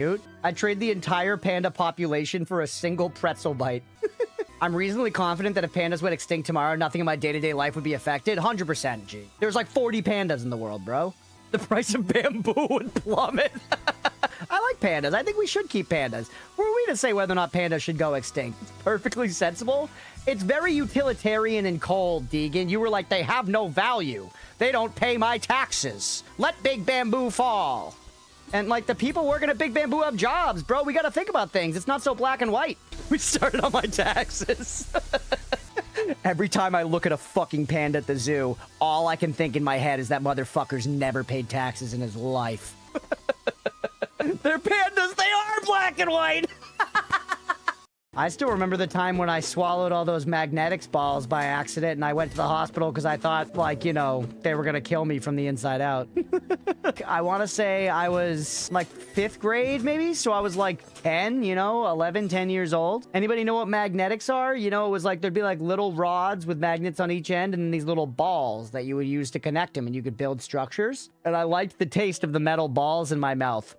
Dude, I'd trade the entire panda population for a single pretzel bite. I'm reasonably confident that if pandas went extinct tomorrow, nothing in my day-to-day life would be affected. 100%, G. There's like 40 pandas in the world, bro. The price of bamboo would plummet. I like pandas. I think we should keep pandas. Who are we to say whether or not pandas should go extinct? It's perfectly sensible. It's very utilitarian and cold, Deegan. You were like, they have no value. They don't pay my taxes. Let Big Bamboo fall. And, like, the people working at Big Bamboo have jobs, bro. We gotta think about things. It's not so black and white. We started on my taxes. Every time I look at a fucking panda at the zoo, all I can think in my head is that motherfucker's never paid taxes in his life. They're pandas. They are black and white. I still remember the time when I swallowed all those magnetics balls by accident and I went to the hospital because I thought, like, you know, they were going to kill me from the inside out. I want to say I was like 5th grade, maybe. So I was like 10, you know, 11, 10 years old. Anybody know what magnetics are? You know, it was like there'd be like little rods with magnets on each end and these little balls that you would use to connect them and you could build structures. And I liked the taste of the metal balls in my mouth.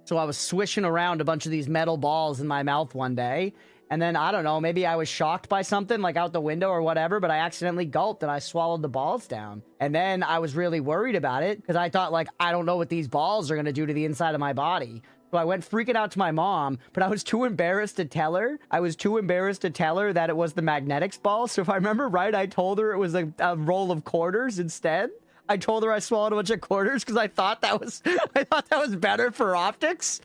So I was swishing around a bunch of these metal balls in my mouth one day. And then, I don't know, maybe I was shocked by something, like out the window or whatever, but I accidentally gulped and I swallowed the balls down. And then I was really worried about it because I thought, like, I don't know what these balls are going to do to the inside of my body. So I went freaking out to my mom, but I was too embarrassed to tell her. I was too embarrassed to tell her that it was the magnetics ball. So if I remember right, I told her it was a roll of quarters instead. I told her I swallowed a bunch of quarters because I thought that was better for optics.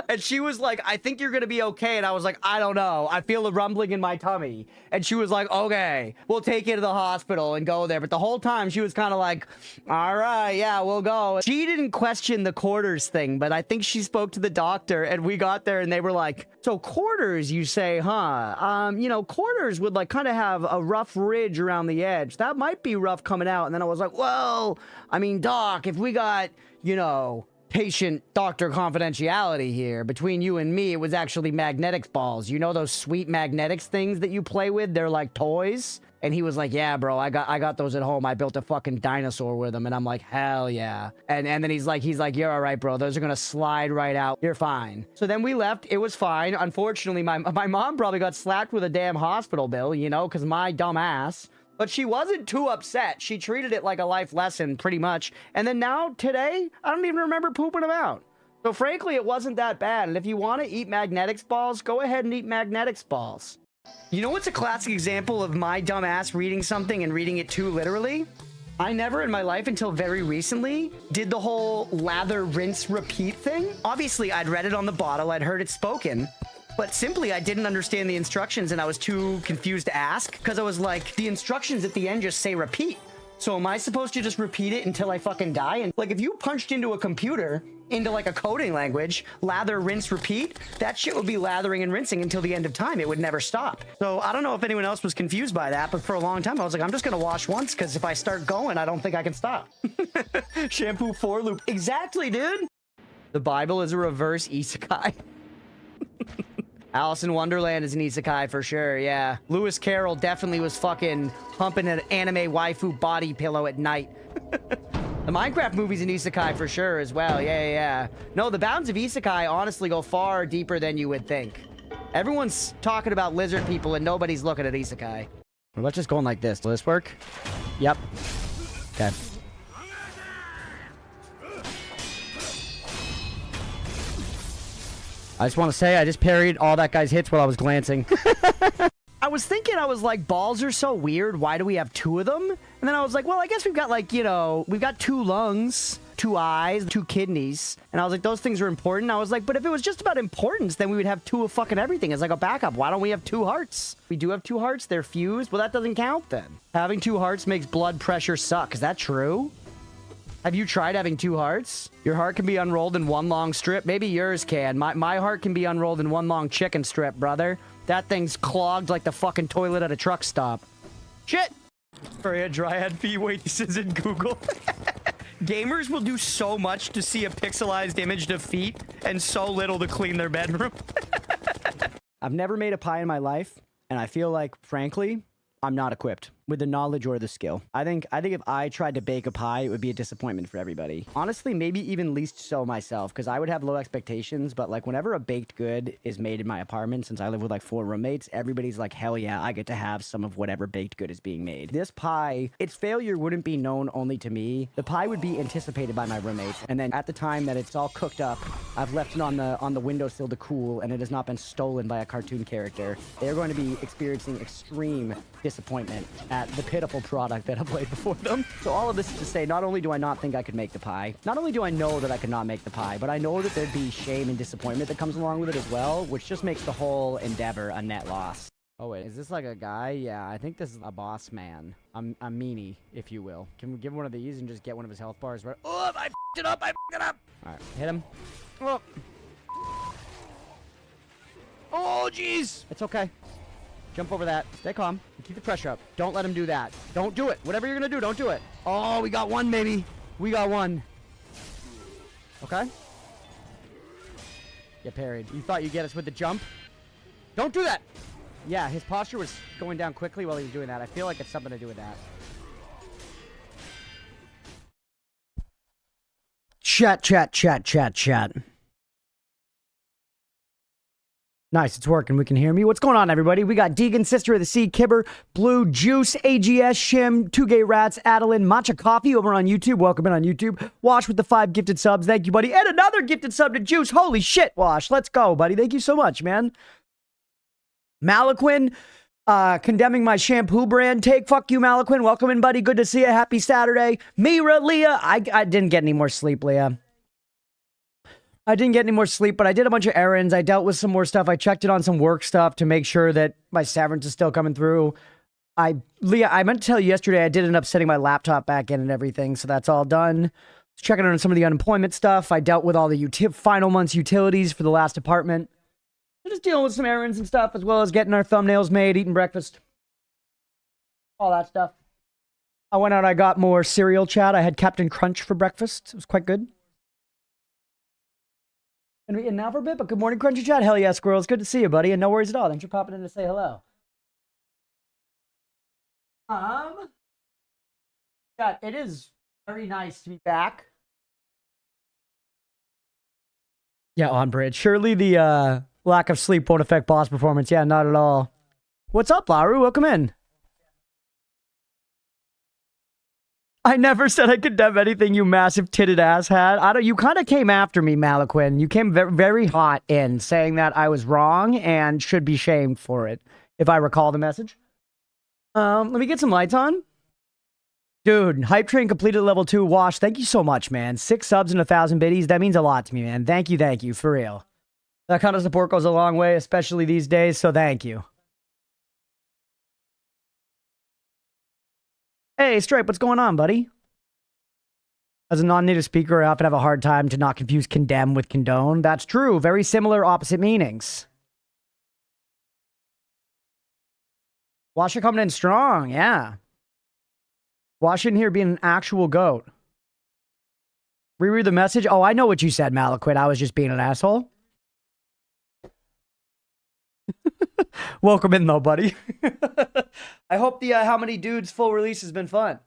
And she was like, I think you're going to be okay. And I was like, I don't know. I feel a rumbling in my tummy. And she was like, okay, we'll take you to the hospital and go there. But the whole time she was kind of like, all right, yeah, we'll go. She didn't question the quarters thing, but I think she spoke to the doctor and we got there and they were like, so quarters, you say, huh? You know, quarters would like kind of have a rough ridge around the edge. That might be rough coming out. And then I was like, well, I mean, doc, if we got, you know, patient-doctor confidentiality here. Between you and me, it was actually magnetics balls. You know those sweet magnetics things that you play with? They're like toys. And he was like, yeah, bro, I got those at home. I built a fucking dinosaur with them. And I'm like, hell yeah. And then he's like, you're all right, bro. Those are going to slide right out. You're fine. So then we left. It was fine. Unfortunately, my mom probably got slapped with a damn hospital bill, you know, because my dumb ass. But she wasn't too upset. She treated it like a life lesson, pretty much. And then now, today, I don't even remember pooping them out. So frankly, it wasn't that bad. And if you want to eat magnetics balls, go ahead and eat magnetics balls. You know what's a classic example of my dumb ass reading something and reading it too literally? I never in my life until very recently did the whole lather, rinse, repeat thing. Obviously, I'd read it on the bottle. I'd heard it spoken. But simply, I didn't understand the instructions and I was too confused to ask because I was like, the instructions at the end just say repeat. So am I supposed to just repeat it until I fucking die? And like, if you punched into a computer, into like a coding language, lather, rinse, repeat, that shit would be lathering and rinsing until the end of time. It would never stop. So I don't know if anyone else was confused by that, but for a long time, I was like, I'm just going to wash once because if I start going, I don't think I can stop. Shampoo for loop. Exactly, dude. The Bible is a reverse isekai. Alice in Wonderland is an isekai for sure, yeah. Lewis Carroll definitely was fucking pumping an anime waifu body pillow at night. The Minecraft movie's an isekai for sure as well, yeah. No, the bounds of isekai honestly go far deeper than you would think. Everyone's talking about lizard people and nobody's looking at isekai. Let's just go in like this. Will this work? Yep. Okay. I just want to say, I just parried all that guy's hits while I was glancing. I was thinking, I was like, balls are so weird. Why do we have 2 of them? And then I was like, well, I guess we've got like, you know, we've got 2 lungs, 2 eyes, 2 kidneys. And I was like, those things are important. I was like, but if it was just about importance, then we would have 2 of fucking everything as like a backup. Why don't we have 2 hearts? We do have 2 hearts. They're fused. Well, that doesn't count then. Having 2 hearts makes blood pressure suck. Is that true? Have you tried having 2 hearts? Your heart can be unrolled in 1 long strip. Maybe yours can. My heart can be unrolled in 1 long chicken strip, brother. That thing's clogged like the fucking toilet at a truck stop. Shit! Sorry, a dryad feet. Wait, this is in Google. Gamers will do so much to see a pixelized image of feet and so little to clean their bedroom. I've never made a pie in my life, and I feel like, frankly, I'm not equipped. with the knowledge or the skill. I think if I tried to bake a pie, it would be a disappointment for everybody. Honestly, maybe even least so myself, because I would have low expectations, but like whenever a baked good is made in my apartment, since I live with like 4 roommates, everybody's like, hell yeah, I get to have some of whatever baked good is being made. This pie, its failure wouldn't be known only to me. The pie would be anticipated by my roommates, and then at the time that it's all cooked up, I've left it on the windowsill to cool, and it has not been stolen by a cartoon character. They're going to be experiencing extreme disappointment at the pitiful product that I've laid before them. So all of this is to say, not only do I not think I could make the pie, not only do I know that I could not make the pie, but I know that there'd be shame and disappointment that comes along with it as well, which just makes the whole endeavor a net loss. Oh wait, is this like a guy? Yeah, I think this is a boss man. A meanie, if you will. Can we give him one of these and just get one of his health bars? Right? Oh, I f***ed it up! I f***ed it up! Alright, hit him. Oh, oh jeez! It's okay. Jump over that. Stay calm. Keep the pressure up. Don't let him do that. Don't do it. Whatever you're gonna do, don't do it. Oh, we got one, maybe. We got one. Okay. Get parried. You thought you'd get us with the jump? Don't do that! Yeah, his posture was going down quickly while he was doing that. I feel like it's something to do with that. Chat. Nice, it's working. We can hear me. What's going on, everybody? We got Deegan, Sister of the Sea, Kibber, Blue, Juice, AGS, Shim, Two Gay Rats, Adeline, Matcha Coffee over on YouTube. Welcome in on YouTube. Wash with the 5 gifted subs. Thank you, buddy. And another gifted sub to Juice. Holy shit, Wash. Let's go, buddy. Thank you so much, man. Malaquin, condemning my shampoo brand take. Fuck you, Malaquin. Welcome in, buddy. Good to see you. Happy Saturday. Mira, Leah. I didn't get any more sleep, Leah. I didn't get any more sleep, but I did a bunch of errands. I dealt with some more stuff. I checked in on some work stuff to make sure that my severance is still coming through. Leah, I meant to tell you yesterday, I did end up setting my laptop back in and everything, so that's all done. Checking on some of the unemployment stuff. I dealt with all the final month's utilities for the last apartment. Just dealing with some errands and stuff, as well as getting our thumbnails made, eating breakfast. All that stuff. I went out, I got more cereal, chat. I had Captain Crunch for breakfast. It was quite good. Gonna be in now for a bit, but good morning, Crunchy Chat. Hell yeah, Squirrel. It's good to see you, buddy, and no worries at all. Thanks for popping in to say hello. Chat, it is very nice to be back. Yeah, on bridge. Surely the lack of sleep won't affect boss performance. Yeah, not at all. What's up, Laru? Welcome in. I never said I condemn anything you massive titted ass had. You kind of came after me, Malaquin. You came very, very hot in saying that I was wrong and should be shamed for it, if I recall the message. Let me get some lights on. Dude, Hype Train completed level 2. Wash, thank you so much, man. 6 subs and 1,000 biddies. That means a lot to me, man. Thank you, for real. That kind of support goes a long way, especially these days, so thank you. Hey, Stripe, what's going on, buddy? As a non-native speaker, I often have a hard time to not confuse condemn with condone. That's true. Very similar, opposite meanings. Washer coming in strong, yeah. Washington here being an actual goat. Reread the message. Oh, I know what you said, Malaquit. I was just being an asshole. Welcome in, though, buddy. I hope the How Many Dudes full release has been fun.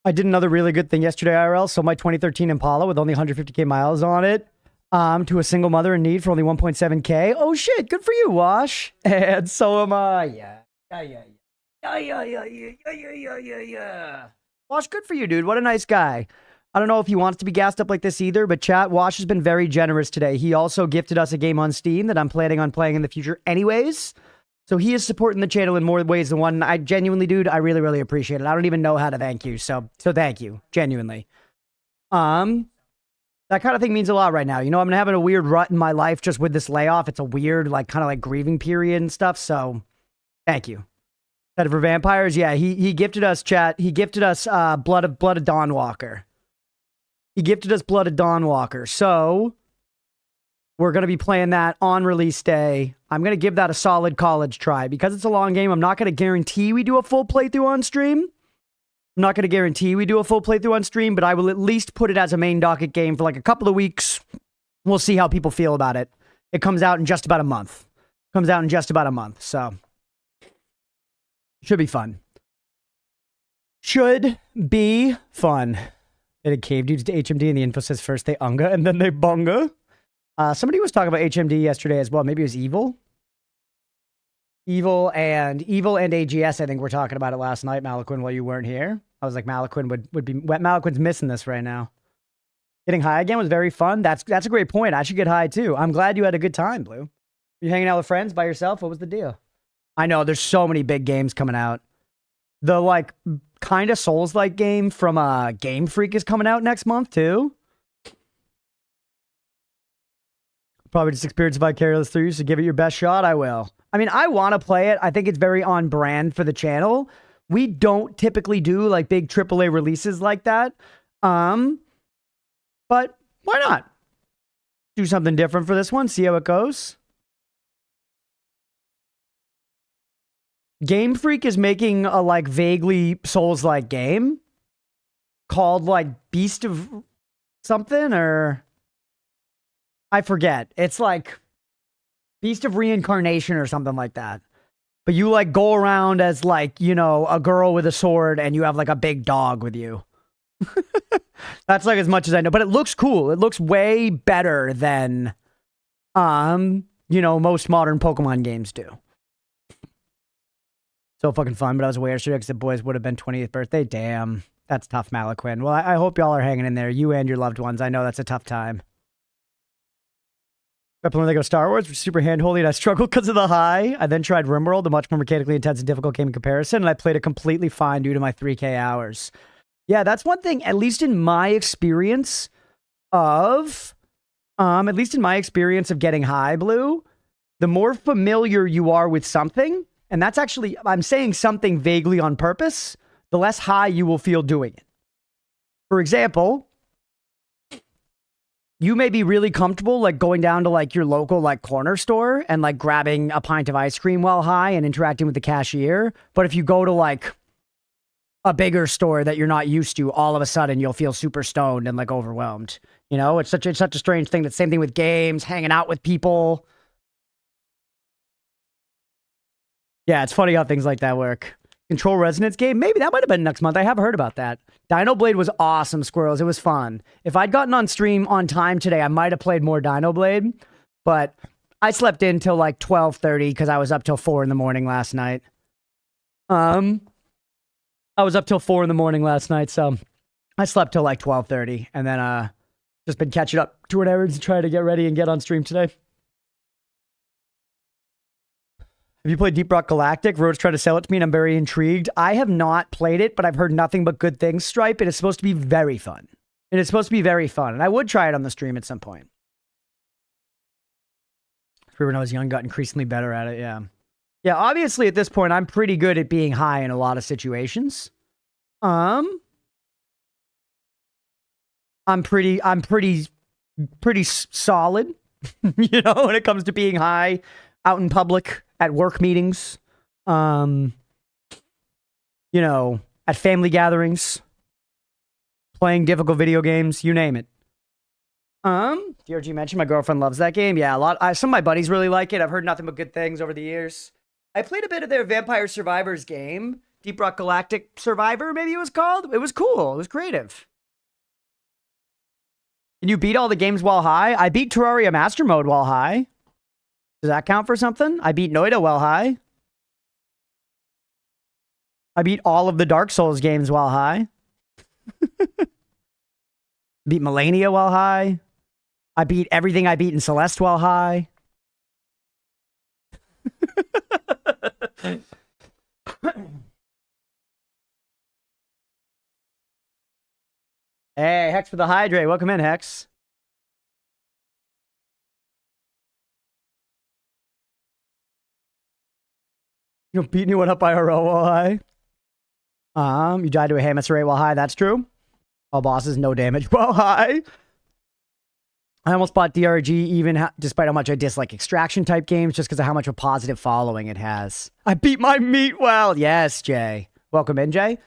I did another really good thing yesterday, IRL. So my 2013 Impala with only 150k miles on it, to a single mother in need for only 1.7k. Oh shit, good for you, Wash. And so am I. Yeah. Wash, good for you, dude. What a nice guy. I don't know if he wants to be gassed up like this either, but chat, Wash has been very generous today. He also gifted us a game on Steam that I'm planning on playing in the future anyways. So he is supporting the channel in more ways than one. I genuinely, dude, I really, really appreciate it. I don't even know how to thank you. So thank you. Genuinely. That kind of thing means a lot right now. You know, I'm having a weird rut in my life just with this layoff. It's a weird, like, kind of like grieving period and stuff. So thank you. Head for vampires. Yeah, he gifted us, chat. He gifted us Blood of Dawnwalker. He gifted us Blood of Dawnwalker. So we're going to be playing that on release day. I'm going to give that a solid college try. Because it's a long game, I'm not going to guarantee we do a full playthrough on stream. I'm not going to guarantee we do a full playthrough on stream, but I will at least put it as a main docket game for like a couple of weeks. We'll see how people feel about it. It comes out in just about a month. So should be fun. Should be fun. They did cave dudes to HMD and the info says first they unga and then they bunga. Somebody was talking about HMD yesterday as well. Maybe it was Evil. Evil and AGS, I think we're talking about it last night, Malaquin, while you weren't here. I was like, Malaquin would be... Malaquin's missing this right now. Getting high again was very fun. That's a great point. I should get high too. I'm glad you had a good time, Blue. You hanging out with friends by yourself? What was the deal? I know, there's so many big games coming out. The, like, kind of Souls-like game from Game Freak is coming out next month, too. Probably just experience Vicarious through you, so give it your best shot. I will. I mean, I want to play it. I think it's very on brand for the channel. We don't typically do, like, big AAA releases like that. But why not? Do something different for this one. See how it goes. Game Freak is making a, like, vaguely Souls-like game called, like, Beast of something, or... I forget. It's, like, Beast of Reincarnation or something like that. But you, like, go around as, like, you know, a girl with a sword, and you have, like, a big dog with you. That's, like, as much as I know. But it looks cool. It looks way better than, you know, most modern Pokemon games do. So fucking fun, but I was away yesterday because the boys would have been 20th birthday. Damn. That's tough, Malaquin. Well, I hope y'all are hanging in there. You and your loved ones. I know that's a tough time. When they go Star Wars, was super hand-holdy, and I struggled because of the high. I then tried RimWorld, a much more mechanically intense and difficult game in comparison, and I played it completely fine due to my 3K hours. Yeah, that's one thing, at least in my experience of getting high, Blue, the more familiar you are with something, and that's actually, I'm saying something vaguely on purpose, the less high you will feel doing it. For example, you may be really comfortable, like, going down to, like, your local, like, corner store and, like, grabbing a pint of ice cream while high and interacting with the cashier. But if you go to, like, a bigger store that you're not used to, all of a sudden you'll feel super stoned and, like, overwhelmed. You know, it's such a strange thing. The same thing with games, hanging out with people. Yeah, it's funny how things like that work. Control Resonance game? Maybe that might have been next month. I have heard about that. Dino Blade was awesome, Squirrels. It was fun. If I'd gotten on stream on time today, I might have played more Dino Blade. But I slept in till like 12:30 because I was up till 4 in the morning last night. I was up till 4 in the morning last night, so I slept till like 12:30. And then just been catching up, doing errands and trying to get ready and get on stream today. Have you played Deep Rock Galactic? Roach tried to sell it to me and I'm very intrigued. I have not played it, but I've heard nothing but good things. Stripe, it is supposed to be very fun. It is supposed to be very fun, and I would try it on the stream at some point. Remember when I was young, got increasingly better at it, yeah. Yeah, obviously at this point, I'm pretty good at being high in a lot of situations. I'm pretty solid, you know, when it comes to being high out in public. At work meetings, you know, at family gatherings, playing difficult video games, you name it. DRG mentioned my girlfriend loves that game. Yeah, some of my buddies really like it. I've heard nothing but good things over the years. I played a bit of their Vampire Survivors game, Deep Rock Galactic Survivor, maybe it was called. It was cool. It was creative. Can you beat all the games while high? I beat Terraria Master Mode while high. Does that count for something? I beat Noida while high. I beat all of the Dark Souls games while high. Beat Melania while high. I beat everything I beat in Celeste while high. Hey, Hex for the hydrate. Welcome in, Hex. You don't beat anyone up IRL while high. You died to a Hamas array while high. That's true. All bosses, no damage while high. I almost bought DRG even despite how much I dislike extraction type games just because of how much of a positive following it has. I beat my meat well. Yes, Jay. Welcome in, Jay.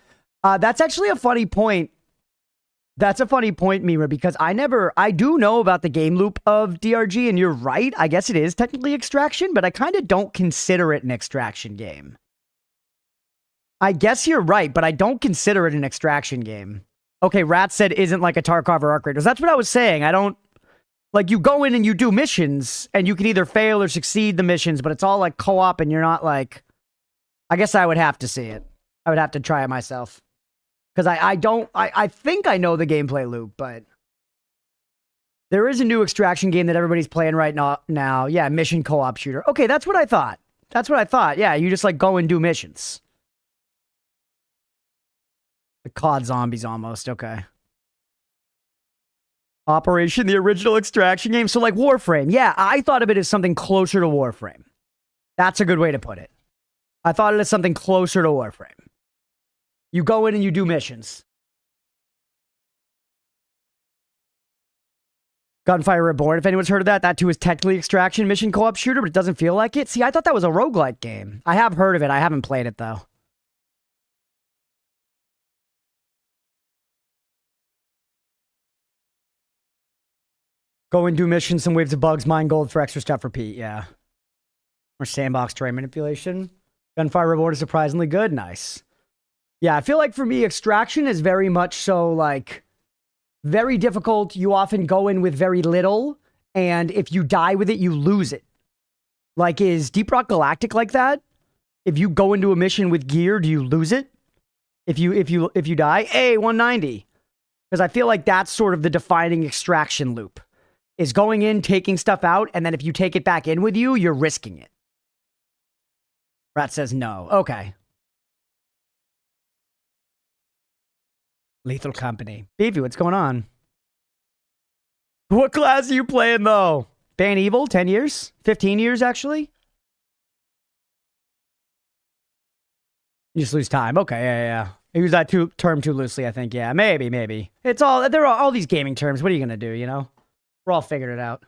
That's actually a funny point. That's a funny point, Mira, because I do know about the game loop of DRG, and you're right. I guess it is technically extraction, but I kind of don't consider it an extraction game. I guess you're right, but I don't consider it an extraction game. Okay, Rat said isn't like a Tarkov or Arc Raiders. That's what I was saying. I don't... Like, you go in and you do missions, and you can either fail or succeed the missions, but it's all, like, co-op, and you're not, like... I guess I would have to see it. I would have to try it myself. Because I think I know the gameplay loop, but... There is a new extraction game that everybody's playing right now. Yeah, mission co-op shooter. Okay, that's what I thought. That's what I thought. Yeah, you just, like, go and do missions. The COD zombies almost, okay. Operation, the original extraction game. So like Warframe. Yeah, I thought of it as something closer to Warframe. That's a good way to put it. I thought it as something closer to Warframe. You go in and you do missions. Gunfire Reborn, if anyone's heard of that. That too is technically extraction mission co-op shooter, but it doesn't feel like it. See, I thought that was a roguelike game. I have heard of it. I haven't played it though. Go and do missions, some waves of bugs, mine gold for extra stuff, repeat, yeah. Or sandbox terrain manipulation. Gunfire Reborn is surprisingly good, nice. Yeah, I feel like for me, extraction is very much so, like, very difficult. You often go in with very little, and if you die with it, you lose it. Like, is Deep Rock Galactic like that? If you go into a mission with gear, do you lose it? If you die? Hey, 190. Because I feel like that's sort of the defining extraction loop. Is going in, taking stuff out, and then if you take it back in with you, you're risking it. Rat says no. Okay. Lethal Company. Beefy, what's going on? What class are you playing, though? Ban Evil? 10 years? 15 years, actually? You just lose time. Okay, yeah. I use that term too loosely, I think. Yeah, maybe. It's all... There are all these gaming terms. What are you going to do, you know? We're all figuring it out.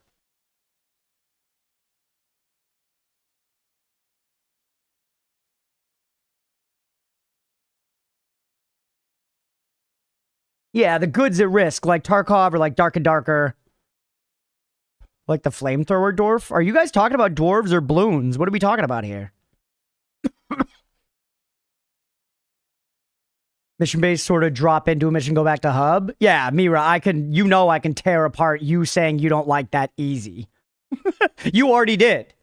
Yeah, the goods at risk, like Tarkov or like Dark and Darker. Like the flamethrower dwarf. Are you guys talking about dwarves or bloons? What are we talking about here? Mission-based sort of drop into a mission, go back to hub. Yeah, Mira, I can tear apart you saying you don't like that easy. You already did.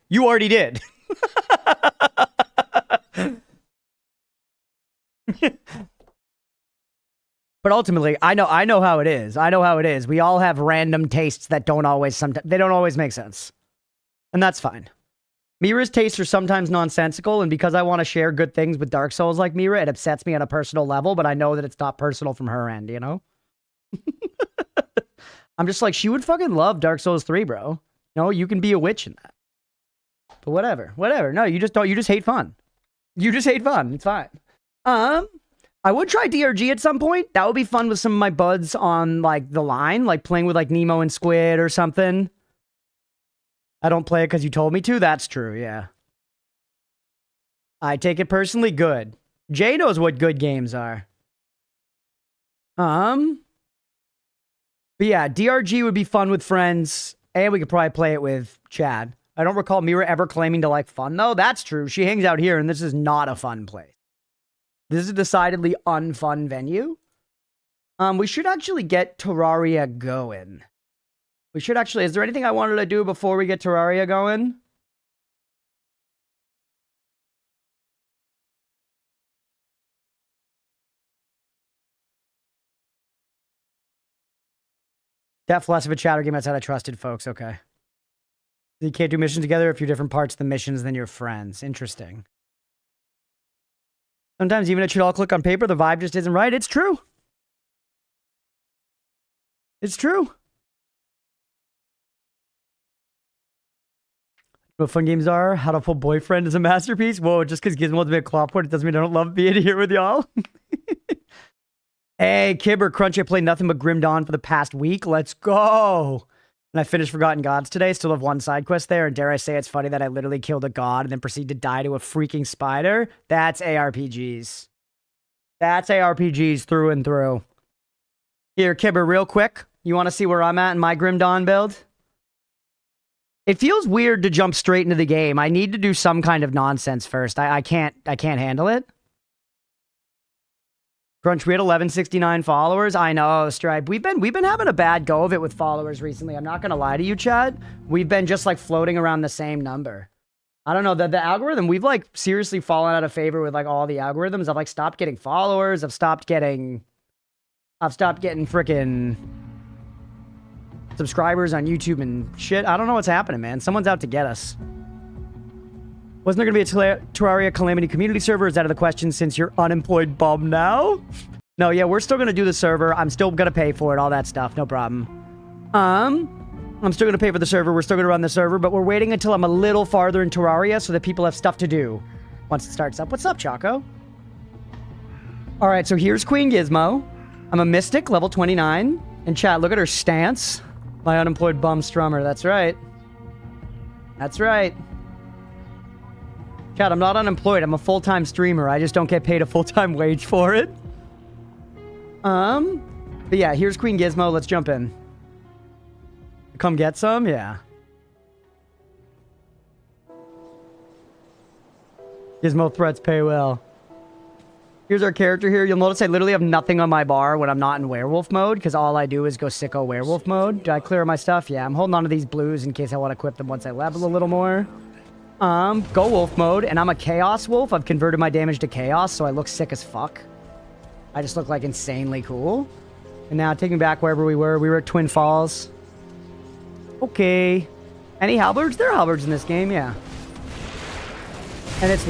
But ultimately, I know how it is. We all have random tastes that don't always make sense. And that's fine. Mira's tastes are sometimes nonsensical, and because I want to share good things with Dark Souls like Mira, it upsets me on a personal level, but I know that it's not personal from her end, you know? I'm just like, she would fucking love Dark Souls 3, bro. No, you can be a witch in that. But whatever. No, you just hate fun. It's fine. I would try DRG at some point. That would be fun with some of my buds on, like, the line, like playing with, like, Nemo and Squid or something. I don't play it because you told me to? That's true, yeah. I take it personally, good. Jay knows what good games are. But yeah, DRG would be fun with friends, and we could probably play it with Chad. I don't recall Mira ever claiming to like fun, though. That's true. She hangs out here, and this is not a fun place. This is a decidedly unfun venue. We should actually get Terraria going. We should actually... Is there anything I wanted to do before we get Terraria going? Def less of a chatter game outside of trusted folks. Okay. You can't do missions together if you're different parts of the missions than your friends. Interesting. Sometimes even if it should all click on paper, the vibe just isn't right. It's true. It's true. What fun games are? How to Pull Boyfriend is a masterpiece? Whoa, just because Gizmo wants to be a clawport, it doesn't mean I don't love being here with y'all. Hey, Kibber Crunch, I played nothing but Grim Dawn for the past week. Let's go. And I finished Forgotten Gods today. Still have one side quest there. And dare I say it's funny that I literally killed a god and then proceed to die to a freaking spider? That's ARPGs. That's ARPGs through and through. Here, Kibber, real quick. You want to see where I'm at in my Grim Dawn build? It feels weird to jump straight into the game. I need to do some kind of nonsense first. I can't handle it. Crunch, we had 1169 followers. I know, Stripe. We've been having a bad go of it with followers recently. I'm not gonna lie to you, Chad. We've been just like floating around the same number. I don't know, the algorithm, we've like seriously fallen out of favor with like all the algorithms. I've like stopped getting followers. I've stopped getting freaking subscribers on YouTube and shit. I don't know what's happening, man. Someone's out to get us. Wasn't there going to be a Terraria Calamity community server? Is that out of the question since you're unemployed bum now? No, yeah, we're still going to do the server. I'm still going to pay for it, all that stuff. No problem. I'm still going to pay for the server. We're still going to run the server, but we're waiting until I'm a little farther in Terraria so that people have stuff to do once it starts up. What's up, Choco? All right, so here's Queen Gizmo. I'm a Mystic, level 29. And chat, look at her stance. My unemployed bum strummer. That's right. That's right. Chat, I'm not unemployed. I'm a full-time streamer. I just don't get paid a full-time wage for it. But yeah, here's Queen Gizmo. Let's jump in. Come get some? Yeah. Gizmo threats pay well. Here's our character here. You'll notice I literally have nothing on my bar when I'm not in werewolf mode, because all I do is go sicko werewolf mode. Did I clear my stuff? Yeah, I'm holding on to these blues in case I want to equip them once I level a little more. Go wolf mode, and I'm a chaos wolf. I've converted my damage to chaos, so I look sick as fuck. I just look like insanely cool. And now, take me back wherever we were. We were at Twin Falls. Okay. Any halberds? There are halberds in this game, yeah. And it's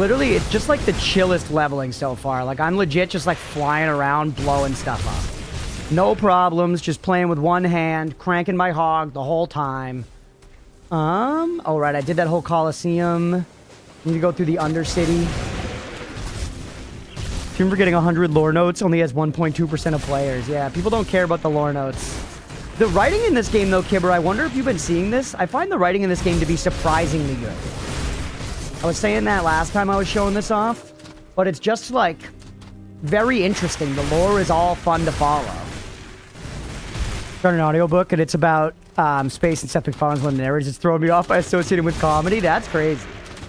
just like the chillest leveling so far. Like, I'm legit just like flying around, blowing stuff up. No problems, just playing with one hand, cranking my hog the whole time. All right, I did that whole Coliseum. Need to go through the Undercity. If you remember getting 100 lore notes, only has 1.2% of players. Yeah, people don't care about the lore notes. The writing in this game, though, Kibber, I wonder if you've been seeing this. I find the writing in this game to be surprisingly good. I was saying that last time I was showing this off, but it's just, like, very interesting. The lore is all fun to follow. Got an audiobook, and it's about space and Seth MacFarlane's one of the narrators. It's throwing me off by associating with comedy. That's crazy.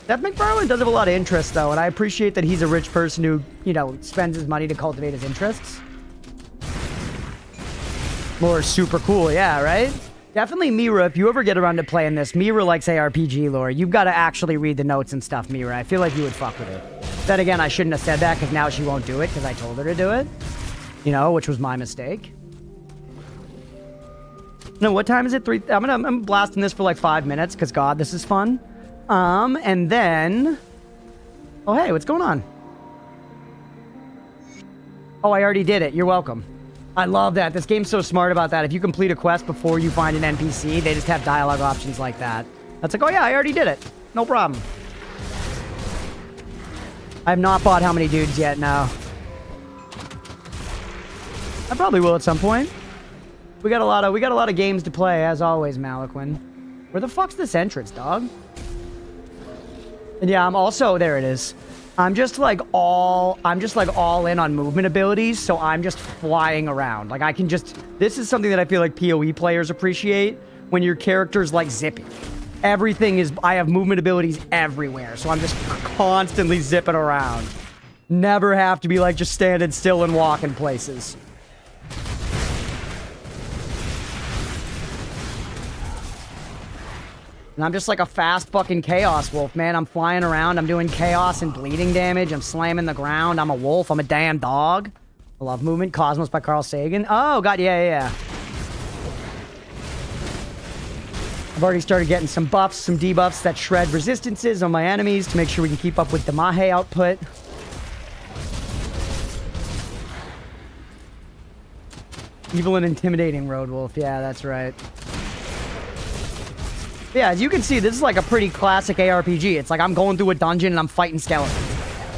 Seth MacFarlane does have a lot of interest, though, and I appreciate that he's a rich person who, you know, spends his money to cultivate his interests. Lore is super cool, yeah, right? Definitely Mira, if you ever get around to playing this, Mira likes ARPG lore. You've got to actually read the notes and stuff, Mira. I feel like you would fuck with it. Then again, I shouldn't have said that because now she won't do it because I told her to do it. You know, which was my mistake. No, what time is it? I'm blasting this for like 5 minutes because, God, this is fun. And then... Oh, hey, what's going on? Oh, I already did it. You're welcome. I love that. This game's so smart about that. If you complete a quest before you find an NPC, they just have dialogue options like that. That's like, oh yeah, I already did it. No problem. I have not bought how many dudes yet, no. I probably will at some point. We got a lot of games to play, as always, Maliquin. Where the fuck's this entrance, dog? And yeah, I'm also... There it is. I'm just like all in on movement abilities, so I'm just flying around. Like I can just, this is something that I feel like PoE players appreciate when your character's like zippy. Everything is, I have movement abilities everywhere, so I'm just constantly zipping around. Never have to be like just standing still and walking places. And I'm just like a fast fucking chaos wolf, man. I'm flying around. I'm doing chaos and bleeding damage. I'm slamming the ground. I'm a wolf. I'm a damn dog. I love movement. Cosmos by Carl Sagan. Oh, God. Yeah. I've already started getting some buffs, some debuffs that shred resistances on my enemies to make sure we can keep up with the Mahe output. Evil and intimidating Road Wolf. Yeah, that's right. Yeah, as you can see, this is like a pretty classic ARPG. It's like I'm going through a dungeon and I'm fighting skeletons.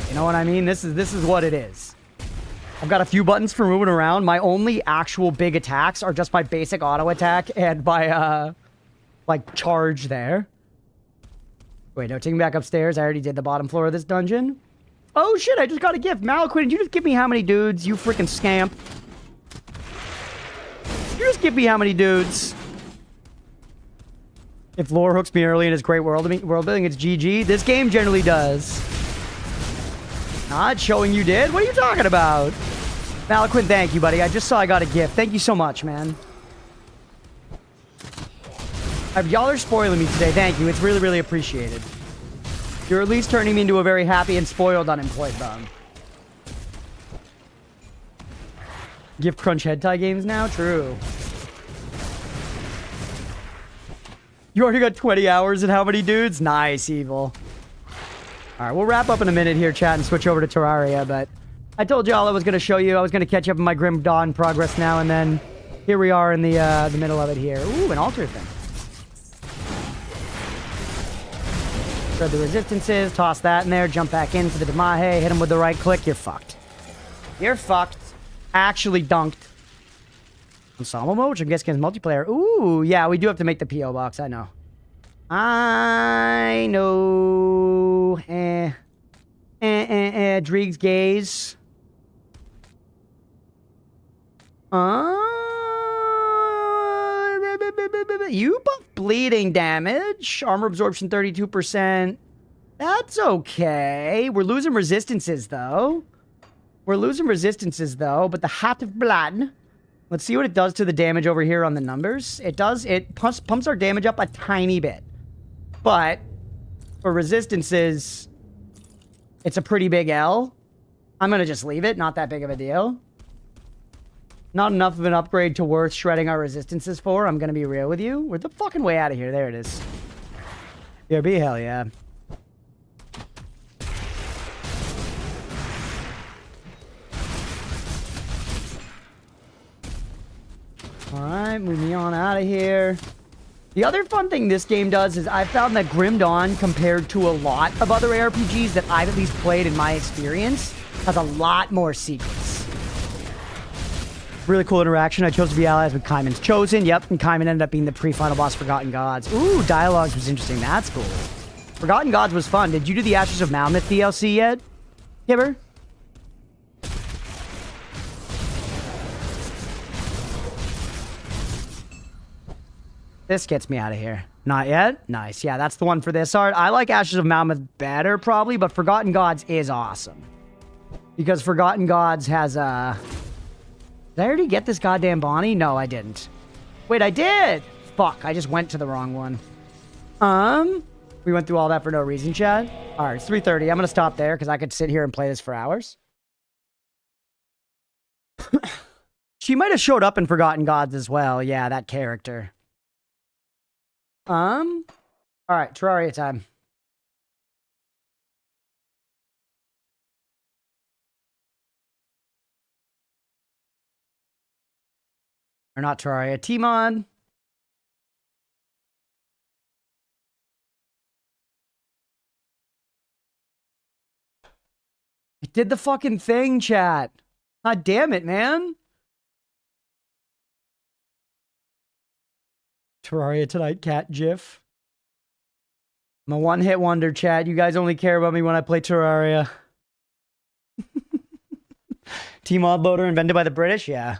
You know what I mean? This is what it is. I've got a few buttons for moving around. My only actual big attacks are just my basic auto attack and my, like, charge there. Wait, no, take me back upstairs. I already did the bottom floor of this dungeon. Oh shit, I just got a gift. Malaquin, did you just give me how many dudes, you freaking scamp? You just give me how many dudes? If lore hooks me early in his great world building, it's GG. This game generally does. Not showing you did? What are you talking about? Malaquin, thank you, buddy. I just saw I got a gift. Thank you so much, man. Y'all are spoiling me today. Thank you. It's really, really appreciated. You're at least turning me into a very happy and spoiled unemployed bum. Gift Crunch head tie games now? True. You already got 20 hours and how many dudes? Nice, Evil. Alright, we'll wrap up in a minute here, chat, and switch over to Terraria, but I told y'all I was going to show you. I was going to catch up on my Grim Dawn progress now, and then here we are in the middle of it here. Ooh, an altar thing. Spread the resistances, toss that in there, jump back in for the Damahe, hit him with the right click, you're fucked. You're fucked. Actually dunked. Ensemble mode, which I guess against multiplayer. Ooh, yeah, we do have to make the P.O. box, I know. I know. Dreeg's gaze. You buff bleeding damage. Armor absorption 32%. That's okay. We're losing resistances, though. But the Hat of Blood. Let's see what it does to the damage over here on the numbers. It pumps our damage up a tiny bit. But for resistances, it's a pretty big L. I'm going to just leave it. Not that big of a deal. Not enough of an upgrade to worth shredding our resistances for. I'm going to be real with you. We're the fucking way out of here. There it is. BRB, hell yeah. Alright, move me on out of here. The other fun thing this game does is I've found that Grim Dawn, compared to a lot of other ARPGs that I've at least played in my experience, has a lot more secrets. Really cool interaction. I chose to be allies with Kaiman's Chosen. Yep, and Kaiman ended up being the pre-final boss Forgotten Gods. Ooh, Dialogues was interesting. That's cool. Forgotten Gods was fun. Did you do the Ashes of Malmith DLC yet, Kibber? This gets me out of here. Not yet? Nice. Yeah, that's the one for this art. I like Ashes of Mammoth better, probably, but Forgotten Gods is awesome. Because Forgotten Gods has a... Did I already get this goddamn Bonnie? No, I didn't. Wait, I did! Fuck, I just went to the wrong one. We went through all that for no reason, Chad. Alright, it's 3:30. I'm gonna stop there, because I could sit here and play this for hours. She might have showed up in Forgotten Gods as well. Yeah, that character. Alright, Terraria time. Or not Terraria, T-Mod. It did the fucking thing, chat. God damn it, man. Terraria tonight, cat gif. I'm a one-hit wonder, chat. You guys only care about me when I play Terraria. T-Mod loader invented by the British? Yeah.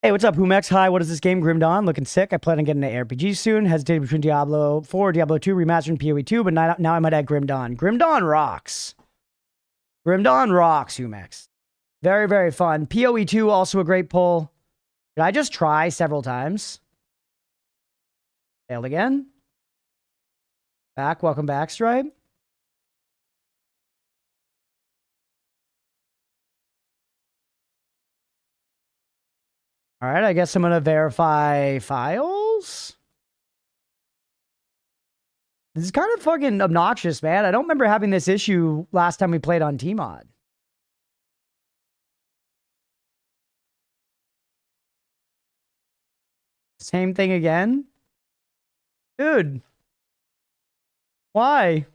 Hey, what's up, Humex? Hi, what is this game? Grim Dawn. Looking sick. I plan on getting an RPG soon. Hesitated between Diablo 4, Diablo 2, Remastered, and PoE 2, but now I might add Grim Dawn. Grim Dawn rocks. Grim Dawn rocks, Humex. Very, very fun. PoE 2, also a great pull. Did I just try several times? Failed again. Back. Welcome back, Stripe. All right, I guess I'm going to verify files. This is kind of fucking obnoxious, man. I don't remember having this issue last time we played on T-Mod. Same thing again? Dude. Why?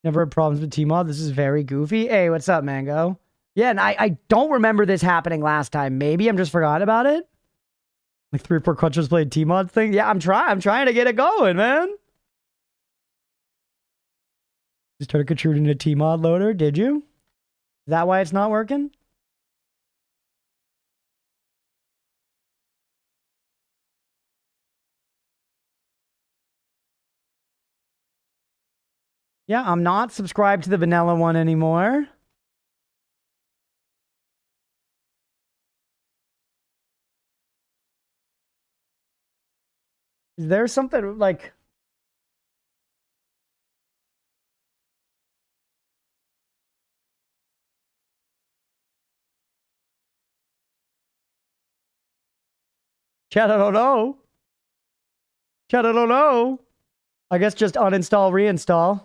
Never had problems with T-Mod. This is very goofy. Hey, what's up, Mango? Yeah, and I don't remember this happening last time. Maybe I'm just forgot about it. Like 3 or 4 crunchers played T-mod thing. Yeah, I'm trying to get it going, man. You started contributing to T-mod loader, did you? Is that why it's not working? Yeah, I'm not subscribed to the vanilla one anymore. Is there something like... Chat, I don't know. Chat, I don't know. I guess just uninstall, reinstall.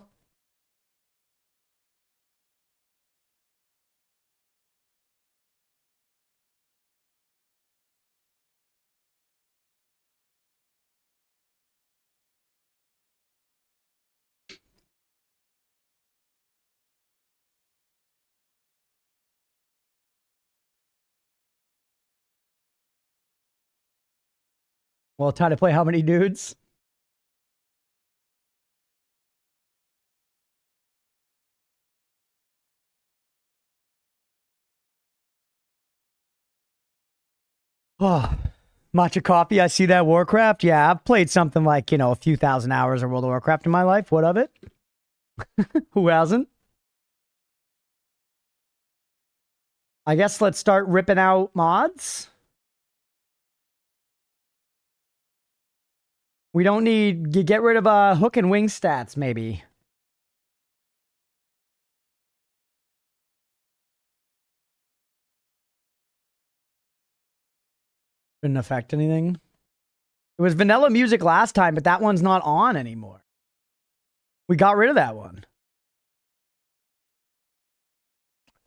Well, time to play how many dudes? Oh, matcha coffee. I see that Warcraft. Yeah, I've played something like, a few thousand hours of World of Warcraft in my life. What of it? Who hasn't? I guess let's start ripping out mods. We don't need... Get rid of hook and wing stats, maybe. Didn't affect anything. It was vanilla music last time, but that one's not on anymore. We got rid of that one.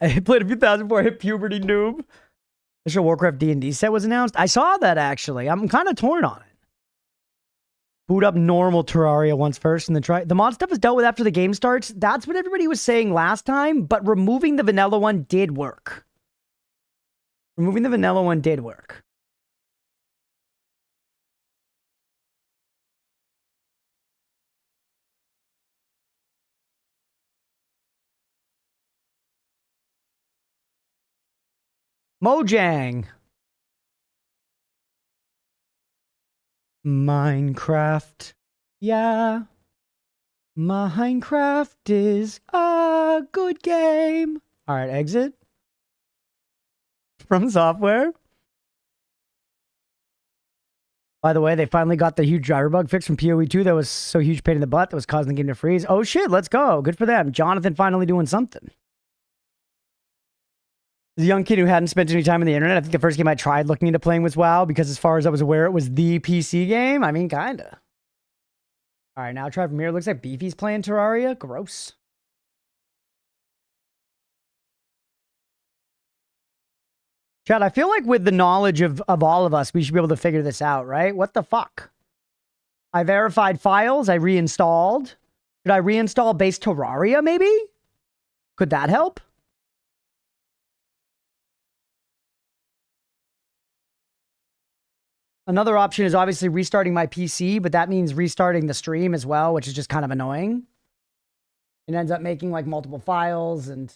I played a few thousand before I hit puberty, noob. The Warcraft D&D set was announced. I saw that, actually. I'm kind of torn on it. Boot up normal Terraria once first and then try... The mod stuff is dealt with after the game starts. That's what everybody was saying last time, but removing the vanilla one did work. Removing the vanilla one did work. Mojang. Minecraft. Yeah. Minecraft is a good game. All right, exit. From software. By the way, they finally got the huge driver bug fixed from PoE 2 that was so huge pain in the butt that was causing the game to freeze. Oh shit, let's go. Good for them. Jonathan finally doing something. As a young kid who hadn't spent any time on the internet, I think the first game I tried looking into playing was WoW, because as far as I was aware, it was the PC game. I mean, kinda. All right, now try from here. Looks like Beefy's playing Terraria. Gross. Chad, I feel like with the knowledge of all of us, we should be able to figure this out, right? What the fuck? I verified files. I reinstalled. Should I reinstall base Terraria, maybe? Could that help? Another option is obviously restarting my PC, but that means restarting the stream as well, which is just kind of annoying. It ends up making like multiple files and...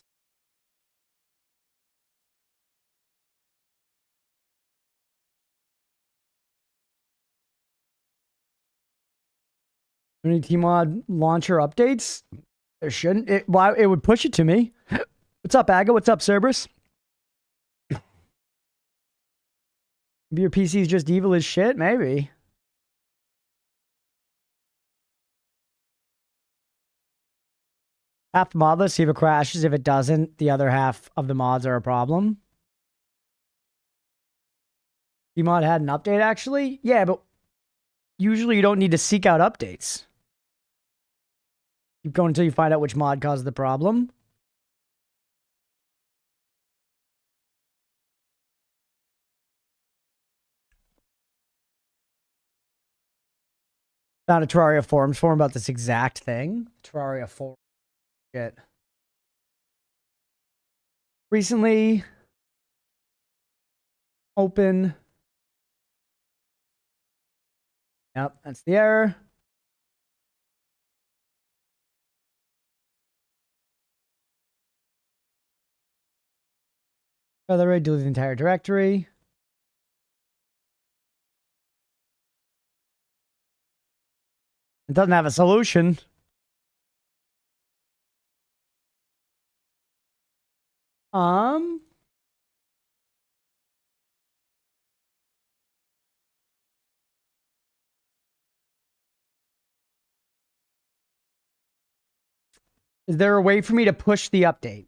Any Tmod launcher updates? There shouldn't. It would push it to me. What's up, Aga? What's up, Cerberus? Maybe your PC is just evil as shit? Maybe. Half the mod list, see if it crashes. If it doesn't, the other half of the mods are a problem. Tmod had an update, actually? Yeah, but usually you don't need to seek out updates. Keep going until you find out which mod caused the problem. Found a Terraria forums forum about this exact thing. Terraria forum. Shit. Recently open Yep, that's the error. Other way, delete the entire directory. It doesn't have a solution. Is there a way for me to push the update?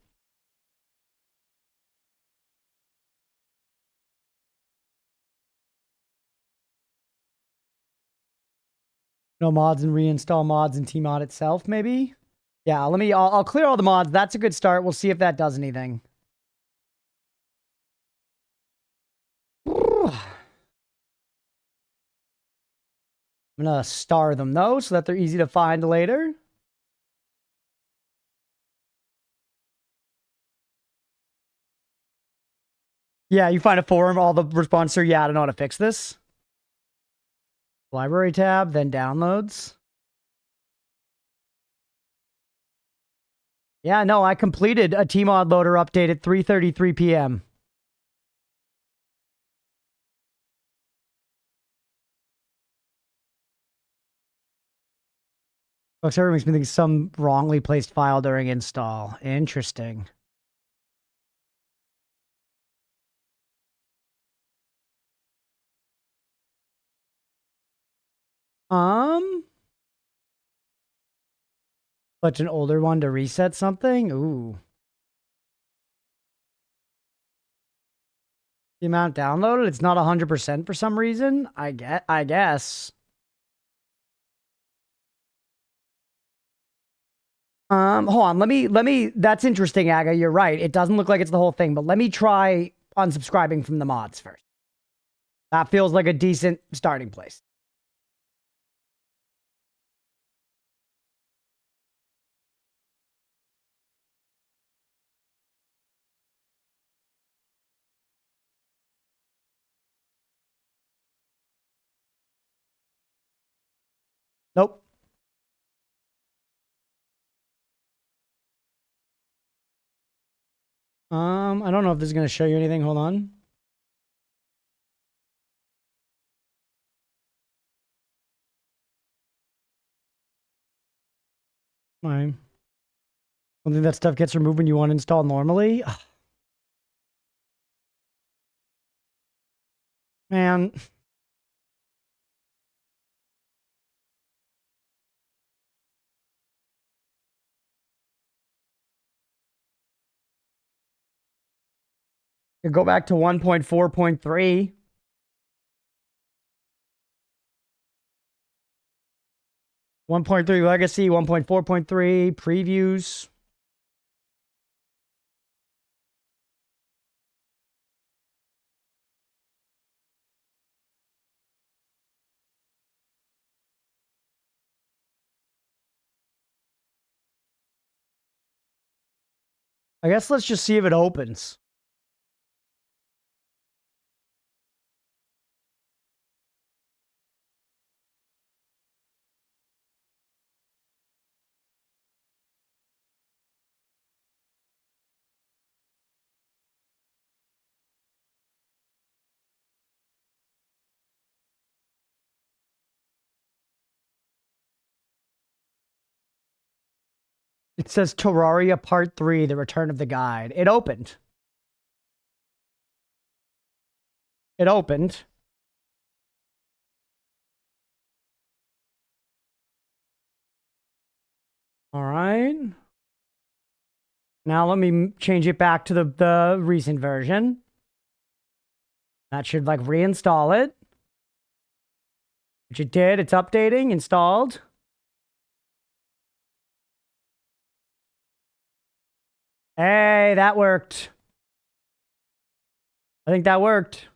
No mods and reinstall mods in Tmod itself, maybe? Yeah, I'll clear all the mods. That's a good start. We'll see if that does anything. I'm gonna star them though, so that they're easy to find later. Yeah, you find a forum, all the responses are, yeah, I don't know how to fix this. Library tab, then downloads. Yeah, no, I completed a Tmod loader update at 3:33 p.m. Oh, server makes me think some wrongly placed file during install. Interesting. Such an older one to reset something? Ooh. The amount downloaded, it's not 100% for some reason. I guess. Hold on. Let me, that's interesting, Aga. You're right. It doesn't look like it's the whole thing, but let me try unsubscribing from the mods first. That feels like a decent starting place. Nope. I don't know if this is going to show you anything. Hold on. Fine. I don't think that stuff gets removed when you uninstall normally. Ugh. Man. Go back to 1.4.3. 1.3 legacy, 1.4.3 previews. I guess let's just see if it opens. It says Terraria Part 3, The Return of the Guide. It opened. It opened. All right. Now let me change it back to the recent version. That should like reinstall it. Which it did. It's updating. Installed. Hey, that worked. I think that worked.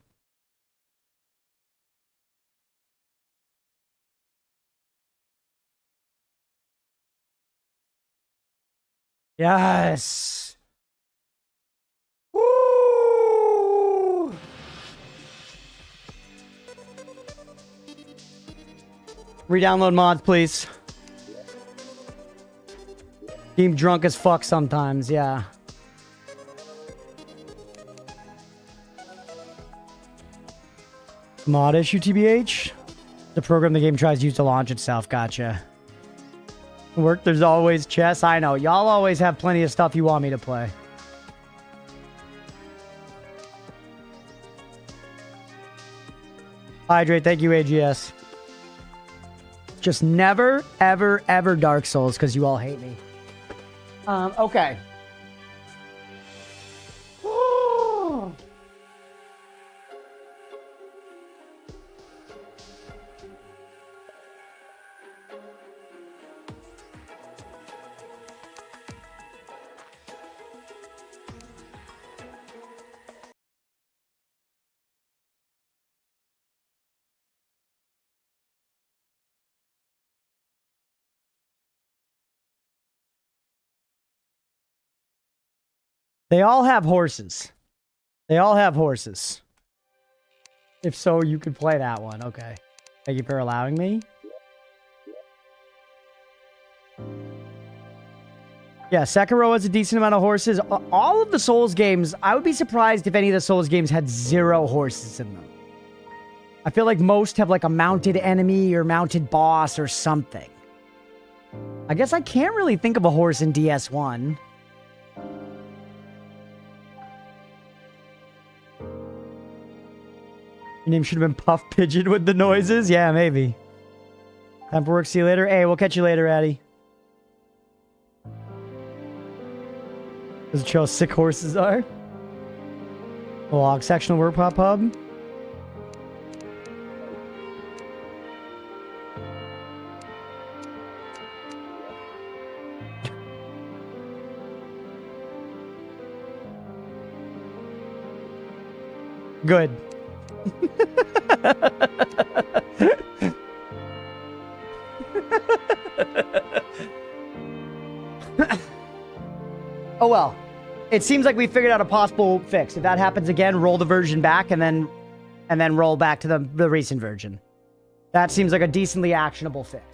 Yes. Woo! Re-download mods, please. Game drunk as fuck sometimes, yeah. Mod issue, TBH? The program the game tries to use to launch itself, gotcha. Work, there's always chess. I know, y'all always have plenty of stuff you want me to play. Hydrate, thank you, AGS. Just never, ever, ever Dark Souls, because you all hate me. Okay. They all have horses. They all have horses. If so, you could play that one. Okay. Thank you for allowing me. Yeah, Sekiro has a decent amount of horses. All of the Souls games, I would be surprised if any of the Souls games had 0 horses in them. I feel like most have like a mounted enemy or mounted boss or something. I guess I can't really think of a horse in DS1. Your name should have been Puff Pigeon with the noises? Yeah, maybe. Time for work. See you later. Hey, we'll catch you later, Addy. Does it show how sick horses are? The log sectional work pop hub. Good. Oh well. It seems like we figured out a possible fix. If that happens again, roll the version back and then roll back to the recent version. That seems like a decently actionable fix.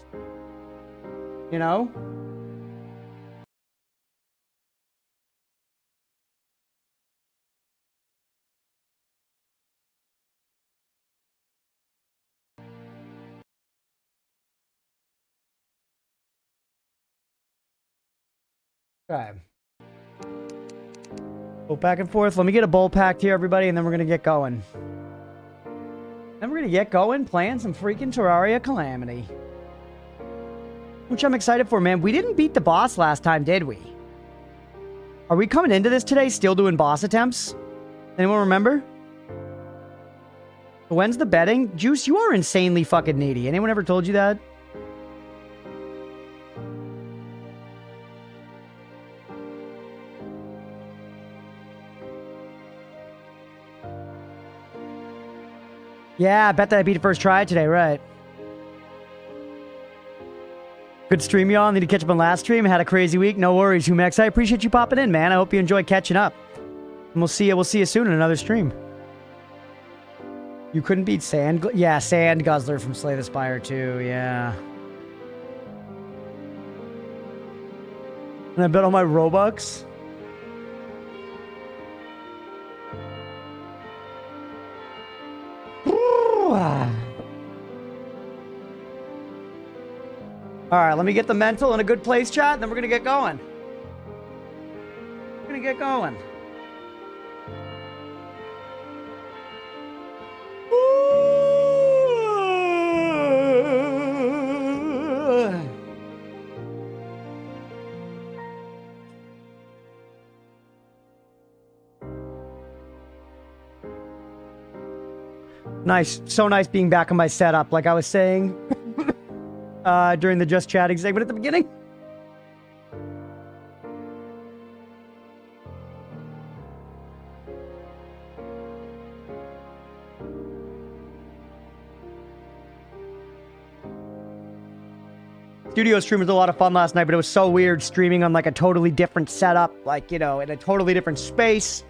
You know? Okay. Go back and forth. Let me get a bowl packed here, everybody, and then we're going to get going. Then we're going to get going playing some freaking Terraria Calamity. Which I'm excited for, man. We didn't beat the boss last time, did we? Are we coming into this today still doing boss attempts? Anyone remember? When's the betting? Juice, you are insanely fucking needy. Anyone ever told you that? Yeah, I bet that I beat it first try today, right? Good stream, y'all. Need to catch up on last stream. Had a crazy week. No worries, Humex. I appreciate you popping in, man. I hope you enjoy catching up. And we'll see you soon in another stream. You couldn't beat Sand... Yeah, Sand Guzzler from Slay the Spire too, yeah. And I bet all my Robux. Alright, let me get the mental in a good place, chat, and then we're gonna get going. We're gonna get going. Nice. So nice being back on my setup, like I was saying during the Just Chatting segment at the beginning. Studio stream was a lot of fun last night, but it was so weird streaming on like a totally different setup, like, you know, in a totally different space.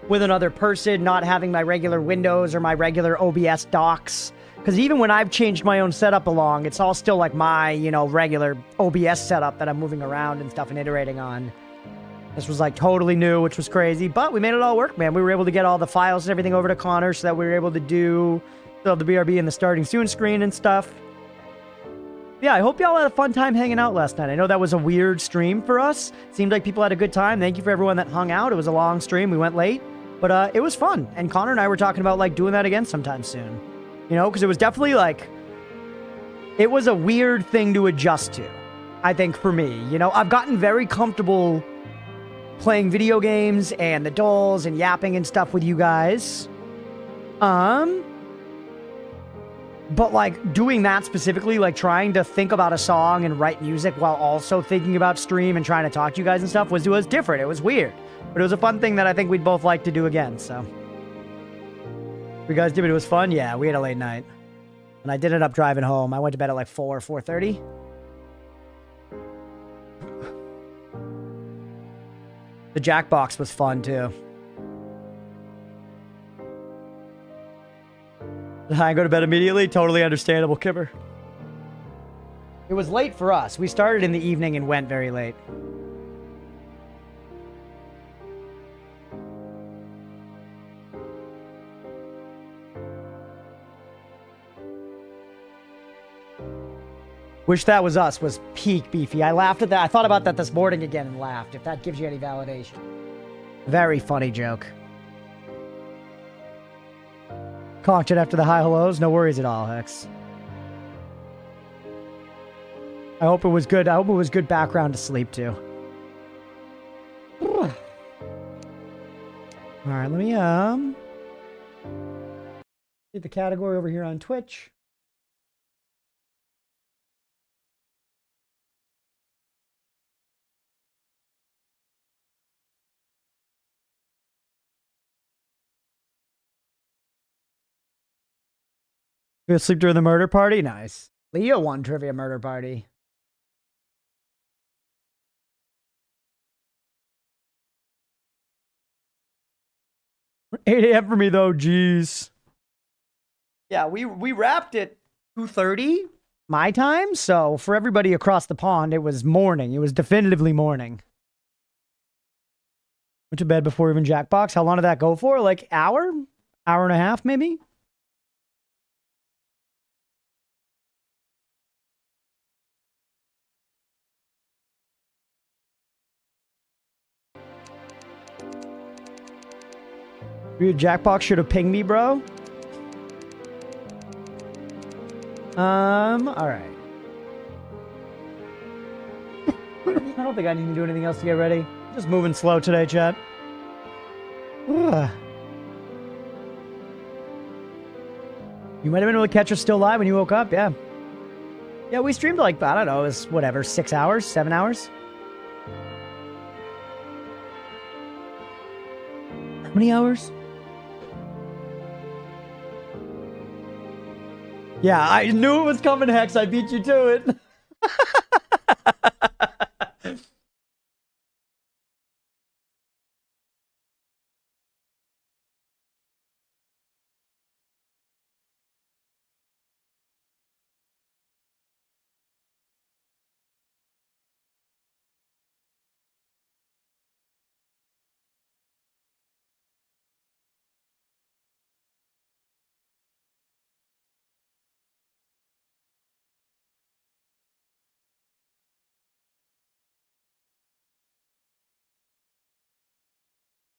With another person, not having my regular windows or my regular OBS docs. Because even when I've changed my own setup along, it's all still like my, you know, regular OBS setup that I'm moving around and stuff and iterating on. This was like totally new, which was crazy, but we made it all work, man. We were able to get all the files and everything over to Connor so that we were able to do the BRB and the starting soon screen and stuff. Yeah, I hope y'all had a fun time hanging out last night. I know that was a weird stream for us. Seemed like people had a good time. Thank you for everyone that hung out. It was a long stream. We went late, but it was fun. And Connor and I were talking about like doing that again sometime soon. You know, because it was definitely like, it was a weird thing to adjust to, I think, for me. You know, I've gotten very comfortable playing video games and the dolls and yapping and stuff with you guys. But like doing that specifically, like trying to think about a song and write music while also thinking about stream and trying to talk to you guys and stuff was different. It was weird, but it was a fun thing that I think we'd both like to do again. So you guys did it. It was fun. Yeah, we had a late night and I did end up driving home. I went to bed at like 4:30. The Jackbox was fun too. I go to bed immediately. Totally understandable, Kipper. It was late for us. We started in the evening and went very late. Wish That Was Us was peak beefy. I laughed at that. I thought about that this morning again and laughed, if that gives you any validation. Very funny joke. Cocked it after the high hellos. No worries at all, Hex. I hope it was good. I hope it was good background to sleep to. All right, let me get the category over here on Twitch. You gonna sleep during the murder party? Nice. Leo won trivia murder party. $8 a.m. for me though, jeez. Yeah, we wrapped at 2:30 my time, so for everybody across the pond, it was morning. It was definitively morning. Went to bed before even Jackbox. How long did that go for? Like hour? Hour and a half, maybe? Jackbox should have pinged me, bro. Alright. I don't think I need to do anything else to get ready. Just moving slow today, chat. Ugh. You might have been able to catch us still live when you woke up, yeah. Yeah, we streamed like, I don't know, it was whatever, 6 hours, 7 hours? How many hours? Yeah, I knew it was coming, Hex. I beat you to it.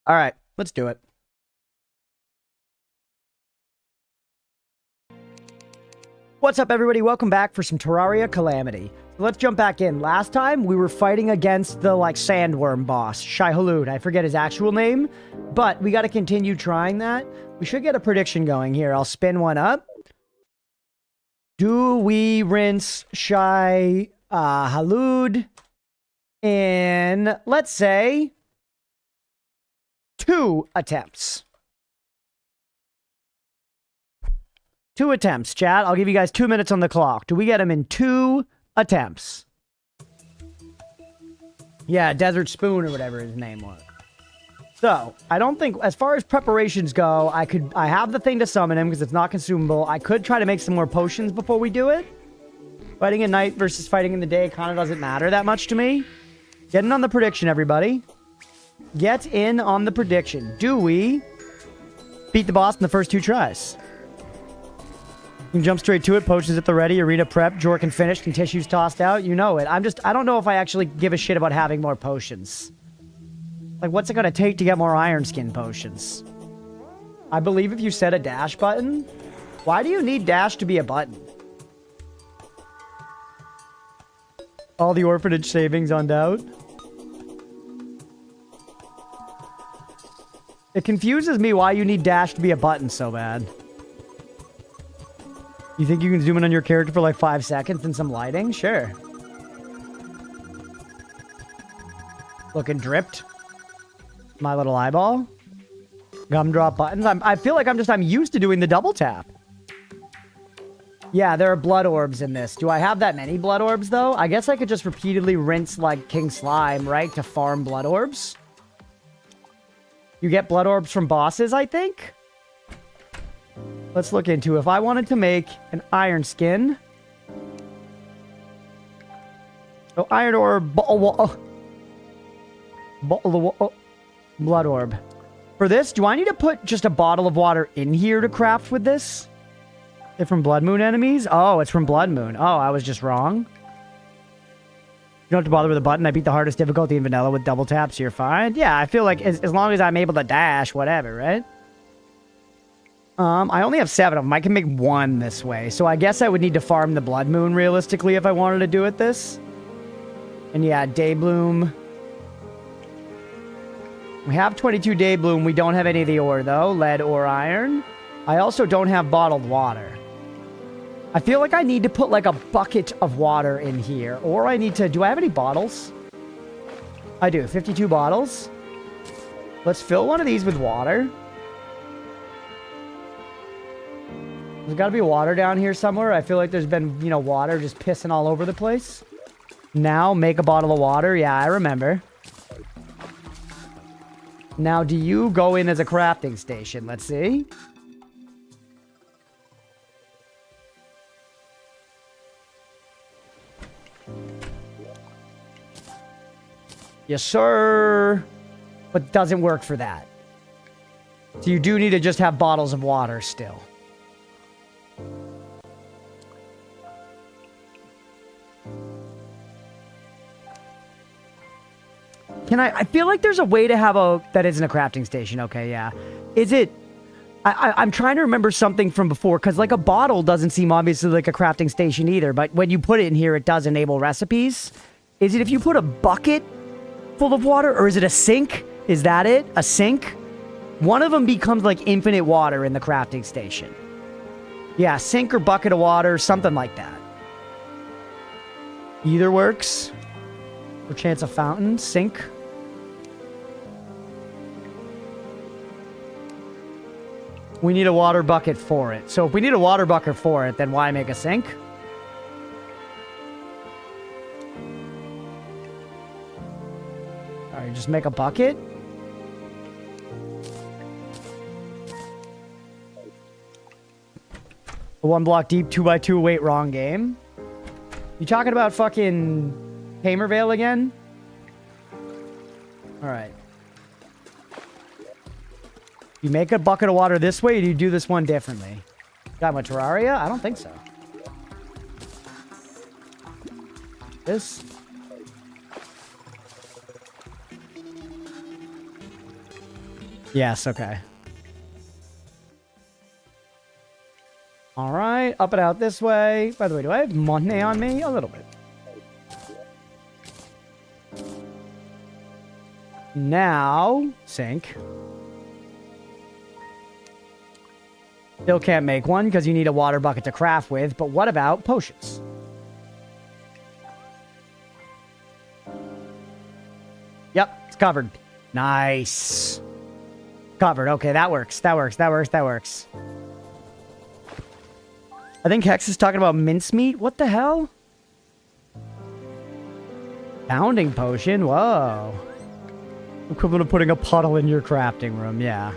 All right, let's do it. What's up, everybody? Welcome back for some Terraria Calamity. So let's jump back in. Last time, we were fighting against the, like, sandworm boss, Shai-Hulud. I forget his actual name, but we got to continue trying that. We should get a prediction going here. I'll spin one up. Do we rinse Shai-Hulud in, let's say, 2 attempts? 2 attempts, chat. I'll give you guys 2 minutes on the clock. Do we get him in 2 attempts? Yeah, Desert Spoon or whatever his name was. So, I don't think, as far as preparations go, I have the thing to summon him because it's not consumable. I could try to make some more potions before we do it. Fighting at night versus fighting in the day kind of doesn't matter that much to me. Get in on the prediction, everybody. Get in on the prediction. Do we beat the boss in the first 2 tries? You can jump straight to it. Potions at the ready. Arena prep. Jorkin finished and tissues tossed out. You know it. I don't know if I actually give a shit about having more potions. Like, what's it gonna take to get more Iron Skin potions? I believe if you set a dash button... Why do you need dash to be a button? All the orphanage savings on doubt. It confuses me why you need dash to be a button so bad. You think you can zoom in on your character for like 5 seconds and some lighting? Sure. Looking dripped. My little eyeball. Gumdrop buttons. I feel like I'm used to doing the double tap. Yeah, there are blood orbs in this. Do I have that many blood orbs, though? I guess I could just repeatedly rinse, like, King Slime, right? To farm blood orbs. You get blood orbs from bosses, I think? Let's look into if I wanted to make an Iron Skin. So, Iron Orb... Blood Orb. For this, do I need to put just a bottle of water in here to craft with this? They're from Blood Moon enemies? Oh, it's from Blood Moon. Oh, I was just wrong. You don't have to bother with a button. I beat the hardest difficulty in vanilla with double taps. You're fine. Yeah, I feel like as long as I'm able to dash, whatever, right? I only have 7 of them. I can make 1 this way. So I guess I would need to farm the Blood Moon realistically if I wanted to do it this. And yeah, Day Bloom. We have 22 Day Bloom. We don't have any of the ore, though. Lead or iron. I also don't have bottled water. I feel like I need to put, like, a bucket of water in here. Or I need to... Do I have any bottles? I do. 52 bottles. Let's fill one of these with water. There's got to be water down here somewhere. I feel like there's been, you know, water just pissing all over the place. Now, make a bottle of water. Yeah, I remember. Now, do you go in as a crafting station? Let's see. Yes, sir. But doesn't work for that. So you do need to just have bottles of water still. Can I feel like there's a way to have a... That isn't a crafting station. Okay, yeah. Is it... I'm trying to remember something from before, because, like, a bottle doesn't seem obviously like a crafting station either, but when you put it in here, it does enable recipes. Is it if you put a bucket full of water, or is it a sink? Is that it? A sink? One of them becomes, like, infinite water in the crafting station. Yeah, sink or bucket of water, something like that. Either works. Or chance a fountain, sink. We need a water bucket for it. So if we need a water bucket for it, then why make a sink? Alright, just make a bucket. A 1 block deep, 2x2, wait, wrong game. You talking about fucking Tamervale again? Alright. You make a bucket of water this way, or do you do this one differently? Got my Terraria? I don't think so. This? Yes, okay. Alright, up and out this way. By the way, do I have money on me? A little bit. Now, sink. Still can't make one because you need a water bucket to craft with, but what about potions? Yep, it's covered. Nice. Covered. Okay, that works. That works. That works. That works. I think Hex is talking about mincemeat. What the hell? Pounding potion? Whoa. Equivalent of putting a puddle in your crafting room, yeah.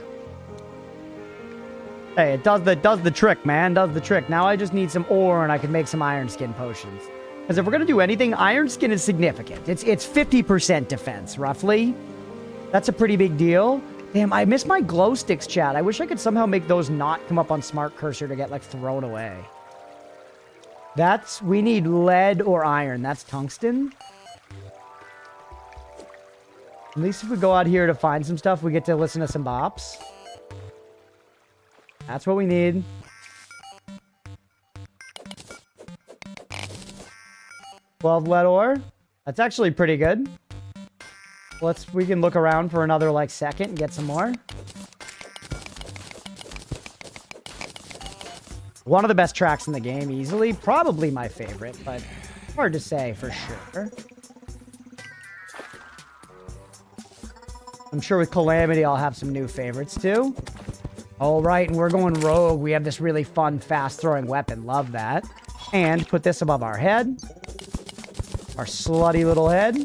Hey, it does the trick, man. Does the trick. Now I just need some ore and I can make some iron skin potions. Because if we're going to do anything, iron skin is significant. It's 50% defense, roughly. That's a pretty big deal. Damn, I miss my glow sticks, chat. I wish I could somehow make those not come up on Smart Cursor to get, like, thrown away. We need lead or iron. That's tungsten. At least if we go out here to find some stuff, we get to listen to some bops. That's what we need. $12 lead ore. That's actually pretty good. We can look around for another, like, second and get some more. One of the best tracks in the game, easily. Probably my favorite, but hard to say for sure. I'm sure with Calamity, I'll have some new favorites, too. All right, and we're going rogue. We have this really fun, fast-throwing weapon. Love that. And put this above our head. Our slutty little head.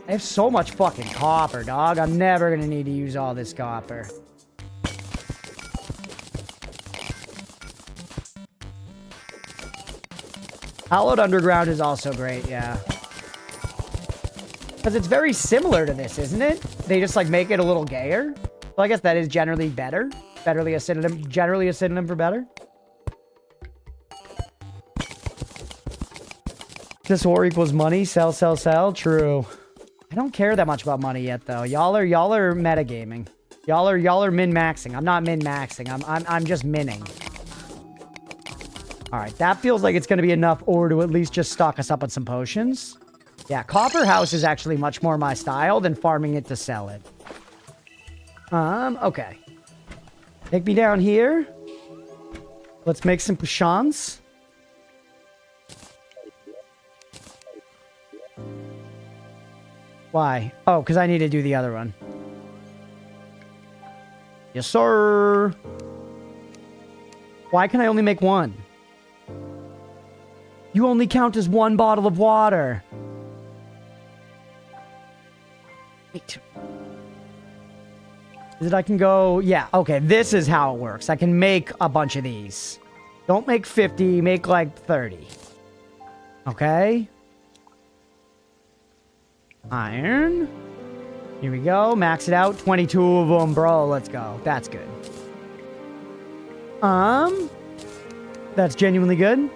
I have so much fucking copper, dog. I'm never gonna need to use all this copper. Hallowed Underground is also great, yeah. Because it's very similar to this, isn't it? They just, like, make it a little gayer. Well, I guess that is generally better. Generally a synonym for better. This ore equals money. Sell, sell, sell. True. I don't care that much about money yet, though. Y'all are metagaming. Y'all are min-maxing. I'm not min-maxing. I'm just minning. All right, that feels like it's going to be enough ore to at least just stock us up on some potions. Yeah, Copper House is actually much more my style than farming it to sell it. Okay. Take me down here. Let's make some potions. Why? Oh, because I need to do the other one. Yes, sir. Why can I only make one? You only count as one bottle of water. Wait. Is it I can go... Yeah, okay, this is how it works. I can make a bunch of these. Don't make 50, make like 30. Okay. Iron. Here we go. Max it out. 22 of them, bro. Let's go. That's good. That's genuinely good.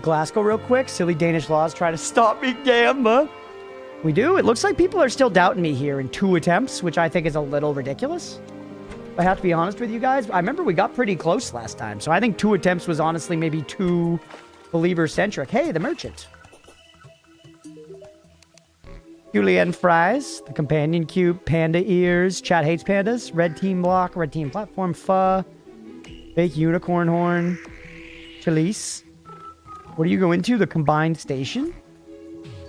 Glasgow real quick. Silly Danish laws try to stop me, Gamba. We do. It looks like people are still doubting me here in 2 attempts, which I think is a little ridiculous. I have to be honest with you guys. I remember we got pretty close last time, so I think 2 attempts was honestly maybe too believer-centric. Hey, the merchant. Julienne fries, the companion cube, panda ears, chat hates pandas, red team block, red team platform, pho, fake unicorn horn, chalice. What do you go into? The combined station?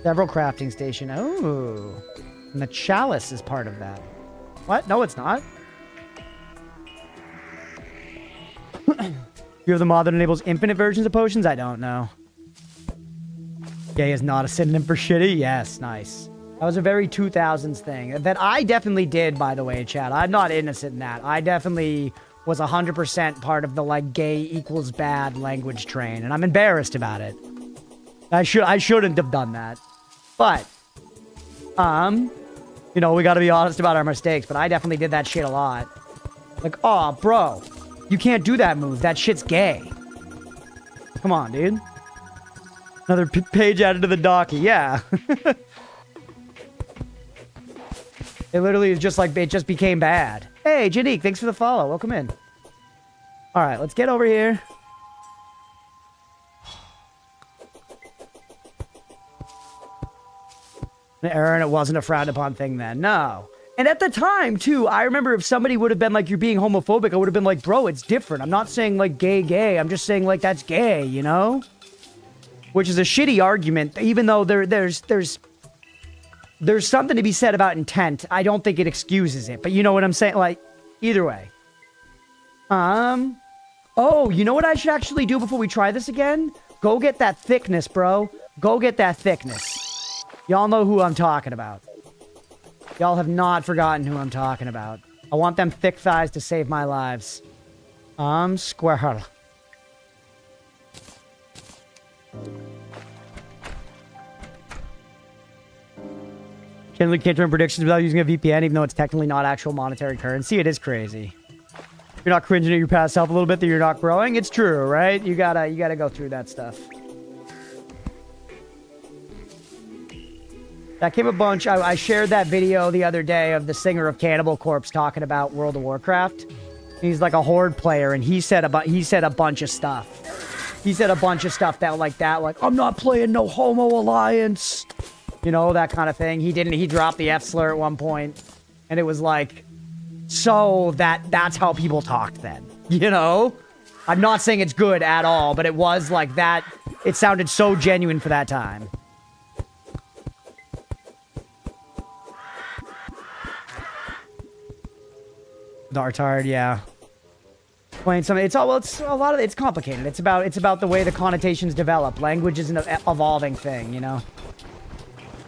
Several crafting station. Oh. And the chalice is part of that. What? No, it's not. You have the mod that enables infinite versions of potions? I don't know. Gay is not a synonym for shitty? Yes, nice. That was a very 2000s thing. That I definitely did, by the way, chat. I'm not innocent in that. I definitely was 100% part of the, like, gay equals bad language train. And I'm embarrassed about it. I shouldn't have done that. But, you know, we gotta be honest about our mistakes. But I definitely did that shit a lot. Like, oh, bro. You can't do that move. That shit's gay. Come on, dude. Another page added to the docky. Yeah. It literally is just like, it just became bad. Hey, Janique, thanks for the follow. Welcome in. All right, let's get over here. Aaron, it wasn't a frowned upon thing then. No. And at the time, too, I remember if somebody would have been like, you're being homophobic, I would have been like, bro, it's different. I'm not saying like gay. I'm just saying like, that's gay, you know? Which is a shitty argument, even though there's something to be said about intent. I don't think it excuses it, but you know what I'm saying? Like, either way. Oh, you know what I should actually do before we try this again? Go get that thickness, bro. Go get that thickness. Y'all know who I'm talking about. Y'all have not forgotten who I'm talking about. I want them thick thighs to save my lives. Squirrel. Generally can't run predictions without using a VPN, even though it's technically not actual monetary currency. It is crazy. If you're not cringing at your past self a little bit, that you're not growing. It's true, right? You gotta go through that stuff. That came a bunch. I shared that video the other day of the singer of Cannibal Corpse talking about World of Warcraft. He's like a horde player, and he said a bunch of stuff. He said a bunch of stuff that like, I'm not playing no homo alliance. You know, that kind of thing. He dropped the F slur at one point, and it was like, so that's how people talked then. You know? I'm not saying it's good at all, but it was like that. It sounded so genuine for that time. Dartard, yeah. Explain something. It's a lot of it's complicated. It's about the way the connotations develop. Language is an evolving thing, you know.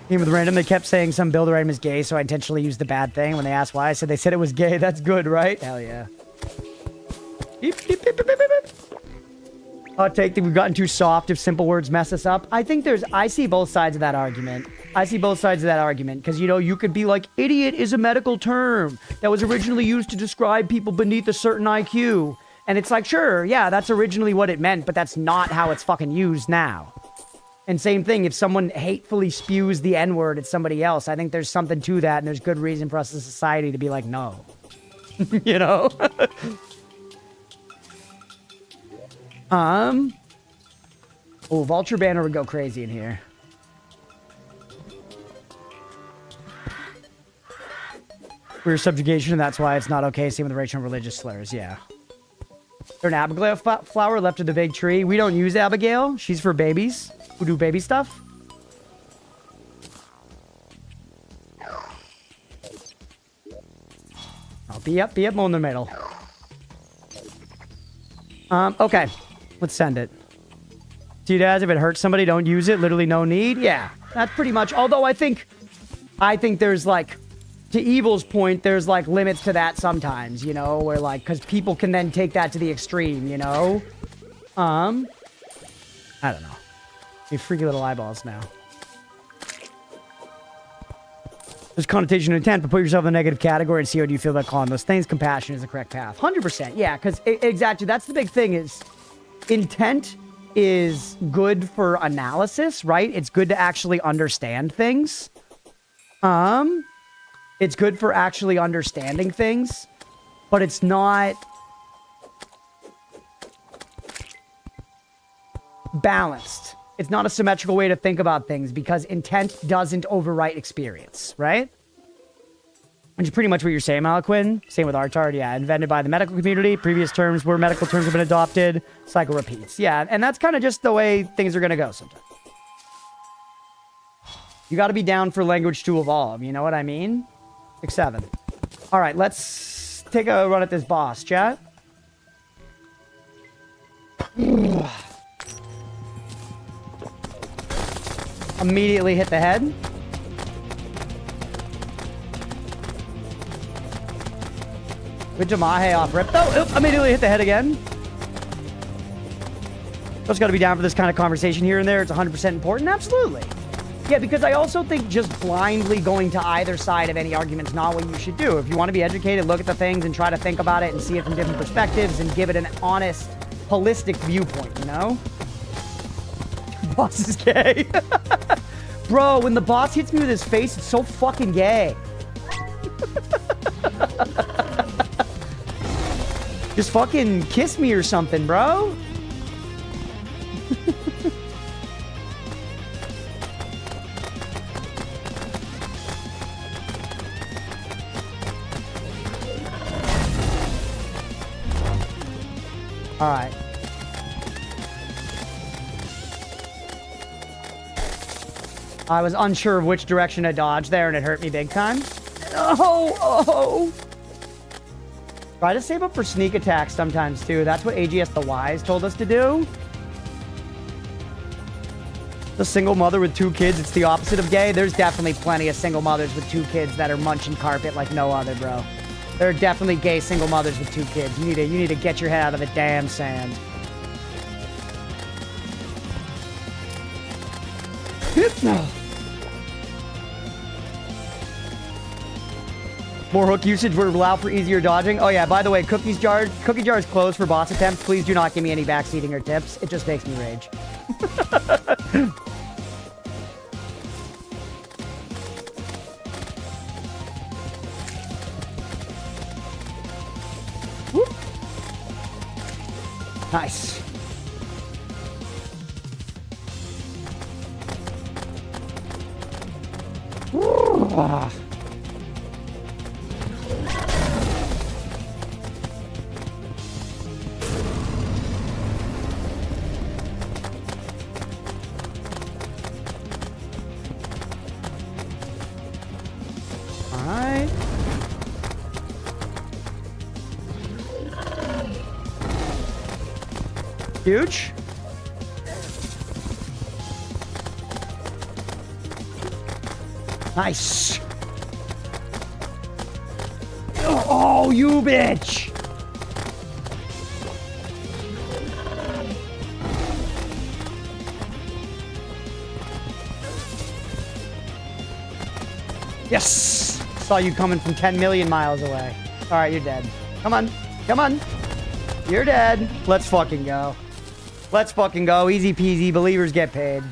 Even with random, they kept saying some builder item is gay, so I intentionally used the bad thing. When they asked why, I said they said it was gay. That's good, right? Hell yeah. Beep, beep, beep, beep, beep, beep. Hot take that we've gotten too soft if simple words mess us up. I see both sides of that argument. Because, you know, you could be like, idiot is a medical term that was originally used to describe people beneath a certain IQ. And it's like, sure, yeah, that's originally what it meant, but that's not how it's fucking used now. And same thing, if someone hatefully spews the N-word at somebody else, I think there's something to that, and there's good reason for us as a society to be like, no. You know? Oh, Vulture Banner would go crazy in here. Queer subjugation, and that's why it's not okay. Same with racial and religious slurs, yeah. There's an Abigail flower left of the big tree. We don't use Abigail. She's for babies who do baby stuff. I'll be up more in the middle. Okay. Let's send it. See, Daz, if it hurts somebody, don't use it. Literally no need. Yeah, that's pretty much. Although I think there's like, to Evil's point, there's like limits to that sometimes, you know, where like, because people can then take that to the extreme, you know. I don't know. You freaky little eyeballs now. There's connotation and intent, but put yourself in a negative category and see how do you feel about calling those things. Compassion is the correct path. 100%. Yeah, because exactly. That's the big thing is intent is good for analysis, right? It's good to actually understand things. It's good for actually understanding things, but it's not balanced. It's not a symmetrical way to think about things because intent doesn't overwrite experience, right? Which is pretty much what you're saying, Malaquin. Same with Artard, yeah. Invented by the medical community. Previous terms where medical terms have been adopted. Cycle repeats. Yeah, and that's kind of just the way things are going to go sometimes. You got to be down for language to evolve, you know what I mean? 6-7. All right, let's take a run at this boss, chat. Immediately hit the head. Good Jamahe off rip though. Oop, immediately hit the head again. Just got to be down for this kind of conversation here and there. It's 100% important. Absolutely. Yeah, because I also think just blindly going to either side of any argument is not what you should do. If you want to be educated, look at the things and try to think about it and see it from different perspectives and give it an honest, holistic viewpoint, you know? Boss is gay. Bro, when the boss hits me with his face, it's so fucking gay. Just fucking kiss me or something, bro. All right. I was unsure of which direction to dodge there, and it hurt me big time. Oh! Try to save up for sneak attacks sometimes, too. That's what AGS the Wise told us to do. The single mother with 2 kids, it's the opposite of gay. There's definitely plenty of single mothers with 2 kids that are munching carpet like no other, bro. There are definitely gay single mothers with 2 kids. You need to get your head out of the damn sand. No. More hook usage would allow for easier dodging. Oh yeah, by the way, cookie jars closed for boss attempts. Please do not give me any backseating or tips. It just makes me rage. Whoop. Nice. Ah. Alright. Huge. Nice. Oh, you bitch. Yes. Saw you coming from 10 million miles away. All right, you're dead. Come on. Come on. You're dead. Let's fucking go. Let's fucking go. Easy peasy. Believers get paid.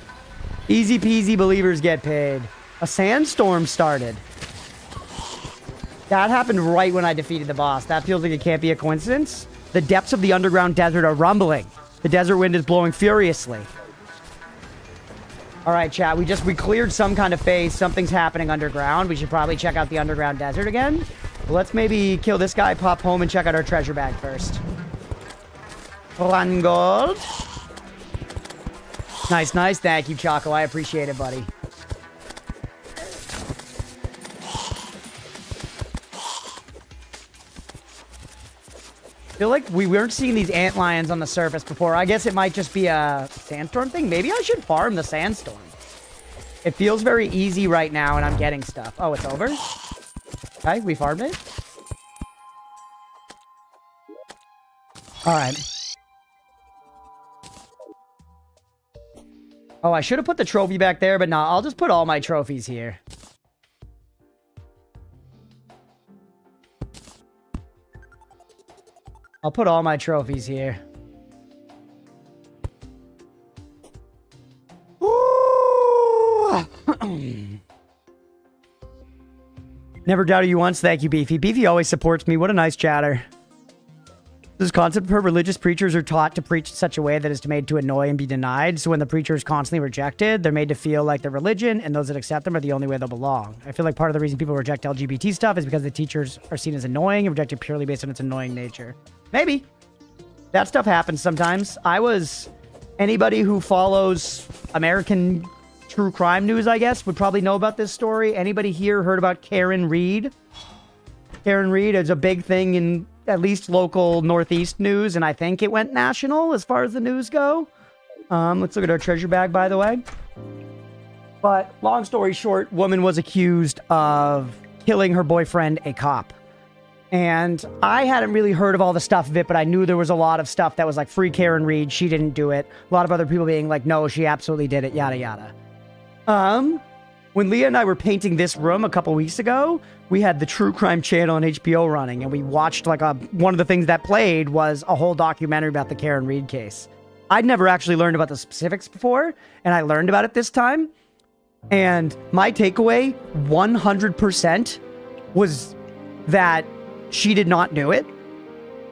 Easy peasy. Believers get paid. A sandstorm started. That happened right when I defeated the boss. That feels like it can't be a coincidence. The depths of the underground desert are rumbling. The desert wind is blowing furiously. All right, chat. We cleared some kind of phase. Something's happening underground. We should probably check out the underground desert again. Let's maybe kill this guy, pop home, and check out our treasure bag first. 1 gold. Nice, nice. Thank you, Choco. I appreciate it, buddy. I feel like we weren't seeing these antlions on the surface before. I guess it might just be a sandstorm thing. Maybe I should farm the sandstorm. It feels very easy right now, and I'm getting stuff. Oh, it's over? Okay, we farmed it. All right. Oh, I should have put the trophy back there, but nah, I'll just put all my trophies here. I'll put all my trophies here. Never doubted you once. Thank you, Beefy. Beefy always supports me. What a nice chatter. This concept of religious preachers are taught to preach in such a way that is made to annoy and be denied. So when the preacher is constantly rejected, they're made to feel like their religion and those that accept them are the only way they'll belong. I feel like part of the reason people reject LGBT stuff is because the teachers are seen as annoying and rejected purely based on its annoying nature. Maybe. That stuff happens sometimes. Anybody who follows American true crime news, I guess, would probably know about this story. Anybody here heard about Karen Reed? Karen Reed is a big thing in at least local Northeast news, and I think it went national as far as the news go. Let's look at our treasure bag, by the way. But long story short, woman was accused of killing her boyfriend, a cop. And I hadn't really heard of all the stuff of it, but I knew there was a lot of stuff that was like, free Karen Reed, she didn't do it. A lot of other people being like, no, she absolutely did it, yada, yada. When Leah and I were painting this room a couple weeks ago, we had the True Crime channel on HBO running, and we watched like one of the things that played was a whole documentary about the Karen Reed case. I'd never actually learned about the specifics before, and I learned about it this time. And my takeaway, 100%, was that she did not do it.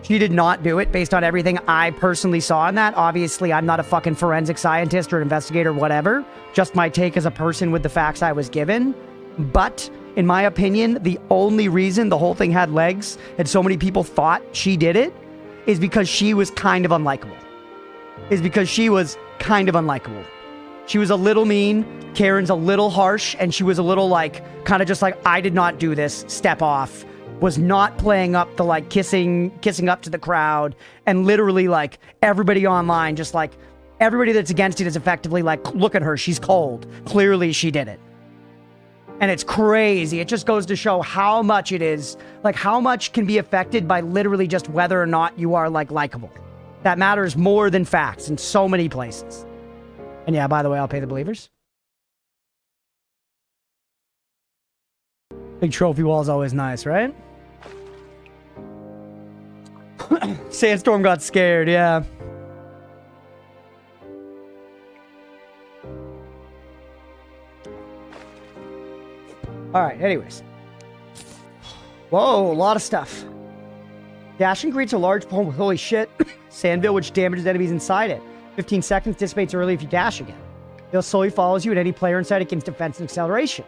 She did not do it based on everything I personally saw in that. Obviously, I'm not a fucking forensic scientist or investigator, whatever. Just my take as a person with the facts I was given. But in my opinion, the only reason the whole thing had legs and so many people thought she did it is because she was kind of unlikable. She was a little mean. Karen's a little harsh, and she was a little like, kind of just like, I did not do this, step off. Was not playing up the like kissing up to the crowd, and literally like everybody online just like Everybody that's against it is effectively like, look at her, she's cold. Clearly she did it. And it's crazy. It just goes to show how much it is, like how much can be affected by literally just whether or not you are like likable. That matters more than facts in so many places. And yeah, by the way, I'll pay the believers. Big trophy wall is always nice, right? Sandstorm got scared, yeah. Alright, anyways. Whoa, a lot of stuff. Dashing creates a large poem with holy shit. Sandville, which damages enemies inside it. 15 seconds, dissipates early if you dash again. It slowly follows you and any player inside it gains defense and acceleration.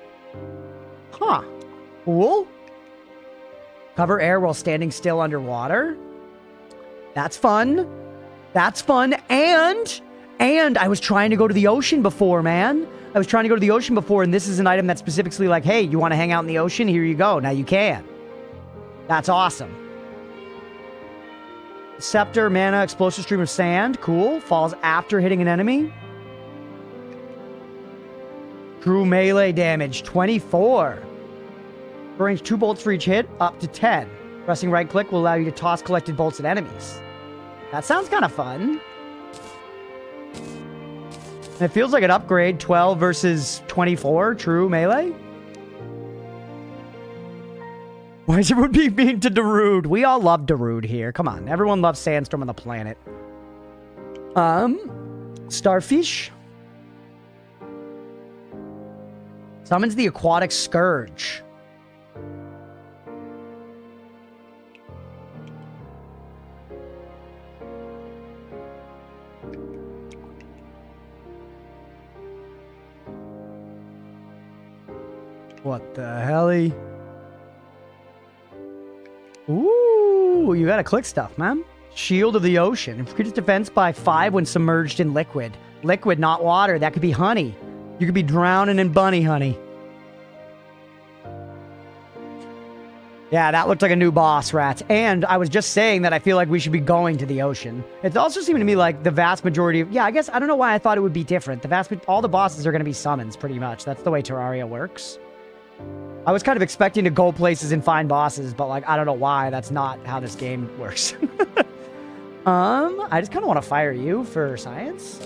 Huh. Cool. Cover air while standing still underwater. That's fun. That's fun. And I was trying to go to the ocean before, man. I was trying to go to the ocean before, and this is an item that's specifically like, hey, you want to hang out in the ocean? Here you go. Now you can. That's awesome. Scepter, mana, explosive stream of sand. Cool. Falls after hitting an enemy. True melee damage, 24. Range 2 bolts for each hit, up to 10. Pressing right click will allow you to toss collected bolts at enemies. That sounds kind of fun. And it feels like an upgrade, 12 versus 24, true melee. Why is everyone being mean to Darude? We all love Darude here. Come on, everyone loves Sandstorm on the planet. Starfish. Summons the aquatic scourge. What the helly? Ooh, you gotta click stuff, man. Shield of the Ocean. Increases defense by 5 when submerged in liquid. Liquid, not water. That could be honey. You could be drowning in bunny honey. Yeah, that looked like a new boss, rats. And I was just saying that I feel like we should be going to the ocean. It's also seeming to me like the vast majority of... Yeah, I guess I don't know why I thought it would be different. All the bosses are going to be summons, pretty much. That's the way Terraria works. I was kind of expecting to go places and find bosses, but like, I don't know why. That's not how this game works. I just kind of want to fire you for science.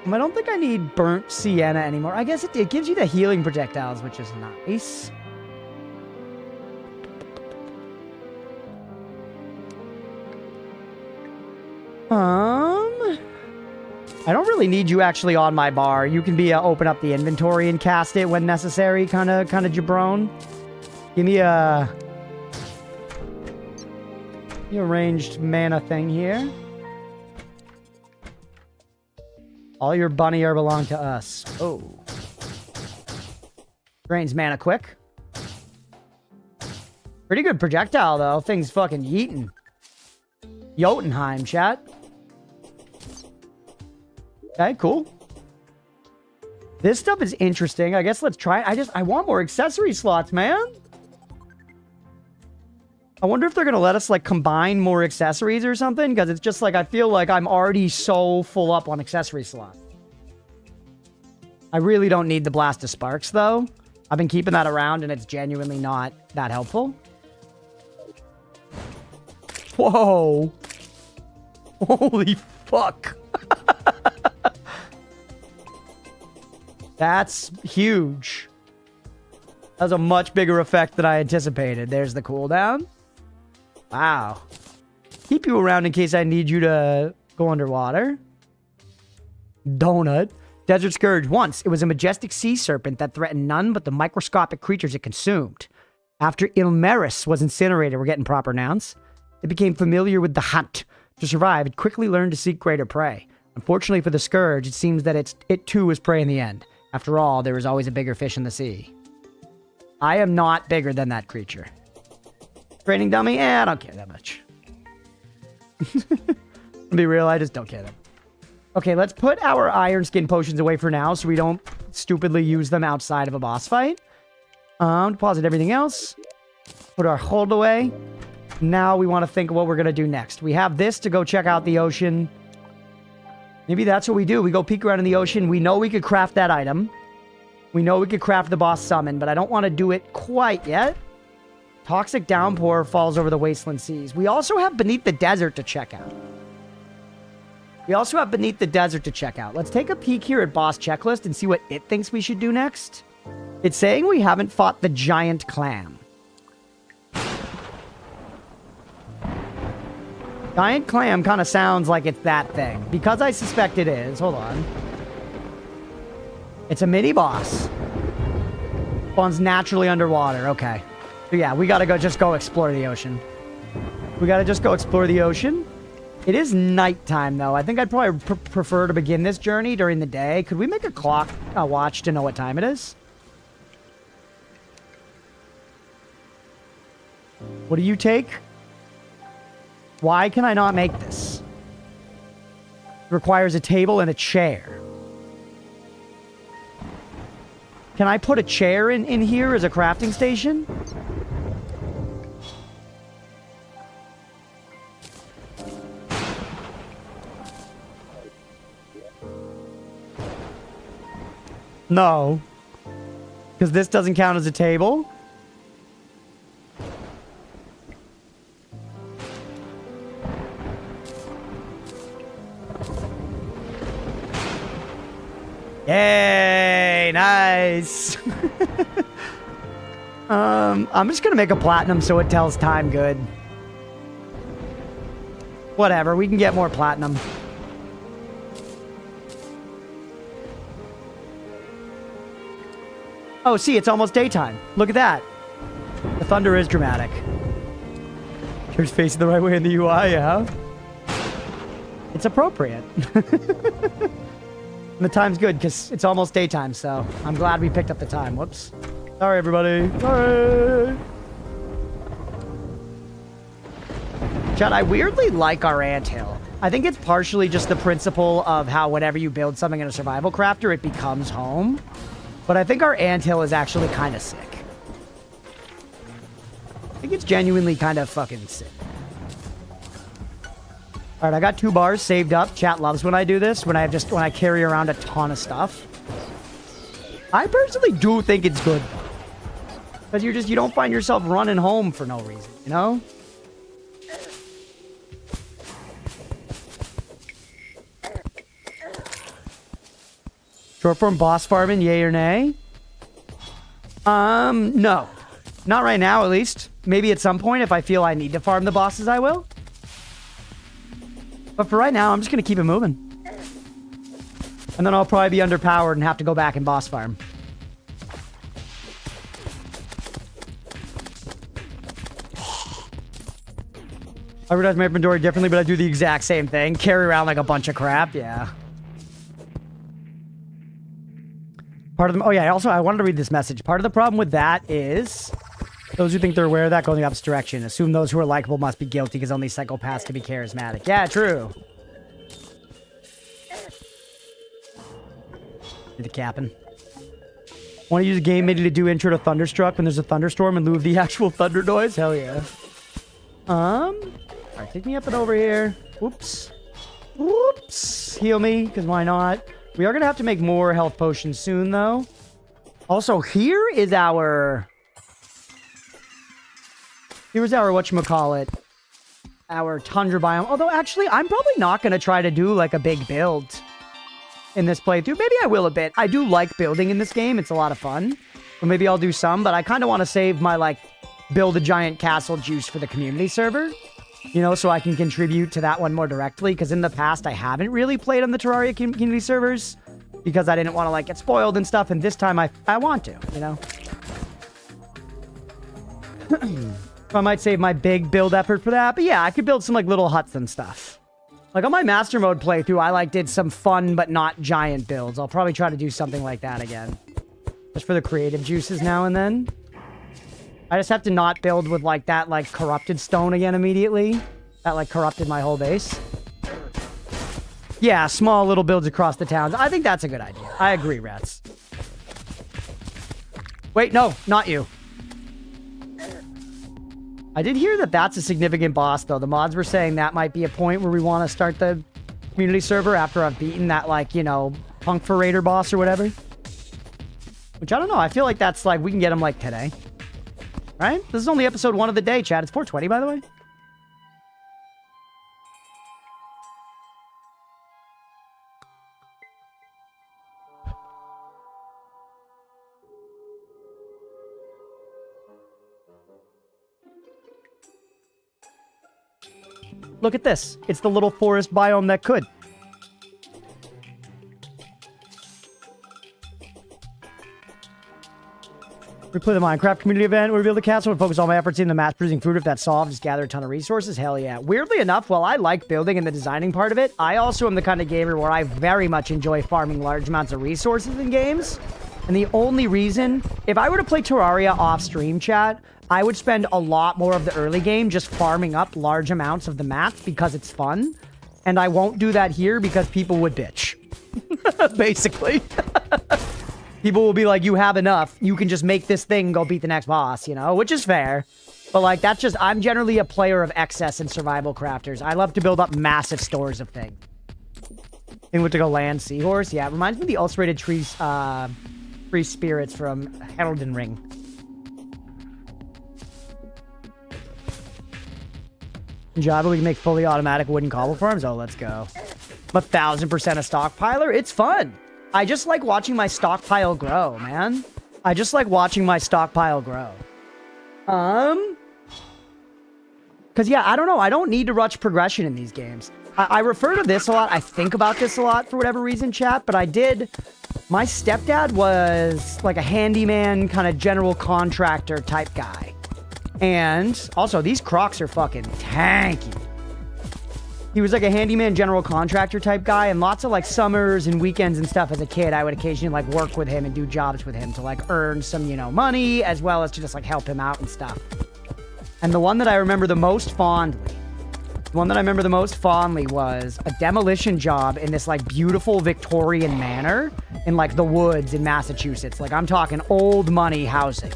I don't think I need burnt sienna anymore. I guess it gives you the healing projectiles, which is nice. I don't really need you actually on my bar. You can be open up the inventory and cast it when necessary, kind of jabron. Give me a ranged mana thing here. All your bunny are belong to us. Oh. Drains mana quick. Pretty good projectile, though. Thing's fucking yeeting. Jotunheim, chat. Okay, cool. This stuff is interesting. I guess let's try it. I want more accessory slots, man. I wonder if they're going to let us, like, combine more accessories or something. Because it's just, like, I feel like I'm already so full up on accessory slots. I really don't need the Blast of Sparks, though. I've been keeping that around, and it's genuinely not that helpful. Whoa. Holy fuck. That's huge. That's a much bigger effect than I anticipated. There's the cooldown. Wow. Keep you around in case I need you to go underwater. Donut. Desert Scourge. Once, it was a majestic sea serpent that threatened none but the microscopic creatures it consumed. After Ilmeris was incinerated, we're getting proper nouns, it became familiar with the hunt. To survive, it quickly learned to seek greater prey. Unfortunately for the Scourge, it seems that it too was prey in the end. After all, there is always a bigger fish in the sea. I am not bigger than that creature. Training dummy? I don't care that much. To be real, I just don't care that much. Okay, let's put our iron skin potions away for now so we don't stupidly use them outside of a boss fight. Deposit everything else. Put our hold away. Now we want to think of what we're going to do next. We have this to go check out the ocean. Maybe that's what we do. We go peek around in the ocean. We know we could craft that item. We know we could craft the boss summon, but I don't want to do it quite yet. Toxic downpour falls over the wasteland seas. We also have Beneath the Desert to check out. Let's take a peek here at boss checklist and see what it thinks we should do next. It's saying we haven't fought the giant clam. Giant clam kind of sounds like it's that thing. Because I suspect it is. Hold on. It's a mini boss. Spawns naturally underwater. Okay. So yeah, we gotta just go explore the ocean. It is nighttime, though. I think I'd probably prefer to begin this journey during the day. Could we make a clock watch to know what time it is? What do you take? Why can I not make this? It requires a table and a chair. Can I put a chair in here as a crafting station? No. Because this doesn't count as a table? Yay! Nice! I'm just gonna make a platinum so it tells time good. Whatever, we can get more platinum. Oh, see, it's almost daytime. Look at that. The thunder is dramatic. Yours facing the right way in the UI, yeah? It's appropriate. And the time's good, because it's almost daytime, so I'm glad we picked up the time. Whoops. Sorry, everybody. Sorry. Chad, I weirdly like our anthill. I think it's partially just the principle of how whenever you build something in a survival crafter, it becomes home. But I think our anthill is actually kind of sick. I think it's genuinely kind of fucking sick. All right, I got 2 bars saved up. Chat loves when I do this, when I carry around a ton of stuff. I personally do think it's good. Because you don't find yourself running home for no reason, you know? Short form boss farming, yay or nay? No. Not right now, at least. Maybe at some point, if I feel I need to farm the bosses, I will. But for right now, I'm just going to keep it moving. And then I'll probably be underpowered and have to go back and boss farm. I organize my inventory differently, but I do the exact same thing. Carry around like a bunch of crap, yeah. Part of them. Oh yeah, also I wanted to read this message. Part of the problem with that is those who think they're aware of that go in the opposite direction. Assume those who are likable must be guilty because only psychopaths can be charismatic. Yeah, true. The capping. Want to use a game maybe to do intro to Thunderstruck when there's a thunderstorm in lieu of the actual thunder noise? Hell yeah. Alright, take me up and over here. Whoops. Whoops. Heal me, because why not? We are going to have to make more health potions soon, though. Also, here is our... Here's our whatchamacallit. Our tundra biome. Although, actually, I'm probably not going to try to do, like, a big build in this playthrough. Maybe I will a bit. I do like building in this game. It's a lot of fun. Or maybe I'll do some, but I kind of want to save my, like, build a giant castle juice for the community server. You know, so I can contribute to that one more directly. Because in the past, I haven't really played on the Terraria community servers. Because I didn't want to, like, get spoiled and stuff. And this time, I want to, you know. I might save my big build effort for that. But yeah, I could build some, like, little huts and stuff. Like, on my master mode playthrough, I, like, did some fun but not giant builds. I'll probably try to do something like that again. Just for the creative juices now and then. I just have to not build with, like, that, like, corrupted stone again immediately. That, like, corrupted my whole base. Yeah, small little builds across the towns. I think that's a good idea. I agree, Rats. Wait, no, not you. I did hear that that's a significant boss, though. The mods were saying that might be a point where we want to start the community server after I've beaten that, like, you know, Punk for Raider boss or whatever. Which, I don't know. I feel like that's, like, we can get him, like, today. Right? This is only episode 1 of the day, chat. It's 4:20, by the way. Look at this. It's the little forest biome that could. We play the Minecraft community event. We reveal the castle and focus all my efforts in the mass-producing food. If that's solved, just gather a ton of resources. Hell yeah. Weirdly enough, while I like building and the designing part of it, I also am the kind of gamer where I very much enjoy farming large amounts of resources in games. And the only reason, if I were to play Terraria off-stream, chat, I would spend a lot more of the early game just farming up large amounts of the map because it's fun. And I won't do that here because people would bitch. Basically. People will be like, you have enough. You can just make this thing go beat the next boss, you know? Which is fair. But, like, that's just... I'm generally a player of excess and survival crafters. I love to build up massive stores of things. And went to go land seahorse. Yeah, it reminds me of the ulcerated trees, free spirits from Elden Ring. Java, we can make fully automatic wooden cobble farms. Oh, let's go. I'm 1000% a stockpiler. It's fun. I just like watching my stockpile grow, man. I just like watching my stockpile grow. Because, yeah, I don't know. I don't need to rush progression in these games. I refer to this a lot. I think about this a lot for whatever reason, chat. But I did... My stepdad was like a handyman, kind of general contractor type guy. And also, these Crocs are fucking tanky. He was like a handyman general contractor type guy, and lots of like summers and weekends and stuff as a kid, I would occasionally like work with him and do jobs with him to like earn some, you know, money, as well as to just like help him out and stuff. And the one that I remember the most fondly, was a demolition job in this like beautiful Victorian manor in like the woods in Massachusetts. Like I'm talking old money housing.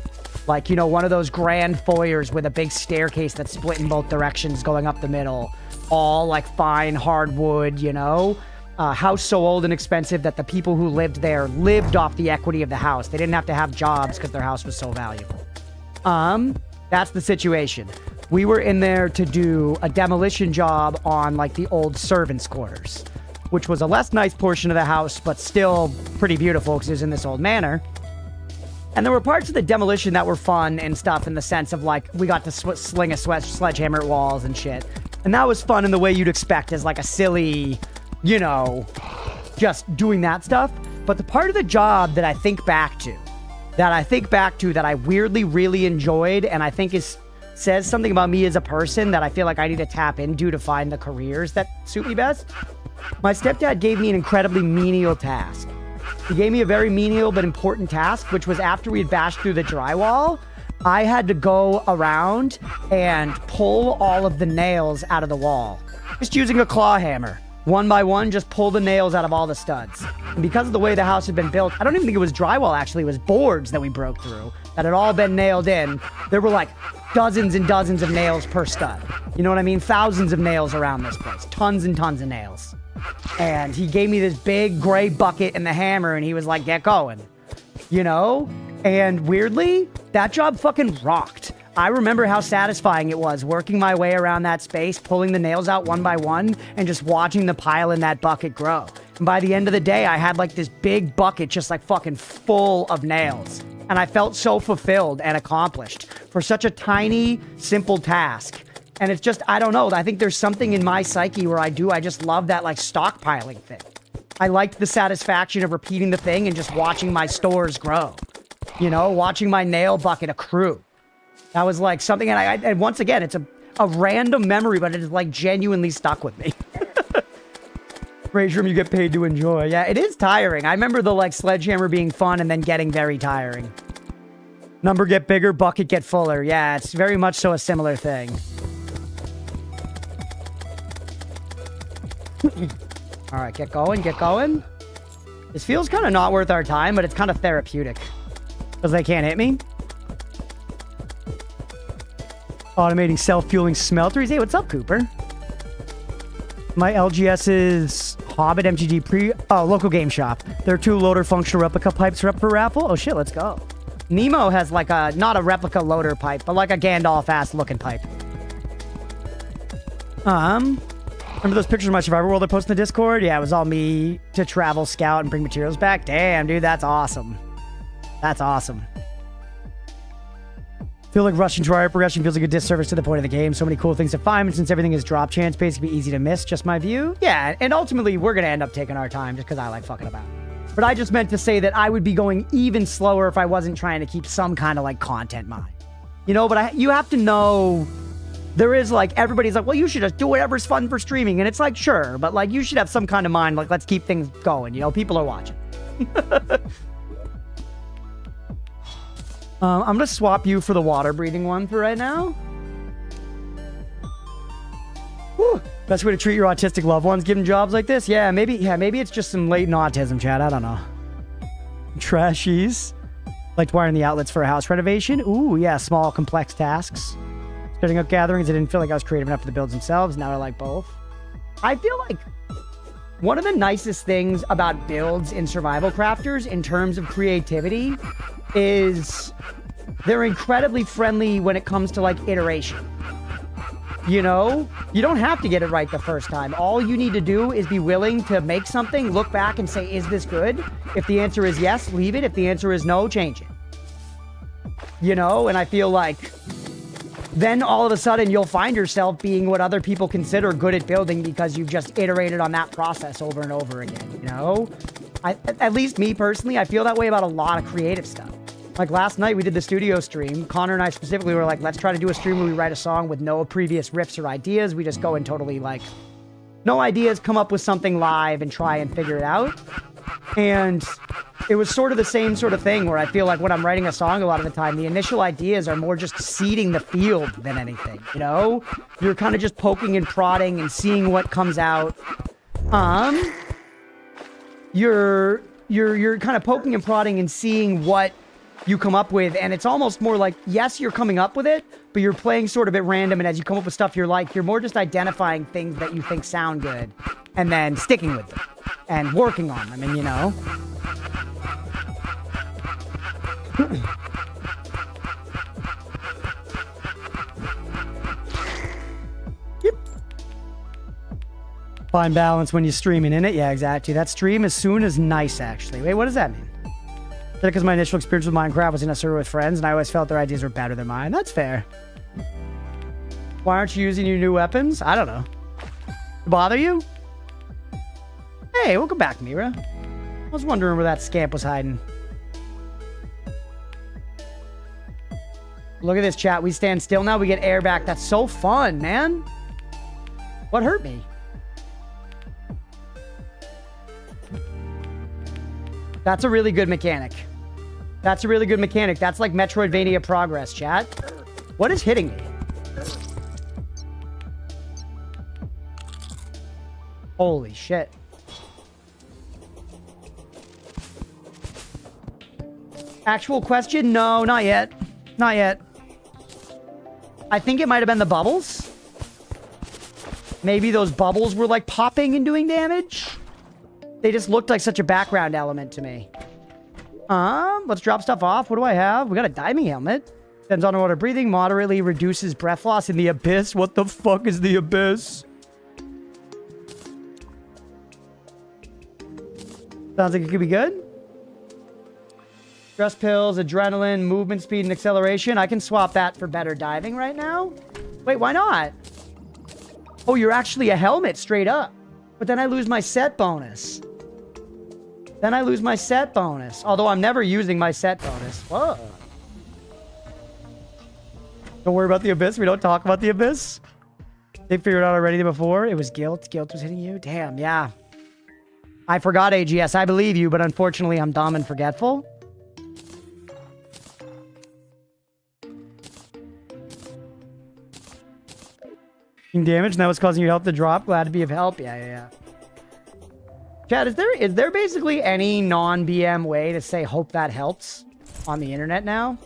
Like, you know, one of those grand foyers with a big staircase that's split in both directions going up the middle. All like fine hardwood, you know? House so old and expensive that the people who lived there lived off the equity of the house. They didn't have to have jobs because their house was so valuable. That's the situation. We were in there to do a demolition job on like the old servants' quarters, which was a less nice portion of the house, but still pretty beautiful because it was in this old manor. And there were parts of the demolition that were fun and stuff in the sense of like, we got to sling a sledgehammer at walls and shit. And that was fun in the way you'd expect as like a silly, you know, just doing that stuff. But the part of the job that I think back to, that I weirdly really enjoyed, and I think says something about me as a person that I feel like I need to tap into to find the careers that suit me best. My stepdad gave me an incredibly menial task. He gave me a very menial but important task, which was after we had bashed through the drywall, I had to go around and pull all of the nails out of the wall. Just using a claw hammer. One by one, just pull the nails out of all the studs. And because of the way the house had been built, I don't even think it was drywall, actually. It was boards that we broke through that had all been nailed in. There were like dozens and dozens of nails per stud. You know what I mean? Thousands of nails around this place. Tons and tons of nails. And he gave me this big gray bucket and the hammer, and he was like, get going. You know? And weirdly, that job fucking rocked. I remember how satisfying it was working my way around that space, pulling the nails out one by one, and just watching the pile in that bucket grow. And by the end of the day, I had like this big bucket just like fucking full of nails. And I felt so fulfilled and accomplished for such a tiny, simple task. And it's just, I don't know, I think there's something in my psyche where I just love that like stockpiling thing. I liked the satisfaction of repeating the thing and just watching my stores grow. You know, watching my nail bucket accrue. That was like something, and once again, it's a random memory, but it is like genuinely stuck with me. Rage room you get paid to enjoy. Yeah, it is tiring. I remember the like sledgehammer being fun and then getting very tiring. Number get bigger, bucket get fuller. Yeah, it's very much so a similar thing. All right, get going, get going. This feels kind of not worth our time, but it's kind of therapeutic. Because they can't hit me. Automating self-fueling smelters. Hey, what's up, Cooper? My LGS's Hobbit MGG local game shop. There are 2 loader functional replica pipes are up for raffle. Oh shit, let's go. Nemo has like a, not a replica loader pipe, but like a Gandalf-ass looking pipe. Remember those pictures of my Survivor World I posted in the Discord? Yeah, it was all me to travel, scout, and bring materials back. Damn, dude, that's awesome. That's awesome. Feel like rushing Terraria progression feels like a disservice to the point of the game. So many cool things to find, and since everything is drop chance, basically easy to miss. Just my view. Yeah, and ultimately, we're going to end up taking our time just because I like fucking about. But I just meant to say that I would be going even slower if I wasn't trying to keep some kind of like content mind. You know, but you have to know... There is like, everybody's like, well, you should just do whatever's fun for streaming. And it's like, sure, but like, you should have some kind of mind. Like, let's keep things going. You know, people are watching. I'm going to swap you for the water breathing one for right now. Whew. Best way to treat your autistic loved ones, give them jobs like this? Yeah, maybe it's just some latent autism, Chad. I don't know. Trashies. Liked wiring the outlets for a house renovation. Ooh, yeah, small, complex tasks. Setting up gatherings, I didn't feel like I was creative enough for the builds themselves. Now I like both. I feel like one of the nicest things about builds in survival crafters in terms of creativity is they're incredibly friendly when it comes to like iteration. You know, you don't have to get it right the first time. All you need to do is be willing to make something, look back and say, is this good? If the answer is yes, leave it. If the answer is no, change it. You know, and I feel like then all of a sudden you'll find yourself being what other people consider good at building because you've just iterated on that process over and over again, you know? At least me personally, I feel that way about a lot of creative stuff. Like last night we did the studio stream. Connor and I specifically were like, let's try to do a stream where we write a song with no previous riffs or ideas. We just go and totally like, no ideas, come up with something live and try and figure it out. And it was sort of the same sort of thing where I feel like when I'm writing a song a lot of the time, the initial ideas are more just seeding the field than anything, you know? You're kind of just poking and prodding and seeing what comes out. You're kind of poking and prodding and seeing what you come up with, and it's almost more like, yes, you're coming up with it, but you're playing sort of at random, and as you come up with stuff you're more just identifying things that you think sound good, and then sticking with them, and working on them, and you know. Yep. Find balance when you're streaming, in it? Yeah, exactly. That stream as soon as nice, actually. Wait, what does that mean? Because my initial experience with Minecraft was in a server with friends, and I always felt their ideas were better than mine. That's fair. Why aren't you using your new weapons? I don't know. Bother you? Hey, welcome back, Mira. I was wondering where that scamp was hiding. Look at this, chat. We stand still now. We get air back. That's so fun, man. What hurt me? That's a really good mechanic. That's a really good mechanic. That's like Metroidvania progress, chat. What is hitting me? Holy shit. Actual question? No, not yet. Not yet. I think it might have been the bubbles. Maybe those bubbles were like popping and doing damage. They just looked like such a background element to me. Let's drop stuff off. What do I have? We got a diving helmet. Sends underwater breathing. Moderately reduces breath loss in the abyss. What the fuck is the abyss? Sounds like it could be good. Stress pills, adrenaline, movement speed, and acceleration. I can swap that for better diving right now. Wait, why not? Oh, you're actually a helmet straight up. But then I lose my set bonus. Then I lose my set bonus. Although I'm never using my set bonus. Whoa. Don't worry about the abyss. We don't talk about the abyss. They figured out already before. It was guilt. Guilt was hitting you. Damn, yeah. I forgot, AGS. I believe you, but unfortunately I'm dumb and forgetful. Damage, and that was causing your health to drop. Glad to be of help. Yeah. Chad, is there basically any non-BM way to say hope that helps on the internet now?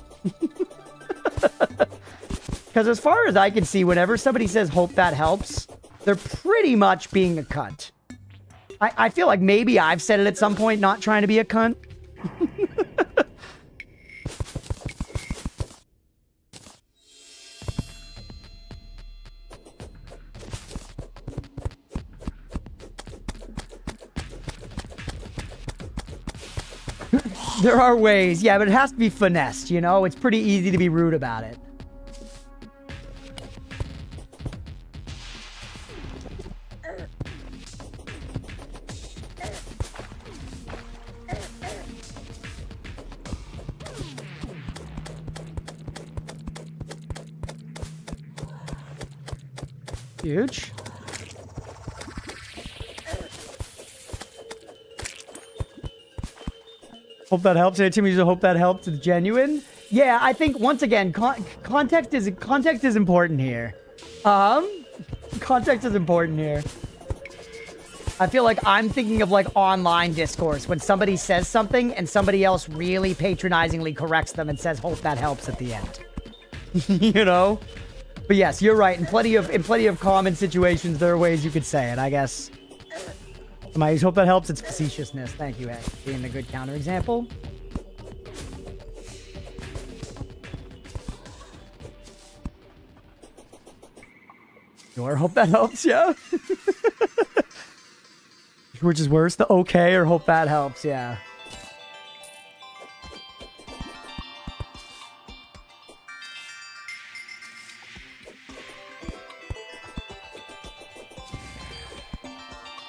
Because as far as I can see, whenever somebody says hope that helps, they're pretty much being a cunt. I feel like maybe I've said it at some point, not trying to be a cunt. There are ways, yeah, but it has to be finessed, you know? It's pretty easy to be rude about it. Huge. Hope that helps. Tim uses hope that helps. It's genuine. Yeah, I think once again, context is important here. Context is important here. I feel like I'm thinking of like online discourse when somebody says something and somebody else really patronizingly corrects them and says hope that helps at the end. You know? But yes, you're right. In plenty of common situations, there are ways you could say it, I guess. I hope that helps. It's facetiousness. Thank you, Ed, being a good counterexample. Sure, hope that helps, yeah. Which is worse, the okay or hope that helps, yeah.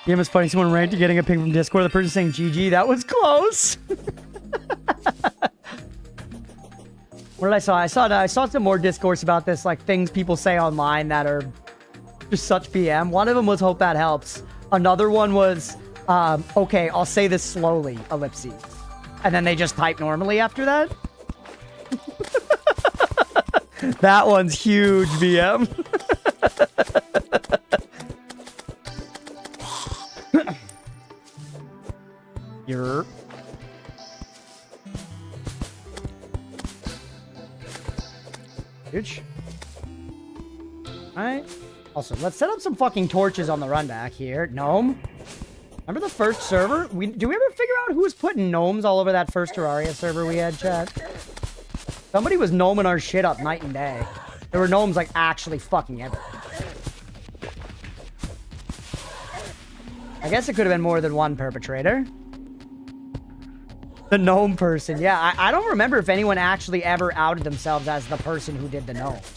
Game is funny. Someone ranked to getting a ping from Discord. The person saying GG. That was close. What did I saw? I saw some more discourse about this, like things people say online that are just such BM. One of them was hope that helps. Another one was, okay, I'll say this slowly, ellipses. And then they just type normally after that. That one's huge, BM. You're... Huge. Alright. Also, let's set up some fucking torches on the run back here. Gnome. Remember the first server? Do we ever figure out who was putting gnomes all over that first Terraria server we had, chat? Somebody was gnoming our shit up night and day. There were gnomes, like, actually fucking everywhere. I guess it could have been more than one perpetrator. The gnome person. Yeah, I don't remember if anyone actually ever outed themselves as the person who did the gnomes.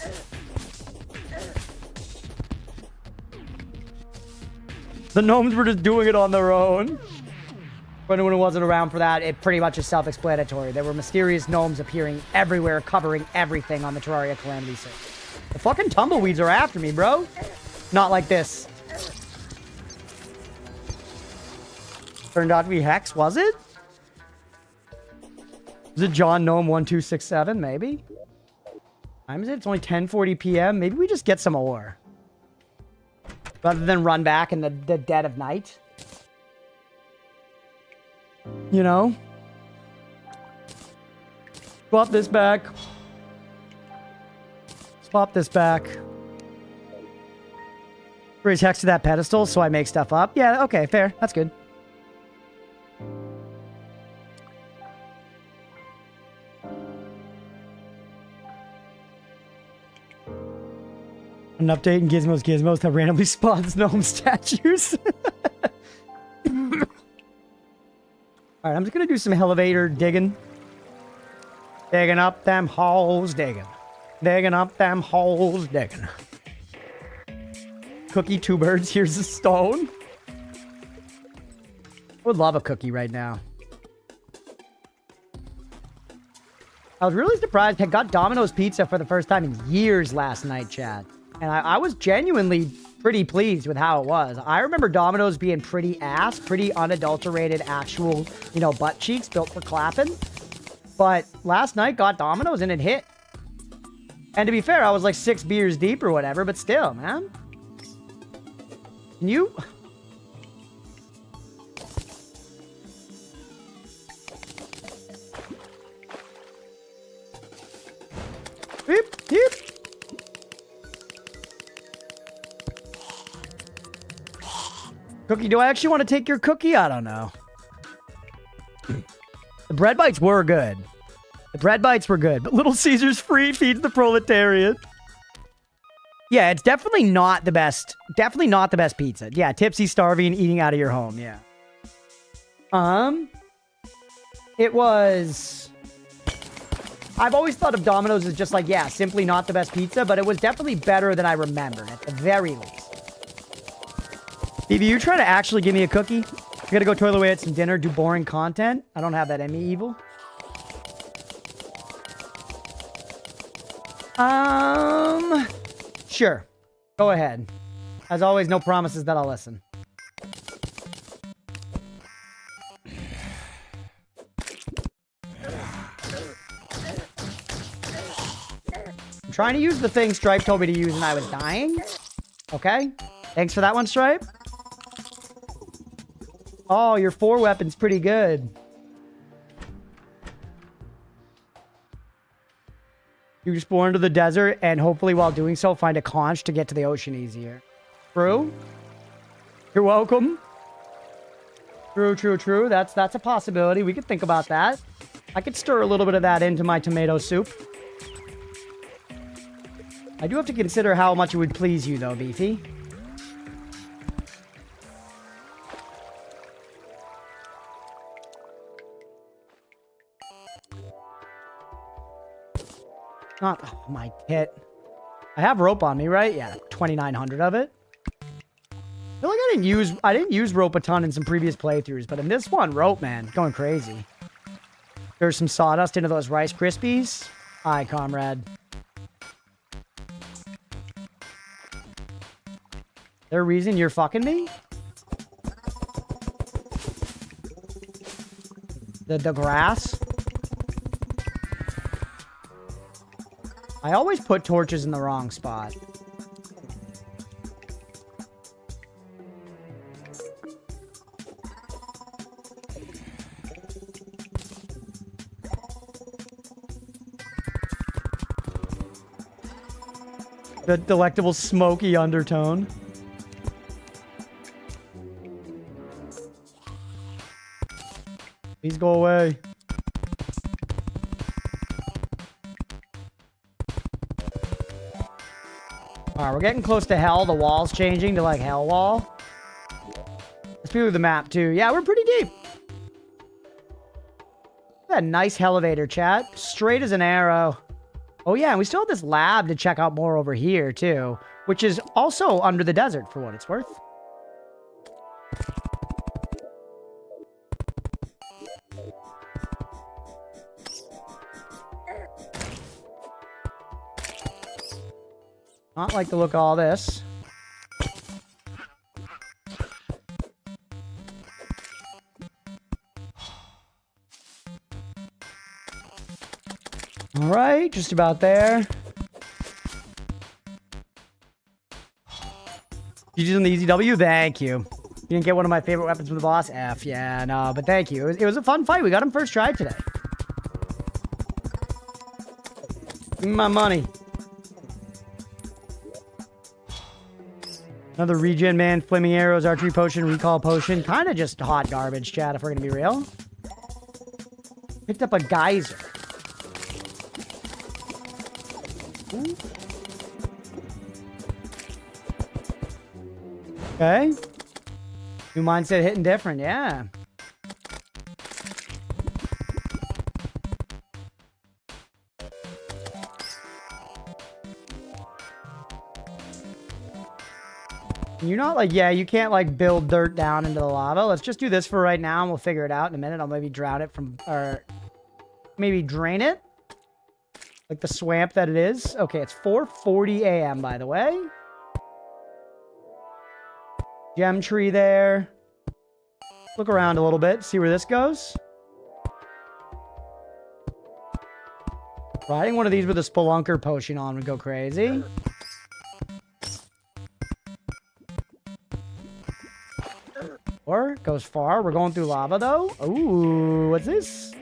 The gnomes were just doing it on their own. For anyone who wasn't around for that, it pretty much is self-explanatory. There were mysterious gnomes appearing everywhere, covering everything on the Terraria Calamity server. The fucking tumbleweeds are after me, bro. Not like this. Turned out to be Hex, was it? Is it John Gnome 1267? Maybe. Time is it? It's only 10:40 p.m. Maybe we just get some ore. Rather than run back in the dead of night. You know? Swap this back. Swap this back. Raise Hex to that pedestal so I make stuff up. Yeah, okay, fair. That's good. An update in Gizmos that randomly spawns gnome statues. Alright, I'm just gonna do some elevator digging. Digging up them holes, digging. Digging up them holes, digging. Cookie, 2 birds, here's a stone. I would love a cookie right now. I was really surprised. I got Domino's pizza for the first time in years last night, Chad. And I was genuinely pretty pleased with how it was. I remember Domino's being pretty ass, pretty unadulterated, actual, you know, butt cheeks built for clapping. But last night got Domino's and it hit. And to be fair, I was like 6 beers deep or whatever, but still, man. Can you... Beep, beep. Cookie, do I actually want to take your cookie? I don't know. The bread bites were good. The bread bites were good, but Little Caesars free feeds the proletariat. Yeah, it's definitely not the best. Definitely not the best pizza. Yeah, tipsy, starving, eating out of your home. Yeah. It was... I've always thought of Domino's as just like, yeah, simply not the best pizza, but it was definitely better than I remembered, at the very least. If you try to actually give me a cookie, I gotta go toilet away at some dinner, do boring content. I don't have that in me, evil. Sure. Go ahead. As always, no promises that I'll listen. I'm trying to use the thing Stripe told me to use and I was dying. Okay. Thanks for that one, Stripe. Oh, your 4 weapon's pretty good. You explore into the desert and hopefully while doing so find a conch to get to the ocean easier. True? You're welcome. True, true, true. That's a possibility. We could think about that. I could stir a little bit of that into my tomato soup. I do have to consider how much it would please you though, Beefy. Not oh, my kit. I have rope on me, right? Yeah, 2,900 of it. I feel like I didn't use rope a ton in some previous playthroughs, but in this one, rope, man, going crazy. There's some sawdust into those Rice Krispies. Aye, comrade. There a reason you're fucking me? The grass? I always put torches in the wrong spot. The delectable smoky undertone. Please go away. Alright, we're getting close to hell. The wall's changing to like hell wall. Let's view the map too. Yeah, we're pretty deep. That nice elevator, chat. Straight as an arrow. Oh yeah, and we still have this lab to check out more over here too, which is also under the desert for what it's worth. Not like the look of all this. All right, just about there. You just on the easy W? Thank you. You didn't get one of my favorite weapons from the boss? F, yeah, no, but thank you. It was a fun fight. We got him first try today. Give me my money. Another regen man, flaming arrows, archery potion, recall potion. Kind of just hot garbage, chat, if we're going to be real. Picked up a geyser. Ooh. Okay. New mindset hitting different, yeah. You're not like, yeah, you can't like build dirt down into the lava. Let's just do this for right now and we'll figure it out in a minute. I'll maybe drown it from, or maybe drain it. Like the swamp that it is. Okay, it's 4:40 a.m. by the way. Gem tree there. Look around a little bit, see where this goes. Riding one of these with a spelunker potion on would go crazy. Or goes far. We're going through lava though. Ooh, what's this?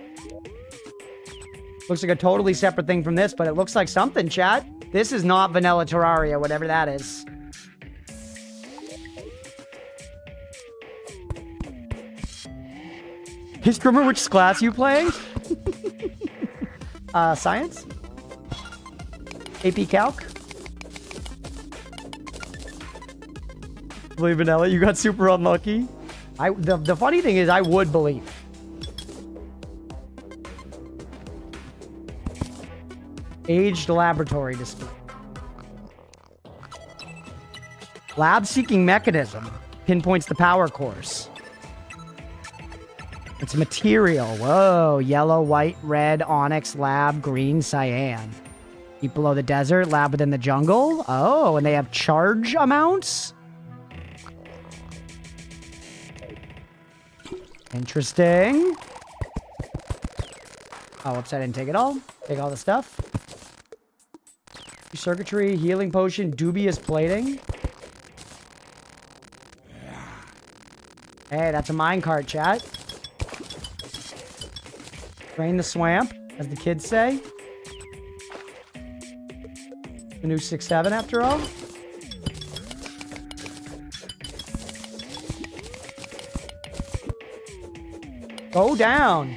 Looks like a totally separate thing from this, but it looks like something, chat. This is not vanilla Terraria, whatever that is. Hey, Scrimmer, which class you playing? Science? AP Calc? Believe Vanilla, you got super unlucky. The funny thing is, I would believe. Aged laboratory display. Lab seeking mechanism pinpoints the power course. It's a material. Whoa. Yellow, white, red, onyx, lab, green, cyan. Deep below the desert, lab within the jungle. Oh, and they have charge amounts? Interesting. Oh, whoops, I didn't take it all. Take all the stuff. Circuitry, healing potion, dubious plating. Hey, that's a minecart, chat. Drain the swamp, as the kids say. The new 6-7 after all. Go down.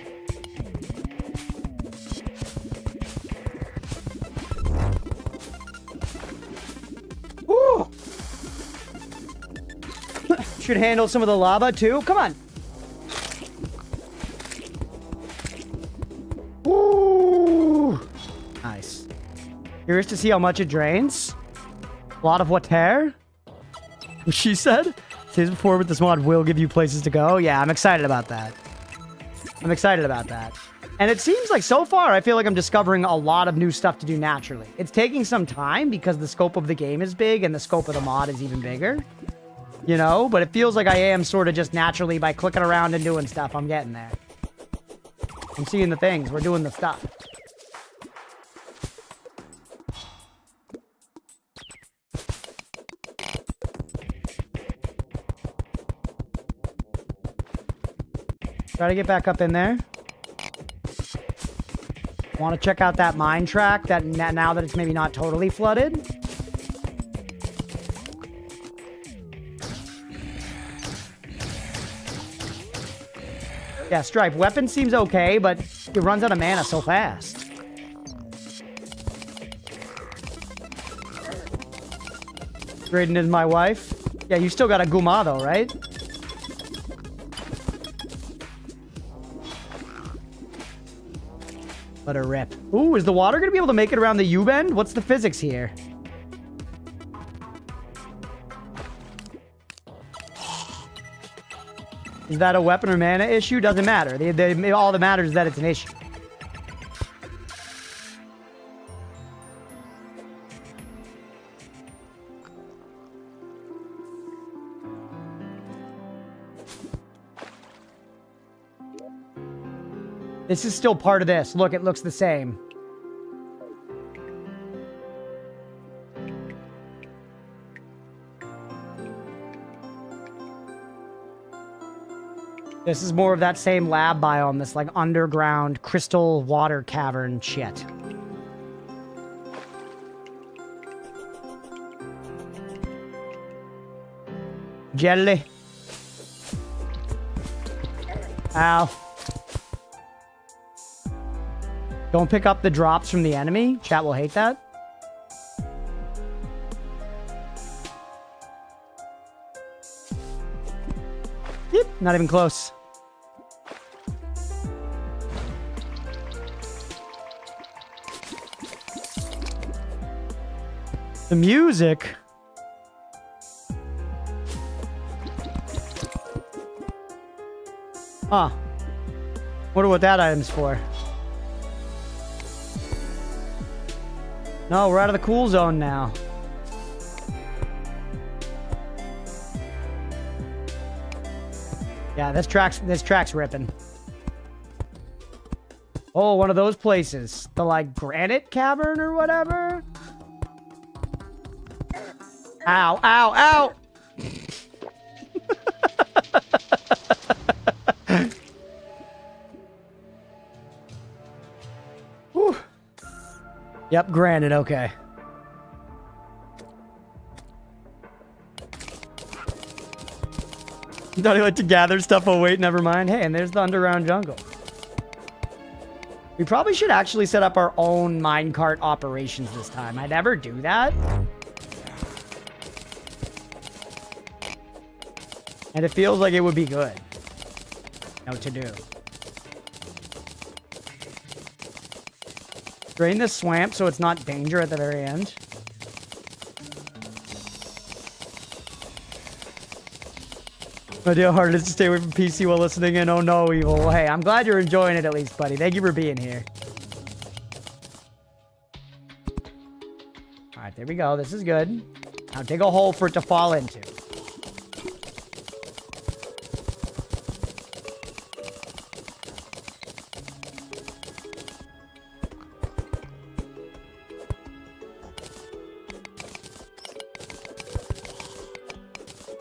Ooh. Should handle some of the lava too. Come on. Ooh. Nice. Curious to see how much it drains. A lot of water. She said. Says before with this mod will give you places to go. Yeah, I'm excited about that. I'm excited about that. And it seems like so far, I feel like I'm discovering a lot of new stuff to do naturally. It's taking some time because the scope of the game is big and the scope of the mod is even bigger. You know, but it feels like I am sort of just naturally by clicking around and doing stuff. I'm getting there. I'm seeing the things. We're doing the stuff. Try to get back up in there. Want to check out that mine track that now that it's maybe not totally flooded. Yeah, Stripe. Weapon seems okay, but it runs out of mana so fast. Graydon is my wife. Yeah, you still got a Guma though, right? Let her rip. Ooh, is the water going to be able to make it around the U-bend? What's the physics here? Is that a weapon or mana issue? Doesn't matter. All that matters is that it's an issue. This is still part of this. Look, it looks the same. This is more of that same lab biome, this like underground crystal water cavern shit. Jelly. Ow. Don't pick up the drops from the enemy. Chat will hate that. Yep, not even close. The music. Huh. Wonder what that item's for. No, we're out of the cool zone now. Yeah, this track's ripping. Oh, one of those places. The like granite cavern or whatever. Ow, ow, ow. Whew. Yep, granted, okay. Thought he liked to gather stuff. Oh, wait, never mind. Hey, and there's the underground jungle. We probably should actually set up our own minecart operations this time. I never do that. And it feels like it would be good. You know, to do. Drain this swamp so it's not danger at the very end. Idea hard it is to stay away from PC while listening in. Oh no, Evil. Well, hey, I'm glad you're enjoying it at least, buddy. Thank you for being here. Alright, there we go. This is good. Now dig a hole for it to fall into.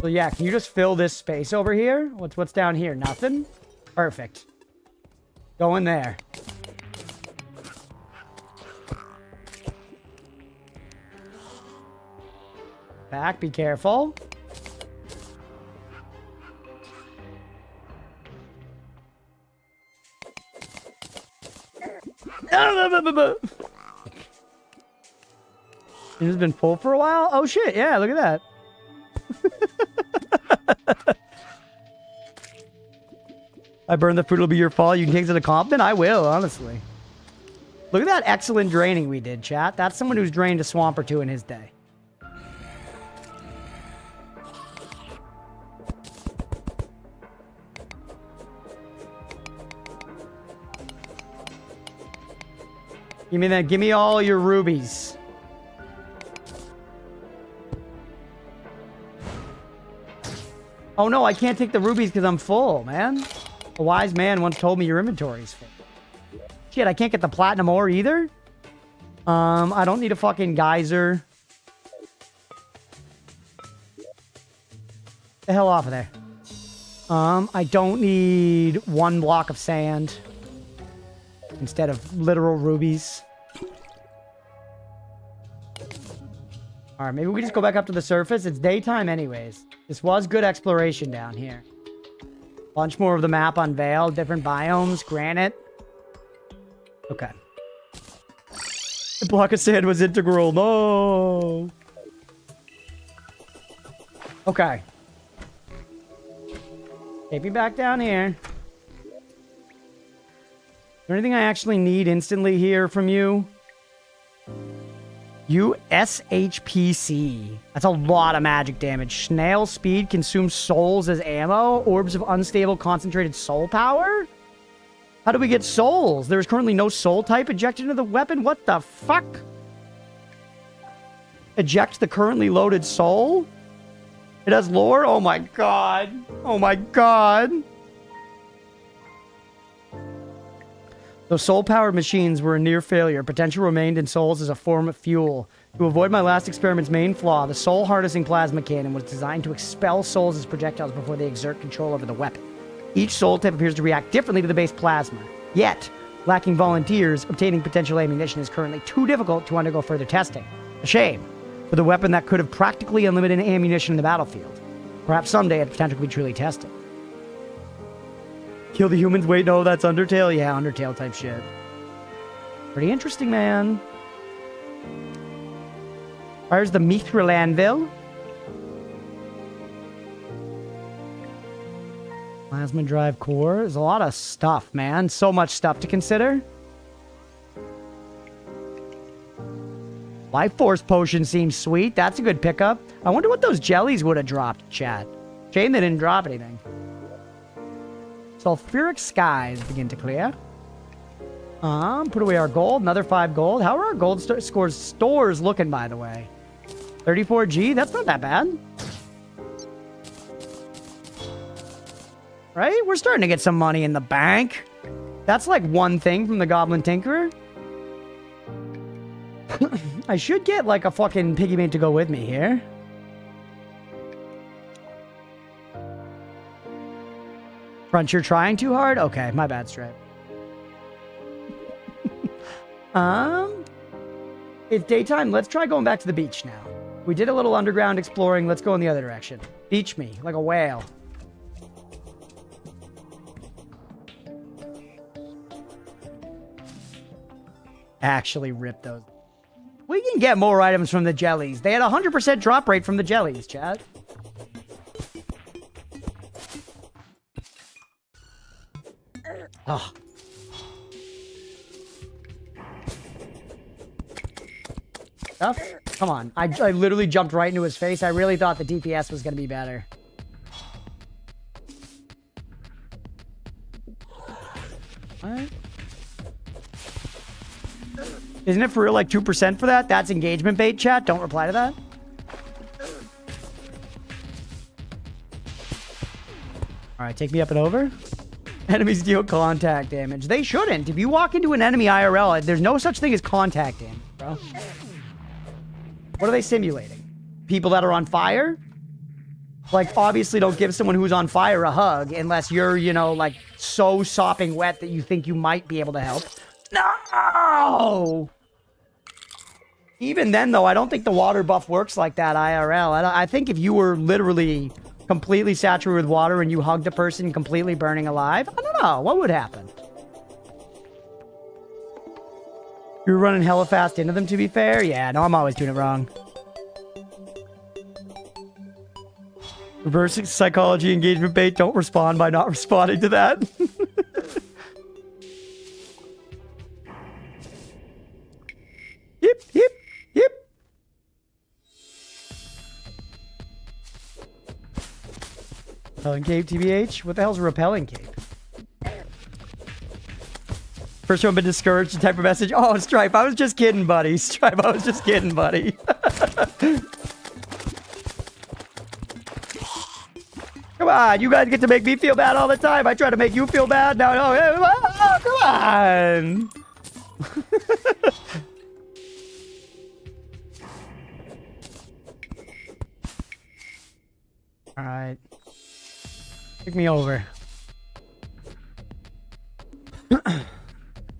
So yeah, can you just fill this space over here? What's down here? Nothing? Perfect. Go in there. Back, be careful. It has been full for a while? Oh shit, yeah, look at that. I burned the fruit, it'll be your fault. You can take it as a compliment? I will, honestly. Look at that excellent draining we did, chat. That's someone who's drained a swamp or two in his day. Give me that. Give me all your rubies. Oh no, I can't take the rubies because I'm full, man. A wise man once told me your inventory's full. Shit, I can't get the platinum ore either? I don't need a fucking geyser. The hell off of there. I don't need 1 block of sand instead of literal rubies. Alright, maybe we just go back up to the surface. It's daytime anyways. This was good exploration down here. Bunch more of the map unveiled. Different biomes. Granite. Okay. The block of sand was integral. No. Okay. Take me back down here. Is there anything I actually need instantly here from you? USHPC. That's a lot of magic damage. Snail speed consumes souls as ammo. Orbs of unstable concentrated soul power? How do we get souls? There is currently no soul type ejected into the weapon. What the fuck? Eject the currently loaded soul? It has lore? Oh my god. Oh my god. Though soul-powered machines were a near failure, potential remained in souls as a form of fuel. To avoid my last experiment's main flaw, the soul harnessing plasma cannon was designed to expel souls as projectiles before they exert control over the weapon. Each soul type appears to react differently to the base plasma. Yet, lacking volunteers, obtaining potential ammunition is currently too difficult to undergo further testing. A shame, for the weapon that could have practically unlimited ammunition in the battlefield. Perhaps someday its potential could be truly tested. Kill the humans? Wait, no, that's Undertale? Yeah, Undertale type shit. Pretty interesting, man. Where's the Mithril Anvil? Plasma drive core. There's a lot of stuff, man. So much stuff to consider. Life Force Potion seems sweet. That's a good pickup. I wonder what those jellies would have dropped, chat. Shame they didn't drop anything. Sulfuric skies begin to clear. Put away our gold. Another 5 gold. How are our gold stores looking, by the way? 34G? That's not that bad. Right? We're starting to get some money in the bank. That's like one thing from the Goblin Tinkerer. I should get like a fucking piggy bank to go with me here. Crunch, you're trying too hard? Okay, my bad, Stripe. It's daytime. Let's try going back to the beach now. We did a little underground exploring. Let's go in the other direction. Beach me, like a whale. Actually rip those. We can get more items from the jellies. They had a 100% drop rate from the jellies, chat. Oh. Stuff? Come on. I literally jumped right into his face. I really thought the DPS was going to be better. What? Isn't it for real like 2% for that? That's engagement bait, chat. Don't reply to that. All right, take me up and over. Enemies deal contact damage. They shouldn't. If you walk into an enemy IRL, there's no such thing as contact damage, bro. What are they simulating? People that are on fire? Like, obviously don't give someone who's on fire a hug unless you're, you know, like, so sopping wet that you think you might be able to help. No! Even then, though, I don't think the water buff works like that IRL. I think if you were literally completely saturated with water and you hugged a person completely burning alive, I don't know. What would happen? You're running hella fast into them, to be fair? Yeah, no, I'm always doing it wrong. Reverse psychology engagement bait. Don't respond by not responding to that. Yep, yep, yep. Repelling cape, TBH? What the hell's a repelling cape? First one been discouraged type of message. Oh, Stripe, I was just kidding, buddy. Stripe, I was just kidding, buddy. Come on, you guys get to make me feel bad all the time. I try to make you feel bad. Now, oh, come on. All right. Take me over.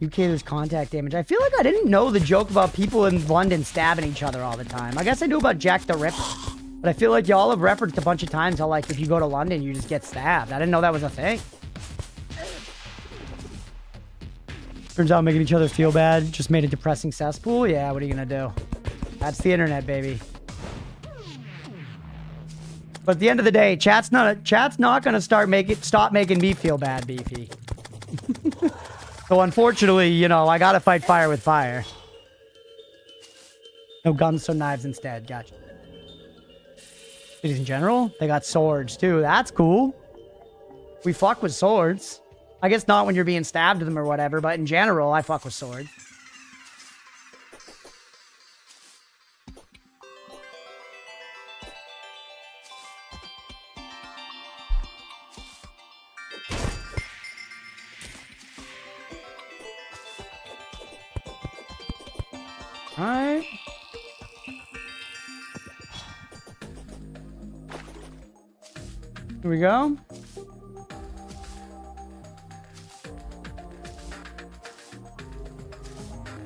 UK, there's contact damage. I feel like I didn't know the joke about people in London stabbing each other all the time. I guess I knew about Jack the Ripper. But I feel like y'all have referenced a bunch of times how, like, if you go to London, you just get stabbed. I didn't know that was a thing. Turns out making each other feel bad just made a depressing cesspool. Yeah, what are you gonna do? That's the internet, baby. But at the end of the day, chat's not gonna stop making me feel bad, Beefy. So unfortunately, you know, I gotta fight fire with fire. No guns, so knives instead. Gotcha. Cities in general, they got swords too. That's cool. We fuck with swords. I guess not when you're being stabbed with them or whatever, but in general, I fuck with swords. All right. Here we go.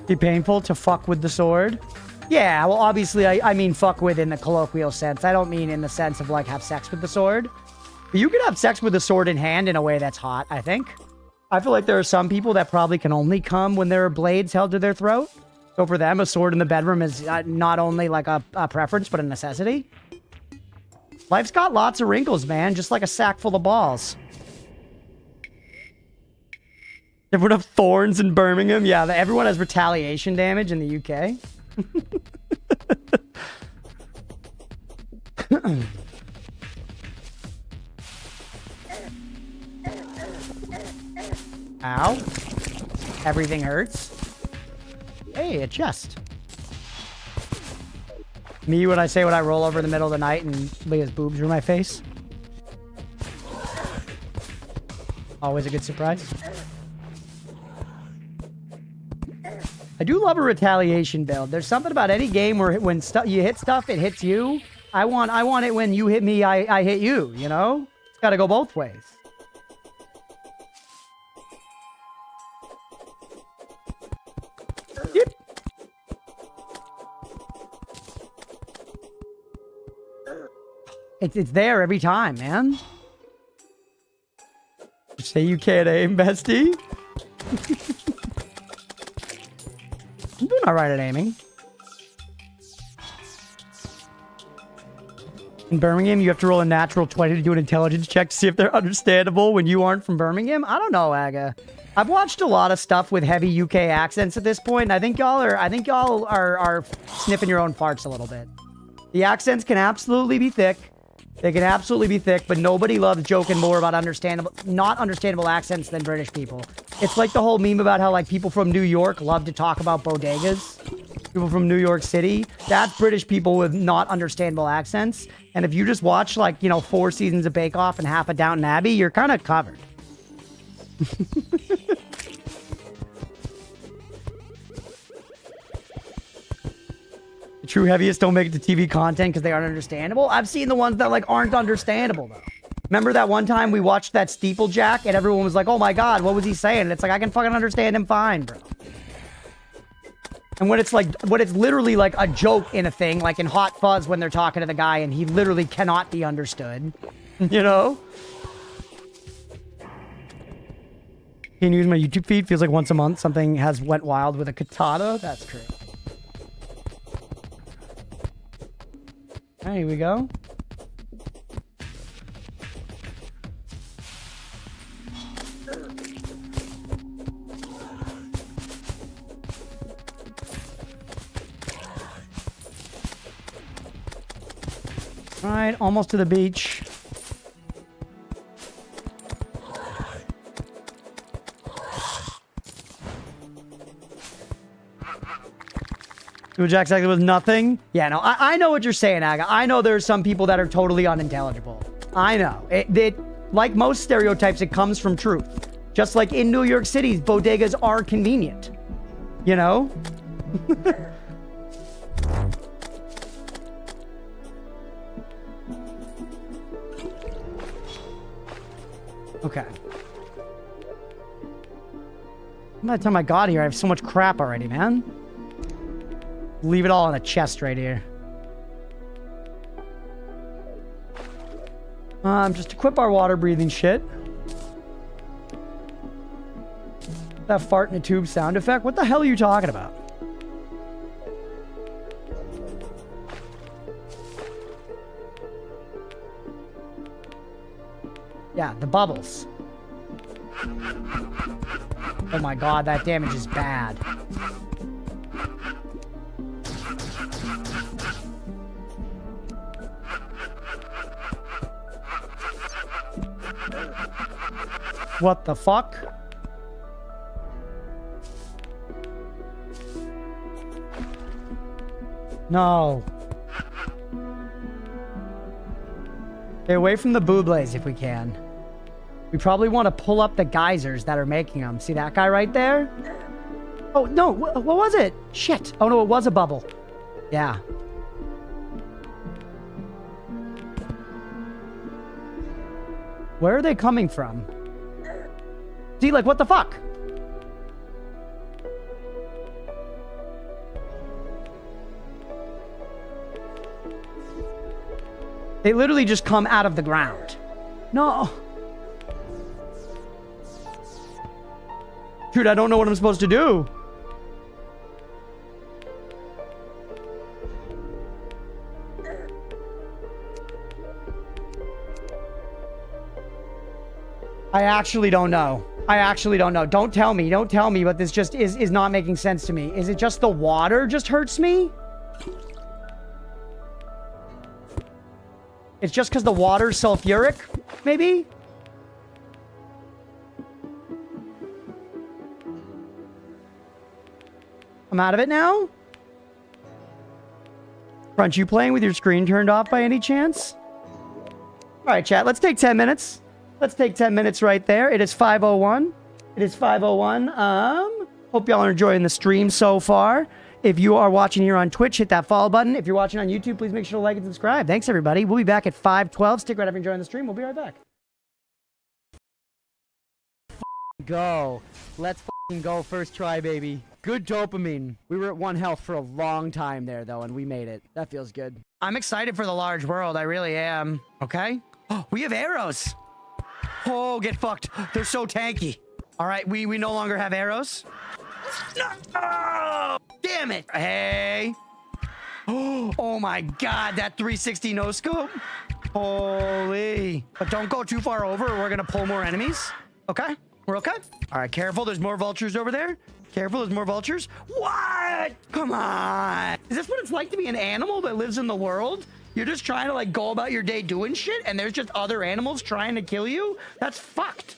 Be painful to fuck with the sword? Yeah, well, obviously, I mean fuck with in the colloquial sense. I don't mean in the sense of, like, have sex with the sword. But you can have sex with the sword in hand in a way that's hot, I think. I feel like there are some people that probably can only come when there are blades held to their throat. So for them, a sword in the bedroom is not only, like, a preference, but a necessity. Life's got lots of wrinkles, man. Just like a sack full of balls. Everyone have thorns in Birmingham? Yeah, everyone has retaliation damage in the UK. Ow. Everything hurts. Hey, a chest. Me when I say when I roll over in the middle of the night and Leah's boobs are in my face. Always a good surprise. I do love a retaliation build. There's something about any game where when you hit stuff, it hits you. I want it when you hit me, I hit you, you know? It's got to go both ways. Yep. It's there every time, man. Say you can't aim, bestie. I'm doing all right at aiming. In Birmingham, you have to roll a natural 20 to do an intelligence check to see if they're understandable when you aren't from Birmingham. I don't know, Aga. I've watched a lot of stuff with heavy UK accents at this point, and I think y'all are sniffing your own farts a little bit. The accents can absolutely be thick. They can absolutely be thick, but nobody loves joking more about not understandable accents than British people. It's like the whole meme about how like people from New York love to talk about bodegas. People from New York City. That's British people with not understandable accents. And if you just watch like, 4 seasons of Bake Off and half of Downton Abbey, you're kind of covered. The true heaviest don't make it to TV content because they aren't understandable. I've seen the ones that like aren't understandable though. Remember that one time we watched that Steeplejack and everyone was like, oh my God, what was he saying? And it's like, I can fucking understand him fine, bro. And when it's literally like a joke in a thing, like in Hot Fuzz when they're talking to the guy and he literally cannot be understood, you know? Can you use my YouTube feed? Feels like once a month something has went wild with a katana. That's great. Here we go. All right, almost to the beach. Jack said it was nothing. Yeah, no, I know what you're saying, Aga. I know there's some people that are totally unintelligible. I know. Like most stereotypes, it comes from truth. Just like in New York City, bodegas are convenient. You know? Okay. By the time I got here, I have so much crap already, man. Leave it all in a chest right here. Just equip our water breathing shit. That fart in a tube sound effect. What the hell are you talking about? Yeah, the bubbles. Oh my God, that damage is bad. What the fuck? No. Stay away from the boobles if we can. We probably want to pull up the geysers that are making them. See that guy right there? Oh, no. What was it? Shit. Oh, no, it was a bubble. Yeah. Where are they coming from? See, like, what the fuck? They literally just come out of the ground. No. Dude, I don't know what I'm supposed to do. I actually don't know. I actually don't know. Don't tell me. Don't tell me, but this just is not making sense to me. Is it just the water just hurts me? It's just because the water's sulfuric, maybe? I'm out of it now? Crunch, you playing with your screen turned off by any chance? All right, chat, let's take 10 minutes. Let's take 10 minutes right there. It is 5:01. It is 5:01. Hope y'all are enjoying the stream so far. If you are watching here on Twitch, hit that follow button. If you're watching on YouTube, please make sure to like and subscribe. Thanks, everybody. We'll be back at 5:12. Stick around if you're enjoying the stream. We'll be right back. Go. Let's go. First try, baby. Good dopamine. We were at 1 health for a long time there, though, and we made it. That feels good. I'm excited for the large world. I really am. Okay. Oh, we have arrows. Oh, get fucked. They're so tanky. All right, we no longer have arrows. No! Damn damn it. Hey. Oh my God, that 360 no scope. Holy. But don't go too far over or we're gonna pull more enemies. Okay, we're okay. All right, careful. There's more vultures over there. Careful, there's more vultures. What? Come on. Is this what it's like to be an animal that lives in the world? You're just trying to like go about your day doing shit and there's just other animals trying to kill you? That's fucked.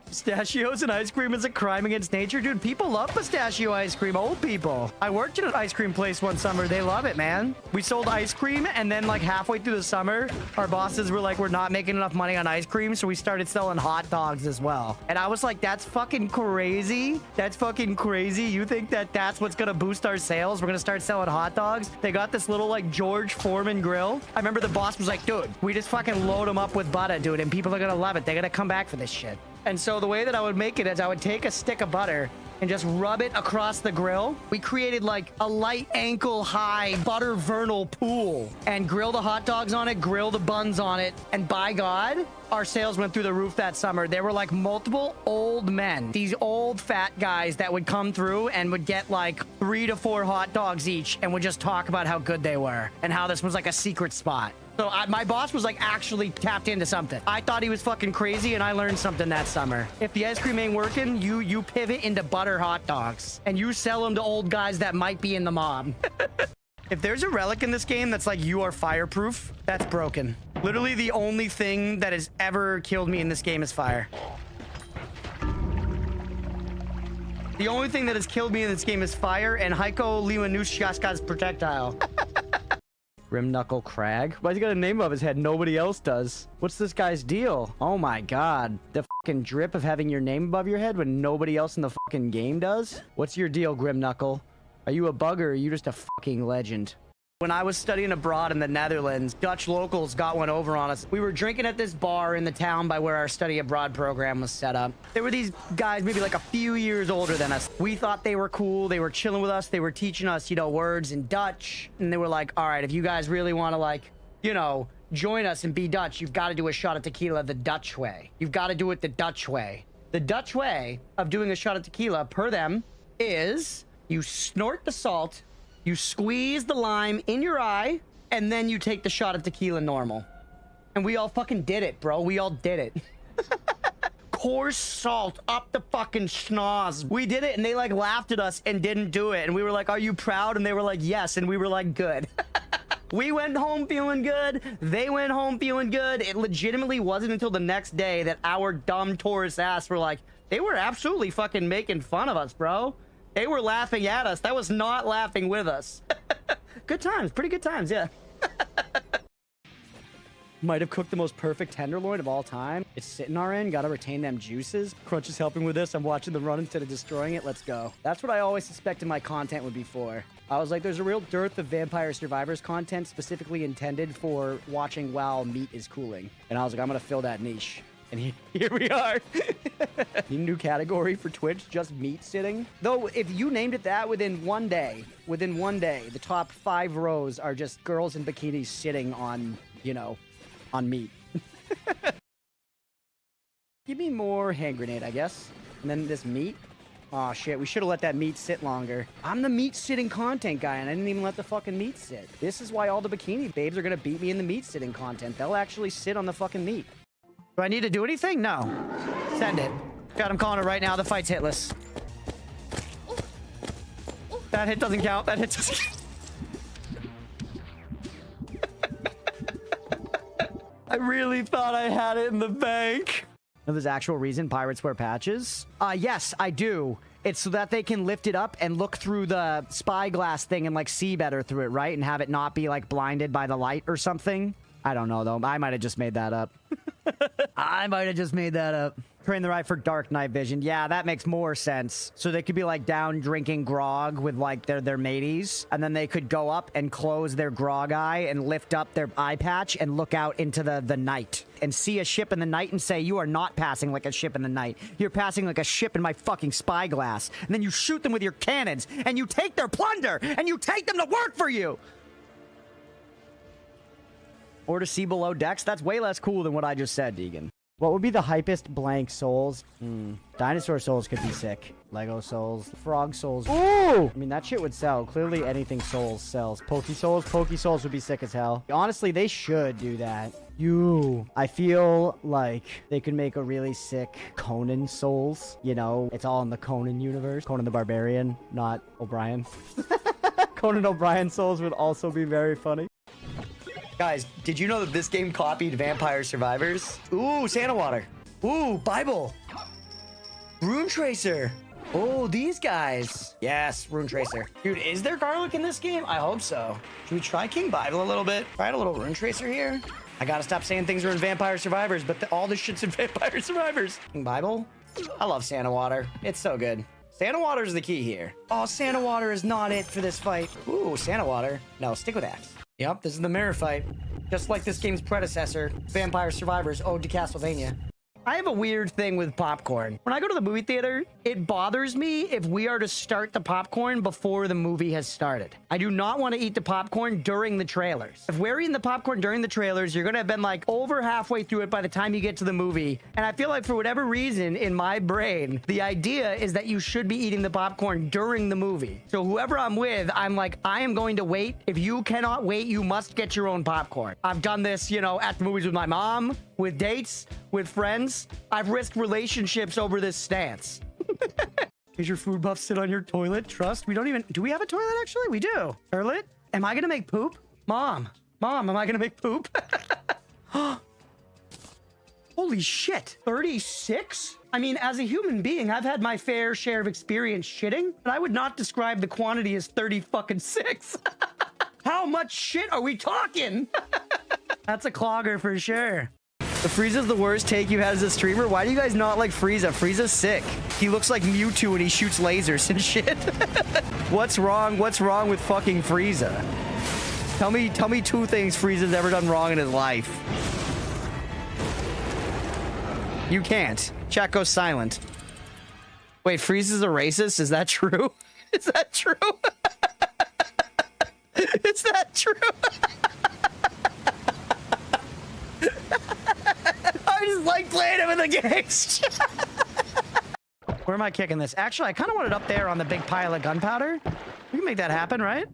Pistachios and ice cream is a crime against nature. Dude, people love pistachio ice cream. Old people. I worked in an ice cream place one summer. They love it, man. We sold ice cream and then like halfway through the summer, our bosses were like, we're not making enough money on ice cream. So we started selling hot dogs as well. And I was like, that's fucking crazy. That's fucking crazy. You think that that's what's going to boost our sales? We're going to start selling hot dogs. They got this little like George Foreman grill. I remember the boss was like, dude, we just fucking load them up with butter, dude. And people are going to love it. They're going to come back for this shit. And so the way that I would make it is I would take a stick of butter and just rub it across the grill. We created like a light ankle high butter vernal pool and grill the hot dogs on it, grill the buns on it. And by God, our sales went through the roof that summer. There were like multiple old men, these old fat guys that would come through and would get like 3 to 4 hot dogs each and would just talk about how good they were and how this was like a secret spot. So my boss was like actually tapped into something. I thought he was fucking crazy and I learned something that summer. If the ice cream ain't working, you pivot into butter hot dogs and you sell them to old guys that might be in the mob. If there's a relic in this game that's like you are fireproof, that's broken. Literally the only thing that has ever killed me in this game is fire. The only thing that has killed me in this game is fire and Heiko Liwanushkaska's projectile. Grim Knuckle Crag? Why's he got a name above his head? Nobody else does. What's this guy's deal? Oh my God. The fucking drip of having your name above your head when nobody else in the fucking game does? What's your deal, Grim Knuckle? Are you a bugger or are you just a fucking legend? When I was studying abroad in the Netherlands, Dutch locals got one over on us. We were drinking at this bar in the town by where our study abroad program was set up. There were these guys maybe like a few years older than us. We thought they were cool. They were chilling with us. They were teaching us, you know, words in Dutch. And they were like, all right, if you guys really want to like, you know, join us and be Dutch, you've got to do a shot of tequila the Dutch way. You've got to do it the Dutch way. The Dutch way of doing a shot of tequila per them is you snort the salt, you squeeze the lime in your eye, and then you take the shot of tequila normal. And we all fucking did it, bro. We all did it. Coarse salt up the fucking schnoz. We did it, and they like laughed at us and didn't do it. And we were like, are you proud? And they were like, yes. And we were like, good. We went home feeling good. They went home feeling good. It legitimately wasn't until the next day that our dumb tourist ass were like, they were absolutely fucking making fun of us, bro. They were laughing at us. That was not laughing with us. Good times. Pretty good times, yeah. Might have cooked the most perfect tenderloin of all time. It's sitting our end. Gotta retain them juices. Crunch is helping with this. I'm watching them run instead of destroying it. Let's go. That's what I always suspected my content would be for. I was like, there's a real dearth of Vampire Survivors content specifically intended for watching while meat is cooling. And I was like, I'm gonna fill that niche. And here we are. New category for Twitch, just meat sitting. Though, if you named it that within one day, the top 5 rows are just girls in bikinis sitting on, you know, on meat. Give me more hand grenade, I guess. And then this meat. Oh shit, we should have let that meat sit longer. I'm the meat sitting content guy and I didn't even let the fucking meat sit. This is why all the bikini babes are gonna beat me in the meat sitting content. They'll actually sit on the fucking meat. Do I need to do anything? No. Send it. God, I'm calling it right now. The fight's hitless. That hit doesn't count. That hit doesn't count. I really thought I had it in the bank. Now, there's actual reason pirates wear patches? Yes, I do. It's so that they can lift it up and look through the spyglass thing and like see better through it, right? And have it not be like blinded by the light or something. I don't know, though. I might have just made that up. I might have just made that up. Train their eye for dark night vision. Yeah, that makes more sense. So they could be like down drinking grog with like their mateys, and then they could go up and close their grog eye and lift up their eye patch and look out into the night and see a ship in the night and say, you are not passing like a ship in the night. You're passing like a ship in my fucking spyglass. And then you shoot them with your cannons and you take their plunder and you take them to work for you. Or to see below decks. That's way less cool than what I just said, Deegan. What would be the hypest blank souls? Dinosaur souls could be sick. Lego souls. Frog souls. Ooh! I mean, that shit would sell. Clearly, anything souls sells. Poke souls would be sick as hell. Honestly, they should do that. I feel like they could make a really sick Conan souls. You know, it's all in the Conan universe. Conan the Barbarian, not O'Brien. Conan O'Brien souls would also be very funny. Guys, did you know that this game copied Vampire Survivors? Ooh, Santa Water. Ooh, Bible. Rune Tracer. Oh, these guys. Yes, Rune Tracer. Dude, is there garlic in this game? I hope so. Should we try King Bible a little bit? Try a little Rune Tracer here. I gotta stop saying things are in Vampire Survivors, but all this shit's in Vampire Survivors. King Bible? I love Santa Water. It's so good. Santa Water is the key here. Oh, Santa Water is not it for this fight. Ooh, Santa Water. No, stick with Axe. Yep, this is the mirror fight. Just like this game's predecessor, Vampire Survivors Ode to Castlevania. I have a weird thing with popcorn. When I go to the movie theater, it bothers me if we are to start the popcorn before the movie has started. I do not want to eat the popcorn during the trailers. If we're eating the popcorn during the trailers, you're going to have been like over halfway through it by the time you get to the movie. And I feel like for whatever reason in my brain, the idea is that you should be eating the popcorn during the movie. So whoever I'm with, I'm like, I am going to wait. If you cannot wait, you must get your own popcorn. I've done this, you know, at the movies with my mom, with dates, with friends. I've risked relationships over this stance. Does your food buff sit on your toilet? Trust. We don't even... Do we have a toilet, actually? We do. Toilet? Am I going to make poop? Mom, am I going to make poop? Holy shit. 36? I mean, as a human being, I've had my fair share of experience shitting, but I would not describe the quantity as 30 fucking 6. How much shit are we talking? That's a clogger for sure. The Frieza's the worst take you had as a streamer. Why do you guys not like Frieza? Frieza's sick. He looks like Mewtwo and he shoots lasers and shit. What's wrong? What's wrong with fucking Frieza? Tell me 2 things Frieza's ever done wrong in his life. You can't. Chat goes silent. Wait, Frieza's a racist? Is that true? Is that true? Is that true? I just like playing it with the gangs. Where am I kicking this? Actually, I kind of want it up there on the big pile of gunpowder. We can make that happen, right?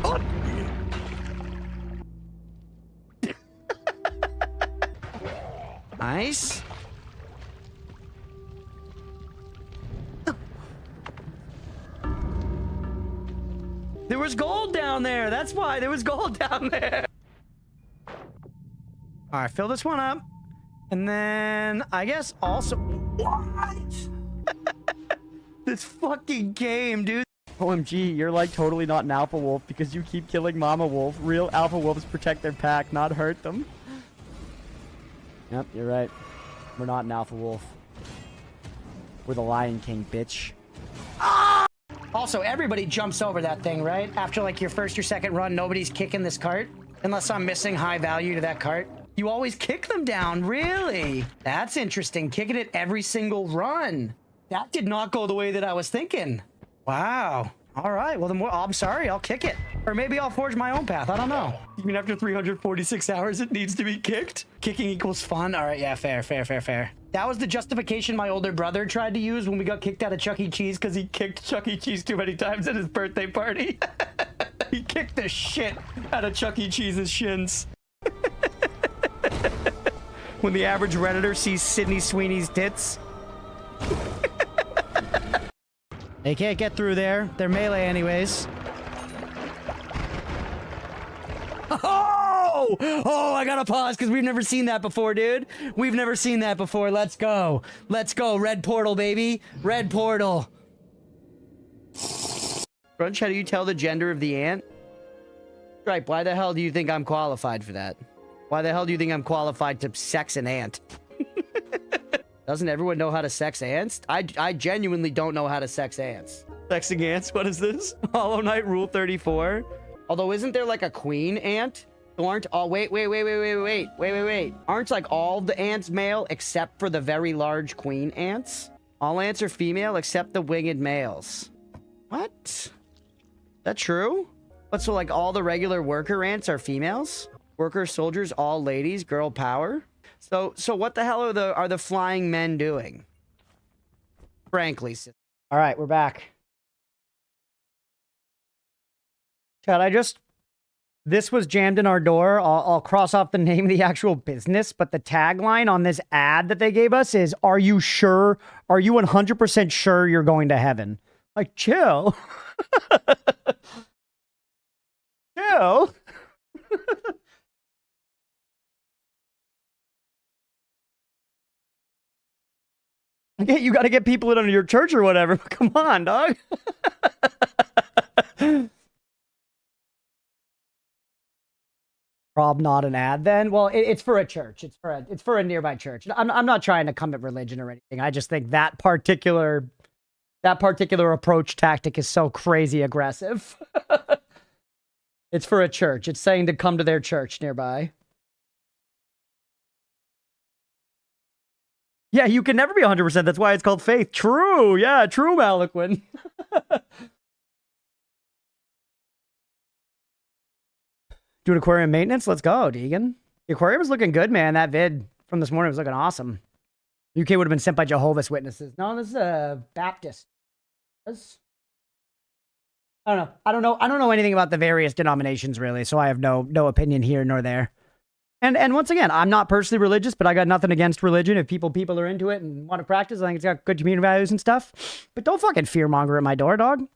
Oh. Nice. There was gold down there. That's why there was gold down there. All right, fill this one up. And then I guess also... What? This fucking game, dude. OMG, you're like totally not an alpha wolf because you keep killing mama wolf. Real alpha wolves protect their pack, not hurt them. Yep, you're right. We're not an alpha wolf. We're the Lion King, bitch. Ah! Also, everybody jumps over that thing, right? After like your first or second run, nobody's kicking this cart. Unless I'm missing high value to that cart. You always kick them down, really? That's interesting. Kicking it every single run. That did not go the way that I was thinking. Wow. All right. Well, then I'm sorry. I'll kick it. Or maybe I'll forge my own path. I don't know. You mean after 346 hours, it needs to be kicked? Kicking equals fun? All right. Yeah, fair. That was the justification my older brother tried to use when we got kicked out of Chuck E. Cheese because he kicked Chuck E. Cheese too many times at his birthday party. He kicked the shit out of Chuck E. Cheese's shins. When the average Redditor sees Sydney Sweeney's tits. They can't get through there. They're melee anyways. Oh! Oh, I gotta pause because we've never seen that before, dude. We've never seen that before. Let's go. Let's go. Red portal, baby. Red portal. Crunch, how do you tell the gender of the ant? Right, why the hell do you think I'm qualified for that? Why the hell do you think I'm qualified to sex an ant? Doesn't everyone know how to sex ants? I genuinely don't know how to sex ants. Sexing ants? What is this? Hollow Knight Rule 34? Although, isn't there like a queen ant? Aren't all... Wait. Aren't like all the ants male except for the very large queen ants? All ants are female except the winged males. What? That true? What, so like all the regular worker ants are females? Worker soldiers, all ladies, girl power? So what the hell are the flying men doing? Frankly. All right, we're back. Chad, this was jammed in our door. I'll cross off the name of the actual business, but the tagline on this ad that they gave us is, "Are you sure? Are you 100% sure you're going to heaven?" Like, chill. Chill. Okay, you got to get people in under your church or whatever. Come on, dog. Prob not an ad then? Well, it's for a church. It's for a nearby church. I'm not trying to come at religion or anything. I just think that particular approach tactic is so crazy aggressive. It's for a church. It's saying to come to their church nearby. Yeah, you can never be 100%. That's why it's called faith. True. Yeah, true, Maliquin. Doing aquarium maintenance? Let's go, Deegan. The aquarium is looking good, man. That vid from this morning was looking awesome. UK would have been sent by Jehovah's Witnesses. No, this is a Baptist. I don't know. I don't know anything about the various denominations, really, so I have no opinion here nor there. And once again, I'm not personally religious, but I got nothing against religion. If people are into it and want to practice, I think it's got good community values and stuff. But don't fucking fearmonger at my door, dog.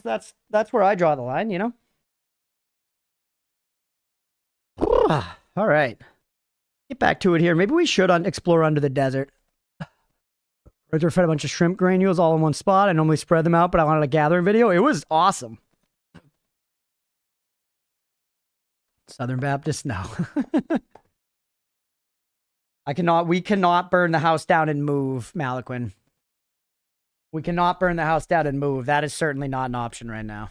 That's where I draw the line, you know? All right. Get back to it here. Maybe we should explore under the desert. Roger fed a bunch of shrimp granules all in one spot. I normally spread them out, but I wanted a gathering video. It was awesome. Southern Baptist? No. We cannot burn the house down and move, Maliquin. We cannot burn the house down and move. That is certainly not an option right now.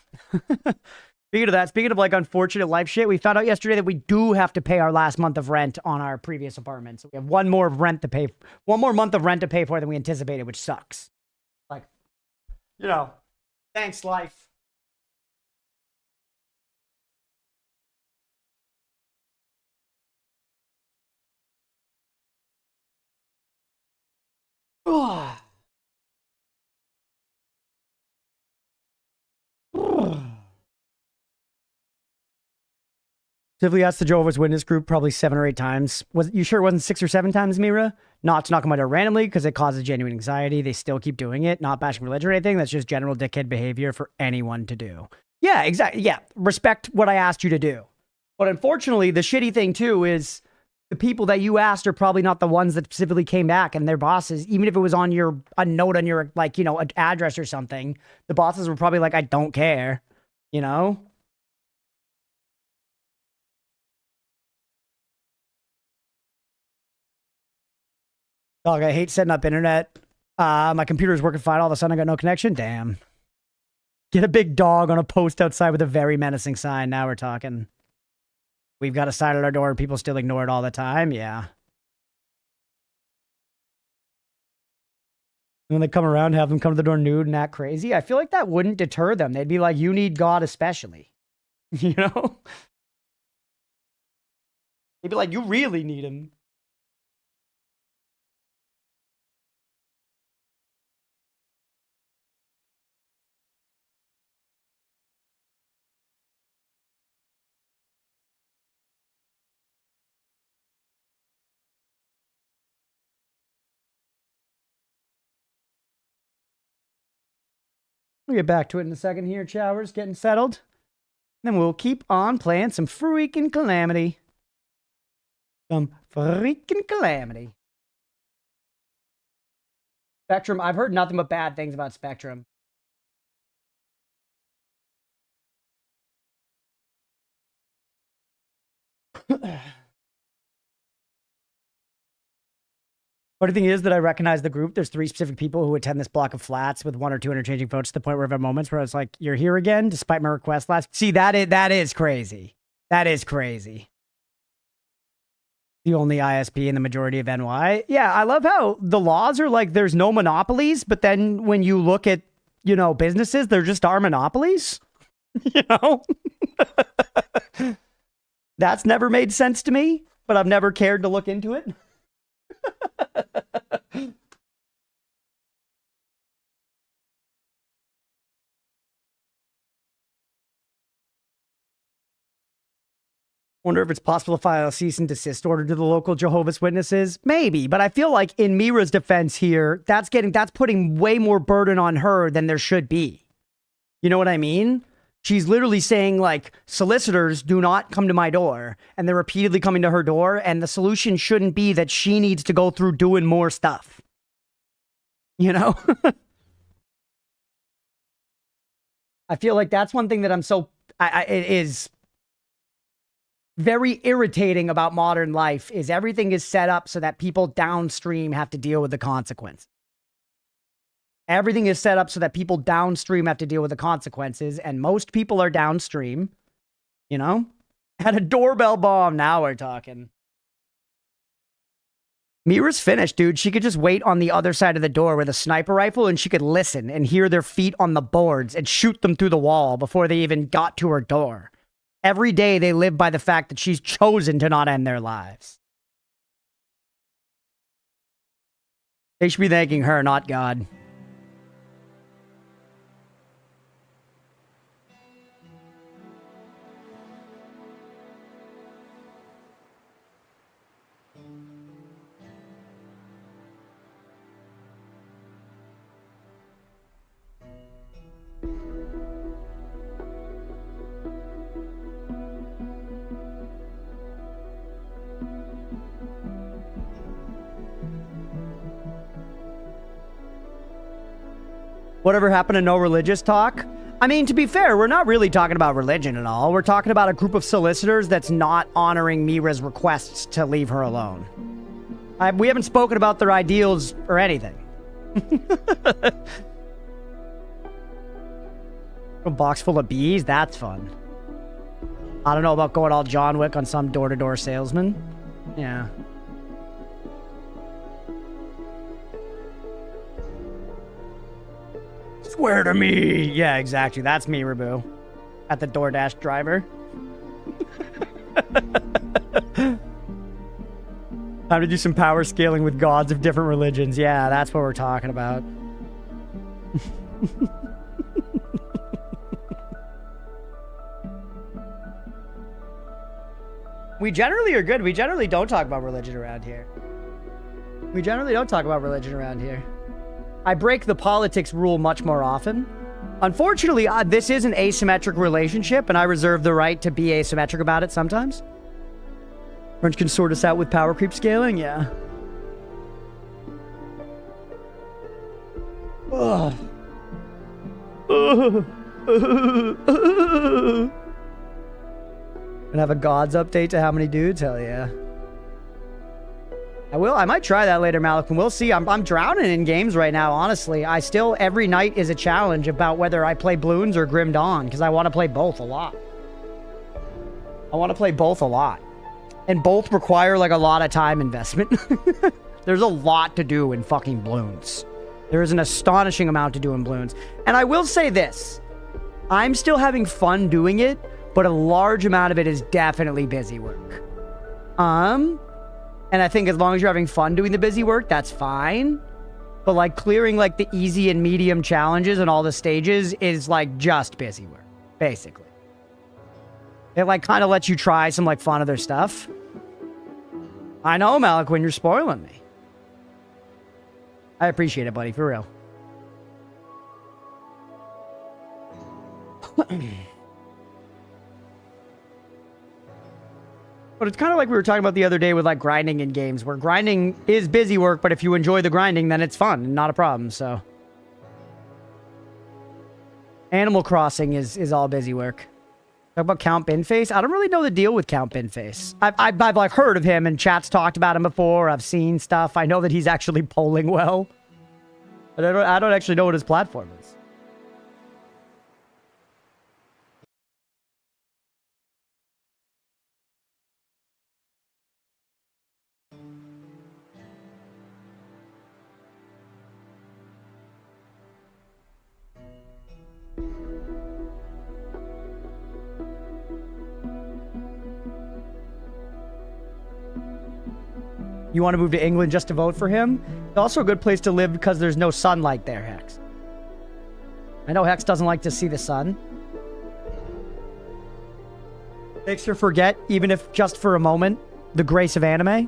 Speaking of like unfortunate life shit, we found out yesterday that we do have to pay our last month of rent on our previous apartment. So we have one more month of rent to pay for than we anticipated, which sucks. Like, you know, thanks, life. Specifically asked the Jehovah's Witness group probably 7 or 8 times. You sure it wasn't 6 or 7 times, Mira? Not to knock them out randomly because it causes genuine anxiety. They still keep doing it. Not bashing religion or anything. That's just general dickhead behavior for anyone to do. Yeah, exactly. Yeah, respect what I asked you to do. But unfortunately, the shitty thing too is the people that you asked are probably not the ones that specifically came back, and their bosses, even if it was on a note on your, like, you know, address or something, the bosses were probably like, I don't care, you know? Dog, I hate setting up internet. My computer's working fine. All of a sudden, I got no connection. Damn. Get a big dog on a post outside with a very menacing sign. Now we're talking. We've got a sign at our door and people still ignore it all the time. Yeah. And when they come around, have them come to the door nude and act crazy. I feel like that wouldn't deter them. They'd be like, you need God especially. You know? They'd be like, you really need him. We'll get back to it in a second here, Chowers, getting settled. Then we'll keep on playing some freaking Calamity. Some freaking Calamity. Spectrum, I've heard nothing but bad things about Spectrum. Funny thing is that I recognize the group. There's 3 specific people who attend this block of flats with 1 or 2 interchanging votes to the point where I've had moments where I was like, you're here again, despite my request last. See, that is crazy. That is crazy. The only ISP in the majority of NY. Yeah, I love how the laws are like, there's no monopolies, but then when you look at, you know, businesses. They're just our monopolies. You know? That's never made sense to me, but I've never cared to look into it. Wonder if it's possible to file a cease and desist order to the local Jehovah's Witnesses. Maybe, but I feel like in Mira's defense here, that's putting way more burden on her than there should be. You know what I mean? She's literally saying, like, solicitors do not come to my door, and they're repeatedly coming to her door, and the solution shouldn't be that she needs to go through doing more stuff. You know? I feel like that's one thing that I'm so... it is very irritating about modern life, is everything is set up so that people downstream have to deal with the consequences. Everything is set up so that people downstream have to deal with the consequences, and most people are downstream, you know? Had a doorbell bomb, now we're talking. Mira's finished, dude. She could just wait on the other side of the door with a sniper rifle, and she could listen and hear their feet on the boards and shoot them through the wall before they even got to her door. Every day they live by the fact that she's chosen to not end their lives. They should be thanking her, not God. Whatever happened to no religious talk? I mean, to be fair, we're not really talking about religion at all. We're talking about a group of solicitors that's not honoring Mira's requests to leave her alone. We haven't spoken about their ideals or anything. A box full of bees? That's fun. I don't know about going all John Wick on some door-to-door salesman. Yeah. Swear to me. Yeah, exactly. That's me, Rabu. At the DoorDash driver. Time to do some power scaling with gods of different religions. Yeah, that's what we're talking about. We generally are good. We generally don't talk about religion around here. We generally don't talk about religion around here. I break the politics rule much more often. Unfortunately, this is an asymmetric relationship, and I reserve the right to be asymmetric about it sometimes. Crunch can sort us out with power creep scaling, yeah. Ugh. And have a gods update to how many dudes? Hell yeah. I might try that later, Malik, and we'll see. I'm drowning in games right now, honestly. Every night is a challenge about whether I play Bloons or Grim Dawn, because I want to play both a lot. And both require, like, a lot of time investment. There's a lot to do in fucking Bloons. There is an astonishing amount to do in Bloons. And I will say this. I'm still having fun doing it, but a large amount of it is definitely busy work. And I think as long as you're having fun doing the busy work, that's fine. But, like, clearing, like, the easy and medium challenges and all the stages is, like, just busy work, basically. It, like, kind of lets you try some, like, fun other stuff. I know, Malik, when you're spoiling me. I appreciate it, buddy, for real. But it's kind of like we were talking about the other day with, like, grinding in games, where grinding is busy work, but if you enjoy the grinding, then it's fun and not a problem, so. Animal Crossing is all busy work. Talk about Count Binface? I don't really know the deal with Count Binface. I've like, heard of him, and chat's talked about him before. I've seen stuff. I know that he's actually polling well. But I don't actually know what his platform is. You want to move to England just to vote for him? It's also a good place to live because there's no sunlight there, Hex. I know Hex doesn't like to see the sun. Makes her forget, even if just for a moment, the grace of anime.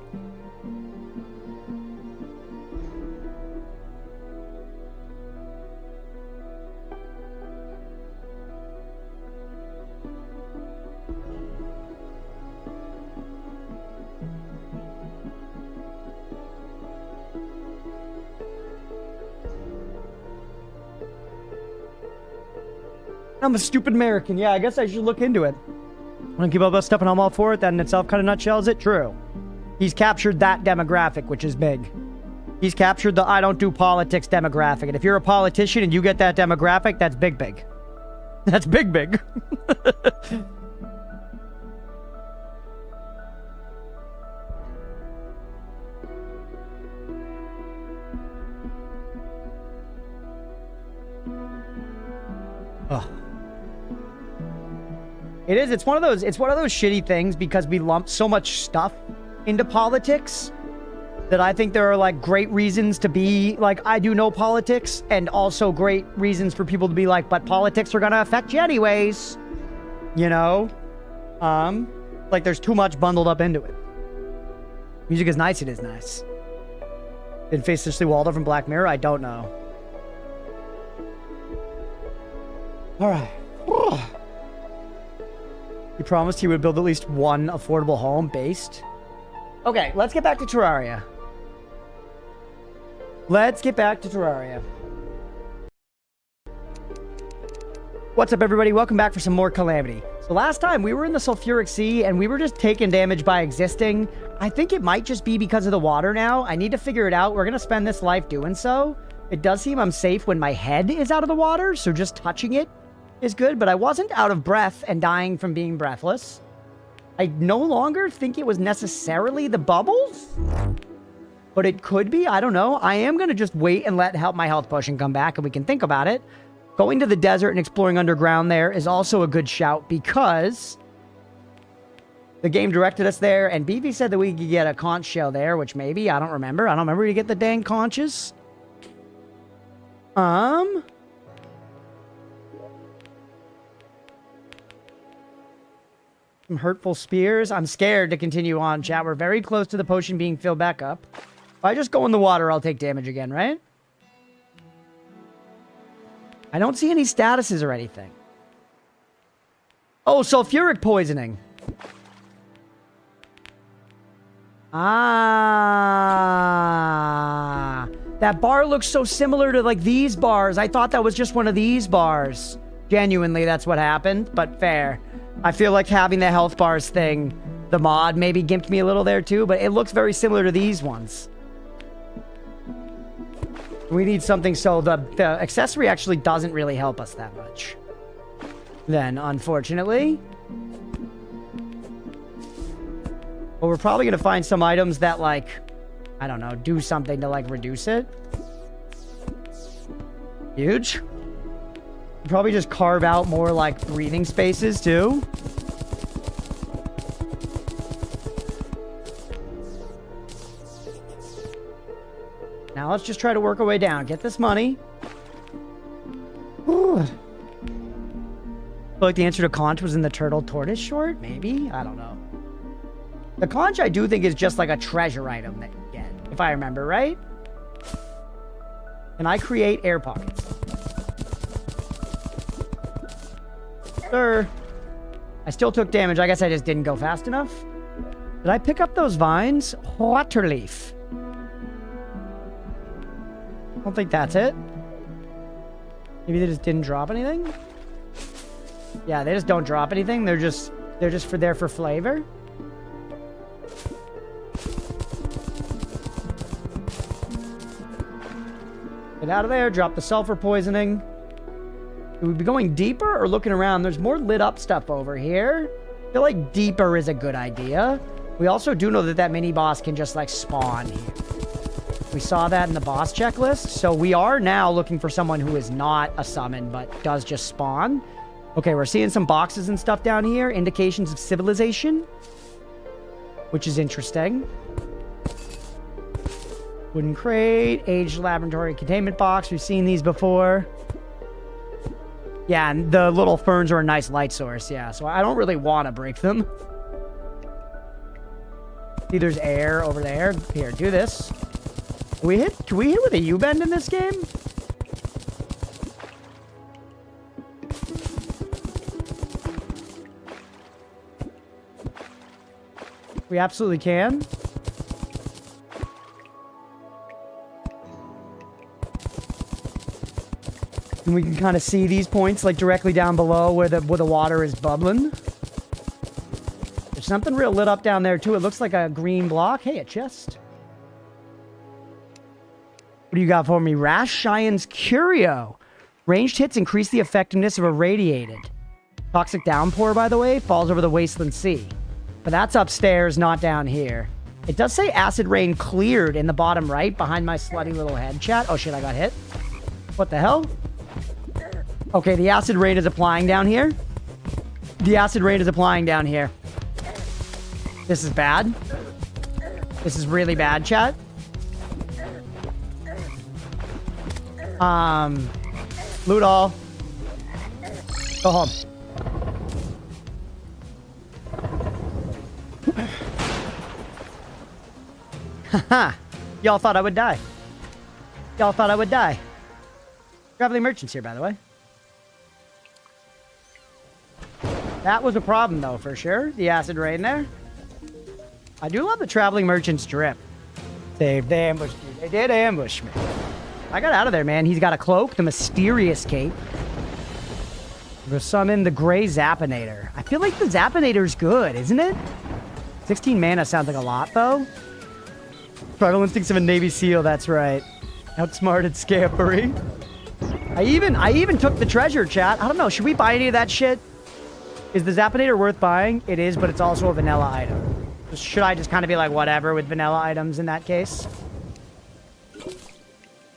I'm a stupid American. Yeah, I guess I should look into it. Want to keep up with stuff and I'm all for it. That in itself kind of nutshells it. True. He's captured that demographic, which is big. He's captured the I don't do politics demographic. And if you're a politician and you get that demographic, that's big, big. That's big, big. Ugh. It is. It's one of those shitty things because we lump so much stuff into politics that I think there are like great reasons to be like, I do no politics, and also great reasons for people to be like, but politics are gonna affect you anyways. You know? Like there's too much bundled up into it. Music is nice, it is nice. Did face Cicely Waldo from Black Mirror? I don't know. Alright. He promised he would build at least one affordable home based. Okay, let's get back to Terraria. Let's get back to Terraria. What's up, everybody? Welcome back for some more Calamity. So last time, we were in the Sulfuric Sea, and we were just taking damage by existing. I think it might just be because of the water now. I need to figure it out. We're going to spend this life doing so. It does seem I'm safe when my head is out of the water, so just touching it is good, but I wasn't out of breath and dying from being breathless. I no longer think it was necessarily the bubbles, but it could be. I don't know. I am going to just wait and let my health potion come back, and we can think about it. Going to the desert and exploring underground there is also a good shout because the game directed us there, and BB said that we could get a conch shell there, which maybe, I don't remember. I don't remember you get the dang conches. Some hurtful spears. I'm scared to continue on, chat. We're very close to the potion being filled back up. If I just go in the water, I'll take damage again, right? I don't see any statuses or anything. Oh, sulfuric poisoning. Ah. That bar looks so similar to, like, these bars. I thought that was just one of these bars. Genuinely, that's what happened, but fair. I feel like having the health bars thing, the mod maybe gimped me a little there too, but it looks very similar to these ones. We need something, so the accessory actually doesn't really help us that much. Then, unfortunately. But we're probably going to find some items that, like, I don't know, do something to, like, reduce it. Huge. Probably just carve out more, like, breathing spaces, too. Now let's just try to work our way down. Get this money. Ooh. I feel like the answer to conch was in the turtle tortoise short? Maybe? I don't know. The conch I do think is just like a treasure item that you get, if I remember right. Can I create air pockets? Sir. I still took damage. I guess I just didn't go fast enough. Did I pick up those vines? Water leaf. I don't think that's it. Maybe they just didn't drop anything? Yeah, they just don't drop anything. They're just there for flavor. Get out of there. Drop the sulfur poisoning. Would we be going deeper or looking around? There's more lit up stuff over here. I feel like deeper is a good idea. We also do know that that mini boss can just like spawn here. We saw that in the boss checklist. So we are now looking for someone who is not a summon, but does just spawn. Okay, we're seeing some boxes and stuff down here. Indications of civilization. Which is interesting. Wooden crate, aged laboratory containment box. We've seen these before. Yeah, and the little ferns are a nice light source. Yeah, so I don't really want to break them. See, there's air over there. Here, do this. Can we hit with a U-bend in this game? We absolutely can. And we can kind of see these points like directly down below where the water is bubbling. There's something real lit up down there too. It looks like a green block. Hey, a chest. What do you got for me? Rash Cheyenne's Curio. Ranged hits increase the effectiveness of irradiated. Toxic downpour, by the way, falls over the Wasteland Sea. But that's upstairs, not down here. It does say acid rain cleared in the bottom right behind my slutty little head, chat. Oh shit, I got hit. What the hell? Okay, the acid rain is applying down here. The acid rain is applying down here. This is bad. This is really bad, chat. Loot all. Go home. Haha. Y'all thought I would die. Y'all thought I would die. Traveling merchants here, by the way. That was a problem, though, for sure. The acid rain there. I do love the traveling merchants drip. They ambushed me. They did ambush me. I got out of there, man. He's got a cloak, the mysterious cape. We'll summon the gray Zappinator. I feel like the Zappinator's good, isn't it? 16 mana sounds like a lot, though. Primal instincts of a Navy SEAL, that's right. Outsmarted scampery. I even took the treasure, chat. I don't know, should we buy any of that shit? Is the Zappinator worth buying? It is, but it's also a vanilla item. Should I just kind of be like, whatever, with vanilla items in that case?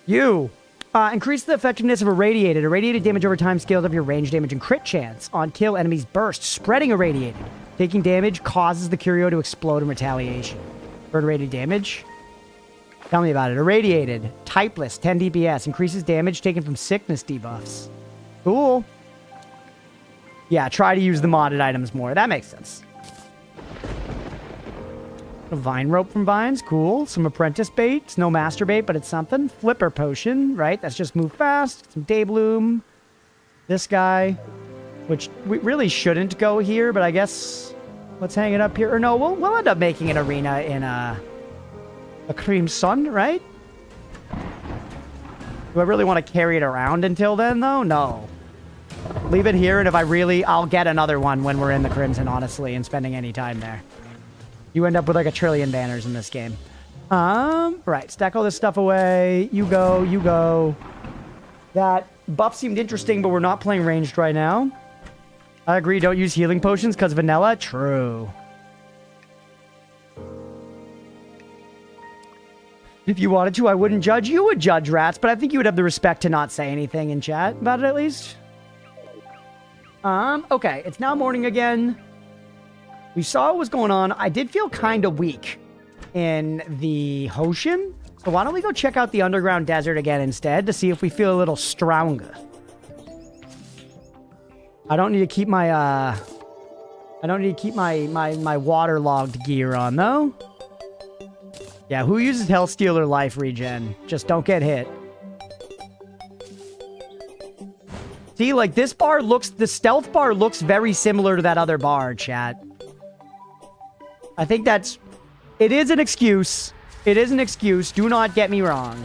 You. Increase the effectiveness of irradiated. Irradiated damage over time scales up your range damage and crit chance on kill enemies burst. Spreading irradiated. Taking damage causes the curio to explode in retaliation. For irradiated damage? Tell me about it. Irradiated. Typeless. 10 DPS. Increases damage taken from sickness debuffs. Cool. Yeah, try to use the modded items more. That makes sense. A vine rope from vines. Cool. Some apprentice bait. It's no master bait, but it's something. Flipper potion, right? That's just move fast. Some day bloom. This guy, which we really shouldn't go here, but I guess let's hang it up here. Or no, we'll end up making an arena in a cream sun, right? Do I really want to carry it around until then, though? No. Leave it here, and if I'll get another one when we're in the Crimson, honestly, and spending any time there. You end up with like 1 trillion banners in this game. Right, stack all this stuff away. You go, you go. That buff seemed interesting, but we're not playing ranged right now. I agree, don't use healing potions because vanilla. True. If you wanted to, I wouldn't judge. You would judge, rats, but I think you would have the respect to not say anything in chat about it, at least. Okay, it's now morning again. We saw what was going on. I did feel kind of weak in the Hoshin. So why don't we go check out the underground desert again instead to see if we feel a little stronger. I don't need to keep my my waterlogged gear on though. Yeah, who uses Hellsteel or life regen? Just don't get hit. See, like this bar looks, the stealth bar looks very similar to that other bar, chat. I think it is an excuse. It is an excuse. Do not get me wrong.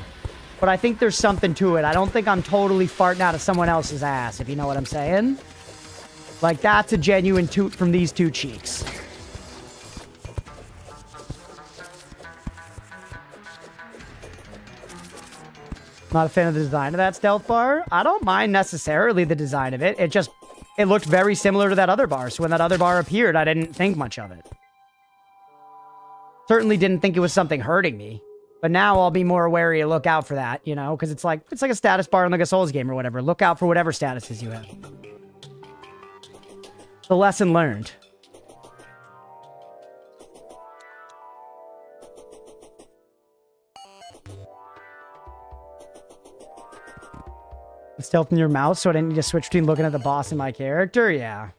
But I think there's something to it. I don't think I'm totally farting out of someone else's ass, if you know what I'm saying. Like, that's a genuine toot from these two cheeks. Not a fan of the design of that stealth bar. I don't mind necessarily the design of it. It looked very similar to that other bar. So when that other bar appeared, I didn't think much of it. Certainly didn't think it was something hurting me. But now I'll be more wary to look out for that, you know? Because it's like a status bar in like a Souls game or whatever. Look out for whatever statuses you have. The lesson learned. stealth in your mouse so I didn't need to switch between looking at the boss and my character? Yeah.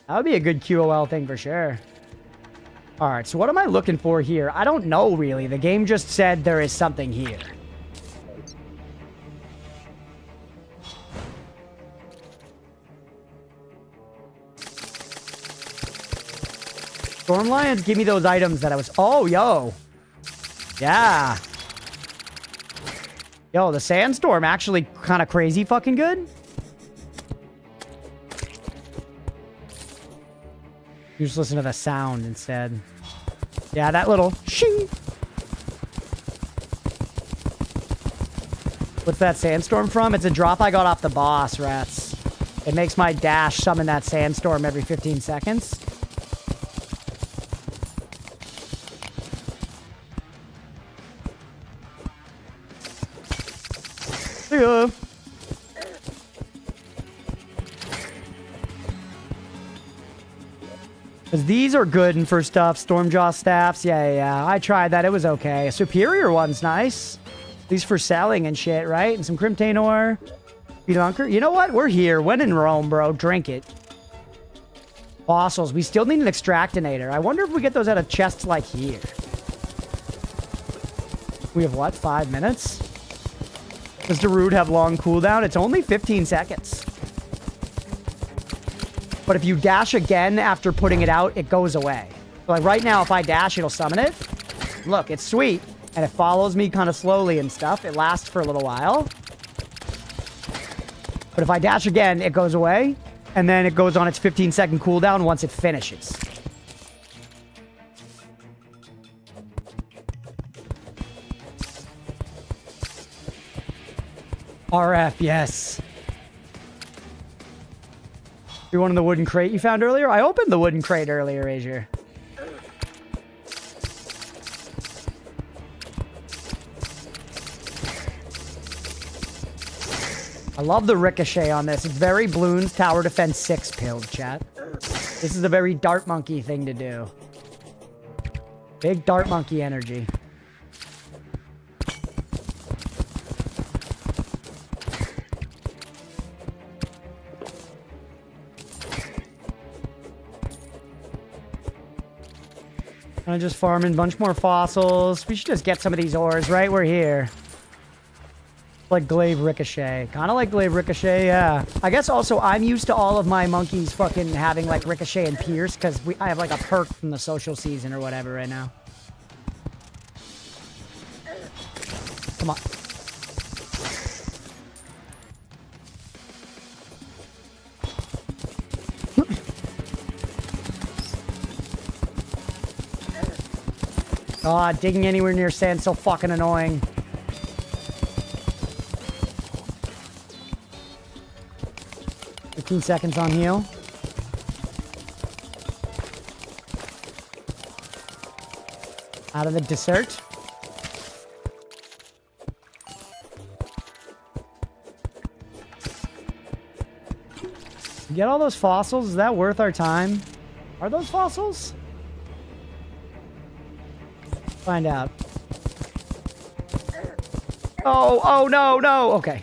That would be a good QOL thing for sure. All right, so what am I looking for here? I don't know, really. The game just said there is something here. Storm Lions, give me those items that I was... Oh, yo. Yeah. Yo, the Sandstorm actually kind of crazy fucking good. You just listen to the sound instead. Yeah, that little shing. What's that Sandstorm from? It's a drop I got off the boss, rats. It makes my dash summon that Sandstorm every 15 seconds. See ya. Because these are good and for stuff. Stormjaw staffs. Yeah. I tried that. It was okay. A superior one's nice. At least for selling and shit, right? And some Crimtane ore. Pedunker. You know what? We're here. When in Rome, bro. Drink it. Fossils. We still need an extractinator. I wonder if we get those out of chests like here. We have what? 5 minutes? Does Darude have long cooldown? It's only 15 seconds. But if you dash again after putting it out, it goes away. So like right now, if I dash, it'll summon it. Look, it's sweet. And it follows me kind of slowly and stuff. It lasts for a little while. But if I dash again, it goes away. And then it goes on its 15-second cooldown once it finishes. RF, yes. You wanted the wooden crate you found earlier? I opened the wooden crate earlier, Azure. I love the ricochet on this. It's very Bloons Tower Defense 6 pilled, chat. This is a very Dart Monkey thing to do. Big Dart Monkey energy. I'm just farming a bunch more fossils. We should just get some of these ores, right? We're here. Like Glaive Ricochet. Kind of like Glaive Ricochet, yeah. I guess also I'm used to all of my monkeys fucking having like Ricochet and Pierce because I have like a perk from the social season or whatever right now. Come on. God, digging anywhere near sand's so fucking annoying. Seconds on heal. Out of the dessert. Get all those fossils? Is that worth our time? Are those fossils? Find out. Oh, no. Okay.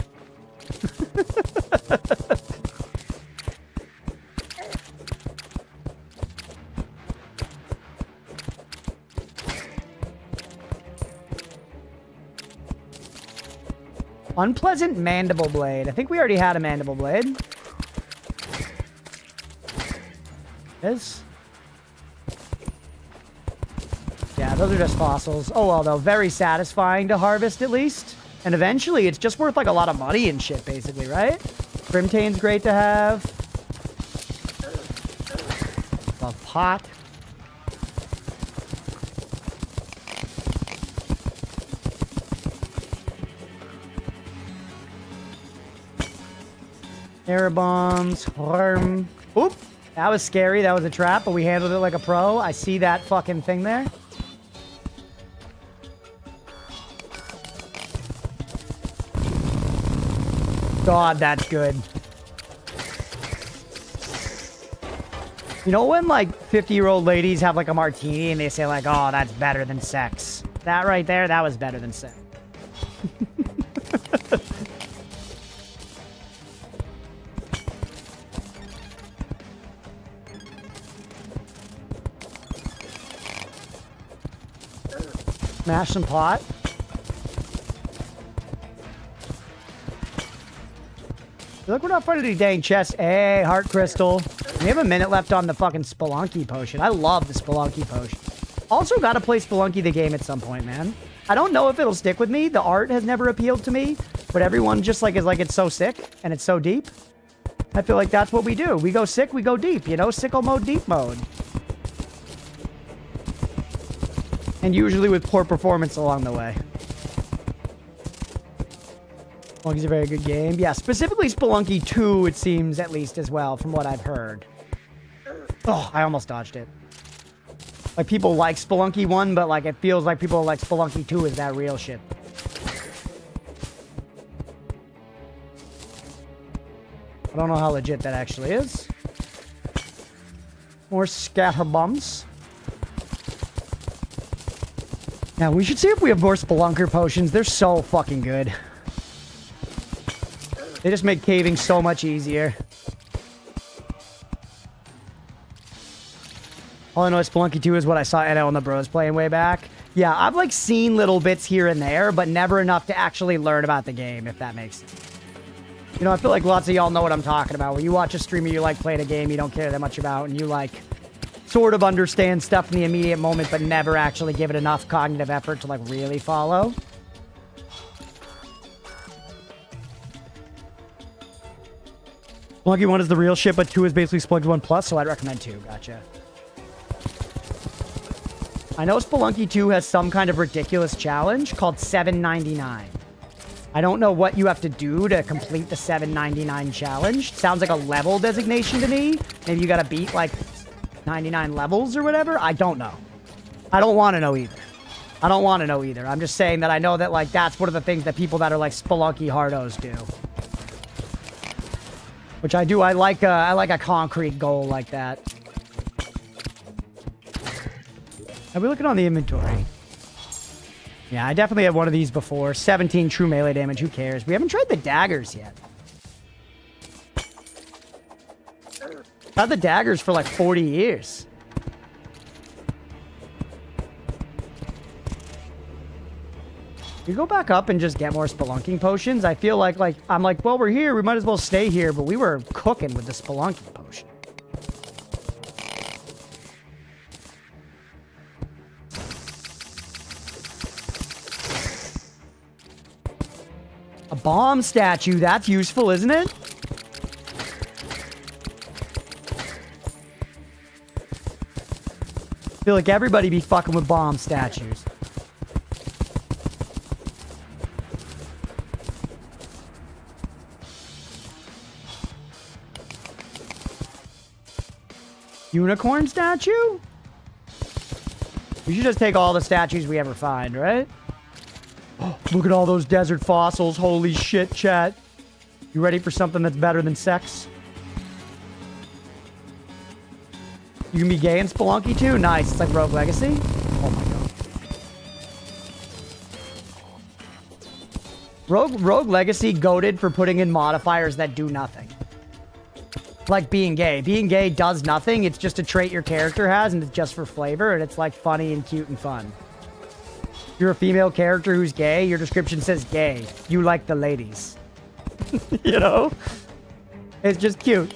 Unpleasant mandible blade. I think we already had a mandible blade. This? Yeah, those are just fossils. Oh, well, though. Very satisfying to harvest, at least. And eventually, it's just worth, like, a lot of money and shit, basically, right? Crimtane's great to have. A pot. Air bombs. Oop. That was scary. That was a trap, but we handled it like a pro. I see that fucking thing there. God, that's good. You know when, like, 50-year-old ladies have, like, a martini and they say, like, oh, that's better than sex? That right there, that was better than sex. Smash some pot. Look, we're not finding any dang chests. Hey, heart crystal. We have a minute left on the fucking Spelunky potion. I love the Spelunky potion. Also gotta play Spelunky the game at some point, man. I don't know if it'll stick with me. The art has never appealed to me, but everyone just like is like, it's so sick and it's so deep. I feel like that's what we do. We go sick, we go deep, you know? Sickle mode, deep mode. And usually with poor performance along the way. Spelunky's a very good game. Yeah, specifically Spelunky 2, it seems, at least, as well, from what I've heard. Oh, I almost dodged it. Like, people like Spelunky 1, but, like, it feels like people like Spelunky 2 is that real shit. I don't know how legit that actually is. More scatter bombs. Now, we should see if we have more Spelunker potions. They're so fucking good. They just make caving so much easier. All I know is Spelunky 2 is what I saw Edo and the bros playing way back. Yeah, I've like seen little bits here and there, but never enough to actually learn about the game, if that makes sense. You know, I feel like lots of y'all know what I'm talking about. When you watch a streamer you like playing a game you don't care that much about, and you like sort of understand stuff in the immediate moment, but never actually give it enough cognitive effort to like really follow. Spelunky 1 is the real shit, but 2 is basically Spelunky 1 Plus, so I'd recommend 2. Gotcha. I know Spelunky 2 has some kind of ridiculous challenge called $7.99. I don't know what you have to do to complete the $7.99 challenge. Sounds like a level designation to me. Maybe you gotta beat, like, 99 levels or whatever. I don't know. I don't want to know either. I don't want to know either. I'm just saying that I know that, like, that's one of the things that people that are, like, Spelunky hardos do. Which I do. I like a concrete goal like that. Are we looking on the inventory? Yeah, I definitely had one of these before. 17 true melee damage. Who cares? We haven't tried the daggers yet. Had the daggers for like 40 years. You go back up and just get more spelunking potions. I feel like I'm like, well, we're here. We might as well stay here. But we were cooking with the spelunking potion. A bomb statue. That's useful, isn't it? I feel like everybody be fucking with bomb statues. Unicorn statue? We should just take all the statues we ever find, right? Oh, look at all those desert fossils. Holy shit, chat. You ready for something that's better than sex? You can be gay in Spelunky too? Nice. It's like Rogue Legacy. Oh my god. Rogue Legacy goated for putting in modifiers that do nothing. Like being gay. Being gay does nothing. It's just a trait your character has, and it's just for flavor, and it's like funny and cute and fun. If you're a female character who's gay, your description says gay. You like the ladies. You know? It's just cute.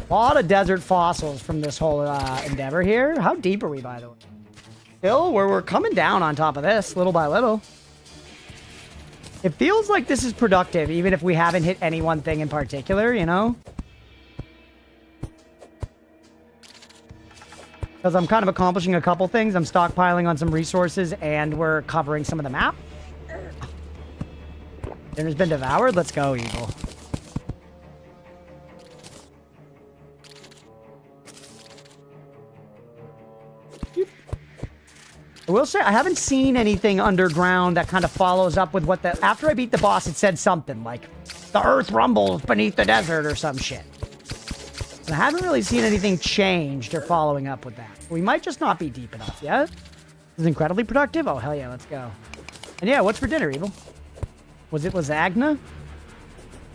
A lot of desert fossils from this whole endeavor here. How deep are we, by the way? Still, we're coming down on top of this, little by little. It feels like this is productive, even if we haven't hit any one thing in particular, you know? Because I'm kind of accomplishing a couple things. I'm stockpiling on some resources, and we're covering some of the map. Dinner's been devoured. Let's go, Eagle. I will say, I haven't seen anything underground that kind of follows up with what the... After I beat the boss, it said something like, the earth rumbles beneath the desert or some shit. And I haven't really seen anything changed or following up with that. We might just not be deep enough yet. This is incredibly productive? Oh, hell yeah, let's go. And yeah, what's for dinner, Evil? Was it lasagna?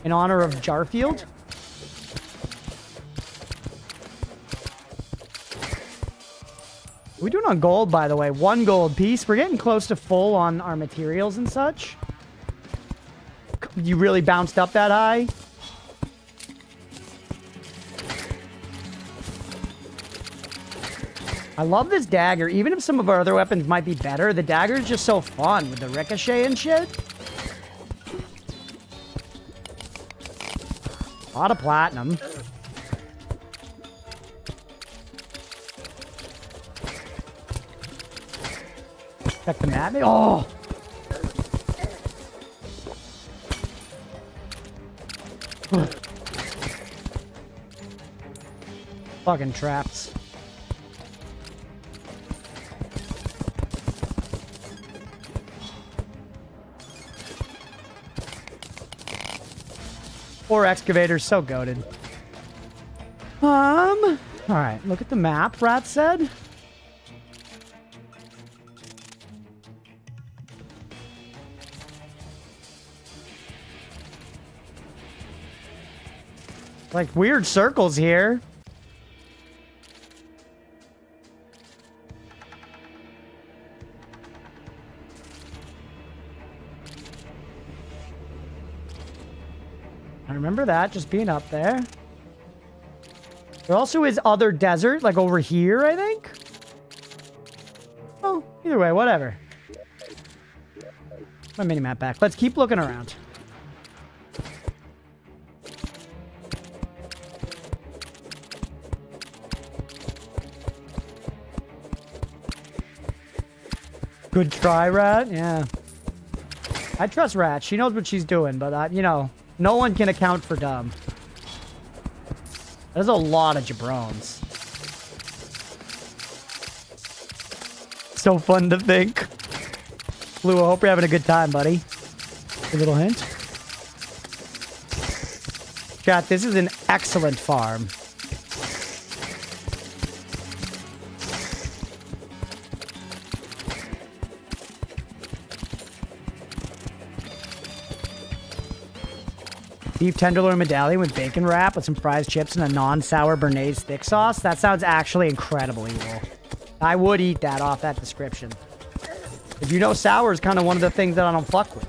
In honor of Jarfield? We're doing on gold, by the way. 1 gold piece. We're getting close to full on our materials and such. You really bounced up that high? I love this dagger. Even if some of our other weapons might be better, the dagger is just so fun with the ricochet and shit. A lot of platinum. Check the map. Oh! Fucking traps. Four excavators, so goated. Alright, look at the map, Rat said. Like weird circles here. I remember that just being up there. There also is other desert, like over here, I think. Oh, either way, whatever. My mini-map back. Let's keep looking around. Good try, Rat. Yeah. I trust Rat. She knows what she's doing, but, you know, no one can account for dumb. There's a lot of jabrones. So fun to think. Blue, I hope you're having a good time, buddy. A little hint. Chat, this is an excellent farm. Beef tenderloin medallion with bacon wrap with some fries, chips, and a non-sour béarnaise thick sauce. That sounds actually incredible, Evil. I would eat that off that description. If you know, sour is kind of one of the things that I don't fuck with.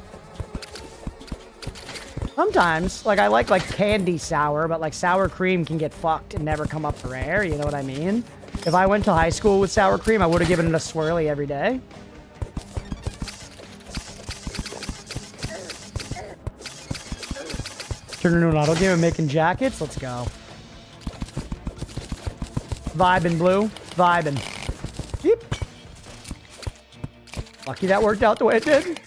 Sometimes, like, I like candy sour, but, like, sour cream can get fucked and never come up for air. You know what I mean? If I went to high school with sour cream, I would have given it a swirly every day. Turn into an auto game and making jackets. Let's go. Vibing, Blue. Vibing. Yep. Lucky that worked out the way it did.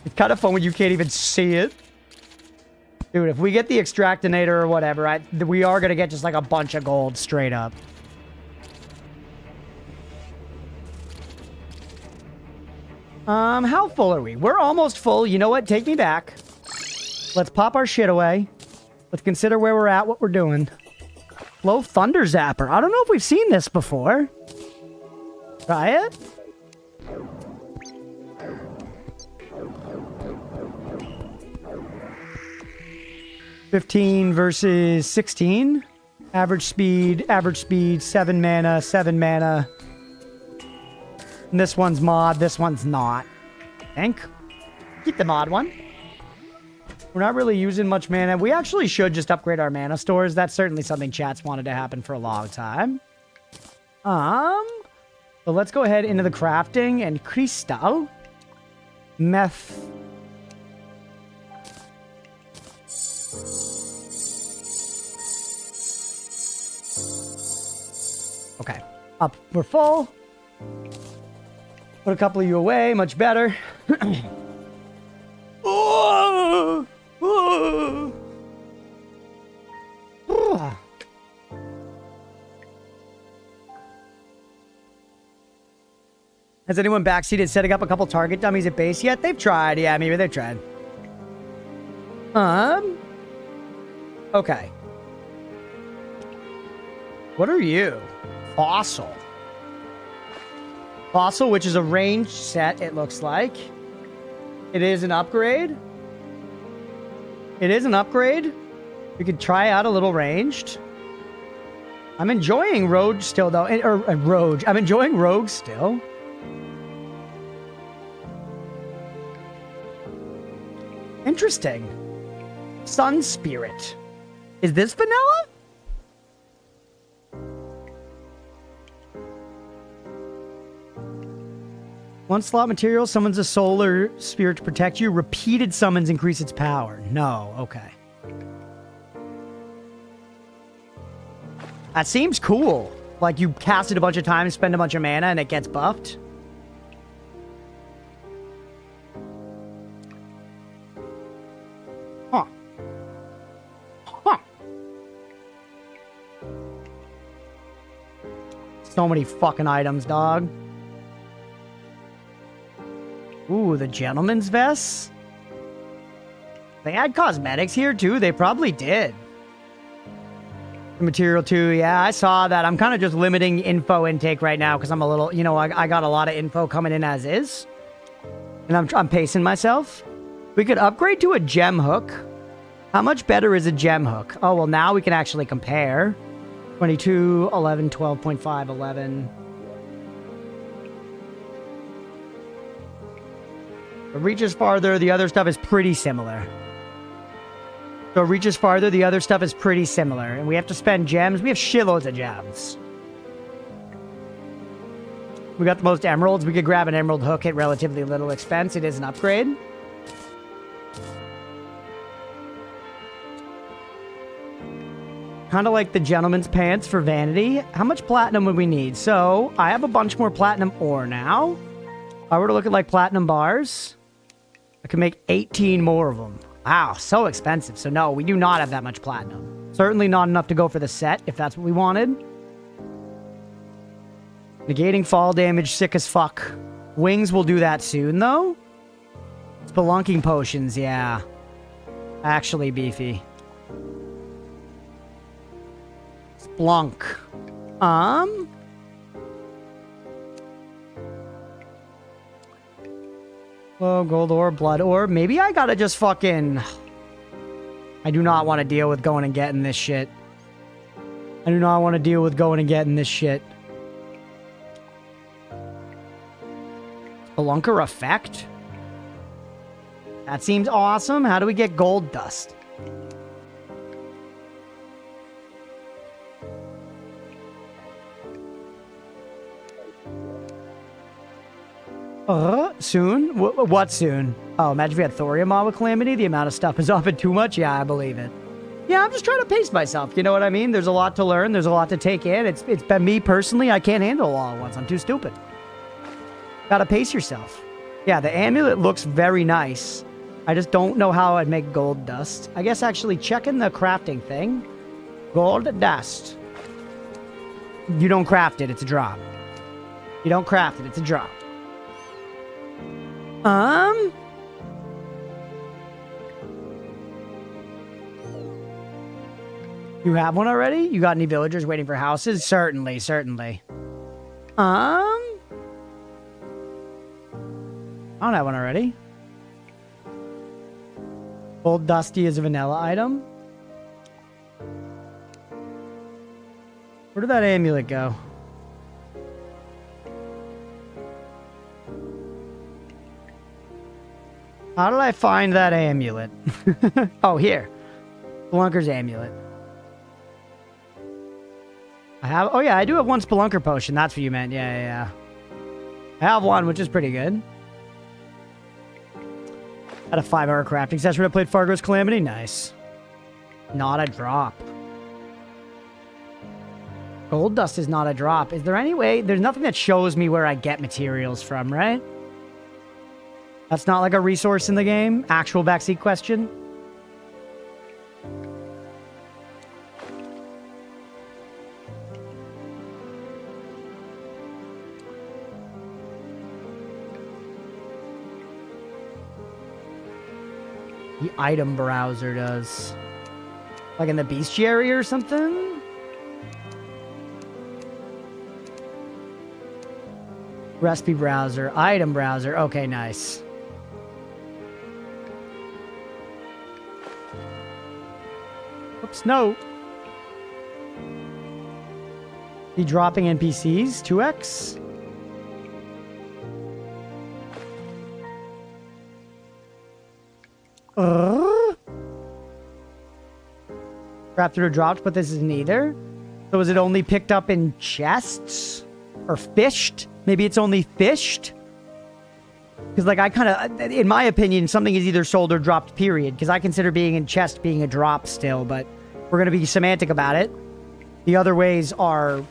It's kind of fun when you can't even see it. Dude, if we get the extractinator or whatever, we are going to get just like a bunch of gold straight up. How full are we? We're almost full. You know what? Take me back. Let's pop our shit away. Let's consider where we're at, what we're doing. Low Thunder Zapper. I don't know if we've seen this before. Try it. $15 versus 16. Average speed, 7 mana, 7 mana. And this one's mod, this one's not. I think. Keep the mod one. We're not really using much mana. We actually should just upgrade our mana stores. That's certainly something chat's wanted to happen for a long time. So let's go ahead into the crafting and crystal. Meth. Okay. Up. We're full. Put a couple of you away. Much better. Oh! Oh! Oh! Has anyone backseated setting up a couple target dummies at base yet? They've tried. Yeah, maybe they've tried. Okay. What are you? Fossil. Fossil, which is a ranged set, it looks like. It is an upgrade. It is an upgrade. We could try out a little ranged. I'm enjoying Rogue still, though. Rogue. I'm enjoying Rogue still. Interesting. Sun Spirit. Is this vanilla? One slot material summons a solar spirit to protect you. Repeated summons increase its power. No, okay. That seems cool. Like you cast it a bunch of times, spend a bunch of mana, and it gets buffed. Huh. Huh. So many fucking items, dog. Ooh, the gentleman's vest? They had cosmetics here, too. They probably did. The material, too. Yeah, I saw that. I'm kind of just limiting info intake right now because I'm a little... You know, I got a lot of info coming in as is. And I'm pacing myself. We could upgrade to a gem hook. How much better is a gem hook? Oh, well, now we can actually compare. 22, 11, 12.5, 11... It reaches farther, the other stuff is pretty similar. So it reaches farther, the other stuff is pretty similar. And we have to spend gems. We have shitloads of gems. We got the most emeralds. We could grab an emerald hook at relatively little expense. It is an upgrade. Kind of like the gentleman's pants for vanity. How much platinum would we need? So I have a bunch more platinum ore now. If I were to look at like platinum bars, I can make 18 more of them. Wow, so expensive. So no, we do not have that much platinum. Certainly not enough to go for the set, if that's what we wanted. Negating fall damage, sick as fuck. Wings will do that soon, though. Spelunking potions, yeah. Actually beefy. Splunk. Oh, gold ore, blood ore. Maybe I gotta just fucking... I do not want to deal with going and getting this shit. I do not want to deal with going and getting this shit. Spelunker effect? That seems awesome. How do we get gold dust? Soon? What soon? Oh, imagine if we had thorium mob with Calamity. The amount of stuff is often too much. Yeah, I believe it. Yeah, I'm just trying to pace myself. You know what I mean? There's a lot to learn. There's a lot to take in. It's been me personally. I can't handle it all at once. I'm too stupid. Gotta pace yourself. Yeah, the amulet looks very nice. I just don't know how I'd make gold dust. I guess actually checking the crafting thing. Gold dust. You don't craft it. It's a drop. You don't craft it. It's a drop. You have one already? You got any villagers waiting for houses? Certainly, certainly. I don't have one already. Gold Dusty is a vanilla item. Where did that amulet go? How did I find that amulet? Oh, here. Spelunker's amulet. I have... Oh, yeah, I do have one Spelunker potion. That's what you meant. Yeah. I have one, which is pretty good. Had a 5-hour crafting session when I played Fargo's Calamity. Nice. Not a drop. Gold dust is not a drop. Is there any way? There's nothing that shows me where I get materials from, right? That's not like a resource in the game? Actual backseat question? The item browser does. Like in the bestiary or something? Recipe browser, item browser. Okay, nice. Oops, no. Be dropping NPCs, 2x. Raptor dropped, but this isn't either. So is it only picked up in chests? Or fished? Maybe it's only fished? Because, like, I kind of, in my opinion, something is either sold or dropped, period. Because I consider being in chest being a drop still, but we're going to be semantic about it. The other ways are,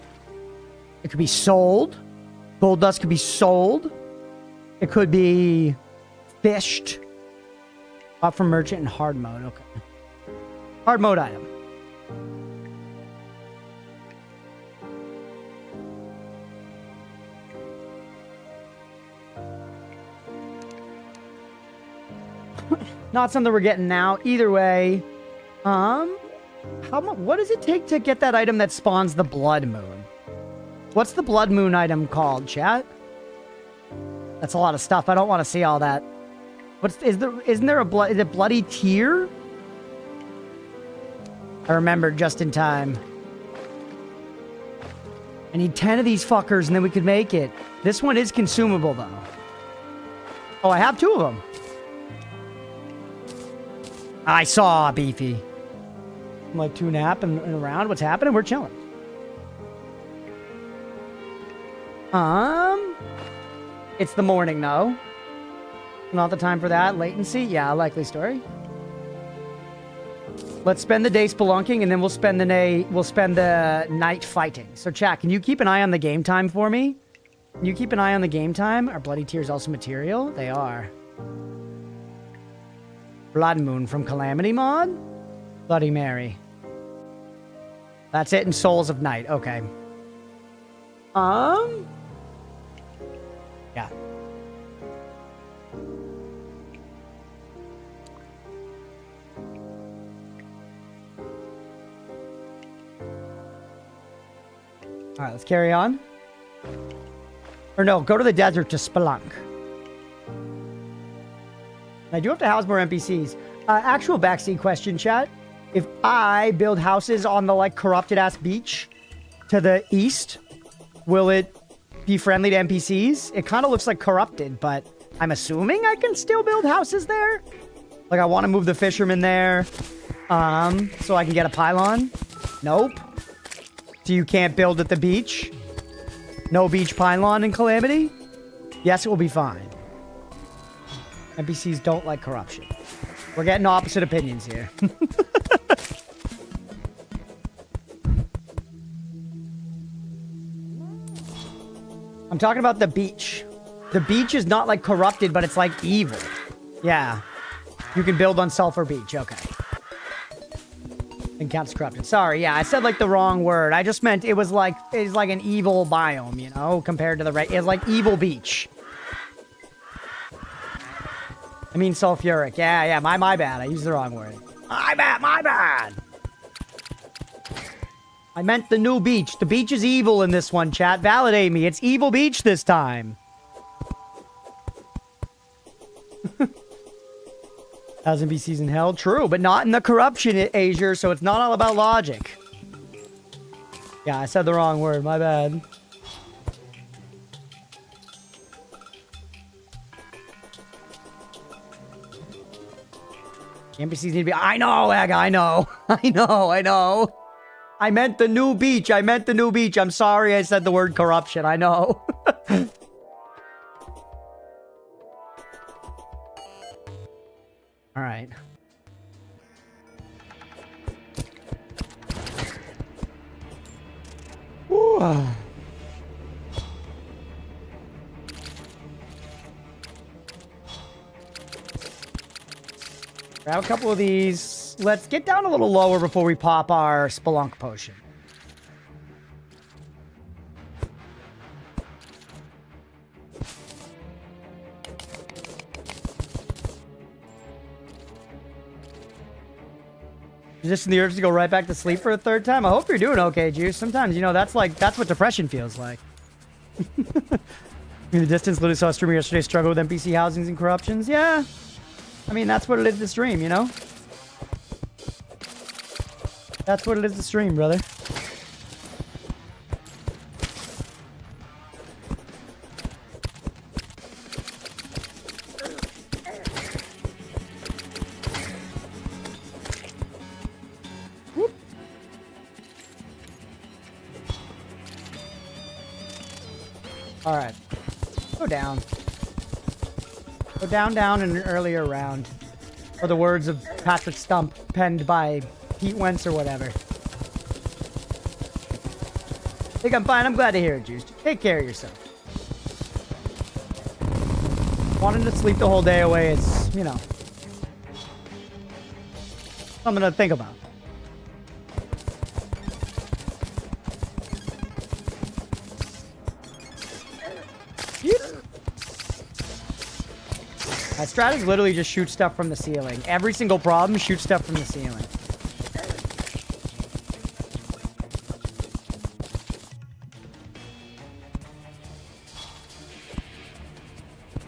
it could be sold. Gold dust could be sold. It could be fished. Bought from merchant in hard mode. Okay. Hard mode item. Not something we're getting now. Either way, how much? What does it take to get that item that spawns the blood moon? What's the blood moon item called, chat? That's a lot of stuff. I don't want to see all that. Isn't there a blood? Is it bloody tear? I remembered just in time. I need 10 of these fuckers and then we could make it. This one is consumable though. Oh, I have 2 of them. I saw Beefy. I'm like 2 nap and around. What's happening? We're chilling. It's the morning, no? Not the time for that. Latency? Yeah, likely story. Let's spend the day spelunking, and then we'll spend the night fighting. So, chat, can you keep an eye on the game time for me? Can you keep an eye on the game time? Are bloody tears also material? They are. Blood Moon from Calamity mod? Bloody Mary. That's it in Souls of Night. Okay. Yeah. All right, let's carry on. Or no, go to the desert to spelunk. I do have to house more NPCs. Actual backseat question, chat. If I build houses on the, like, corrupted-ass beach to the east, will it be friendly to NPCs? It kind of looks like corrupted, but I'm assuming I can still build houses there. Like, I want to move the fisherman there, so I can get a pylon. Nope. So you can't build at the beach? No beach pylon in Calamity? Yes, it will be fine. NPCs don't like corruption. We're getting opposite opinions here. I'm talking about the beach. The beach is not like corrupted, but it's like evil. Yeah. You can build on Sulphur Beach. Okay. And counts corrupted. Sorry, yeah, I said like the wrong word. I just meant it's like an evil biome, you know, compared to the right. It's like evil beach. I mean sulfuric. Yeah, my bad. I used the wrong word. My bad. I meant the new beach. The beach is evil in this one, chat. Validate me. It's evil beach this time. Thousand BCs in hell. True, but not in the corruption, Azure, so it's not all about logic. Yeah, I said the wrong word. My bad. NPCs need to be... I know, Egg, I know. I know. I meant the new beach. I'm sorry I said the word corruption. I know. All right. Ooh. Grab a couple of these. Let's get down a little lower before we pop our Spelunk potion. Just in the urge to go right back to sleep for a third time. I hope you're doing okay, Juice. Sometimes, you know, that's what depression feels like. In the distance, literally saw a streamer yesterday struggle with NPC housings and corruptions. Yeah. I mean, that's what it is to stream, you know? That's what it is to stream, brother. All right. Go down. Go down in an earlier round. Or the words of Patrick Stump, penned by Pete Wentz or whatever. Think I'm fine. I'm glad to hear it, Juice. Take care of yourself. Wanting to sleep the whole day away is, you know, something to think about. My strat is literally just shoot stuff from the ceiling. Every single problem, shoot stuff from the ceiling.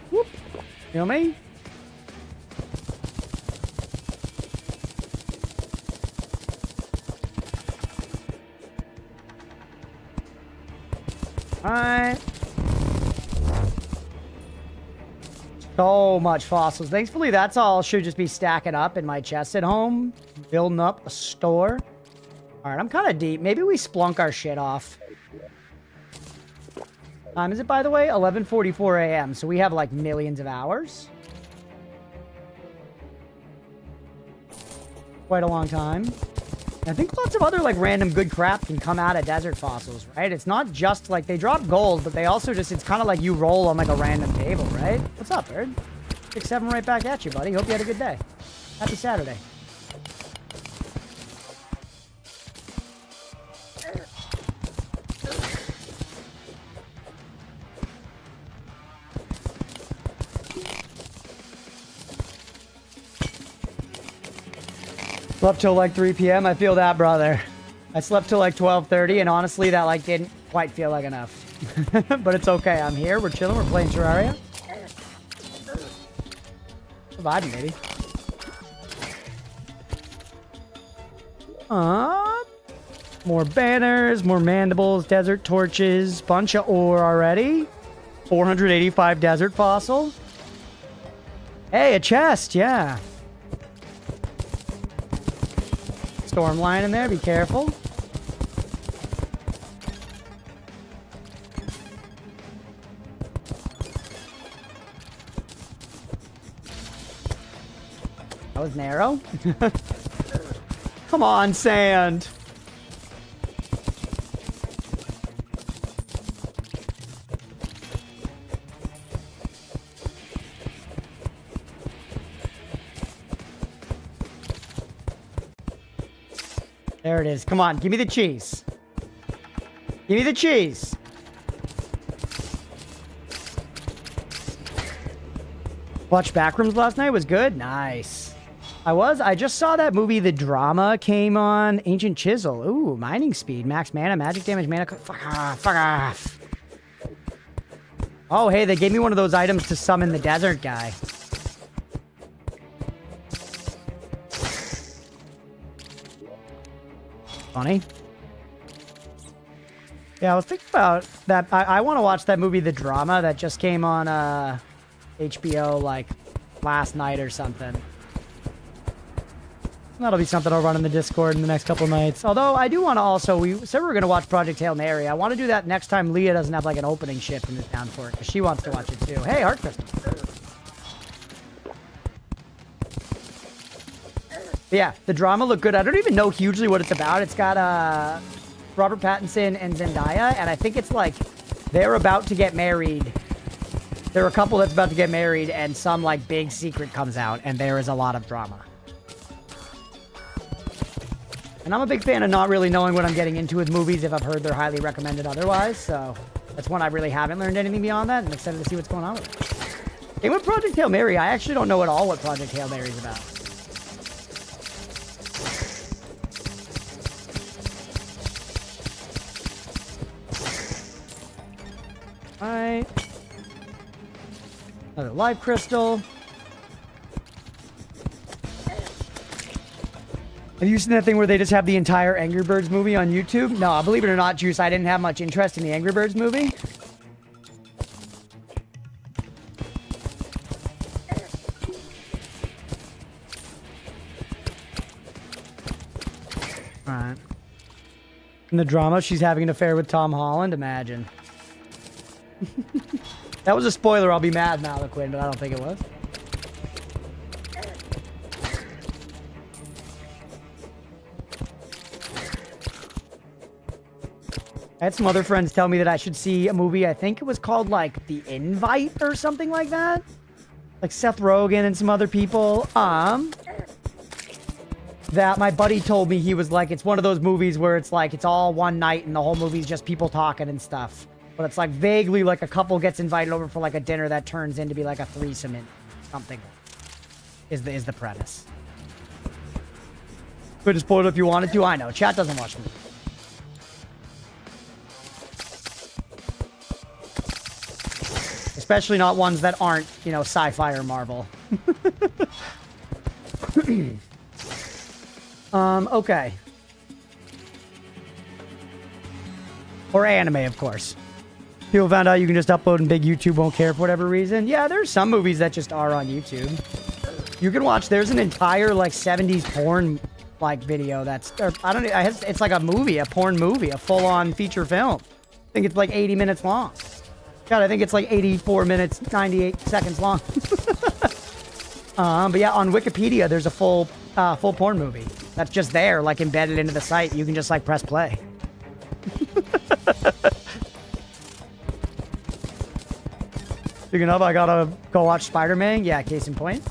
Whoop. You know me? Alright. So much fossils. Thankfully, that's all should just be stacking up in my chest at home. Building up a store. Alright, I'm kind of deep. Maybe we splunk our shit off. Time is it, by the way? 11:44 a.m. So we have like millions of hours. Quite a long time. I think lots of other like random good crap can come out of desert fossils, right? It's not just like they drop gold, but they also just, it's kind of like you roll on like a random table, right? What's up, bird? 6-7 right back at you, buddy. Hope you had a good day. Happy Saturday. Slept till like 3 p.m. I feel that, brother. I slept till like 12:30, and honestly, that like didn't quite feel like enough. But it's okay. I'm here. We're chilling. We're playing Terraria. Surviving, baby. More banners, more mandibles, desert torches, bunch of ore already. 485 desert fossil. Hey, a chest, yeah. Storm line in there, be careful. That was narrow. Come on, sand. There it is. Come on, give me the cheese. Give me the cheese. Watched Backrooms last night. Was good. Nice. I just saw that movie, The Drama, came on. Ancient Chisel. Ooh, mining speed, max mana, magic damage, mana. Fuck off. Fuck off. Oh, hey, they gave me one of those items to summon the desert guy. Funny. Yeah, I was thinking about that. I want to watch that movie, The Drama, that just came on HBO like last night or something. That'll be something I'll run in the Discord in the next couple nights. Although I do want to also, we said we were going to watch Project Hail Mary. I want to do that next time Leah doesn't have like an opening shift in this town for it, because she wants to watch it too. Hey, Heart Crystal. Yeah, The Drama looked good. I don't even know hugely what it's about. It's got Robert Pattinson and Zendaya, and I think it's like they're about to get married. They're a couple that's about to get married, and some like big secret comes out, and there is a lot of drama. And I'm a big fan of not really knowing what I'm getting into with movies if I've heard they're highly recommended otherwise, so that's one I really haven't learned anything beyond that, and I'm excited to see what's going on with it. And with Project Hail Mary, I actually don't know at all what Project Hail Mary is about. right. Another life crystal. Have you seen that thing where they just have the entire Angry Birds movie on YouTube? No, believe it or not, Juice, I didn't have much interest in the Angry Birds movie. Alright. In the drama, she's having an affair with Tom Holland? Imagine. That was a spoiler. I'll be mad, Malaquin, but I don't think it was. I had some other friends tell me that I should see a movie, I think it was called, like, The Invite or something like that. Like Seth Rogen and some other people. That my buddy told me he was like, it's one of those movies where it's like, it's all one night and the whole movie's just people talking and stuff. But it's like vaguely like a couple gets invited over for like a dinner that turns into be like a threesome in something. Is the premise. Could just pull it if you wanted to. I know. Chat doesn't watch me. Especially not ones that aren't, you know, sci-fi or Marvel. Okay. Or anime, of course. People found out you can just upload and big YouTube won't care for whatever reason. Yeah, there's some movies that just are on YouTube. You can watch, there's an entire, like, 70s porn, like, video that's, or, I don't know, it's like a movie, a porn movie, a full-on feature film. I think it's like 80 minutes long. God, I think it's like 84 minutes, 98 seconds long. But yeah, on Wikipedia, there's a full porn movie. That's just there, like, embedded into the site. You can just, like, press play. Speaking of, I gotta go watch Spider-Man. Yeah, case in point.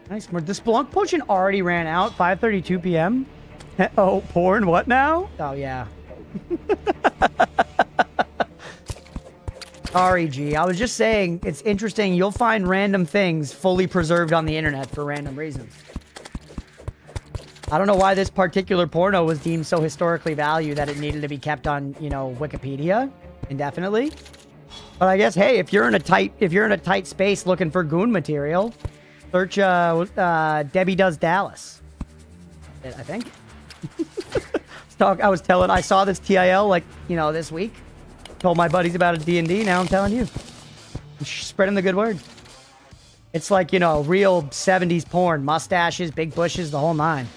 Nice. The Spelunk potion already ran out. 5:32 p.m. Oh, porn. What now? Oh, yeah. Sorry, G. I was just saying, it's interesting. You'll find random things fully preserved on the internet for random reasons. I don't know why this particular porno was deemed so historically valued that it needed to be kept on, you know, Wikipedia indefinitely. But I guess, hey, if you're in a tight space looking for goon material, search Debbie Does Dallas. I think. I saw this TIL like, you know, this week. Told my buddies about it D&D. Now I'm telling you. I'm spreading the good word. It's like, you know, real 70s porn. Mustaches, big bushes, the whole nine.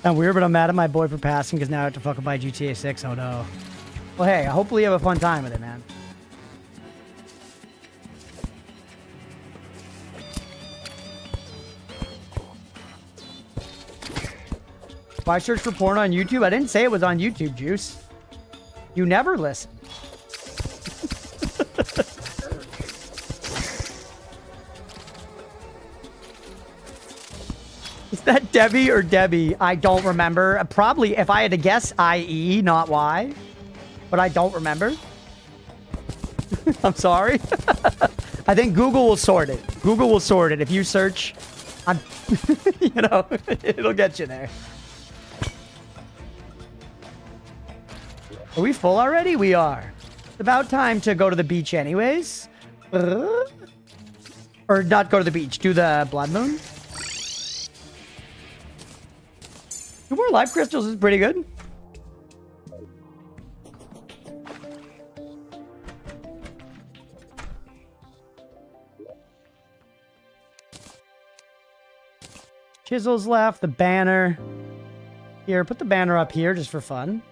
I'm weird, but I'm mad at my boy for passing because now I have to fucking buy GTA 6. Oh no. Well, hey, hopefully you have a fun time with it, man. Why search for porn on YouTube? I didn't say it was on YouTube, Juice. You never listen. Is that Debbie or Debbie? I don't remember. Probably, if I had to guess, IE, not Y. But I don't remember. I'm sorry. I think Google will sort it. Google will sort it. If you search, you know, it'll get you there. Are we full already? We are. It's about time to go to the beach anyways. Or not go to the beach. Do the blood moon. 2 more life crystals is pretty good. Chisels left. The banner. Here, put the banner up here just for fun.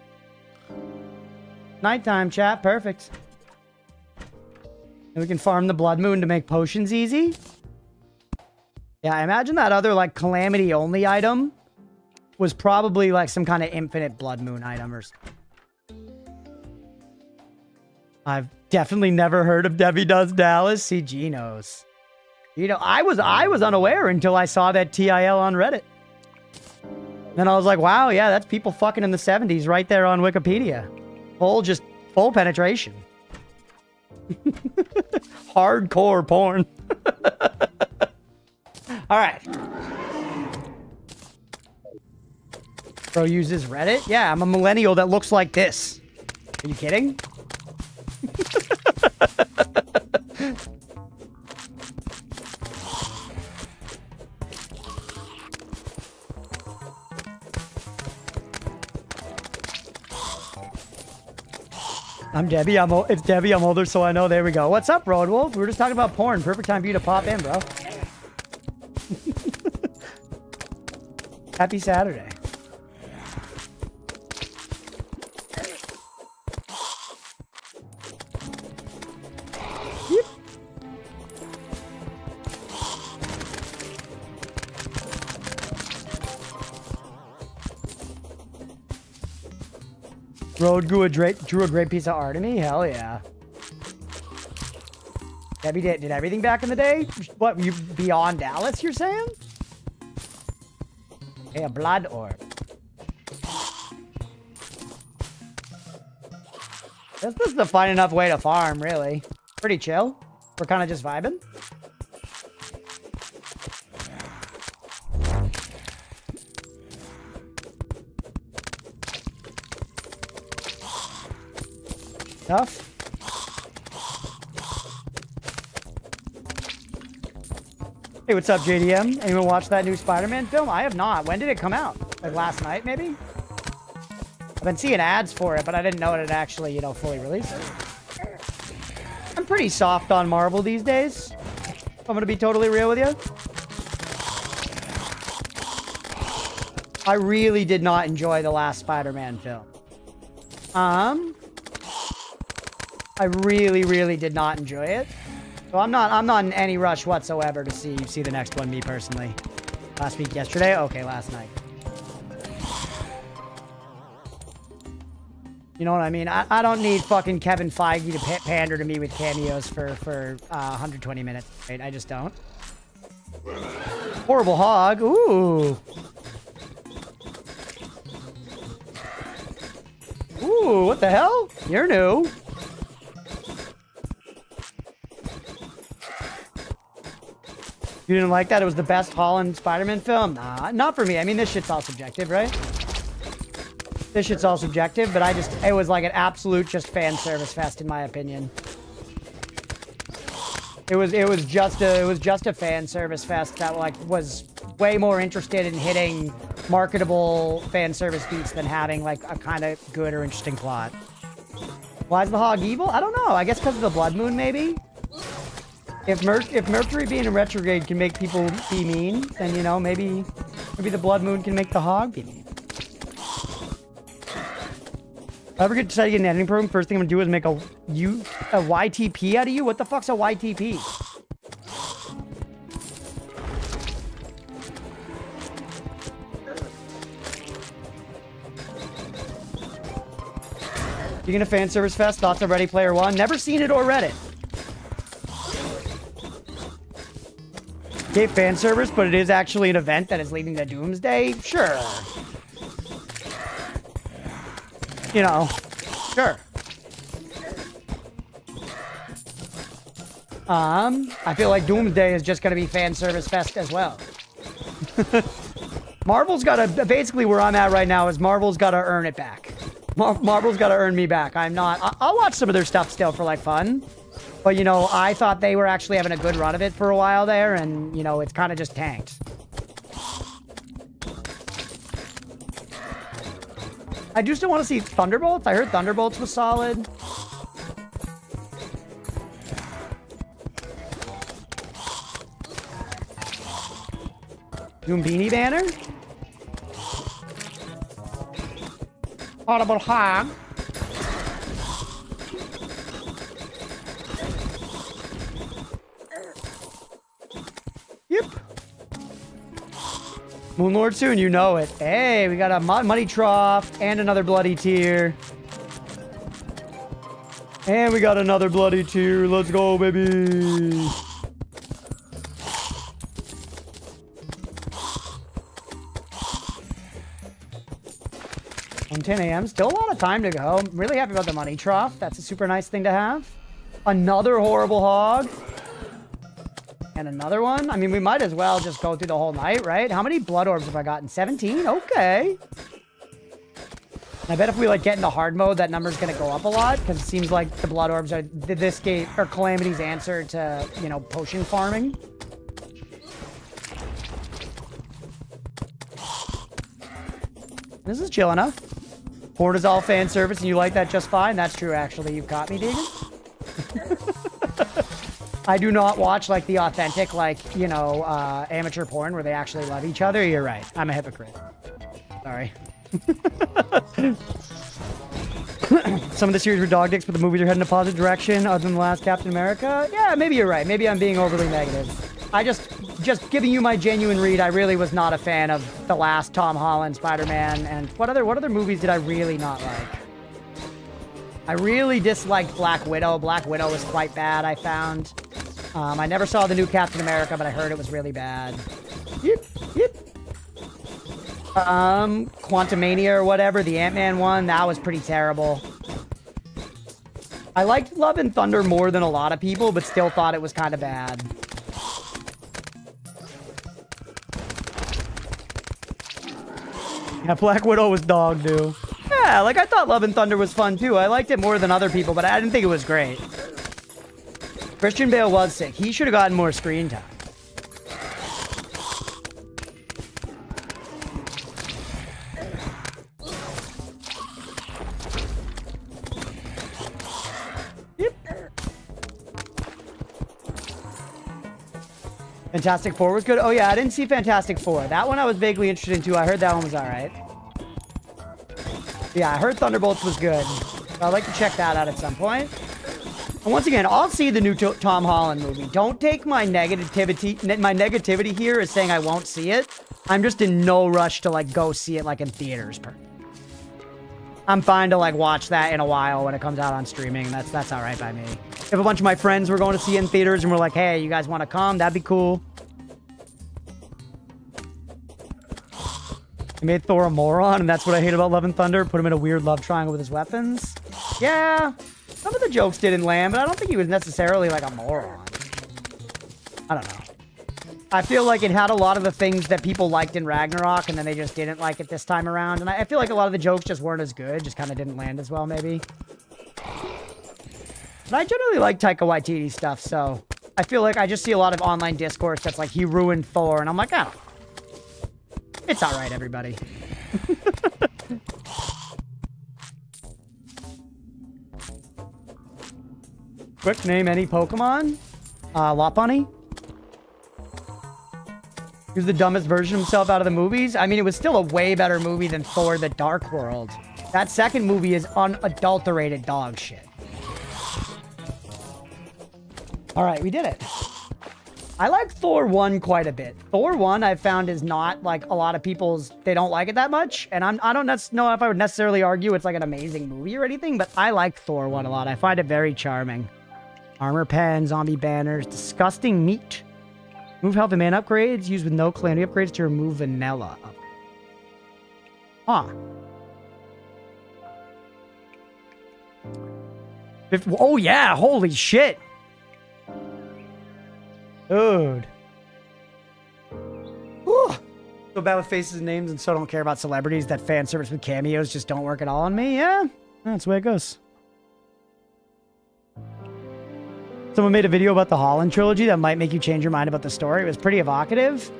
Nighttime, chat. Perfect. And we can farm the blood moon to make potions easy. Yeah, I imagine that other, like, calamity only item was probably, like, some kind of infinite blood moon item or something. I've definitely never heard of Debbie Does Dallas. See, G knows. You know, I was unaware until I saw that TIL on Reddit. Then I was like, wow, yeah, that's people fucking in the 70s right there on Wikipedia. Full penetration. Hardcore porn. All right. Bro uses Reddit? Yeah, I'm a millennial that looks like this. Are you kidding? I'm Debbie. It's Debbie. I'm older, so I know. There we go. What's up, Road Wolf? We were just talking about porn. Perfect time for you to pop in, bro. Happy Saturday. Yep. Road drew a great piece of art to me. Hell yeah. Debbie did everything back in the day? What, you beyond Dallas, you're saying? Hey, a blood orb. This is the fun enough way to farm, really. Pretty chill. We're kind of just vibing. Tough. Hey, what's up, JDM? Anyone watch that new Spider-Man film? I have not. When did it come out? Like last night, maybe? I've been seeing ads for it, but I didn't know it had actually, you know, fully released. I'm pretty soft on Marvel these days, if I'm gonna be totally real with you. I really did not enjoy the last Spider-Man film. I really did not enjoy it. So I'm not in any rush whatsoever to see the next one, me personally. Last week, yesterday? Okay, last night. You know what I mean? I don't need fucking Kevin Feige to pander to me with cameos for 120 minutes. Right? I just don't. Horrible hog. Ooh. Ooh, what the hell? You're new. You didn't like that? It was the best Holland Spider-Man film? Nah, not for me. I mean, this shit's all subjective, right? This shit's all subjective, but it was like an absolute just fan service fest, in my opinion. It was just a fan service fest that like was way more interested in hitting marketable fan service beats than having like a kind of good or interesting plot. Why is the hog evil? I don't know. I guess because of the blood moon, maybe. If Mercury being in retrograde can make people be mean, then, you know, maybe the blood moon can make the hog be mean. If I ever decide to get an editing program, first thing I'm gonna do is make a YTP out of you? What the fuck's a YTP? You gonna fan service fest? Thoughts of Ready Player One? Never seen it or read it. Okay, fan service, but it is actually an event that is leading to Doomsday? Sure. You know, sure. I feel like Doomsday is just going to be fan service fest as well. Marvel's got to, basically where I'm at right now is Marvel's got to earn it back. Marvel's got to earn me back. I'll watch some of their stuff still for like fun. But, you know, I thought they were actually having a good run of it for a while there, and, you know, it's kind of just tanked. I do still want to see Thunderbolts. I heard Thunderbolts was solid. Doom Beanie Banner? Audible Hog. Yep. Moonlord soon, you know it. Hey, we got a Money Trough and another Bloody Tear. And we got another bloody tier. Let's go, baby. 10 a.m. Still a lot of time to go. I'm really happy about the money trough. That's a super nice thing to have. Another horrible hog. And another one. I mean, we might as well just go through the whole night, right? How many blood orbs have I gotten? 17? Okay. I bet if we like get into hard mode, that number's going to go up a lot because it seems like the blood orbs are this game or Calamity's answer to, you know, potion farming. This is chill enough. Cortisol fan service, and you like that just fine. That's true, actually. You've caught me, Deegan. I do not watch like the authentic, like, you know, amateur porn where they actually love each other. You're right. I'm a hypocrite. Sorry. Some of the series were dog dicks, but the movies are heading in a positive direction other than the last Captain America. Yeah, maybe you're right. Maybe I'm being overly negative. I just giving you my genuine read, I really was not a fan of the last Tom Holland Spider-Man. And what other movies did I really not like? I really disliked Black Widow. Black Widow was quite bad, I found. I never saw the new Captain America, but I heard it was really bad. Yep, yep. Quantumania or whatever, the Ant-Man one, that was pretty terrible. I liked Love and Thunder more than a lot of people, but still thought it was kind of bad. Yeah, Black Widow was dog, dude. Yeah, like I thought Love and Thunder was fun too. I liked it more than other people, but I didn't think it was great. Christian Bale was sick. He should have gotten more screen time. Yep. Fantastic Four was good. Oh yeah, I didn't see Fantastic Four. That one I was vaguely interested in too. I heard that one was alright. Yeah, I heard Thunderbolts was good. I'd like to check that out at some point. And once again, I'll see the new Tom Holland movie. Don't take my negativity here as saying I won't see it. I'm just in no rush to like go see it like in theaters. I'm fine to like watch that in a while when it comes out on streaming. That's all right by me. If a bunch of my friends were going to see it in theaters and we're like, hey, you guys want to come? That'd be cool. He made Thor a moron, and that's what I hate about Love and Thunder. Put him in a weird love triangle with his weapons. Yeah, some of the jokes didn't land, but I don't think he was necessarily like a moron. I don't know. I feel like it had a lot of the things that people liked in Ragnarok, and then they just didn't like it this time around. And I feel like a lot of the jokes just weren't as good, just kind of didn't land as well, maybe. But I generally like Taika Waititi stuff, so I feel like I just see a lot of online discourse that's like, he ruined Thor, and I'm like, oh. It's alright, everybody. Quick, name any Pokemon. Lopunny. He was the dumbest version of himself out of the movies. I mean, it was still a way better movie than Thor: The Dark World. That second movie is unadulterated dog shit. Alright, we did it. I like Thor 1 quite a bit. Thor 1 I've found is not like a lot of people's, they don't like it that much. And I don't know if I would necessarily argue it's like an amazing movie or anything, but I like Thor 1 a lot. I find it very charming. Armor pen, zombie banners, disgusting meat. Move health and man upgrades, used with no calamity upgrades to remove vanilla. Huh. Oh yeah, holy shit. Dude. Ooh. So bad with faces and names and so don't care about celebrities that fan service with cameos just don't work at all on me. Yeah, that's the way it goes. Someone made a video about the Holland trilogy that might make you change your mind about the story. It was pretty evocative.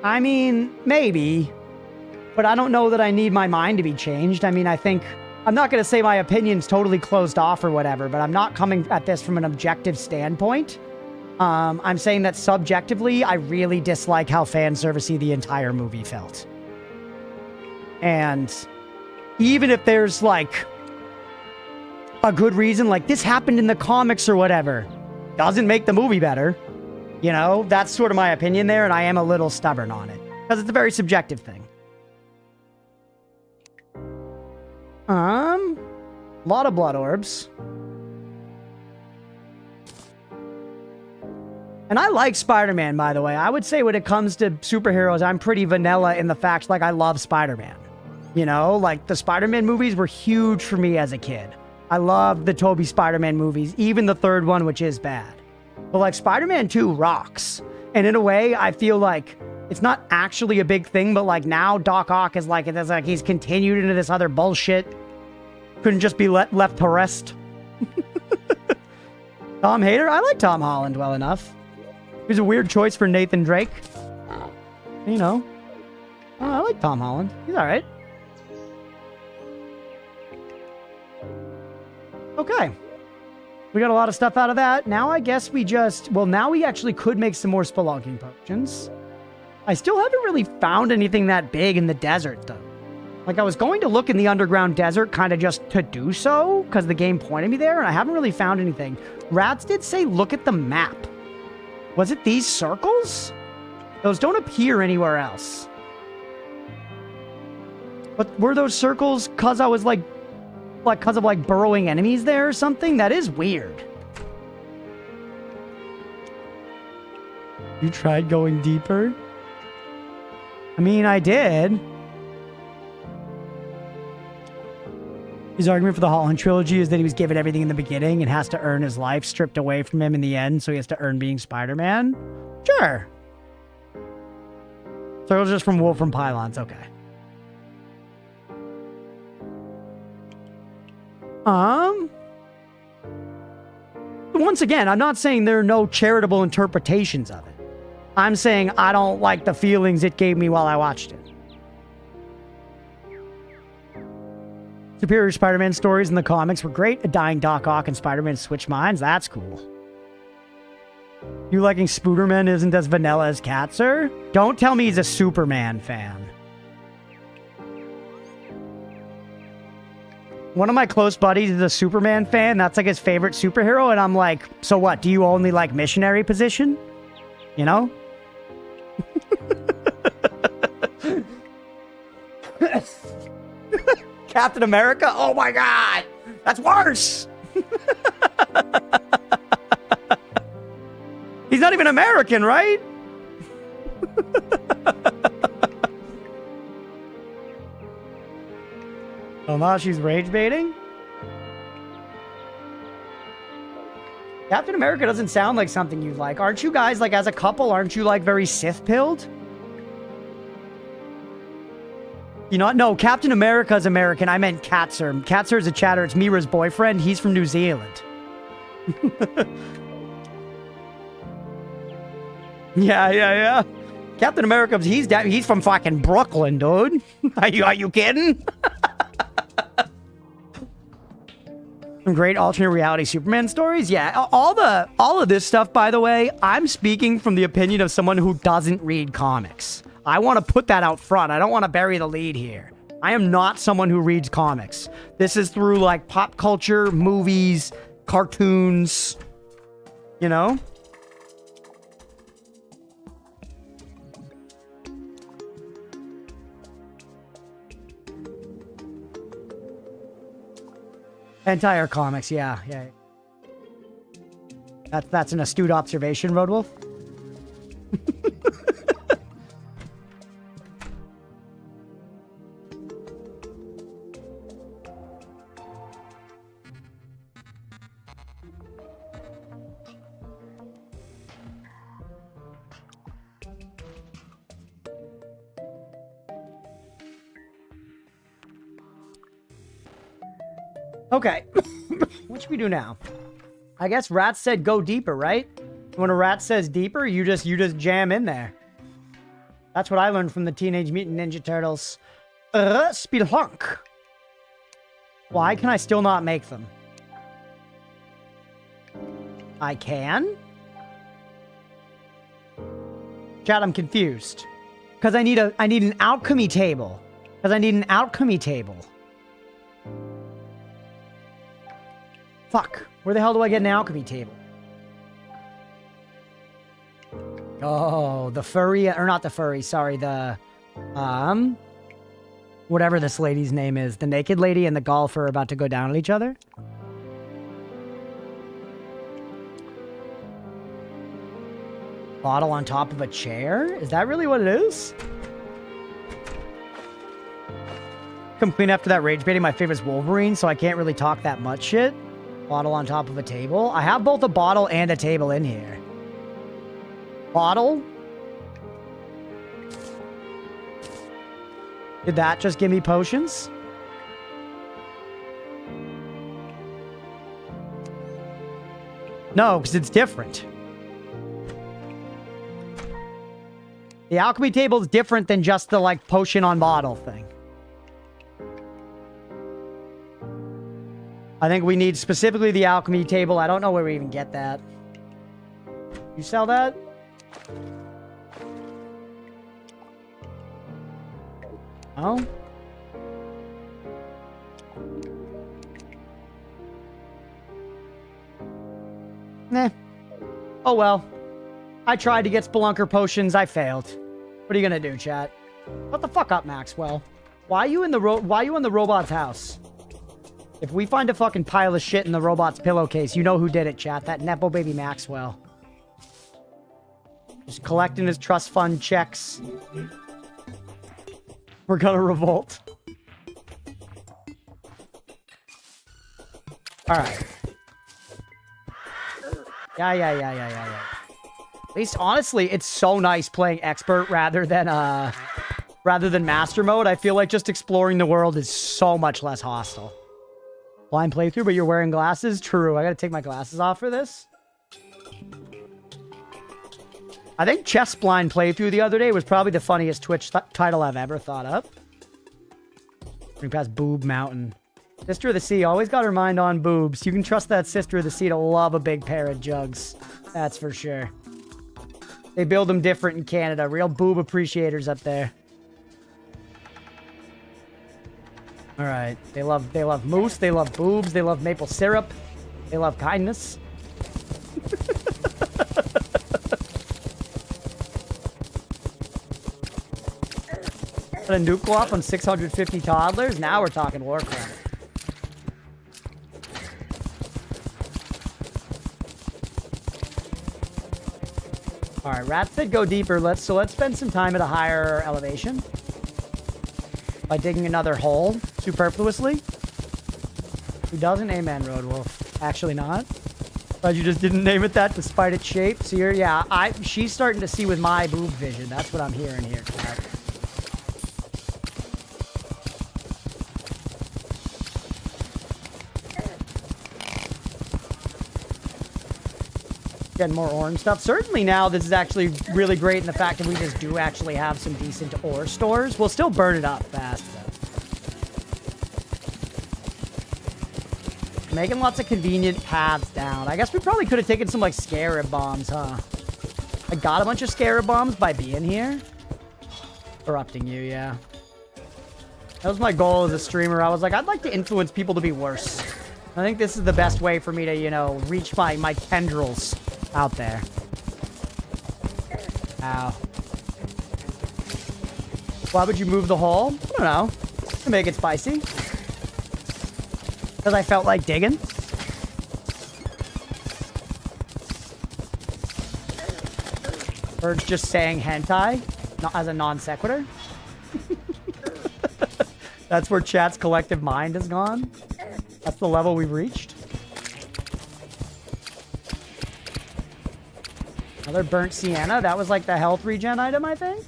I mean, maybe. But I don't know that I need my mind to be changed. I mean, I think... I'm not going to say my opinion's totally closed off or whatever, but I'm not coming at this from an objective standpoint. I'm saying that subjectively, I really dislike how fan servicey the entire movie felt. And even if there's like a good reason, like this happened in the comics or whatever, doesn't make the movie better. You know, that's sort of my opinion there, and I am a little stubborn on it because it's a very subjective thing. A lot of blood orbs. And I like Spider-Man, by the way. I would say when it comes to superheroes, I'm pretty vanilla in the fact, like, I love Spider-Man. You know, like, the Spider-Man movies were huge for me as a kid. I love the Tobey Spider-Man movies, even the third one, which is bad. But, like, Spider-Man 2 rocks. And in a way, I feel like it's not actually a big thing, but, like, now Doc Ock is like, it's like he's continued into this other bullshit. Couldn't just be left to rest. Tom Hader? I like Tom Holland well enough. He was a weird choice for Nathan Drake. You know. Oh, I like Tom Holland. He's alright. Okay. We got a lot of stuff out of that. Now I guess we just... Well, now we actually could make some more spelunking potions. I still haven't really found anything that big in the desert, though. Like, I was going to look in the underground desert kind of just to do so, because the game pointed me there, and I haven't really found anything. Rats did say look at the map. Was it these circles? Those don't appear anywhere else. But were those circles because I was like because of like burrowing enemies there or something? That is weird. You tried going deeper? I mean, I did. His argument for the Holland trilogy is that he was given everything in the beginning and has to earn his life stripped away from him in the end, so he has to earn being Spider-Man. Sure. So it was just from Wolfram Pylons, okay. Once again, I'm not saying there are no charitable interpretations of it. I'm saying I don't like the feelings it gave me while I watched it. Superior Spider-Man stories in the comics were great. A dying Doc Ock and Spider-Man switch minds. That's cool. You liking Spooderman isn't as vanilla as Katzer? Don't tell me he's a Superman fan. One of my close buddies is a Superman fan. That's like his favorite superhero. And I'm like, so what? Do you only like missionary position? You know? Captain America? Oh my god! That's worse! He's not even American, right? Oh, now she's rage baiting? Captain America doesn't sound like something you'd like. Aren't you guys, like, as a couple, aren't you, like, very Sith-pilled? You know, no, Captain America's American. I meant Katzer. Katzer is a chatter. It's Mira's boyfriend. He's from New Zealand. Yeah. Captain America, he's from fucking Brooklyn, dude. Are you kidding? Some great alternate reality Superman stories. Yeah, all of this stuff, by the way, I'm speaking from the opinion of someone who doesn't read comics. I want to put that out front. I don't want to bury the lead here. I am not someone who reads comics. This is through, like, pop culture, movies, cartoons, you know? Entire comics, yeah. That's an astute observation, Roadwolf. Okay, what should we do now? I guess Rat said go deeper, right? When a rat says deeper, you just jam in there. That's what I learned from the Teenage Mutant Ninja Turtles. Spelunk. Why can I still not make them? I can? Chat, I'm confused. Because I need an alchemy table. Fuck. Where the hell do I get an alchemy table? Oh, the furry, or not the furry, sorry, the, whatever this lady's name is. The naked lady and the golfer are about to go down on each other. Bottle on top of a chair? Is that really what it is? Come clean after that rage baiting. My favorite's Wolverine, so I can't really talk that much shit. Bottle on top of a table. I have both a bottle and a table in here. Bottle? Did that just give me potions? No, because it's different. The alchemy table is different than just the, like, potion on bottle thing. I think we need specifically the alchemy table. I don't know where we even get that. You sell that? Oh? Nah. Oh well. I tried to get Spelunker potions. I failed. What are you gonna do, chat? What the fuck up, Maxwell? Why are you in the robot's house? If we find a fucking pile of shit in the robot's pillowcase, you know who did it, chat. That Nepo baby Maxwell. Just collecting his trust fund checks. We're gonna revolt. Alright. Yeah. At least, honestly, it's so nice playing expert rather than master mode. I feel like just exploring the world is so much less hostile. Blind playthrough, but you're wearing glasses? True. I gotta take my glasses off for this. I think Chess Blind playthrough the other day was probably the funniest Twitch title I've ever thought up. Bring past Boob Mountain. Sister of the Sea. Always got her mind on boobs. You can trust that Sister of the Sea to love a big pair of jugs. That's for sure. They build them different in Canada. Real boob appreciators up there. All right. They love moose. They love boobs. They love maple syrup. They love kindness. A nuke go off on 650 toddlers? Now we're talking Warcraft. Alright, rats that go deeper. Let's spend some time at a higher elevation. By digging another hole superfluously. Who doesn't? Amen, Roadwolf. Actually not. But you just didn't name it that despite its shape. So you're, yeah, she's starting to see with my boob vision. That's what I'm hearing here. Getting more orange stuff. Certainly now this is actually really great in the fact that we just do actually have some decent ore stores. We'll still burn it up fast though. Making lots of convenient paths down. I guess we probably could have taken some like scarab bombs, huh? I got a bunch of scarab bombs by being here. Corrupting you, yeah. That was my goal as a streamer. I was like, I'd like to influence people to be worse. I think this is the best way for me to, you know, reach my tendrils out there. Ow. Why would you move the hole? I don't know. To make it spicy. Because I felt like digging. Bird's just saying hentai as a non sequitur. That's where chat's collective mind has gone. That's the level we've reached. Another burnt sienna. That was like the health regen item, I think.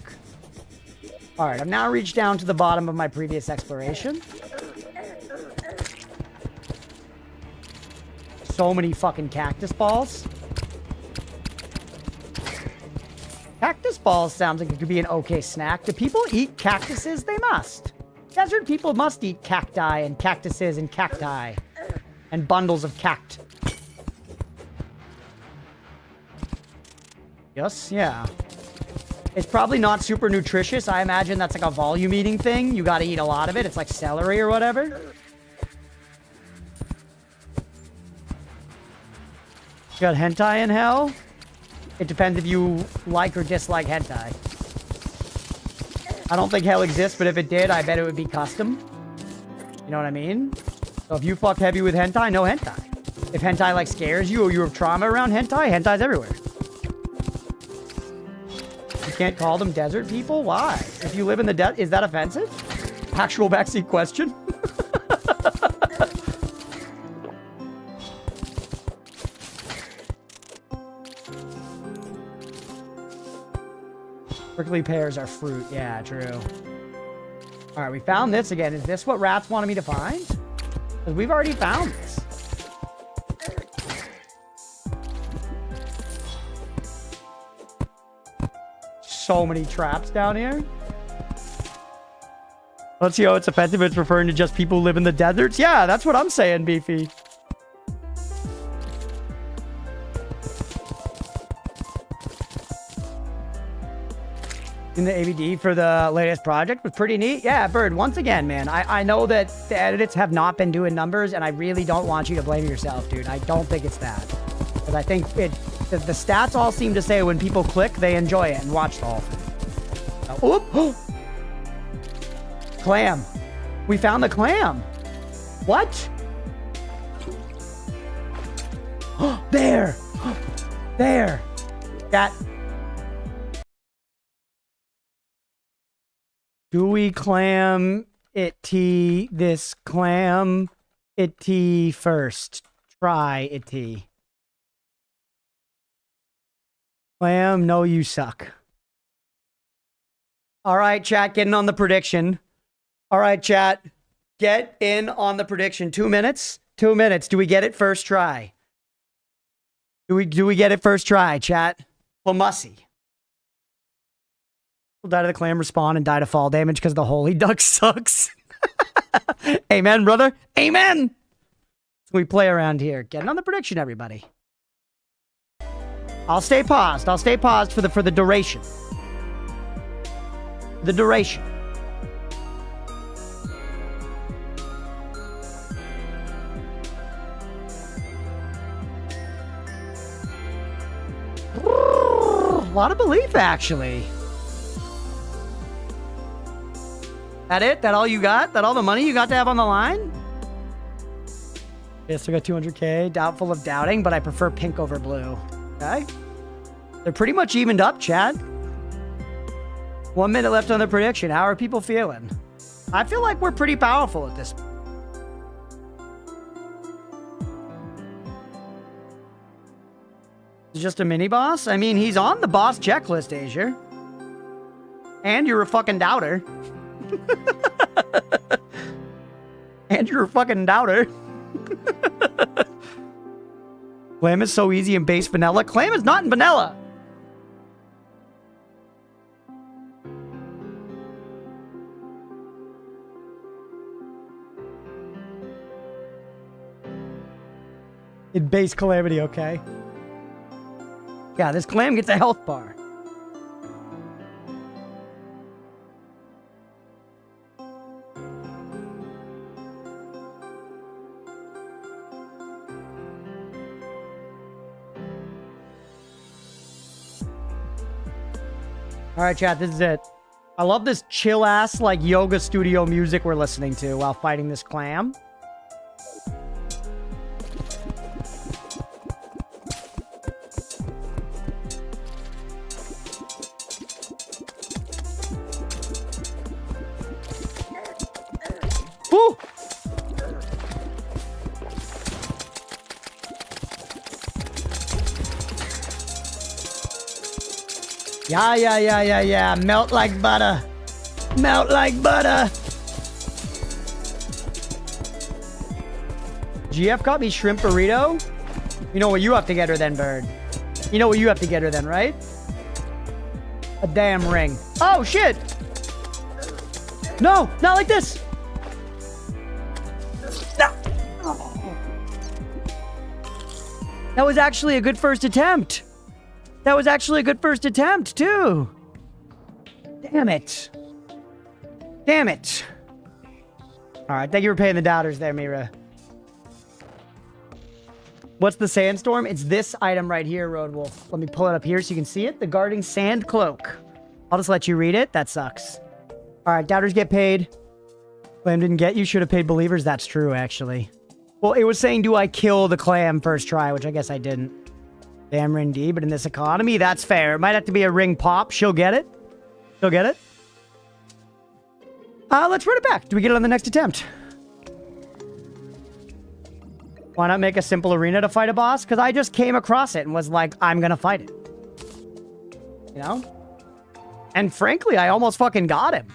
Alright, I've now reached down to the bottom of my previous exploration. So many fucking cactus balls. Cactus balls sounds like it could be an okay snack. Do people eat cactuses? They must. Desert people must eat cacti and cactuses and cacti. And bundles of cact. Yes, yeah. It's probably not super nutritious. I imagine that's like a volume eating thing. You gotta eat a lot of it. It's like celery or whatever. You got hentai in hell? It depends if you like or dislike hentai. I don't think hell exists, but if it did, I bet it would be custom. You know what I mean? So if you fuck heavy with hentai, no hentai. If hentai like scares you or you have trauma around hentai, hentai's everywhere. You can't call them desert people? Why? If you live in the desert, is that offensive? Actual backseat question? Prickly pears are fruit. Yeah, true. All right, we found this again. Is this what rats wanted me to find? Because we've already found this. So many traps down here. Let's see how it's offensive. It's referring to just people who live in the deserts. Yeah, that's what I'm saying, Beefy. In the ABD for the latest project was pretty neat. Yeah, Bird, once again, man, I know that the edits have not been doing numbers, and I really don't want you to blame yourself, dude. I don't think it's that. Because I think the stats all seem to say when people click, they enjoy it and watch the whole thing. Oop! Clam. We found the clam. What? There! There! That... Do we clam it this clam it first? Try it. Clam, no, you suck. All right, chat, getting on the prediction. All right, chat, get in on the prediction. 2 minutes? 2 minutes. Do we get it first try? Do we get it first try, chat? Plumussy. People die to the clam, respawn, and die to fall damage because the holy duck sucks. Amen, brother. Amen. We play around here. Getting on the prediction, everybody. I'll stay paused. I'll stay paused for the duration. The duration. A lot of belief, actually. That it? That all you got? That all the money you got to have on the line? Yes, I got 200K. Doubtful of doubting, but I prefer pink over blue. Okay. They're pretty much evened up, Chad. 1 minute left on the prediction. How are people feeling? I feel like we're pretty powerful at this point. Is just a mini boss? I mean, he's on the boss checklist, Asia. And you're a fucking doubter. And you're a fucking doubter. Clam is so easy in base vanilla. Clam is not in vanilla. In base calamity, okay. Yeah, this clam gets a health bar. All right, chat, this is it. I love this chill-ass, like, yoga studio music we're listening to while fighting this clam. Woo! Yeah. Melt like butter. Melt like butter. GF got me shrimp burrito. You know what you have to get her then, Bird. You know what you have to get her then, right? A damn ring. Oh, shit. No, not like this. No. That was actually a good first attempt. That was actually a good first attempt, too. Damn it. Damn it. All right, thank you for paying the doubters there, Mira. What's the sandstorm? It's this item right here, Road Wolf. Let me pull it up here so you can see it. The guarding sand cloak. I'll just let you read it. That sucks. All right, doubters get paid. Clam didn't get you. Should have paid believers. That's true, actually. Well, it was saying, do I kill the clam first try, which I guess I didn't. Damn ring D, but in this economy, that's fair. It might have to be a ring pop. She'll get it. She'll get it. Let's run it back. Do we get it on the next attempt? Why not make a simple arena to fight a boss? Because I just came across it and was like, I'm going to fight it. You know? And frankly, I almost fucking got him.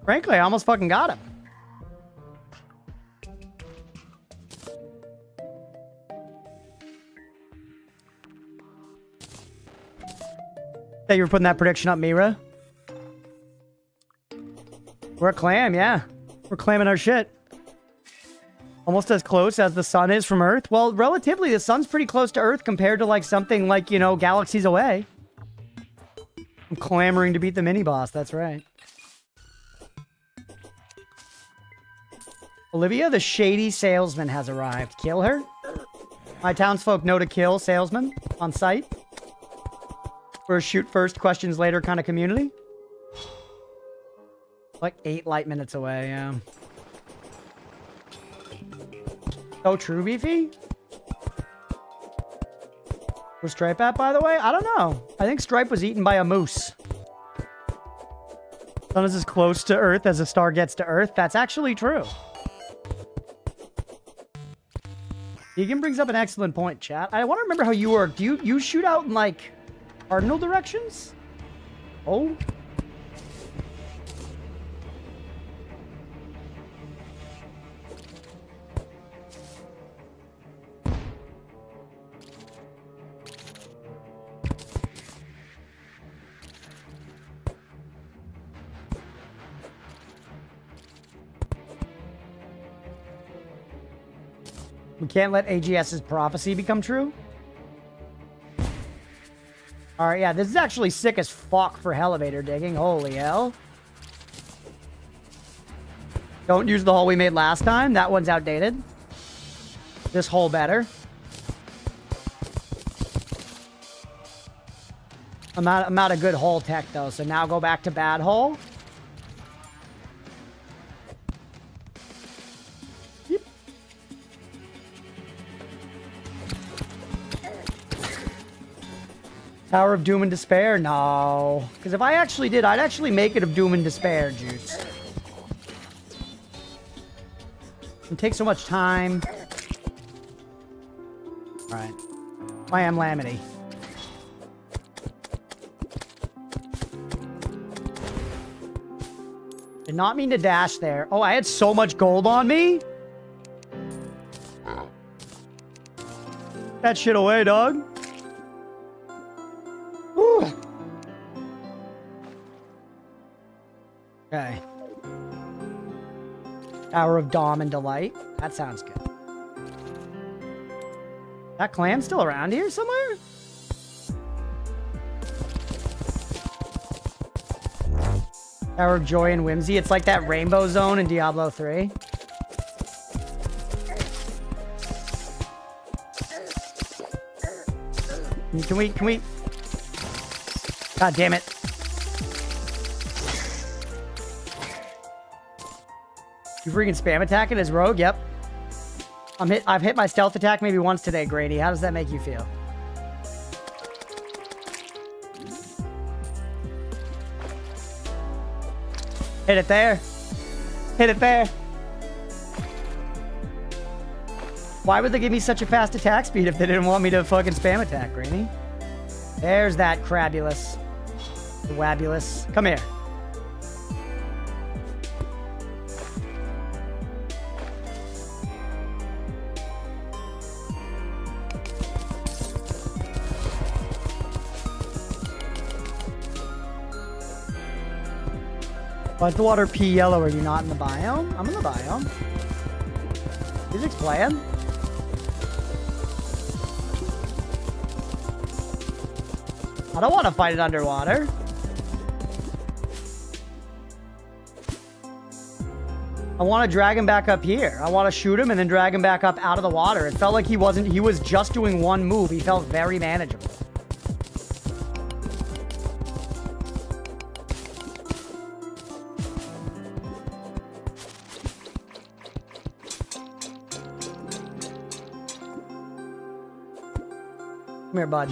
Frankly, I almost fucking got him. That you were putting that prediction up, Mira? We're a clam, yeah. We're clamming our shit. Almost as close as the sun is from Earth. Well, relatively, the sun's pretty close to Earth compared to, like, something like, you know, galaxies away. I'm clamoring to beat the mini-boss, that's right. Olivia, the shady salesman, has arrived. Kill her? My townsfolk know to kill salesmen on sight. We're a shoot first, questions later kind of community. Like 8 light minutes away, yeah. So true, Beefy? Where's Stripe at, by the way? I don't know. I think Stripe was eaten by a moose. Sun is as close to Earth as a star gets to Earth. That's actually true. Egan brings up an excellent point, chat. I want to remember how you work. Do you shoot out in, like, cardinal directions? Oh. We can't let AGS's prophecy become true. Alright, yeah, this is actually sick as fuck for elevator digging. Holy hell. Don't use the hole we made last time. That one's outdated. This hole better. I'm not a good hole tech, though, so now go back to bad hole. Tower of Doom and Despair? No. Because if I actually did, I'd actually make it of Doom and Despair, Juice. It takes so much time. Alright. I am Lamity. Did not mean to dash there. Oh, I had so much gold on me? That shit away, dog. Okay. Hour of Dom and Delight. That sounds good. That clan still around here somewhere? Hour of Joy and Whimsy. It's like that rainbow zone in Diablo 3. Can we? God damn it. You freaking spam attacking as rogue? Yep. I've hit my stealth attack maybe once today, Grady. How does that make you feel? Hit it there. Hit it there. Why would they give me such a fast attack speed if they didn't want me to fucking spam attack, Granny? There's that crabulous. The wabulous. Come here. Why is the water pea yellow? Are you not in the biome? I'm in the biome. Music's playing. I don't want to fight it underwater. I want to drag him back up here. I want to shoot him and then drag him back up out of the water. It felt like he was just doing one move. He felt very manageable. Come here, bud.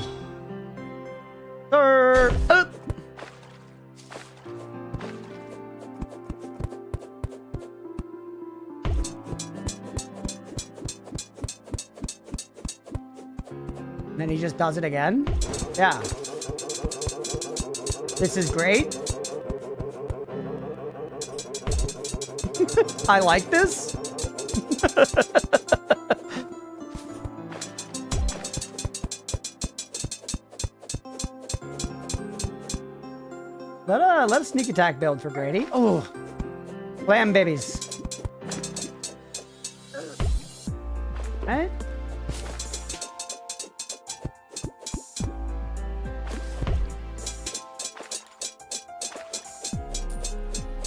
Sir. Up. And then he just does it again. Yeah. This is great. I like this. Let a sneak attack build for Grady. Oh, blam babies. Right?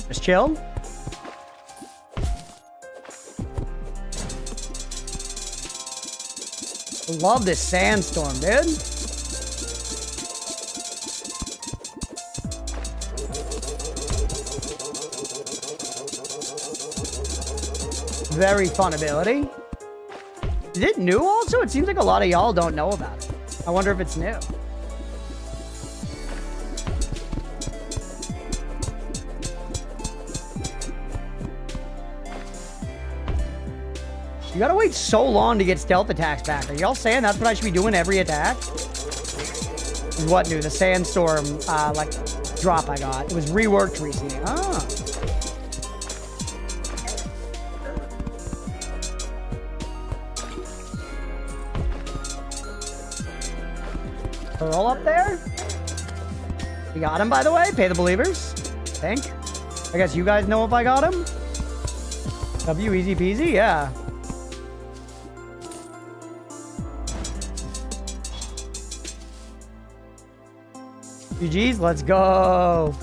Just chill. I love this sandstorm, dude. Very fun ability. Is it new also? It seems like a lot of y'all don't know about it. I wonder if it's new. You gotta wait so long to get stealth attacks back. Are y'all saying that's what I should be doing every attack? What new? The sandstorm, like, drop I got. It was reworked recently. Ah. Pearl up there? We got him, by the way. Pay the believers. I think. I guess you guys know if I got him. W, easy peasy, yeah. GG's, let's go.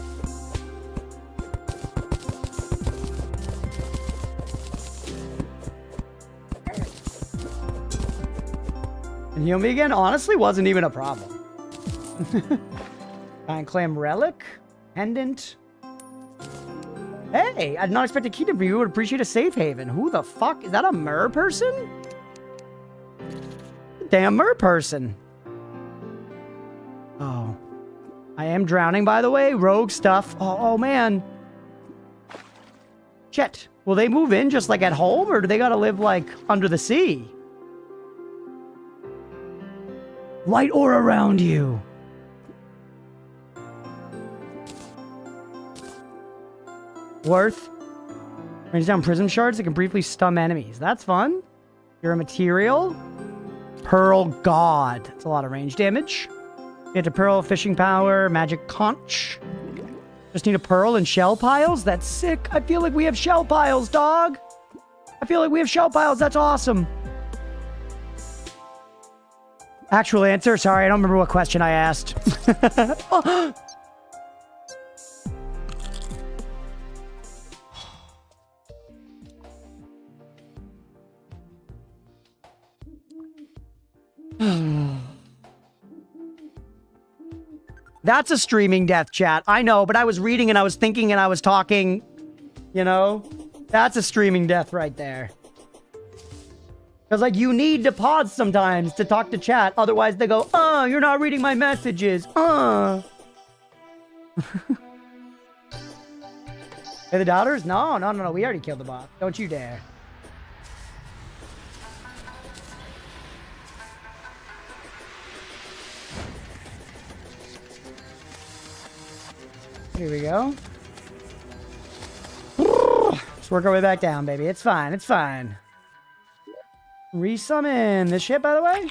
And heal me again? Honestly, wasn't even a problem. Giant Clam Relic. Pendant. Hey, I did not expect a kingdom from you. Would appreciate a safe haven. Who the fuck? Is that a mer person? Damn mer person. Oh. I am drowning, by the way. Rogue stuff. Oh man. Shit. Will they move in just like at home, or do they gotta live like under the sea? Light aura around you. Worth. Range down prism shards that can briefly stun enemies. That's fun. You're a material. Pearl God. That's a lot of range damage. Get a pearl, fishing power, magic conch. Just need a pearl and shell piles? That's sick. I feel like we have shell piles, dog. I feel like we have shell piles. That's awesome. Actual answer? Sorry, I don't remember what question I asked. Oh. That's a streaming death, chat. I know, but I was reading and I was thinking and I was talking. You know? That's a streaming death right there. Because, like, you need to pause sometimes to talk to chat. Otherwise, they go, oh, you're not reading my messages. Hey, the doubters? No. We already killed the boss. Don't you dare. Here we go. Let's work our way back down, baby. It's fine. It's fine. Resummon this shit, by the way.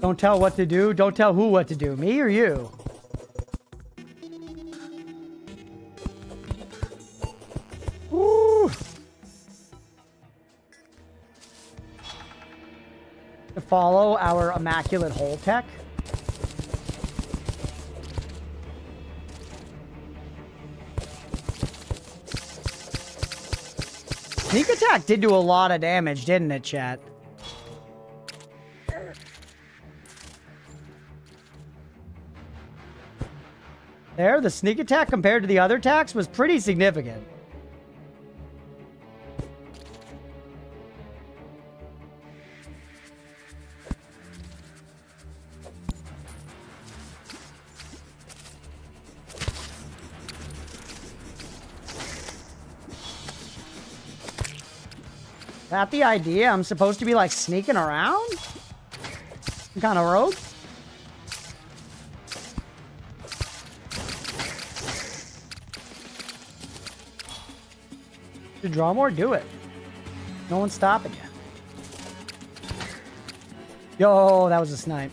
Don't tell what to do. Don't tell who what to do. Me or you? Woo. To follow our immaculate hole tech. Sneak attack did do a lot of damage, didn't it, chat? There, the sneak attack compared to the other attacks was pretty significant. Is that the idea? I'm supposed to be like sneaking around? Some kind of rogue? To draw more, do it. No one's stopping you. Yo, that was a snipe.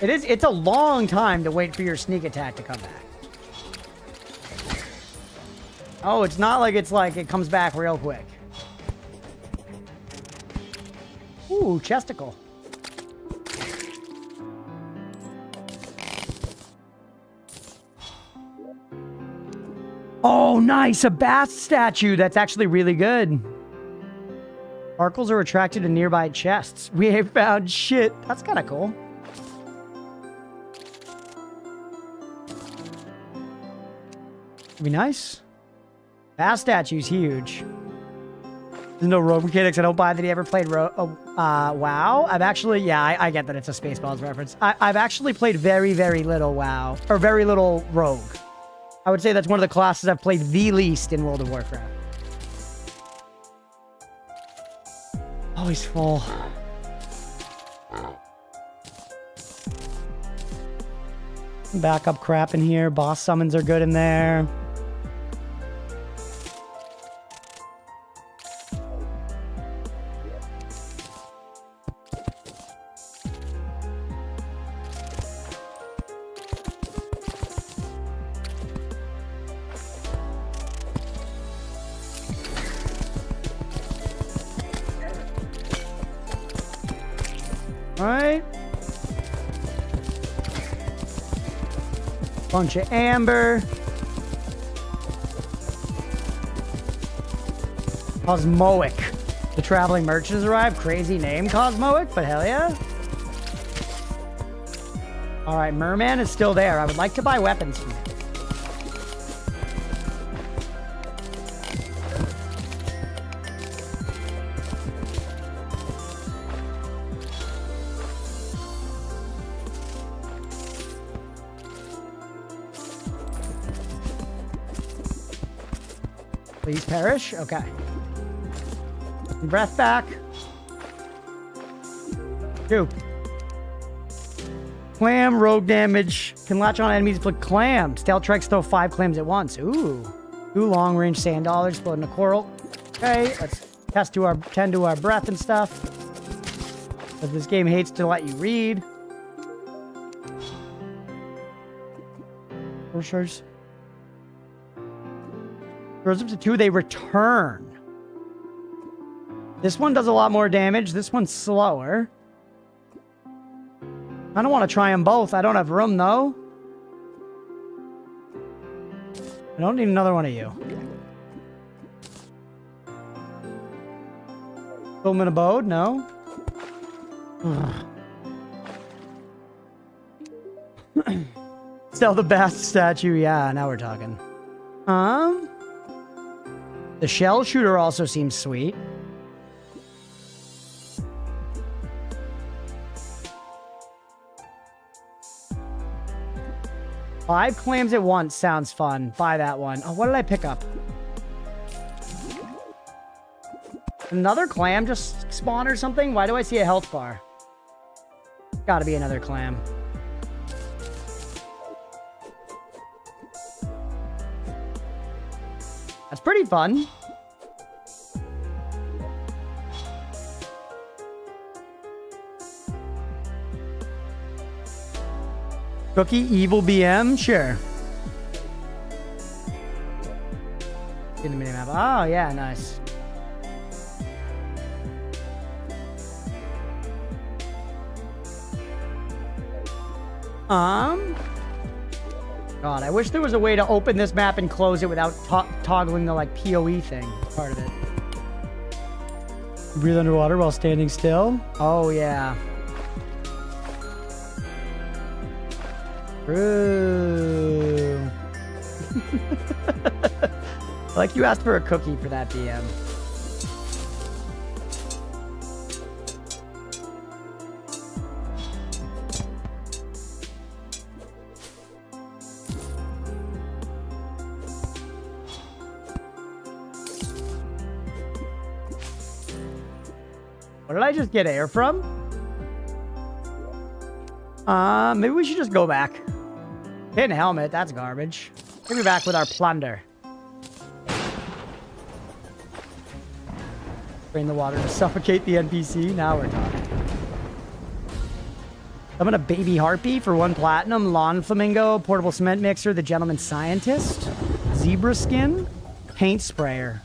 It's a long time to wait for your sneak attack to come back. Oh, it's not like it comes back real quick. Ooh, chesticle. Oh, nice. A bass statue. That's actually really good. Sparkles are attracted to nearby chests. We have found shit. That's kind of cool. Be nice. Bass statue's huge. There's no rogue mechanics. I don't buy that he ever played WoW. I've actually, yeah, I get that it's a Spaceballs reference. I've actually played very, very little WoW, or very little rogue. I would say that's one of the classes I've played the least in World of Warcraft. Oh, he's full. Backup crap in here. Boss summons are good in there. Alright. Bunch of amber. Cosmoic. The traveling merchant has arrived. Crazy name, Cosmoic, but hell yeah. Alright, Merman is still there. I would like to buy weapons from him. Please perish. Okay. Breath back. 2. Clam, rogue damage. Can latch on enemies with clam. Stealth strikes throw 5 clams at once. Ooh. 2 long range sand dollars exploding a coral. Okay, let's tend to our breath and stuff. But this game hates to let you read. Grows up to 2, they return. This one does a lot more damage. This one's slower. I don't want to try them both. I don't have room, though. I don't need another one of you. Fulman Abode? No. Sell the Bass statue. Yeah, now we're talking. The shell shooter also seems sweet. Five clams at once sounds fun. Buy that one. Oh, what did I pick up? Another clam just spawned or something? Why do I see a health bar? Gotta be another clam. That's pretty fun. Cookie Evil BM? Sure. In the minimap. Oh, yeah, nice. God, I wish there was a way to open this map and close it without toggling the, like, PoE thing part of it. Breathe underwater while standing still. Oh, yeah. True. Like you asked for a cookie for that DM. What did I just get air from? Maybe we should just go back. Hidden helmet, that's garbage. We'll be back with our plunder. Drain the water to suffocate the NPC. Now we're talking. I'm gonna baby harpy for 1 platinum. Lawn flamingo, portable cement mixer, the gentleman scientist, zebra skin, paint sprayer.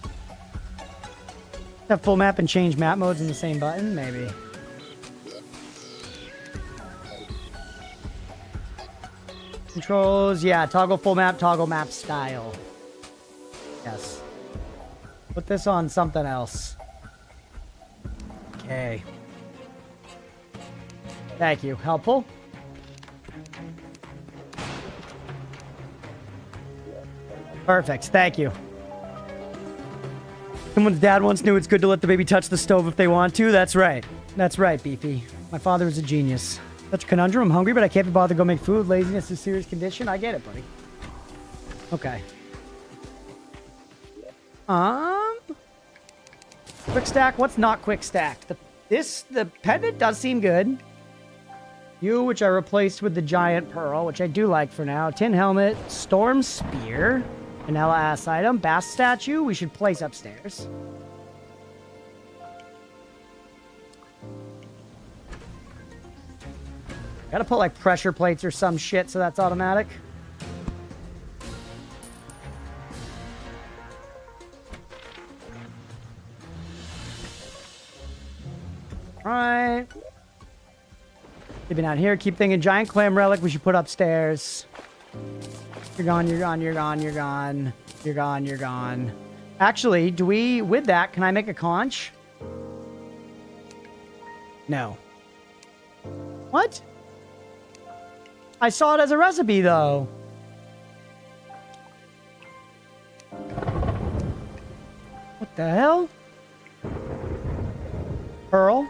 Have full map and change map modes in the same button? Maybe. Controls, yeah, toggle full map, toggle map style. Yes. Put this on something else. Okay. Thank you. Helpful? Perfect. Thank you. Someone's dad once knew it's good to let the baby touch the stove if they want to. That's right. That's right, Beefy. My father is a genius. Such a conundrum. I'm hungry, but I can't be bothered to go make food. Laziness is a serious condition. I get it, buddy. Okay. Quick stack? What's not quick stack? The pendant does seem good. You, which I replaced with the giant pearl, which I do like for now. Tin helmet, storm spear, vanilla ass item, bass statue. We should place upstairs. Gotta put like pressure plates or some shit so that's automatic. Alright. Keeping out here. Keep thinking giant clam relic we should put upstairs. You're gone, you're gone, you're gone, you're gone. You're gone, you're gone. Actually, do we, with that, can I make a conch? No. What? I saw it as a recipe, though. What the hell? Pearl?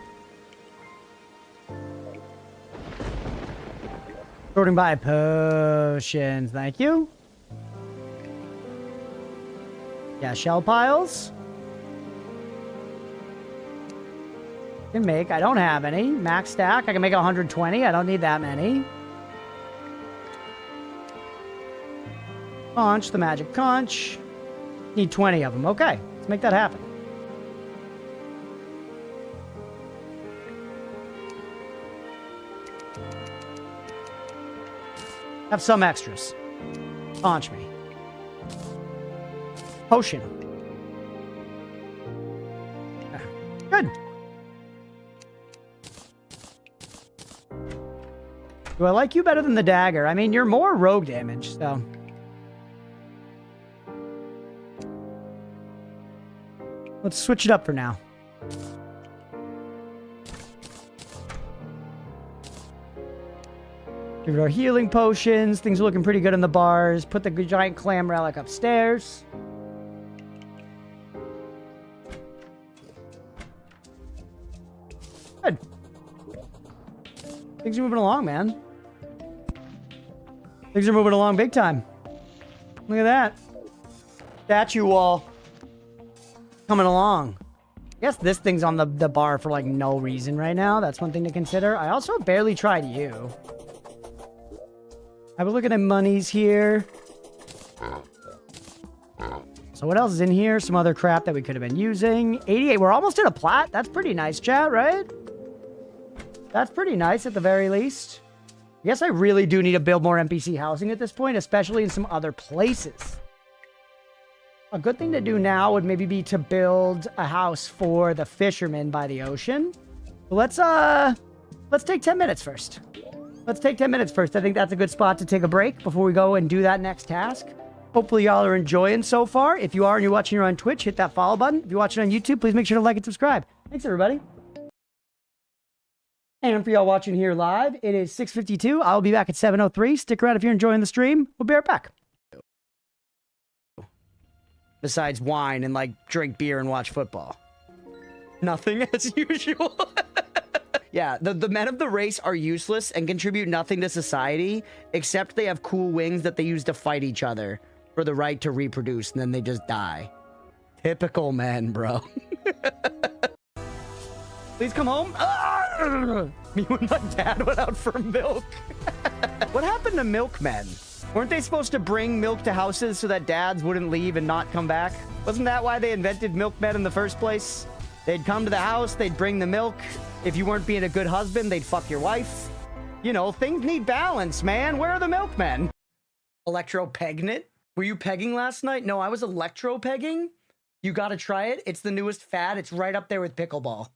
Sorting by potions. Thank you. Yeah, shell piles. Can make. I don't have any. Max stack. I can make 120. I don't need that many. Conch, the magic conch. Need 20 of them. Okay, let's make that happen. Have some extras. Conch me. Potion. Okay. Good. Do I like you better than the dagger? I mean, you're more rogue damage, so... Let's switch it up for now. Give it our healing potions. Things are looking pretty good in the bars. Put the giant clam relic upstairs. Good. Things are moving along, man. Things are moving along big time. Look at that. Statue wall. Coming along. I guess this thing's on the bar for like no reason right now. That's one thing to consider. I also barely tried you. I was looking at monies here. So what else is in here? Some other crap that we could have been using. 88. We're almost at a plat. That's pretty nice, chat, right? That's pretty nice at the very least. I guess I really do need to build more NPC housing at this point, especially in some other places. A good thing to do now would maybe be to build a house for the fishermen by the ocean. Let's take 10 minutes first. let's take 10 minutes first. I think that's a good spot to take a break before we go and do that next task. Hopefully y'all are enjoying so far. If you are and you're watching on Twitch, hit that follow button. If you're watching on YouTube, please make sure to like and subscribe. Thanks, everybody. And for y'all watching here live, it is 6:52. I'll be back at 7:03. Stick around if you're enjoying the stream. We'll be right back. Besides wine and, like, drink beer and watch football. Nothing as usual. Yeah, the men of the race are useless and contribute nothing to society, except they have cool wings that they use to fight each other for the right to reproduce, and then they just die. Typical men, bro. Please come home. Me and my dad went out for milk. What happened to milkmen? Weren't they supposed to bring milk to houses so that dads wouldn't leave and not come back? Wasn't that why they invented milkmen in the first place? They'd come to the house, they'd bring the milk. If you weren't being a good husband, they'd fuck your wife. You know, things need balance, man. Where are the milkmen? Electro-pegnit? Were you pegging last night? No, I was electro-pegging. You gotta try it. It's the newest fad. It's right up there with pickleball.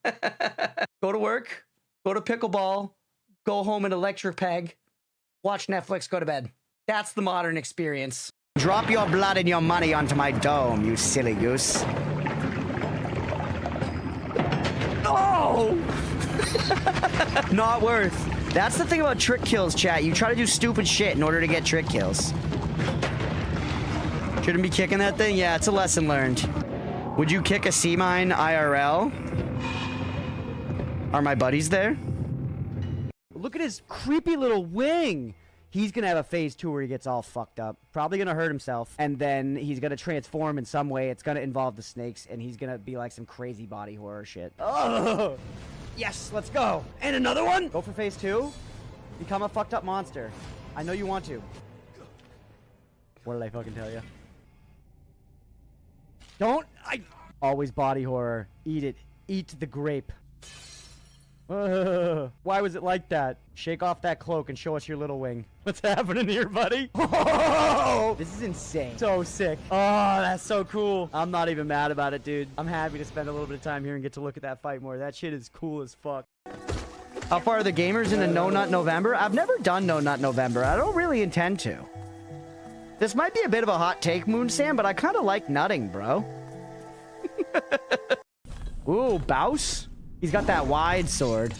Go to work, go to pickleball, go home and electric peg, watch Netflix, go to bed. That's the modern experience. Drop your blood and your money onto my dome, you silly goose. Oh! Not worth. That's the thing about trick kills, chat. You try to do stupid shit in order to get trick kills. Shouldn't be kicking that thing? Yeah, it's a lesson learned. Would you kick a sea mine IRL? Are my buddies there? Look at his creepy little wing. He's gonna have a phase 2 where he gets all fucked up. Probably gonna hurt himself. And then he's gonna transform in some way. It's gonna involve the snakes. And he's gonna be like some crazy body horror shit. Oh! Yes, let's go. And another one? Go for phase 2. Become a fucked up monster. I know you want to. What did I fucking tell you? Don't. Always body horror. Eat it. Eat the grape. Why was it like that? Shake off that cloak and show us your little wing. What's happening here, buddy? Oh, this is insane. So sick. Oh, that's so cool. I'm not even mad about it, dude. I'm happy to spend a little bit of time here and get to look at that fight more. That shit is cool as fuck. How far are the gamers into No Nut November? I've never done No Nut November. I don't really intend to. This might be a bit of a hot take, Moon Sam, but I kind of like nutting, bro. Ooh, Bouse? He's got that wide sword.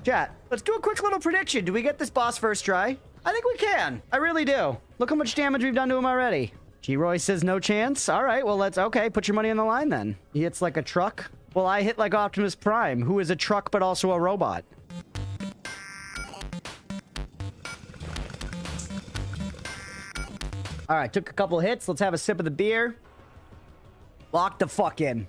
Chat, let's do a quick little prediction. Do we get this boss first try? I think we can. I really do. Look how much damage we've done to him already. G-Roy says no chance. All right, well, okay. Put your money on the line then. He hits like a truck. Well, I hit like Optimus Prime, who is a truck but also a robot. All right, took a couple hits. Let's have a sip of the beer. Lock the fuck in.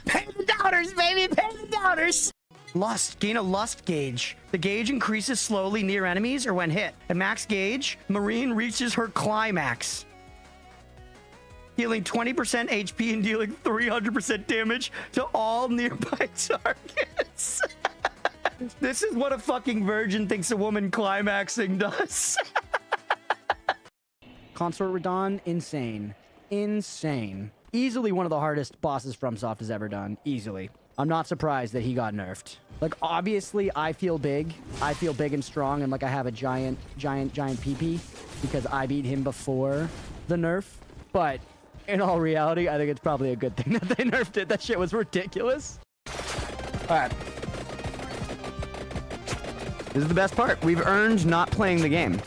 Pay the dollars, baby! Pay the dollars! Lust. Gain a lust gauge. The gauge increases slowly near enemies or when hit. At max gauge, Marine reaches her climax. Healing 20% HP and dealing 300% damage to all nearby targets. This is what a fucking virgin thinks a woman climaxing does. Consort Radon, insane. Insane. Easily one of the hardest bosses FromSoft has ever done. Easily. I'm not surprised that he got nerfed. Like, obviously, I feel big. I feel big and strong, and like I have a giant PP because I beat him before the nerf. But in all reality, I think it's probably a good thing that they nerfed it. That shit was ridiculous. All right. This is the best part. We've earned not playing the game.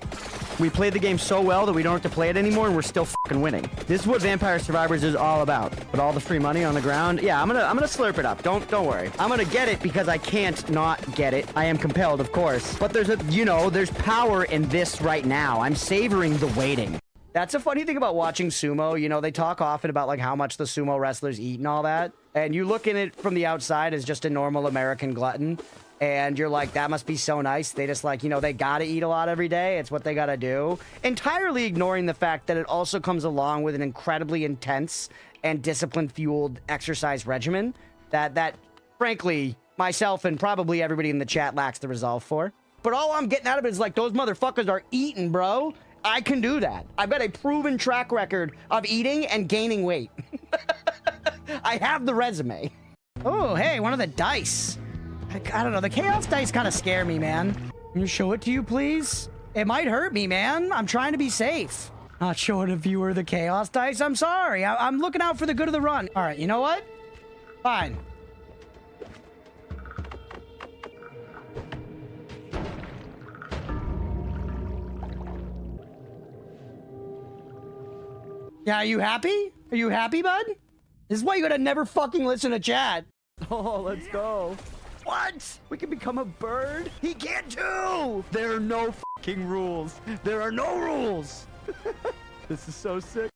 We played the game so well that we don't have to play it anymore, and we're still fucking winning. This is what Vampire Survivors is all about. Put all the free money on the ground. Yeah, I'm gonna slurp it up. Don't worry. I'm gonna get it because I can't not get it. I am compelled, of course. But there's there's power in this right now. I'm savoring the waiting. That's a funny thing about watching sumo. You know, they talk often about like how much the sumo wrestlers eat and all that. And you look at it from the outside as just a normal American glutton. And you're like, that must be so nice. They just like, they gotta eat a lot every day. It's what they gotta do. Entirely ignoring the fact that it also comes along with an incredibly intense and discipline-fueled exercise regimen that frankly, myself and probably everybody in the chat lacks the resolve for. But all I'm getting out of it is like, those motherfuckers are eating, bro. I can do that. I've got a proven track record of eating and gaining weight. I have the resume. Oh, hey, one of the dice. I don't know. The chaos dice kind of scare me, man. Can you show it to you, please? It might hurt me, man. I'm trying to be safe. Not showing a viewer the chaos dice. I'm sorry. I'm looking out for the good of the run. All right, you know what? Fine. Yeah, are you happy? Are you happy, bud? This is why you gotta never fucking listen to chat. Oh, let's go. What? We can become a bird? He can't too! There are no fucking rules. There are no rules. This is so sick.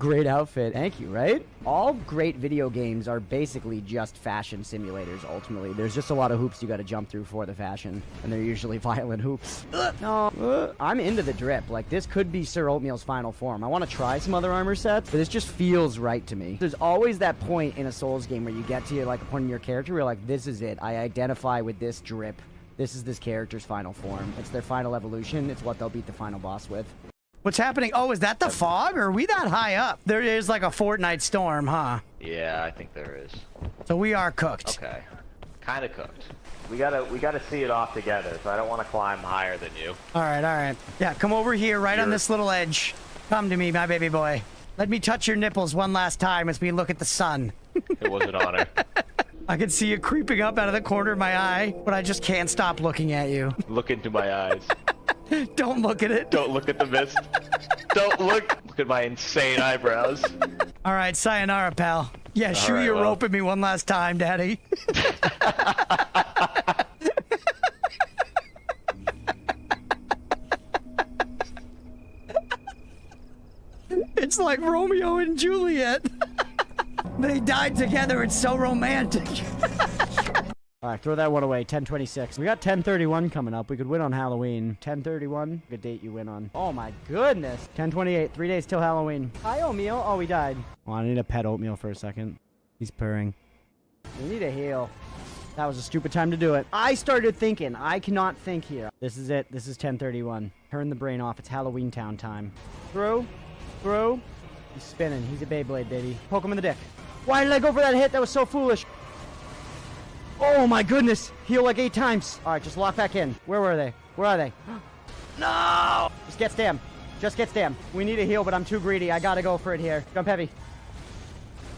Great outfit. Thank you, right? All great video games are basically just fashion simulators, ultimately. There's just a lot of hoops you gotta jump through for the fashion, and they're usually violent hoops. No. I'm into the drip. Like, this could be Sir Oatmeal's final form. I want to try some other armor sets, but this just feels right to me. There's always that point in a Souls game where you get to, like, a point in your character where you're like, this is it. I identify with this drip. This is this character's final form. It's their final evolution. It's what they'll beat the final boss with. What's happening? Oh, is that the fog? Or are we that high up? There is like a Fortnite storm, huh? Yeah, I think there is. So we are cooked. Okay. Kind of cooked. We gotta see it off together, so I don't want to climb higher than you. All right, all right. Yeah, come over here, right on this little edge. Come to me, my baby boy. Let me touch your nipples one last time as we look at the sun. It was an honor. I can see you creeping up out of the corner of my eye, but I just can't stop looking at you. Look into my eyes. Don't look at it. Don't look at the mist. Don't look. Look at my insane eyebrows. All right, sayonara, pal. Yeah, shoot right, your well. rope at me one last time, daddy. It's like Romeo and Juliet. They died together. It's so romantic. All right, throw that one away. 10:26. We got 10:31 coming up. We could win on Halloween. 10:31. Good date you win on. Oh my goodness. 10:28. 3 days till Halloween. Hi, Oatmeal. Oh, we died. Oh, I need to pet Oatmeal for a second. He's purring. We need a heal. That was a stupid time to do it. I started thinking. I cannot think here. This is it. This is 10:31. Turn the brain off. It's Halloween Town time. Throw. Throw. He's spinning. He's a Beyblade, baby. Poke him in the dick. Why did I go for that hit? That was so foolish. Oh my goodness! Heal like 8 times. All right, just lock back in. Where were they? Where are they? No! Just get stammed. Just get stammed. We need a heal, but I'm too greedy. I gotta go for it here. Jump heavy.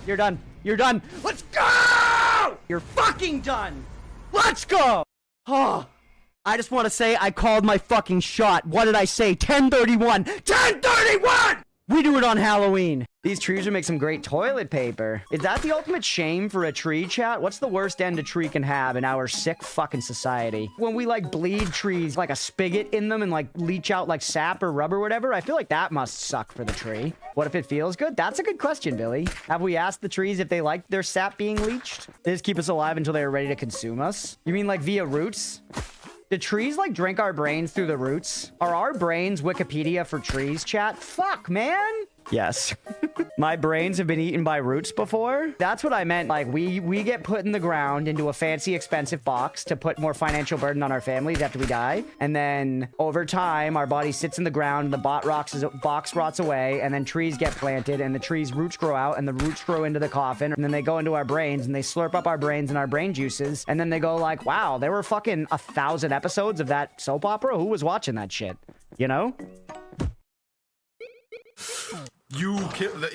You're done. You're done. Let's go! You're fucking done. Let's go! Oh. I just want to say I called my fucking shot. What did I say? 10:31. 10:31! We do it on Halloween. These trees would make some great toilet paper. Is that the ultimate shame for a tree, chat? What's the worst end a tree can have in our sick fucking society? When we, like, bleed trees, like a spigot in them and, like, leach out, like, sap or rubber or whatever, I feel like that must suck for the tree. What if it feels good? That's a good question, Billy. Have we asked the trees if they like their sap being leached? They just keep us alive until they are ready to consume us? You mean, like, via roots? Do trees, like, drink our brains through the roots? Are our brains Wikipedia for trees, chat? Fuck, man! Yes. My brains have been eaten by roots before. That's what I meant. Like, we get put in the ground into a fancy, expensive box to put more financial burden on our families after we die. And then, over time, our body sits in the ground, and the box rots away, and then trees get planted, and the trees' roots grow out, and the roots grow into the coffin, and then they go into our brains, and they slurp up our brains and our brain juices, and then they go like, wow, there were fucking 1,000 episodes of that soap opera? Who was watching that shit? You know? You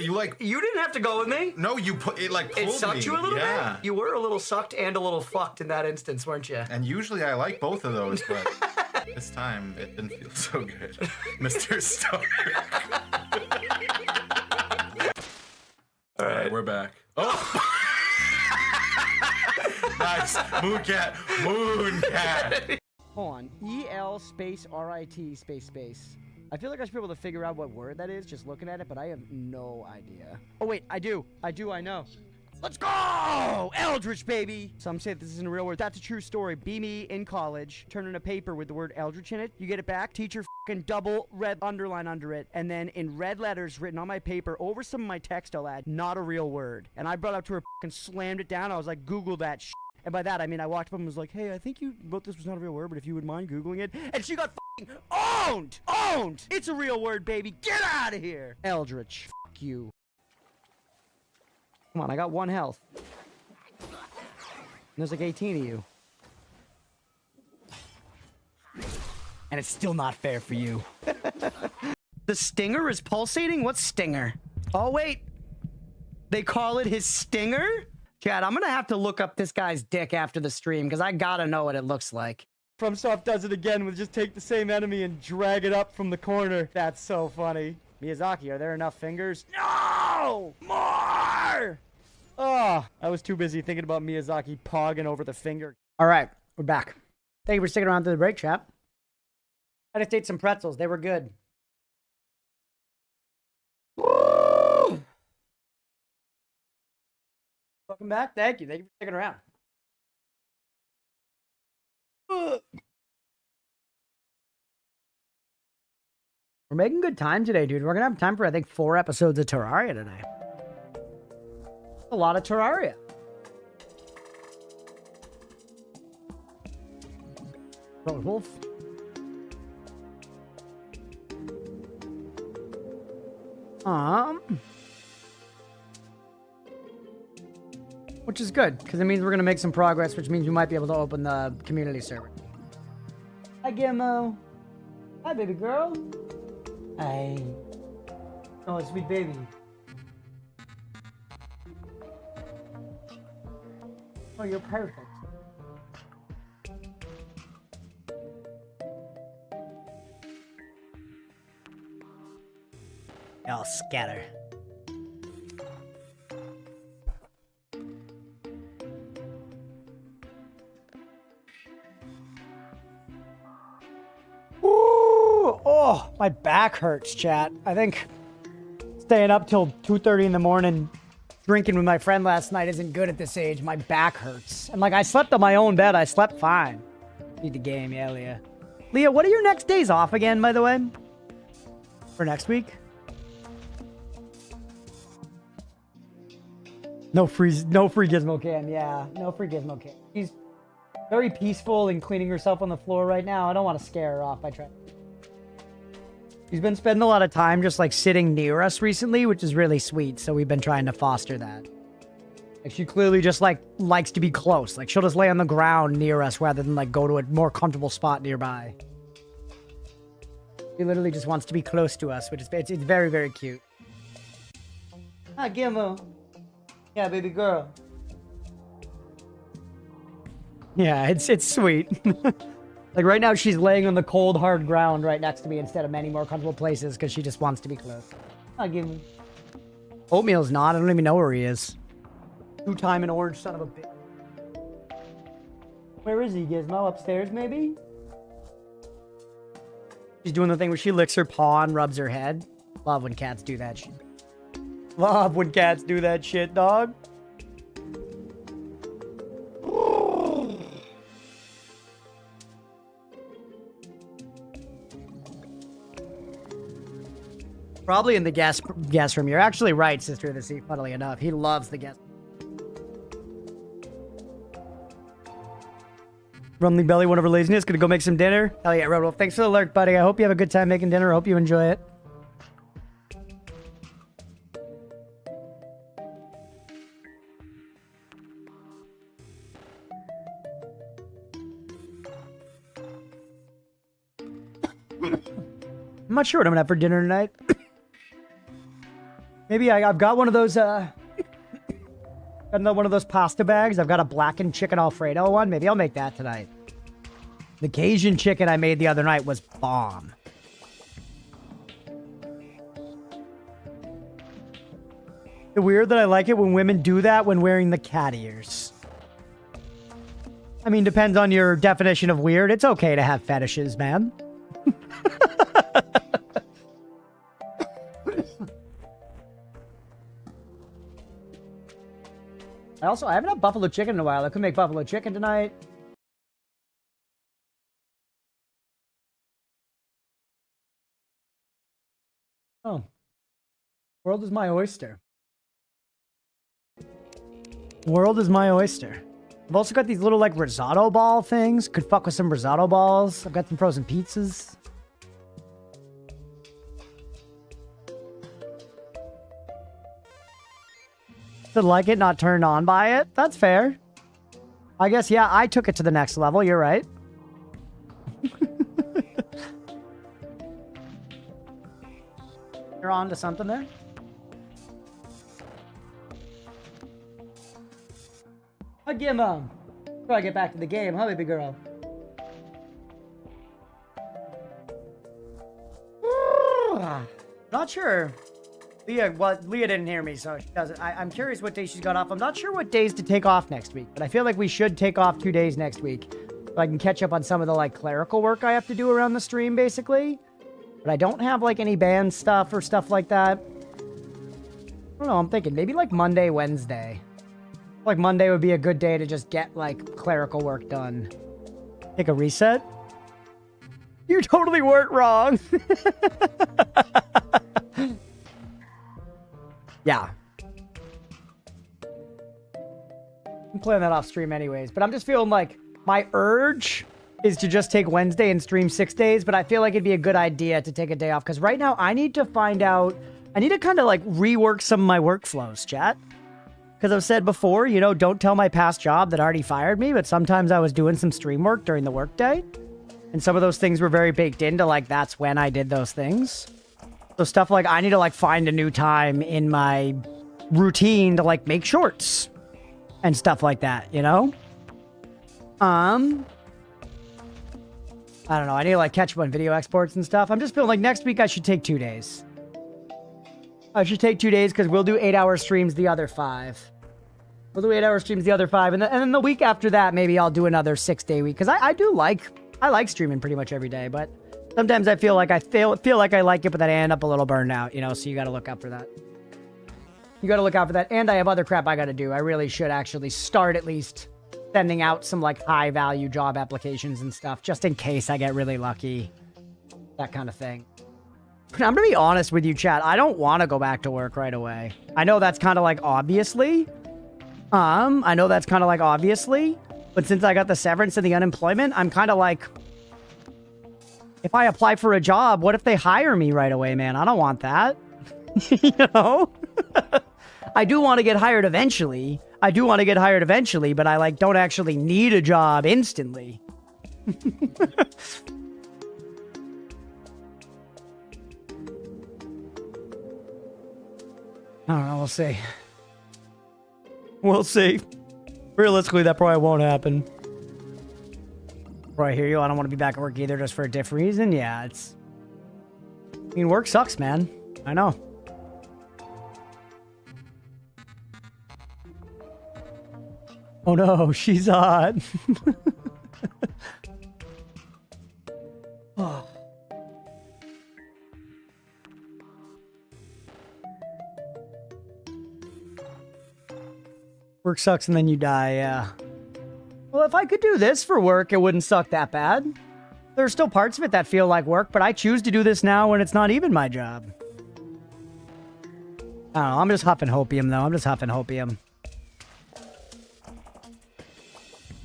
like. You didn't have to go with me. No, you put it like pulled It sucked me. you a little yeah. bit? You were a little sucked and a little fucked in that instance, weren't you? And usually I like both of those, but this time it didn't feel so good, Mr. Stark. All right, we're back. Oh. Nice. Mooncat. Mooncat. Hold on. EL space RIT space space. I feel like I should be able to figure out what word that is just looking at it, but I have no idea. Oh, wait. I do. I know. Let's go! Eldritch, baby! Some say this isn't a real word. That's a true story. Be me in college, turn in a paper with the word Eldritch in it. You get it back. Teacher fucking double red underline under it. And then in red letters written on my paper over some of my text I'll add, not a real word. And I brought it up to her, fucking slammed it down. I was like, Google that shit. And by that, I mean I walked up and was like, hey, I think you wrote this was not a real word, but if you would mind Googling it. And she got f***ing owned! Owned! It's a real word, baby. Get out of here! Eldritch. F*** you. Come on, I got 1 health. And there's like 18 of you. And it's still not fair for you. The stinger is pulsating? What's stinger? Oh, wait. They call it his stinger? Chad, I'm gonna have to look up this guy's dick after the stream, because I gotta know what it looks like. FromSoft does it again with just take the same enemy and drag it up from the corner. That's so funny. Miyazaki, are there enough fingers? No! More! Oh, I was too busy thinking about Miyazaki pogging over the finger. All right, we're back. Thank you for sticking around through the break, chap. I just ate some pretzels. They were good. Woo! Welcome back. Thank you. Thank you for sticking around. We're making good time today, dude. We're going to have time for, I think, 4 episodes of Terraria today. A lot of Terraria. Wolf. Which is good, because it means we're going to make some progress, which means we might be able to open the community server. Hi, Gimmo. Hi, baby girl. Hi. Oh, sweet baby. Oh, you're perfect. I'll scatter. Ooh, oh, my back hurts, chat. I think staying up till 2:30 in the morning drinking with my friend last night isn't good at this age. My back hurts. And like, I slept on my own bed. I slept fine. Need the game, yeah, Leah. Leah, what are your next days off again, by the way? For next week? No free Gizmo Cam, yeah. No free Gizmo Cam. She's very peaceful and cleaning herself on the floor right now. I don't want to scare her off by trying. She's been spending a lot of time just like sitting near us recently, which is really sweet. So we've been trying to foster that. Like she clearly just like likes to be close. Like she'll just lay on the ground near us rather than like go to a more comfortable spot nearby. She literally just wants to be close to us, which is it's very, very cute. Hi, Gimmo. Yeah, baby girl. Yeah, it's sweet. Like right now she's laying on the cold, hard ground right next to me instead of many more comfortable places because she just wants to be close. I'll give him. Oatmeal's not. I don't even know where he is. 2-time an orange son of a bitch. Where is he, Gizmo? Upstairs, maybe? She's doing the thing where she licks her paw and rubs her head. Love when cats do that shit. Love when cats do that shit, dog. Probably in the guest room. You're actually right, Sister of the Sea, funnily enough. He loves the guest. Rumly Belly, one of her laziness. Gonna go make some dinner. Hell yeah, Rodolph. Thanks for the lurk, buddy. I hope you have a good time making dinner. I hope you enjoy it. I'm not sure what I'm gonna have for dinner tonight. Maybe I've got one of those, got another one of those pasta bags. I've got a blackened chicken Alfredo one. Maybe I'll make that tonight. The Cajun chicken I made the other night was bomb. It's weird that I like it when women do that when wearing the cat ears. I mean, depends on your definition of weird. It's okay to have fetishes, man. I haven't had buffalo chicken in a while. I could make buffalo chicken tonight. Oh. World is my oyster. World is my oyster. I've also got these little like risotto ball things. Could fuck with some risotto balls. I've got some frozen pizzas. Did like it, not turned on by it. That's fair. I guess, yeah, I took it to the next level. You're right. You're on to something there. Again, Mom. Try to get back to the game, huh, baby girl? Not sure. Leah didn't hear me, so she doesn't. I'm curious what day she's got off. I'm not sure what days to take off next week, but I feel like we should take off 2 days next week so I can catch up on some of the like clerical work I have to do around the stream, basically. But I don't have like any band stuff or stuff like that. I don't know. I'm thinking maybe like Monday, Wednesday. Like Monday would be a good day to just get like clerical work done. Take a reset. You totally weren't wrong. Yeah. I'm playing that off stream anyways, but I'm just feeling like my urge is to just take Wednesday and stream 6 days, but I feel like it'd be a good idea to take a day off because right now I need to find out, I need to kind of like rework some of my workflows, chat. Because I've said before, you know, don't tell my past job that already fired me, but sometimes I was doing some stream work during the workday. And some of those things were very baked into like, that's when I did those things. So stuff like I need to like find a new time in my routine to like make shorts and stuff like that, you know? I don't know. I need to like catch up on video exports and stuff. I'm just feeling like next week I should take 2 days. I should take 2 days because we'll do 8-hour streams the other 5. We'll do 8-hour streams the other 5. And then the week after that, maybe I'll do another 6-day week. Because I like streaming pretty much every day, but sometimes I feel like I like it, but then I end up a little burned out, you know, so you got to look out for that. You got to look out for that. And I have other crap I got to do. I really should actually start at least sending out some like high value job applications and stuff, just in case I get really lucky. That kind of thing. But I'm going to be honest with you, chat. I don't want to go back to work right away. I know that's kind of like obviously. But since I got the severance and the unemployment, I'm kind of like, if I apply for a job, what if they hire me right away, man? I don't want that. You know? I do want to get hired eventually. But I like don't actually need a job instantly. I don't know, we'll see. We'll see. Realistically, that probably won't happen. Right, I hear you. I don't want to be back at work either just for a diff reason. Yeah, it's... I mean, work sucks, man. I know. Oh no, she's hot. Oh. Work sucks and then you die, yeah. Well, if I could do this for work, it wouldn't suck that bad. There are still parts of it that feel like work, but I choose to do this now when it's not even my job. I don't know, I'm just huffing hopium, though.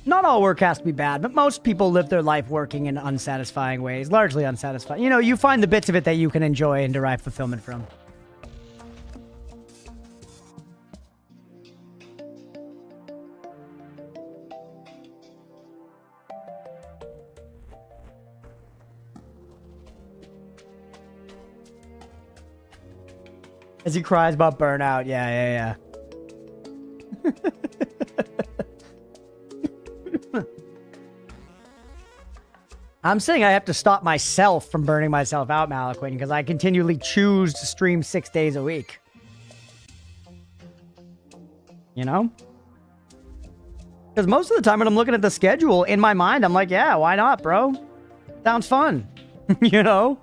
Not all work has to be bad, but most people live their life working in unsatisfying ways. Largely unsatisfying. You know, you find the bits of it that you can enjoy and derive fulfillment from. As he cries about burnout. Yeah. I'm saying I have to stop myself from burning myself out, Malaquin, because I continually choose to stream 6 days a week. You know? Because most of the time when I'm looking at the schedule, in my mind, I'm like, yeah, why not, bro? Sounds fun. You know?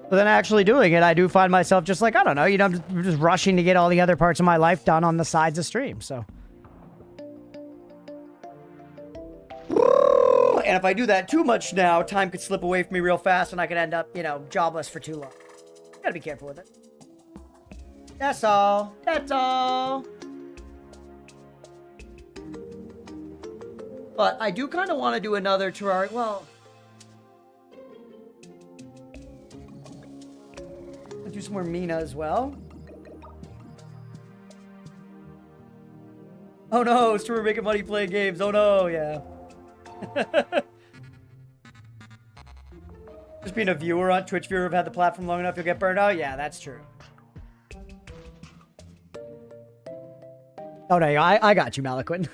But then actually doing it, I do find myself just like, I don't know, you know, I'm just rushing to get all the other parts of my life done on the sides of stream, so. And if I do that too much now, time could slip away from me real fast and I could end up, you know, jobless for too long. Gotta be careful with it. That's all. That's all. But I do kind of want to do another Terraria. Well, I'll do some more Mina as well. Oh no, it's true, we're making money playing games. Oh no, yeah. Just being a viewer on Twitch viewer have had the platform long enough, you'll get burned out. Yeah, that's true. Oh no, I got you, Malaquin.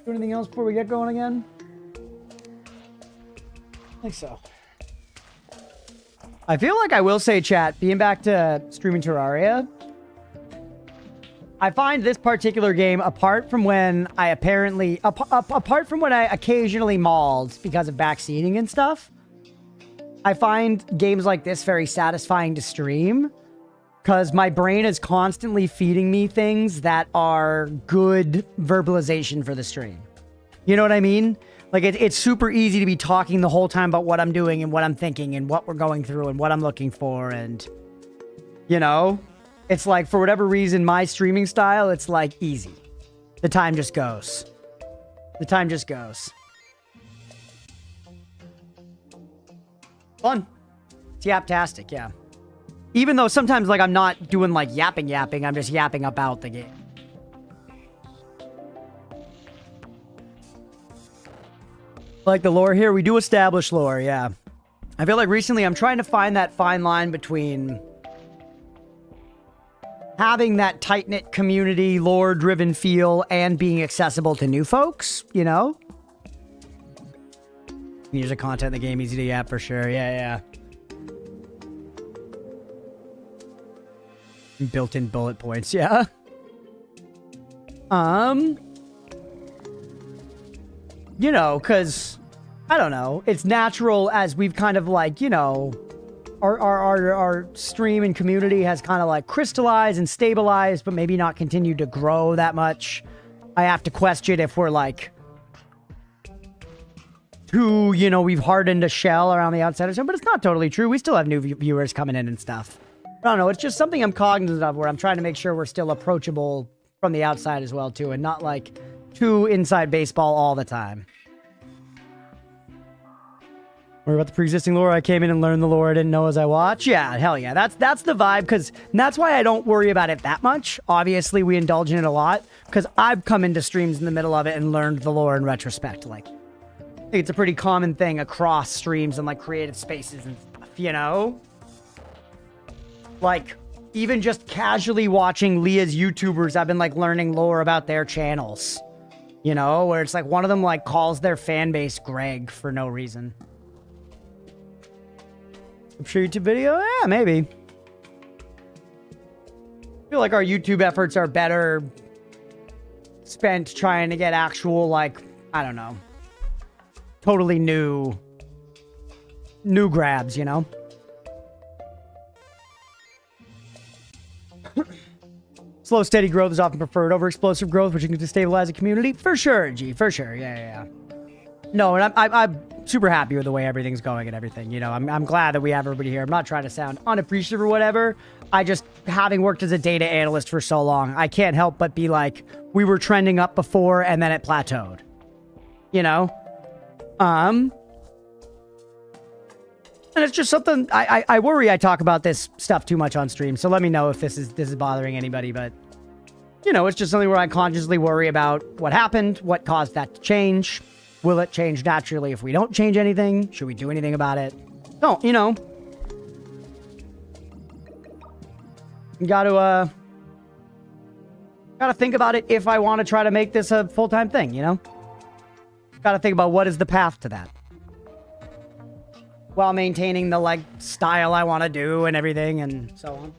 Do anything else before we get going again? I think so. I feel like I will say, chat, being back to streaming Terraria, I find this particular game, apart from when I apart from when I occasionally mauled because of backseating and stuff, I find games like this very satisfying to stream because my brain is constantly feeding me things that are good verbalization for the stream. You know what I mean? Like, it's super easy to be talking the whole time about what I'm doing and what I'm thinking and what we're going through and what I'm looking for. And, you know, it's like, for whatever reason, my streaming style, it's like easy. The time just goes. The time just goes. Fun. It's yaptastic, yeah. Even though sometimes, like, I'm not doing, like, yapping, I'm just yapping about the game. Like the lore here, we do establish lore, yeah. I feel like recently I'm trying to find that fine line between having that tight-knit community, lore-driven feel, and being accessible to new folks, you know? Use the content in the game, easy to yap for sure, yeah. Built-in bullet points, yeah. You know, because, I don't know, it's natural as we've kind of like, you know, our stream and community has kind of like crystallized and stabilized, but maybe not continued to grow that much. I have to question if we're like too, you know, we've hardened a shell around the outside or something, but it's not totally true. We still have new viewers coming in and stuff. I don't know, it's just something I'm cognizant of where I'm trying to make sure we're still approachable from the outside as well, too, and not like too inside baseball all the time. Worry about the pre-existing lore. I came in and learned the lore I didn't know as I watch. Yeah, hell yeah. That's the vibe, because that's why I don't worry about it that much. Obviously, we indulge in it a lot, because I've come into streams in the middle of it and learned the lore in retrospect. Like, I think it's a pretty common thing across streams and, like, creative spaces and stuff, you know? Like, even just casually watching Leah's YouTubers, I've been, like, learning lore about their channels. You know? Where it's like one of them, like, calls their fan base Greg for no reason. I'm sure YouTube video? Yeah, maybe. I feel like our YouTube efforts are better spent trying to get actual, like, I don't know, totally new grabs, you know? Slow, steady growth is often preferred over explosive growth, which can destabilize a community. For sure, G. For sure. Yeah. No, and I'm super happy with the way everything's going and everything. You know, I'm glad that we have everybody here. I'm not trying to sound unappreciative or whatever. I just, having worked as a data analyst for so long, I can't help but be like, we were trending up before and then it plateaued. You know? And it's just something, I worry I talk about this stuff too much on stream, so let me know if this is bothering anybody, but, you know, it's just something where I consciously worry about what happened, what caused that to change. Will it change naturally if we don't change anything? Should we do anything about it? No, you know. You gotta think about it if I want to try to make this a full-time thing, you know? Gotta think about what is the path to that. While maintaining the, like, style I want to do and everything and so on.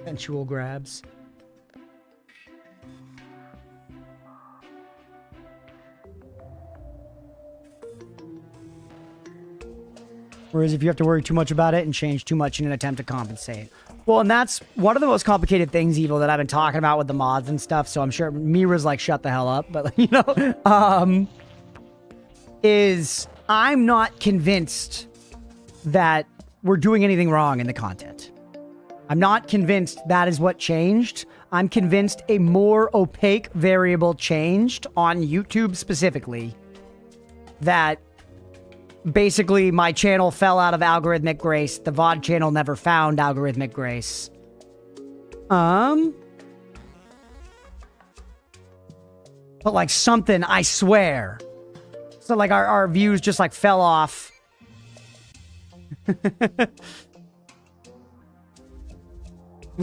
Sensual grabs. Whereas if you have to worry too much about it and change too much in an attempt to compensate. Well, and that's one of the most complicated things, Evil, that I've been talking about with the mods and stuff. So I'm sure Mira's like, shut the hell up. But, you know, is I'm not convinced that we're doing anything wrong in the content. I'm not convinced that is what changed. I'm convinced a more opaque variable changed on YouTube specifically that basically my channel fell out of algorithmic grace. The VOD channel never found algorithmic grace. But like something, I swear. So like our views just like fell off.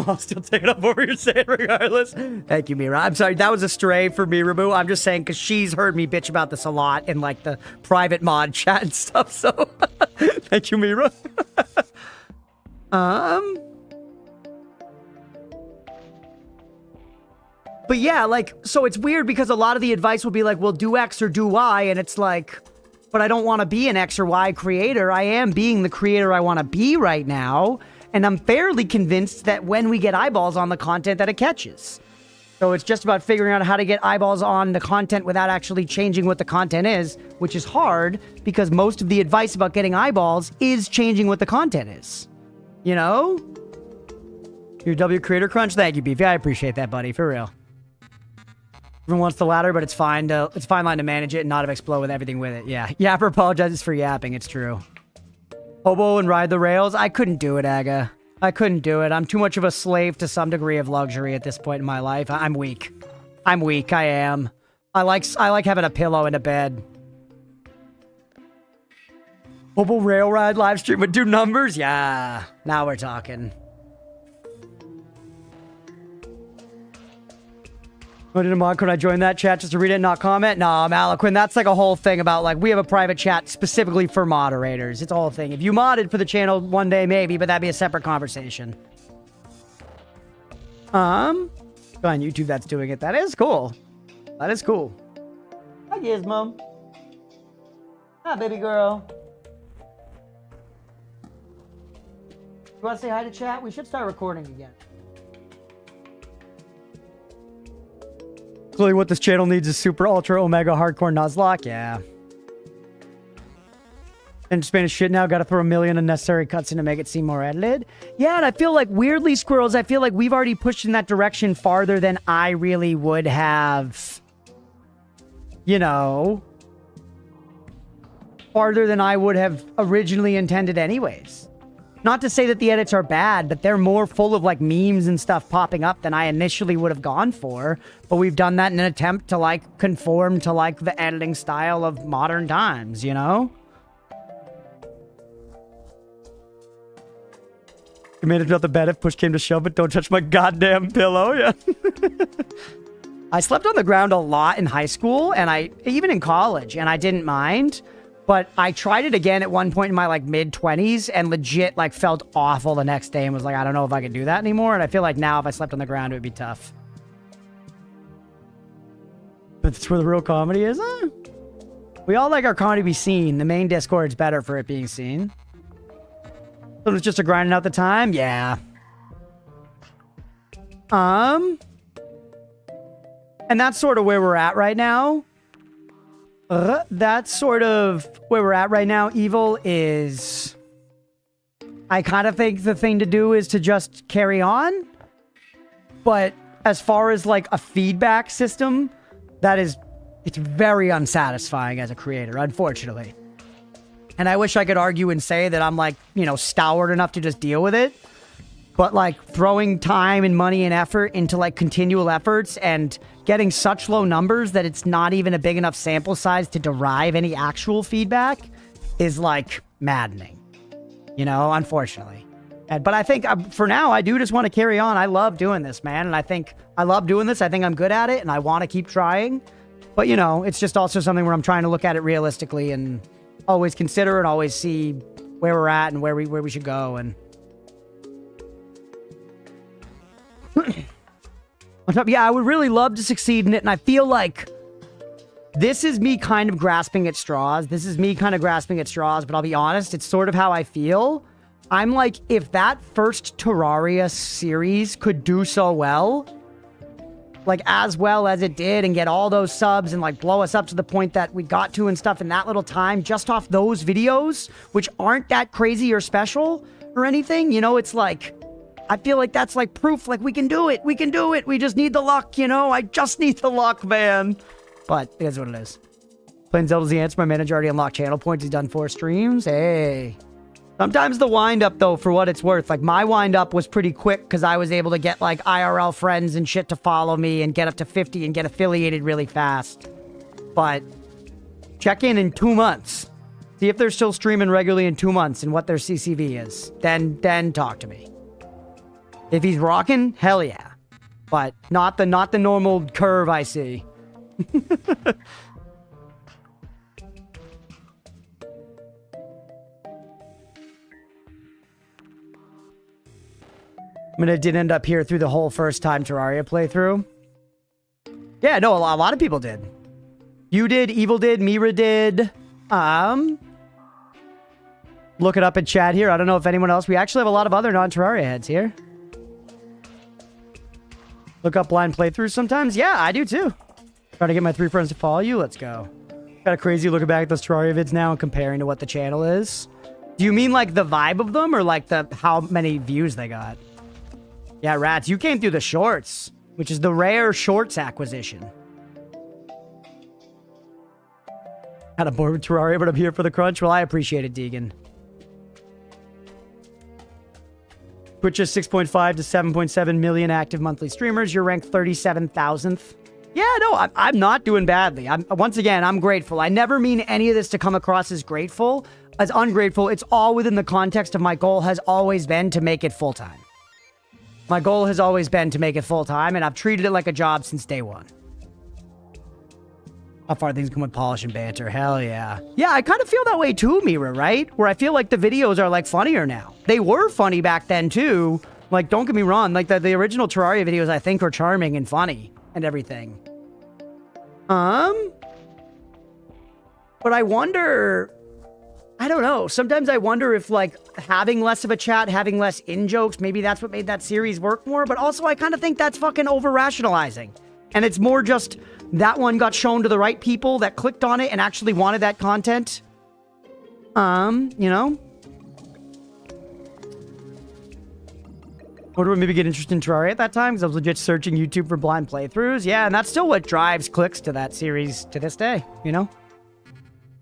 I'll still take it up over you're saying regardless. Thank you, Mira. I'm sorry, that was a stray for Mira Boo. I'm just saying because she's heard me bitch about this a lot in like the private mod chat and stuff. So thank you, Mira. But yeah, like, so it's weird because a lot of the advice will be like, well, do X or do Y. And it's like, but I don't want to be an X or Y creator. I am being the creator I want to be right now. And I'm fairly convinced that when we get eyeballs on the content that it catches. So it's just about figuring out how to get eyeballs on the content without actually changing what the content is, which is hard because most of the advice about getting eyeballs is changing what the content is. You know? Your W Creator Crunch? Thank you, Beefy. I appreciate that, buddy. For real. Everyone wants the ladder, but it's fine line to manage it and not explode with everything with it. Yeah. Yapper apologizes for yapping. It's true. Hobo and ride the rails? I couldn't do it, Aga. I couldn't do it. I'm too much of a slave to some degree of luxury at this point in my life. I'm weak. I'm weak. I am. I like having a pillow in a bed. Hobo rail ride live stream would do numbers? Yeah. Now we're talking. What did a mod? Could I join that chat just to read it and not comment? No, Malaquin, that's like a whole thing about like we have a private chat specifically for moderators. It's a whole thing. If you modded for the channel one day, maybe, but that'd be a separate conversation. On YouTube, that's doing it. That is cool. That is cool. Hi, Gizmo. Hi, baby girl. You want to say hi to chat? We should start recording again. Clearly what this channel needs is super ultra omega hardcore Nuzlocke. Yeah. And Spanish shit now. Gotta throw a million unnecessary cuts in to make it seem more edited. Yeah, and I feel like weirdly, Squirrels, I feel like we've already pushed in that direction farther than I really would have. You know. Farther than I would have originally intended anyways. Not to say that the edits are bad, but they're more full of like memes and stuff popping up than I initially would have gone for. But we've done that in an attempt to like conform to like the editing style of modern times, you know? You made it out the bed if push came to shove, but don't touch my goddamn pillow. Yeah. I slept on the ground a lot in high school and even in college, and I didn't mind. But I tried it again at one point in my like mid-20s and legit like felt awful the next day and was like, I don't know if I can do that anymore. And I feel like now if I slept on the ground, it would be tough. But that's where the real comedy is, huh? We all like our comedy to be seen. The main Discord's better for it being seen. So it's just a grinding out the time? Yeah. And that's sort of where we're at right now. That's sort of where we're at right now. Evil is... I kind of think the thing to do is to just carry on. But as far as like a feedback system, it's very unsatisfying as a creator, unfortunately. And I wish I could argue and say that I'm like, you know, stalwart enough to just deal with it. But like throwing time and money and effort into like continual efforts and getting such low numbers that it's not even a big enough sample size to derive any actual feedback is like maddening, you know, unfortunately. But I think for now, I do just want to carry on. I love doing this, man. And I think I love doing this. I think I'm good at it and I want to keep trying. But, you know, it's just also something where I'm trying to look at it realistically and always consider and always see where we're at and where we should go. And on top, yeah, I would really love to succeed in it. And I feel like This is me kind of grasping at straws. But I'll be honest, it's sort of how I feel. I'm like, if that first Terraria series could do so well, like as well as it did, and get all those subs and like blow us up to the point that we got to and stuff in that little time, just off those videos, which aren't that crazy or special or anything, you know, it's like, I feel like that's like proof, like we can do it. We can do it. We just need the luck, you know? I just need the luck, man. But it is what it is. Playing Zelda's the answer. My manager already unlocked channel points. He's done 4 streams. Hey. Sometimes the wind-up, though, for what it's worth, like, my wind-up was pretty quick because I was able to get, like, IRL friends and shit to follow me and get up to 50 and get affiliated really fast. But check in 2 months. See if they're still streaming regularly in 2 months and what their CCV is. Then talk to me. If he's rocking, hell yeah. But not the normal curve I see. I mean, I did end up here through the whole first time Terraria playthrough. Yeah, no, a lot of people did. You did, Evil did, Mira did. Look it up in chat here. I don't know if anyone else. We actually have a lot of other non-Terraria heads here. Look up blind playthroughs sometimes. Yeah, I do too. Trying to get my 3 friends to follow you. Let's go. Got a crazy looking back at those Terraria vids now and comparing to what the channel is. Do you mean like the vibe of them or like the how many views they got? Yeah, Rats, you came through the shorts, which is the rare shorts acquisition. Kind of bored with Terraria, but I'm here for the crunch. Well, I appreciate it, Deegan. Twitch is 6.5 to 7.7 million active monthly streamers. You're ranked 37,000th. Yeah, no, I'm not doing badly. Once again, I'm grateful. I never mean any of this to come across as grateful, as ungrateful. It's all within the context of my goal has always been to make it full-time. My goal has always been to make it full-time, and I've treated it like a job since day one. How far things come with polish and banter. Hell yeah. Yeah, I kind of feel that way too, Mira, right? Where I feel like the videos are, like, funnier now. They were funny back then, too. Like, don't get me wrong. Like, the original Terraria videos, I think, were charming and funny and everything. But I wonder... I don't know. Sometimes I wonder if, like, having less of a chat, having less in-jokes, maybe that's what made that series work more. But also, I kind of think that's fucking over-rationalizing. And it's more just that one got shown to the right people that clicked on it and actually wanted that content. You know? Or do I maybe get interested in Terraria at that time? Because I was legit searching YouTube for blind playthroughs. Yeah, and that's still what drives clicks to that series to this day, you know?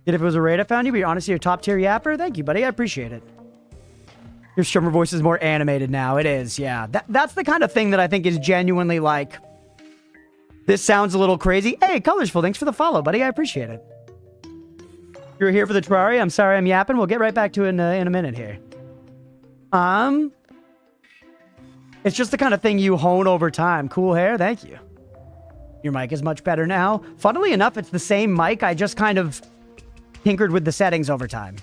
If it was a raid I found you, but you're honestly a top tier yapper. Thank you, buddy. I appreciate it. Your streamer voice is more animated now. It is, yeah. That's the kind of thing that I think is genuinely like, this sounds a little crazy. Hey, Colorsful, thanks for the follow, buddy. I appreciate it. You're here for the Terraria. I'm sorry I'm yapping. We'll get right back to it in a minute here. It's just the kind of thing you hone over time. Cool hair. Thank you. Your mic is much better now. Funnily enough, it's the same mic. I just kind of tinkered with the settings over time.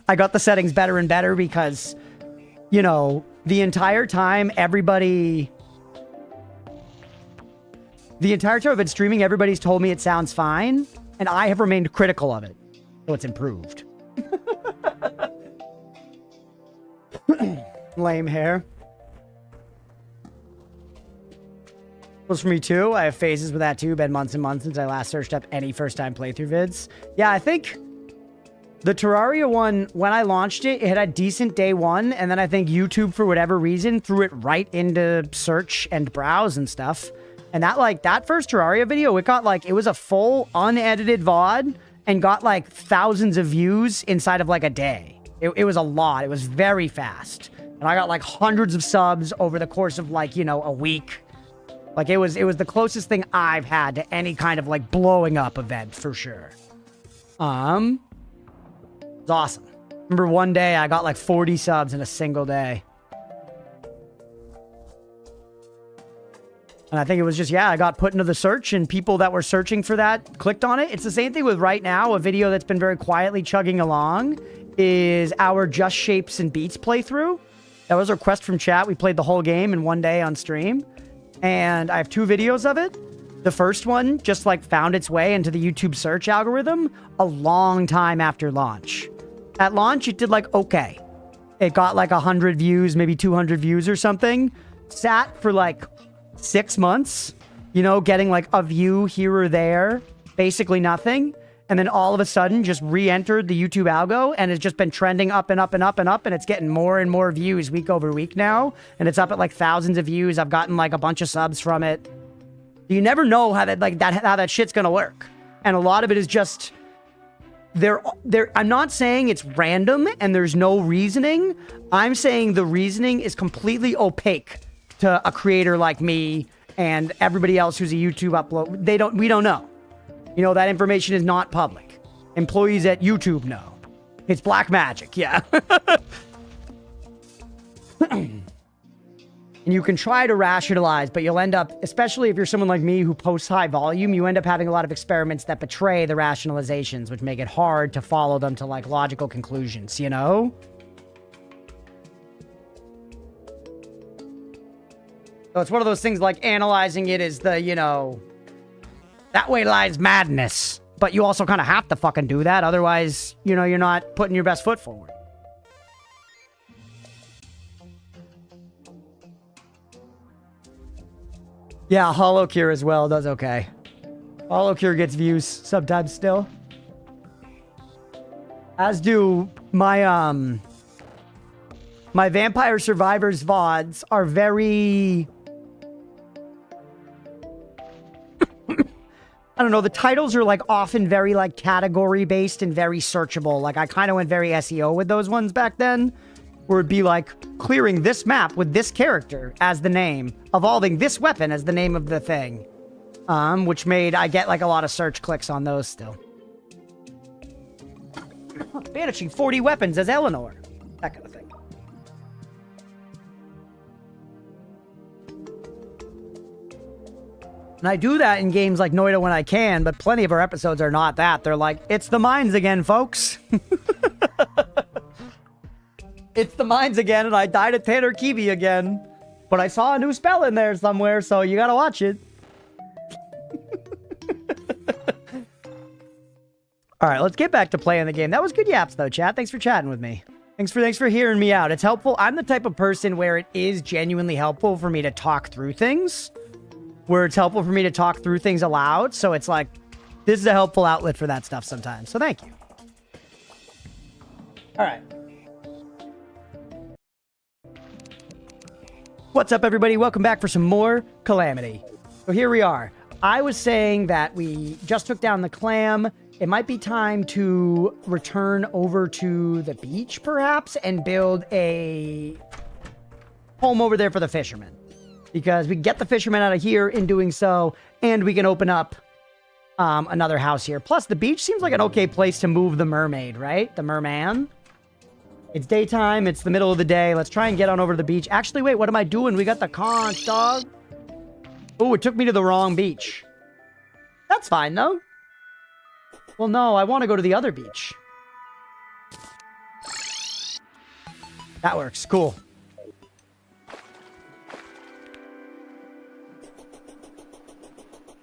I got the settings better and better because, you know, the entire time I've been streaming, everybody's told me it sounds fine, and I have remained critical of it. So it's improved. Lame hair. Was for me too. I have phases with that too. Been months and months since I last searched up any first-time playthrough vids. Yeah, I think the Terraria one, when I launched it, it had a decent day one, and then I think YouTube, for whatever reason, threw it right into search and browse and stuff. And that first Terraria video, it was a full unedited VOD and got like thousands of views inside of like a day. It was a lot. It was very fast. And I got like hundreds of subs over the course of like, you know, a week. Like, it was the closest thing I've had to any kind of, like, blowing up event, for sure. It was awesome. Remember one day I got, like, 40 subs in a single day. And I think it was just, yeah, I got put into the search, and people that were searching for that clicked on it. It's the same thing with right now. A video that's been very quietly chugging along is our Just Shapes and Beats playthrough. That was a request from chat. We played the whole game in one day on stream. And I have 2 videos of it. The first one just like found its way into the YouTube search algorithm a long time after launch. At launch, it did like okay. It got like 100 views, maybe 200 views or something. Sat for like 6 months, you know, getting like a view here or there, basically nothing. And then all of a sudden just re-entered the YouTube algo and it's just been trending up and up and up and up. And it's getting more and more views week over week now. And it's up at like thousands of views. I've gotten like a bunch of subs from it. You never know how that shit's gonna work. And a lot of it is just I'm not saying it's random and there's no reasoning. I'm saying the reasoning is completely opaque to a creator like me and everybody else who's a YouTube upload. We don't know. You know, that information is not public. Employees at YouTube know. It's black magic, yeah. And you can try to rationalize, but you'll end up, especially if you're someone like me who posts high volume, you end up having a lot of experiments that betray the rationalizations, which make it hard to follow them to like logical conclusions, you know? So it's one of those things like analyzing it as the, you know, that way lies madness. But you also kind of have to fucking do that. Otherwise, you know, you're not putting your best foot forward. Yeah, Hollow Cure as well does okay. Hollow Cure gets views sometimes still. As do my my Vampire Survivors VODs are very... I don't know, the titles are like often very like category based and very searchable. Like I kind of went very SEO with those ones back then. Where it'd be like clearing this map with this character as the name, evolving this weapon as the name of the thing. Which made I get like a lot of search clicks on those still. Banishing 40 weapons as Eleanor. That kind of thing. And I do that in games like Noida when I can, but plenty of our episodes are not that. They're like, it's the mines again, folks. It's the mines again, and I died at Terraria again. But I saw a new spell in there somewhere, so you gotta watch it. Alright, let's get back to playing the game. That was good yaps, though, chat. Thanks for chatting with me. Thanks for hearing me out. It's helpful. I'm the type of person where it is genuinely helpful for me to talk through things. Where it's helpful for me to talk through things aloud. So it's like, this is a helpful outlet for that stuff sometimes. So thank you. Alright. What's up, everybody? Welcome back for some more Calamity. So here we are. I was saying that we just took down the clam. It might be time to return over to the beach, perhaps, and build a home over there for the fishermen. Because we can get the fishermen out of here in doing so, and we can open up another house here. Plus, the beach seems like an okay place to move the mermaid, right? The merman. It's daytime. It's the middle of the day. Let's try and get on over to the beach. Actually, wait, what am I doing? We got the conch, dog. Oh, it took me to the wrong beach. That's fine, though. Well, no, I want to go to the other beach. That works. Cool.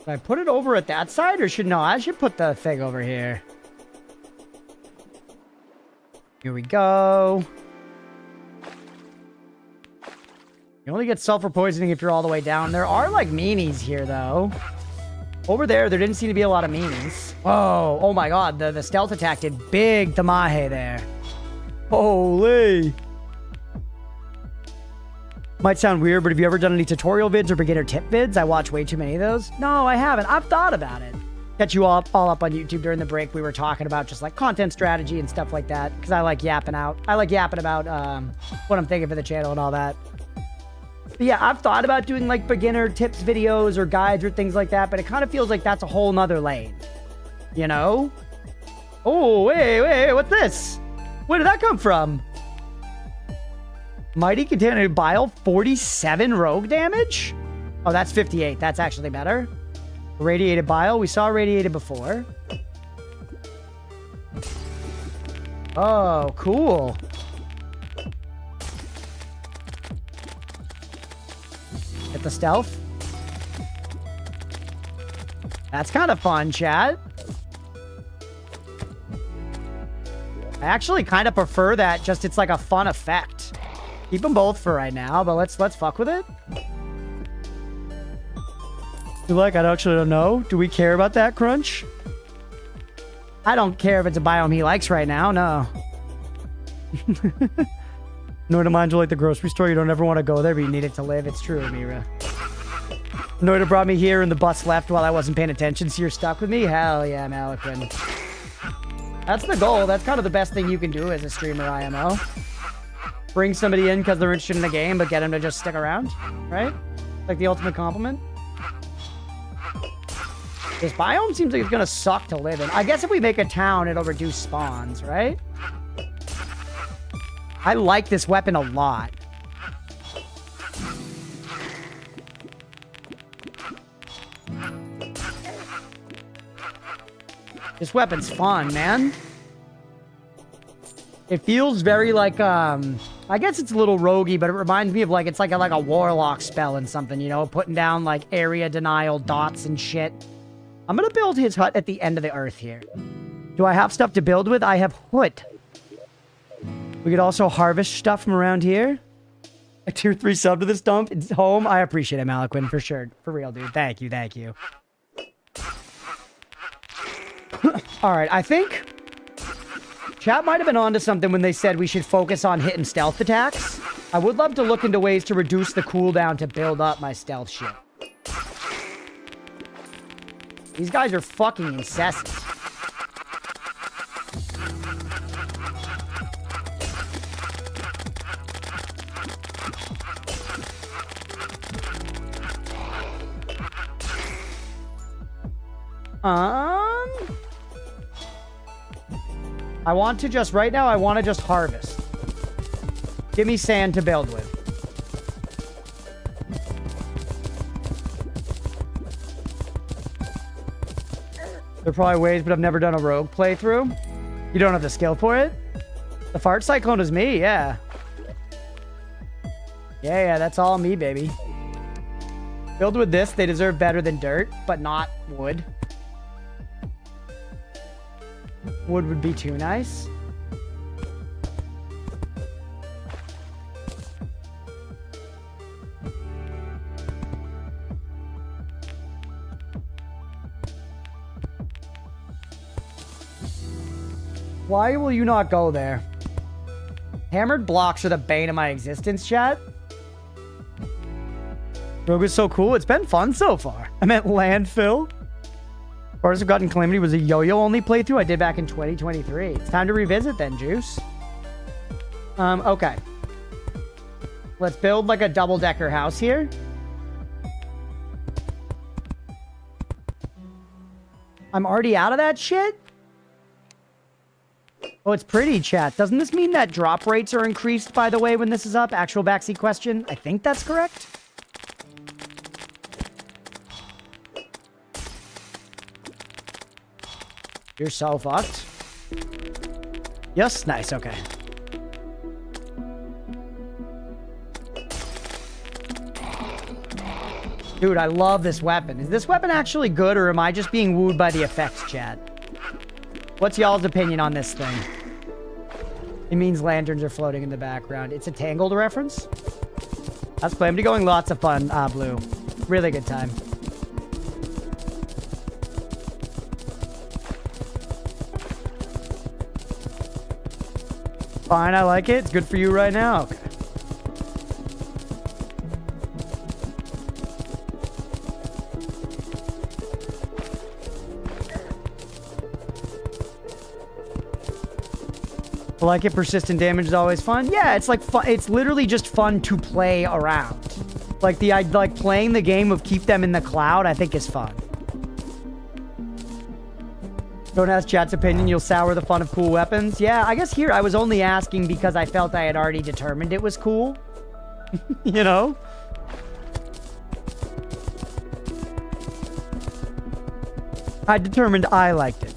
Should I put it over at that side, or should... No, I should put the thing over here. Here we go. You only get sulfur poisoning if you're all the way down. There are, like, meanies here, though. Over there didn't seem to be a lot of meanies. Whoa. Oh, my God. The stealth attack did big Tamahe there. Holy. Might sound weird, but have you ever done any tutorial vids or beginner tip vids? I watch way too many of those. No, I haven't. I've thought about it. Catch you all up on YouTube during the break. We were talking about just like content strategy and stuff like that. Because I like yapping out. I like yapping about what I'm thinking for the channel and all that. But yeah, I've thought about doing like beginner tips videos or guides or things like that. But it kind of feels like that's a whole nother lane. You know? Oh, wait, what's this? Where did that come from? Mighty Contaminated Bile, 47 rogue damage? Oh, that's 58. That's actually better. Radiated Bile. We saw Radiated before. Oh, cool. Get the stealth. That's kind of fun, chat. I actually kind of prefer that. Just it's like a fun effect. Keep them both for right now, but let's fuck with it. You like? I actually don't know. Do we care about that, Crunch? I don't care if it's a biome he likes right now. No. Nor do mind you like the grocery store. You don't ever want to go there, but you need it to live. It's true, Amira. Noida brought me here and the bus left while I wasn't paying attention, so you're stuck with me? Hell yeah, Maliquin. That's the goal. That's kind of the best thing you can do as a streamer IMO. Bring somebody in because they're interested in the game, but get them to just stick around, right? Like the ultimate compliment. This biome seems like it's gonna suck to live in. I guess if we make a town, it'll reduce spawns, right? I like this weapon a lot. This weapon's fun, man. It feels very like, I guess it's a little roguey, but it reminds me of like, it's like a warlock spell and something, you know, putting down like area denial dots and shit. I'm gonna build his hut at the end of the earth here. Do I have stuff to build with? I have wood. We could also harvest stuff from around here. A tier 3 sub to this dump. It's home. I appreciate it, Maliquin, for sure. For real, dude. Thank you, thank you. All right, I think chat might have been onto something when they said we should focus on hitting stealth attacks. I would love to look into ways to reduce the cooldown to build up my stealth shit. These guys are fucking incessant. I want to just, right now, I want to just harvest. Give me sand to build with. There are probably ways, but I've never done a rogue playthrough. You don't have the skill for it? The fart cyclone is me, yeah. Yeah, that's all me, baby. Build with this, they deserve better than dirt, but not wood. Wood would be too nice. Why will you not go there? Hammered blocks are the bane of my existence, chat. Rogue is so cool. It's been fun so far. I meant landfill. Farthest I've gotten Calamity was a yo-yo only playthrough I did back in 2023. It's time to revisit then, Juice. Okay. Let's build like a double-decker house here. I'm already out of that shit? Oh, it's pretty, chat. Doesn't this mean that drop rates are increased, by the way, when this is up? Actual backseat question. I think that's correct. You're so fucked. Yes, nice, okay. Dude, I love this weapon. Is this weapon actually good, or am I just being wooed by the effects, chat? What's y'all's opinion on this thing? It means lanterns are floating in the background. It's a Tangled reference? That's Calamity going. Lots of fun, Blue. Really good time. Fine, I like it. It's good for you right now. Okay. I like it. Persistent damage is always fun. Yeah, it's like fun. It's literally just fun to play around. Like like playing the game of keep them in the cloud, I think is fun. Don't ask chat's opinion, you'll sour the fun of cool weapons. Yeah, I guess here I was only asking because I felt I had already determined it was cool. You know? I determined I liked it.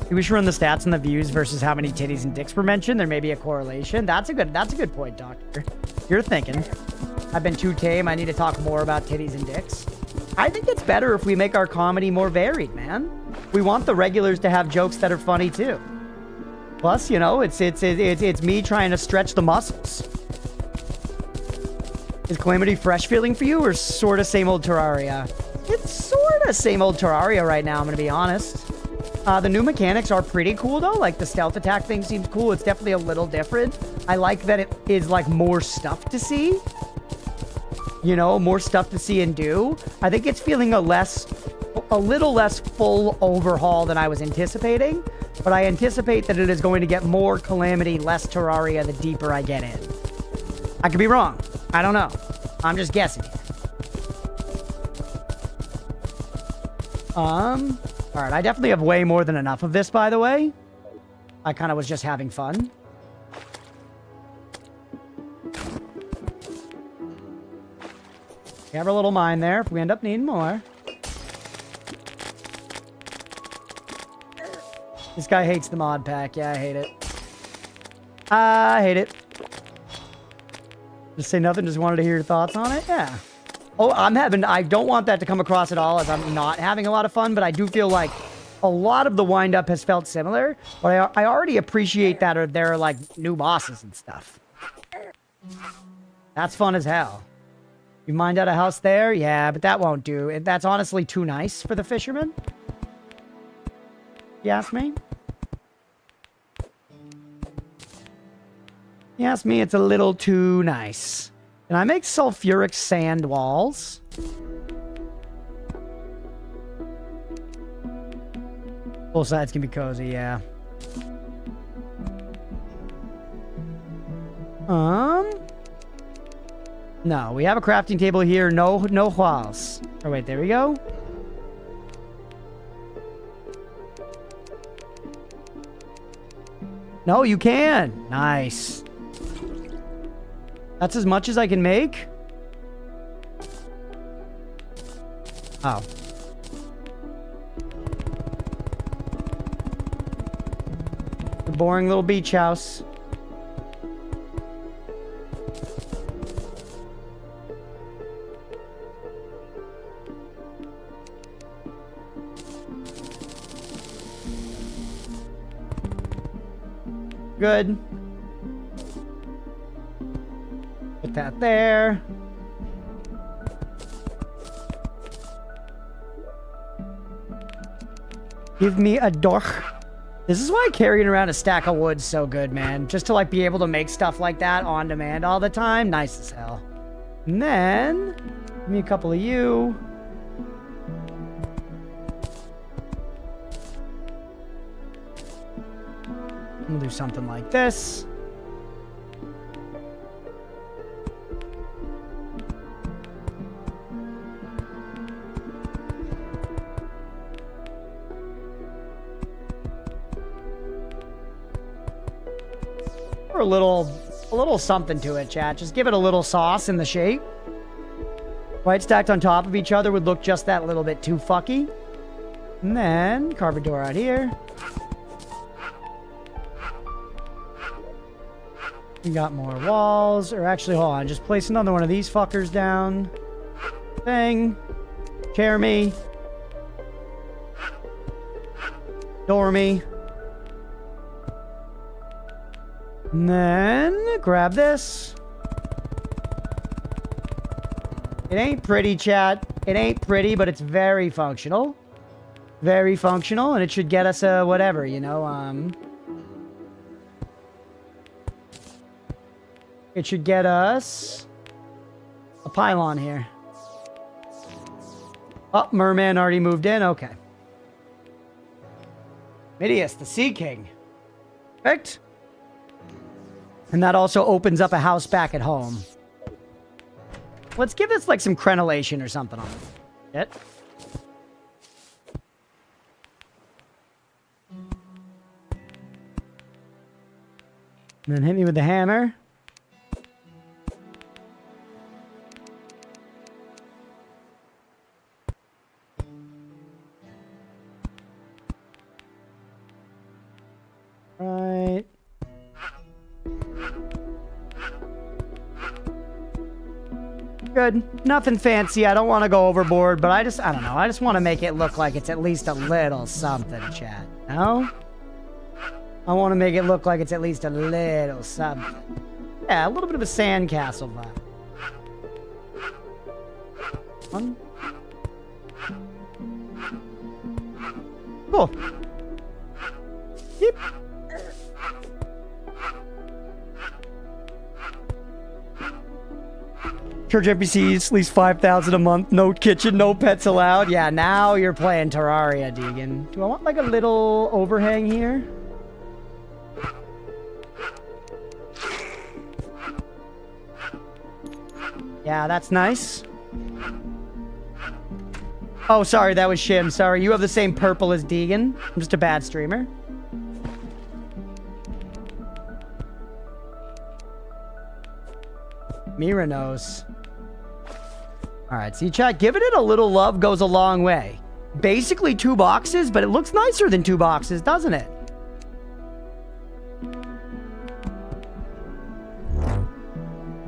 We should run the stats and the views versus how many titties and dicks were mentioned. There may be a correlation. That's a good point, Doctor. You're thinking. I've been too tame. I need to talk more about titties and dicks. I think it's better if we make our comedy more varied, man. We want the regulars to have jokes that are funny too. Plus, you know, it's me trying to stretch the muscles. Is Calamity fresh feeling for you, or sort of same old Terraria? It's sort of same old Terraria right now, I'm gonna be honest. The new mechanics are pretty cool though. Like the stealth attack thing seems cool. It's definitely a little different. I like that it is like more stuff to see. You know, more stuff to see and do. I think it's feeling a little less full overhaul than I was anticipating. But I anticipate that it is going to get more Calamity, less Terraria the deeper I get in. I could be wrong. I don't know. I'm just guessing. Alright, I definitely have way more than enough of this, by the way. I kind of was just having fun. We have our little mine there if we end up needing more. This guy hates the mod pack. Yeah, I hate it. I hate it. Just say nothing, just wanted to hear your thoughts on it? Yeah. Oh, I don't want that to come across at all as I'm not having a lot of fun, but I do feel like a lot of the wind-up has felt similar. But I already appreciate that there are, like, new bosses and stuff. That's fun as hell. You mined out a house there? Yeah, but that won't do. That's honestly too nice for the fisherman. You ask me? You ask me, it's a little too nice. Can I make sulfuric sand walls? Both sides can be cozy, yeah. No, we have a crafting table here. No walls. Oh, wait, there we go. No, you can. Nice. That's as much as I can make? Oh. The boring little beach house. Good. Put that there. Give me a door. This is why carrying around a stack of wood's so good, man. Just to like be able to make stuff like that on demand all the time. Nice as hell. And then, give me a couple of you. We'll do something like this. Or a little something to it, chat. Just give it a little sauce in the shape. White stacked on top of each other would look just that little bit too fucky. And then carve a door out here. We got more walls. Or actually, hold on. Just place another one of these fuckers down. Thing. Chair me. Door me. And then grab this. It ain't pretty, chat. It ain't pretty, but it's very functional. Very functional, and it should get us a whatever, you know, it should get us a pylon here. Oh, merman already moved in. Okay. Midius, the Sea King. Perfect. And that also opens up a house back at home. Let's give this like some crenellation or something on it. And then hit me with the hammer. Right. Good. Nothing fancy. I don't want to go overboard, but I don't know. I just want to make it look like it's at least a little something, chat. No? I want to make it look like it's at least a little something. Yeah, a little bit of a sandcastle vibe. One. Cool. Yep. Church NPCs, at least 5,000 a month. No kitchen, no pets allowed. Yeah, now you're playing Terraria, Deegan. Do I want like a little overhang here? Yeah, that's nice. Oh, sorry, that was Shim. Sorry, you have the same purple as Deegan. I'm just a bad streamer. Mira knows. Alright, see, chat, giving it a little love goes a long way. Basically 2 boxes, but it looks nicer than 2 boxes, doesn't it?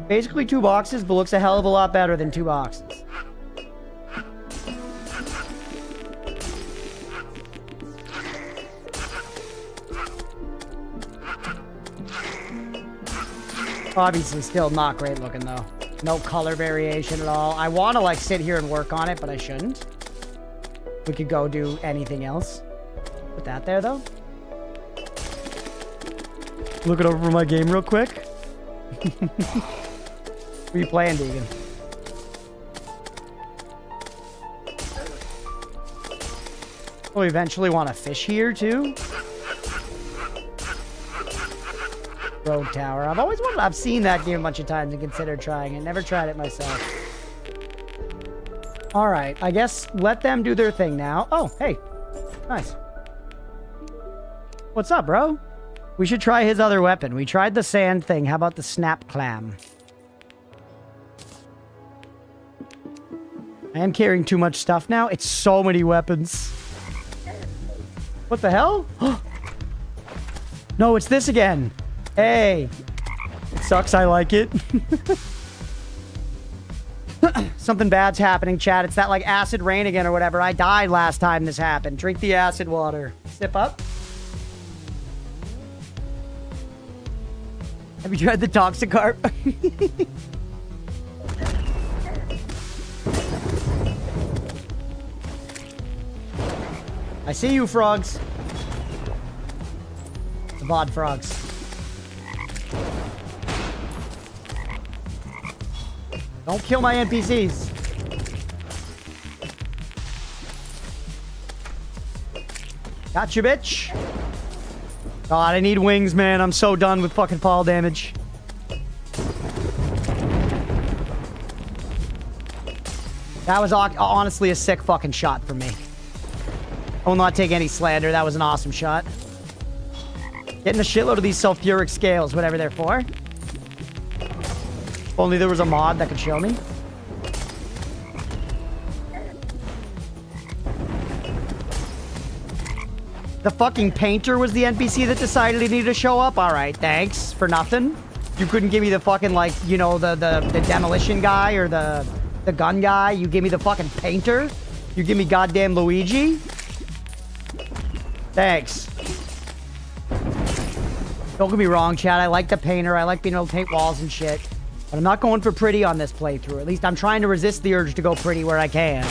Basically 2 boxes, but looks a hell of a lot better than 2 boxes. Obviously still not great looking though. No color variation at all. I want to like sit here and work on it, but I shouldn't. We could go do anything else. Put that there though. Look it over my game real quick. What are you playing, Deegan? We'll eventually want to fish here too. Rogue Tower. I've always wanted. I've seen that game a bunch of times and considered trying it. Never tried it myself. All right. I guess let them do their thing now. Oh, hey. Nice. What's up, bro? We should try his other weapon. We tried the sand thing. How about the snap clam? I am carrying too much stuff now. It's so many weapons. What the hell? No, it's this again. Hey. It sucks. I like it. Something bad's happening, chat. It's that like acid rain again or whatever. I died last time this happened. Drink the acid water. Sip up. Have you tried the Toxicarp? I see you, frogs. The VOD frogs. Don't kill my NPCs. Gotcha, bitch. God, I need wings, man. I'm so done with fucking fall damage. That was honestly a sick fucking shot for me. I will not take any slander. That was an awesome shot. Getting a shitload of these sulfuric scales, whatever they're for. If only there was a mod that could show me. The fucking painter was the NPC that decided he needed to show up? Alright, thanks for nothing. You couldn't give me the fucking, like, you know, the demolition guy or the gun guy. You give me the fucking painter. You give me goddamn Luigi. Thanks. Don't get me wrong, Chad. I like the painter. I like being able to paint walls and shit. But I'm not going for pretty on this playthrough. At least I'm trying to resist the urge to go pretty where I can.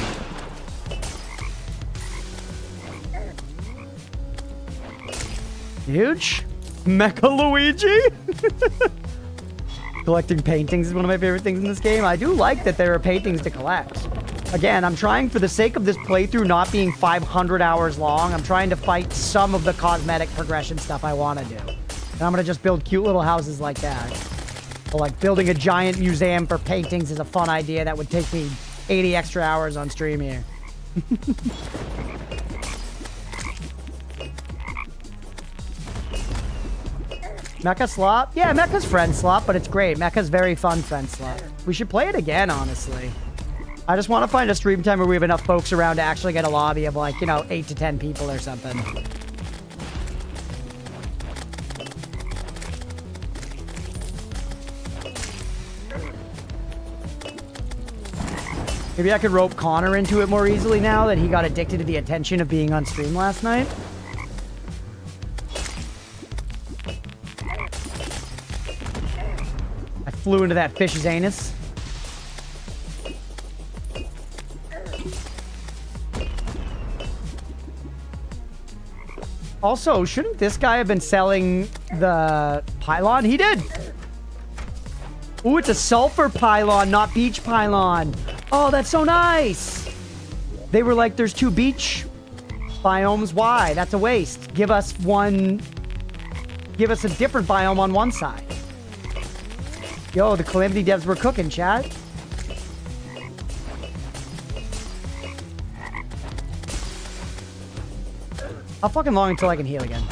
Huge. Mecha Luigi? Collecting paintings is one of my favorite things in this game. I do like that there are paintings to collect. Again, I'm trying, for the sake of this playthrough not being 500 hours long, I'm trying to fight some of the cosmetic progression stuff I want to do. And I'm going to just build cute little houses like that. But like building a giant museum for paintings is a fun idea that would take me 80 extra hours on stream here. Mecha slop? Yeah, Mecha's friend slop, but it's great. Mecha's very fun friend slop. We should play it again, honestly. I just want to find a stream time where we have enough folks around to actually get a lobby of like, you know, 8 to 10 people or something. Maybe I could rope Connor into it more easily now that he got addicted to the attention of being on stream last night. I flew into that fish's anus. Also, shouldn't this guy have been selling the pylon? He did! Ooh, it's a sulfur pylon, not beach pylon. Oh, that's so nice! They were like, there's 2 beach biomes. Why? That's a waste. Give us one... Give us a different biome on one side. Yo, the Calamity devs were cooking, chat. How fucking long until I can heal again?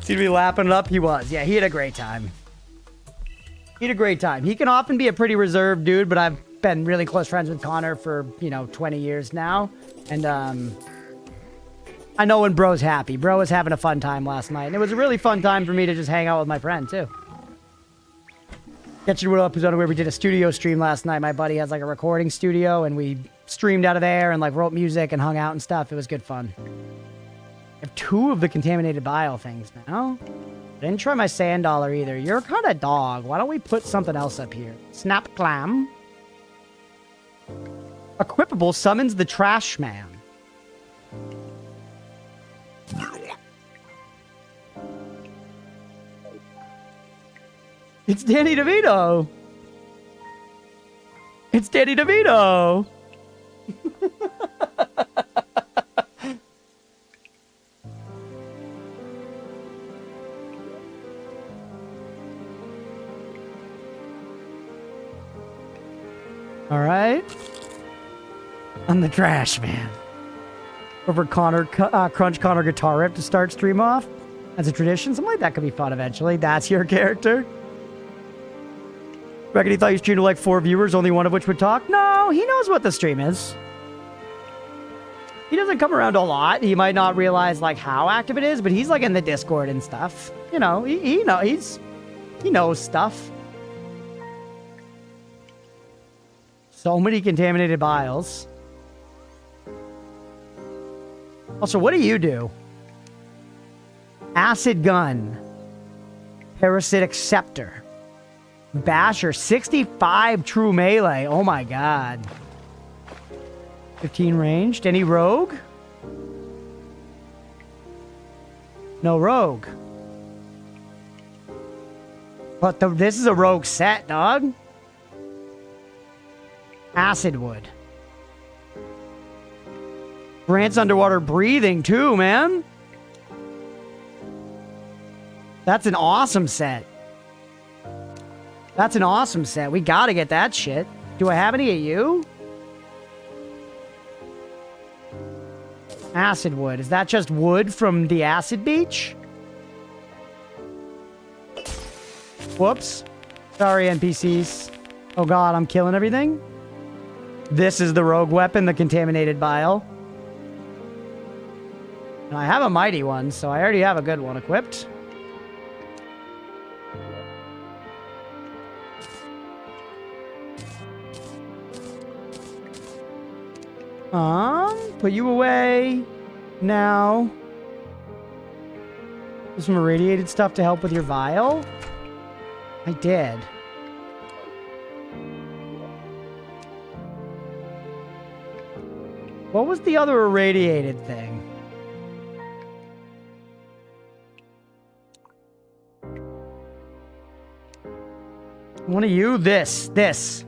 Seemed to be lapping it up. He was. Yeah, he had a great time. He had a great time. He can often be a pretty reserved dude, but I've been really close friends with Connor for, 20 years now. And, I know when bro's happy. Bro was having a fun time last night. And it was a really fun time for me to just hang out with my friend, too. Get you to episode where we did a studio stream last night. My buddy has, like, a recording studio, and we streamed out of there and, like, wrote music and hung out and stuff. It was good fun. I have 2 of the contaminated bile things now. I didn't try my sand dollar either. You're kind of dog. Why don't we put something else up here? Snap clam. Equipable summons the trash man. It's Danny DeVito. It's Danny DeVito. All right. I'm the trash man. Over Connor, Crunch Connor guitar rip to start stream off. As a tradition, something like that could be fun eventually. That's your character. Reckon he thought you streamed to like 4 viewers, only one of which would talk? No, he knows what the stream is. He doesn't come around a lot. He might not realize like how active it is, but he's like in the Discord and stuff. You know, he knows stuff. So many contaminated biles. Also, what do you do? Acid gun. Parasitic scepter. Basher. 65 true melee. Oh my god. 15 ranged. Any rogue? No rogue. But this is a rogue set, dog. Acid wood. Grants underwater breathing too, man. That's an awesome set. That's an awesome set. We gotta get that shit. Do I have any of you? Acid wood. Is that just wood from the acid beach? Whoops. Sorry, NPCs. Oh god, I'm killing everything. This is the rogue weapon, the contaminated bile. And I have a mighty one, so I already have a good one equipped. Put you away now. There's some irradiated stuff to help with your vial. I did. What was the other irradiated thing? One of you, this.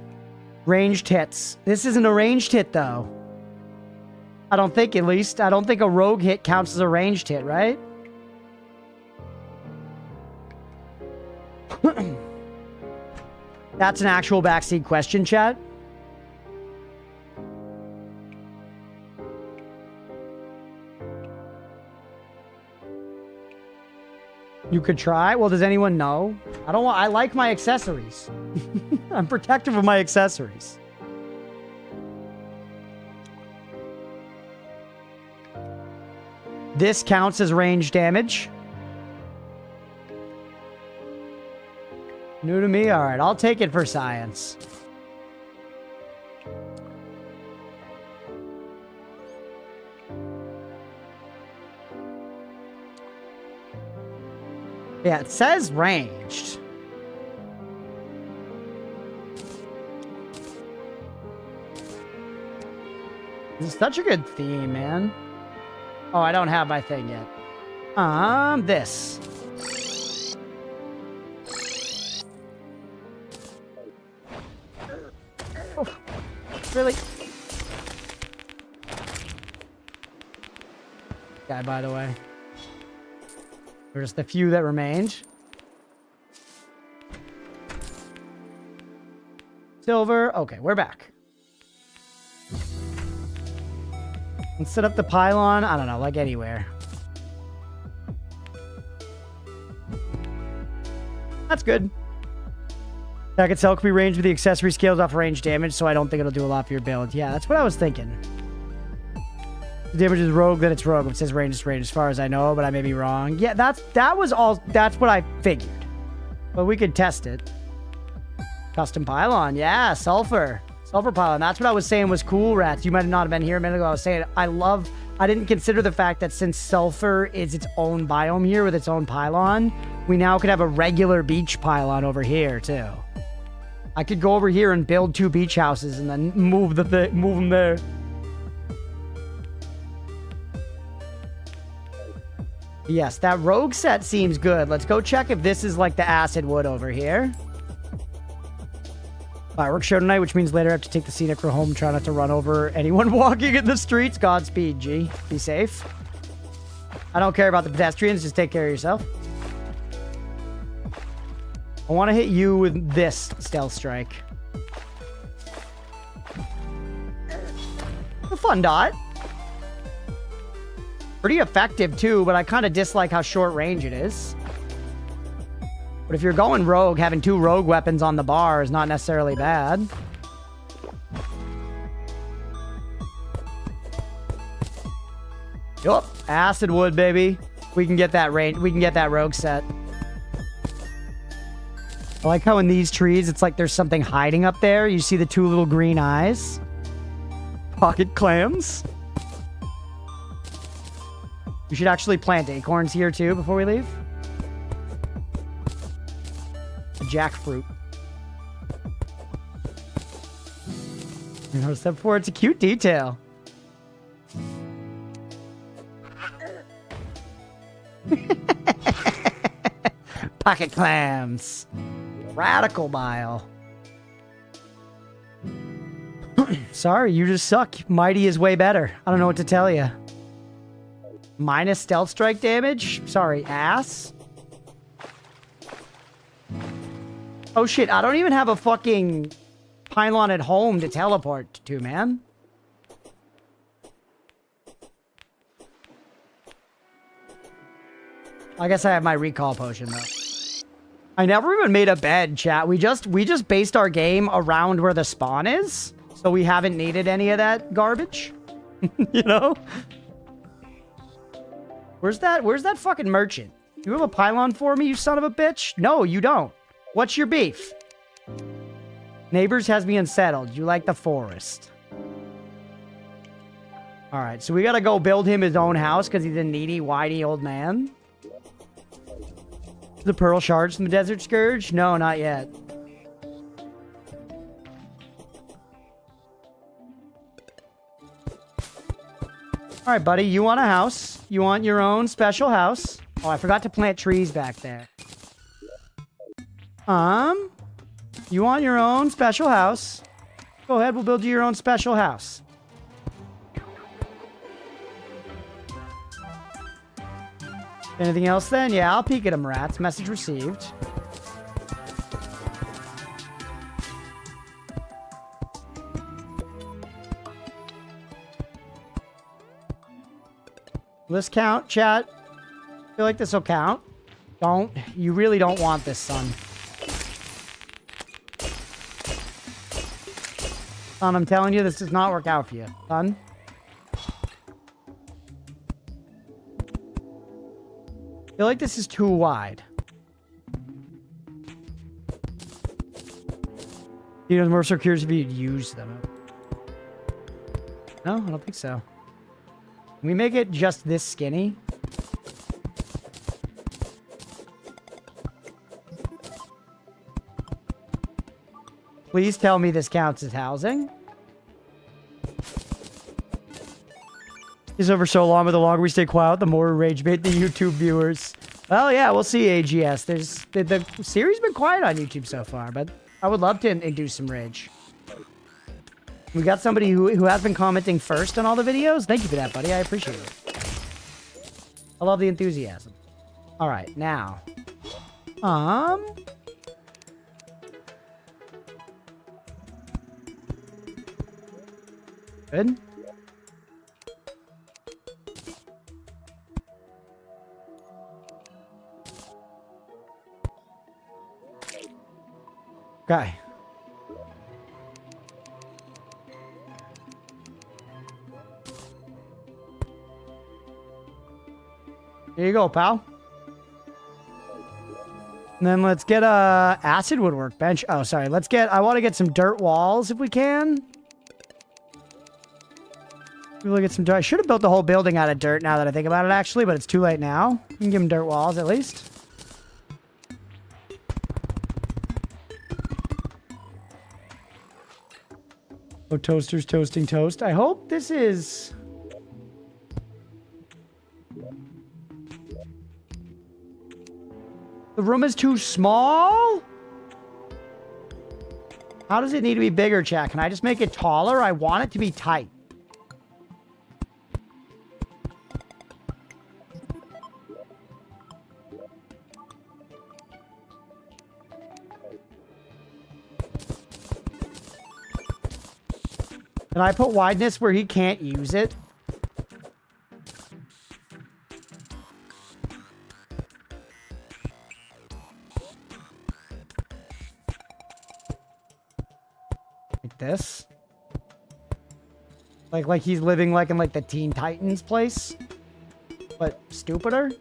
Ranged hits. This isn't a ranged hit, though. I don't think, at least. I don't think a rogue hit counts as a ranged hit, right? That's an actual backseat question, chat. You could try? Well, does anyone know? I like my accessories. I'm protective of my accessories. This counts as range damage. New to me? All right, I'll take it for science. Yeah, it says ranged. This is such a good theme, man. Oh, I don't have my thing yet. This. Oh, really? Guy, by the way. There's the few that remained. Silver. Okay, we're back. Let's set up the pylon. I don't know, like anywhere. That's good. Attack itself can be ranged with the accessory scales off range damage, so I don't think it'll do a lot for your build. Yeah, that's what I was thinking. The damage is rogue, then it's rogue. It says range is range as far as I know, but I may be wrong. Yeah, that's what I figured. But we could test it. Custom pylon, yeah, sulfur. Sulfur pylon, that's what I was saying was cool, Rats. You might not have been here a minute ago. I was saying I didn't consider the fact that since sulfur is its own biome here with its own pylon, we now could have a regular beach pylon over here too. I could go over here and build 2 beach houses and then move them there. Yes, that rogue set seems good. Let's go check if this is like the acid wood over here. Fireworks show tonight, which means later I have to take the scenic route home. Try not to run over anyone walking in the streets. Godspeed, G. Be safe. I don't care about the pedestrians. Just take care of yourself. I want to hit you with this stealth strike. A fun dot. Pretty effective too, but I kind of dislike how short range it is. But if you're going rogue, having 2 rogue weapons on the bar is not necessarily bad. Yup, acid wood, baby. We can get that range. We can get that rogue set. I like how in these trees, it's like there's something hiding up there. You see the 2 little green eyes. Pocket clams. We should actually plant acorns here too before we leave. A jackfruit. You noticed that before? It's a cute detail. Pocket clams. Radical bile. Sorry, you just suck. Mighty is way better. I don't know what to tell you. Minus stealth strike damage? Sorry, ass. Oh shit, I don't even have a fucking pylon at home to teleport to, man. I guess I have my recall potion though. I never even made a bed, chat. We just based our game around where the spawn is. So we haven't needed any of that garbage. You know? Where's that fucking merchant? You have a pylon for me, you son of a bitch? No, you don't. What's your beef? Neighbors has me unsettled. You like the forest. Alright, so we gotta go build him his own house because he's a needy, whiny old man. The pearl shards from the Desert Scourge? No, not yet. Alright, buddy, you want a house. You want your own special house. Oh, I forgot to plant trees back there. You want your own special house. Go ahead, we'll build you your own special house. Anything else then? Yeah, I'll peek at them, Rats. Message received. Will this count, chat? I feel like this will count. Don't. You really don't want this, son. Son, I'm telling you, this does not work out for you. Son. I feel like this is too wide. You know, more so curious if you'd use them. No, I don't think so. Can we make it just this skinny? Please tell me this counts as housing. Is over so long, but the longer we stay quiet, the more rage bait the YouTube viewers. Well, yeah, we'll see, AGS. The series been quiet on YouTube so far, but I would love to induce some rage. We got somebody who has been commenting first on all the videos. Thank you for that, buddy. I appreciate it. I love the enthusiasm. All right, now. Good. Okay. Here you go, pal. And then let's get a acid wood workbench. Oh, sorry. I want to get some dirt walls if we can. We'll get some dirt. I should have built the whole building out of dirt now that I think about it, actually, but it's too late now. You can give them dirt walls at least. Oh, toasters toasting toast. I hope this is... The room is too small? How does it need to be bigger, chat? Can I just make it taller? I want it to be tight. Can I put wideness where he can't use it? Like this? Like he's living like in like the Teen Titans place? But stupider?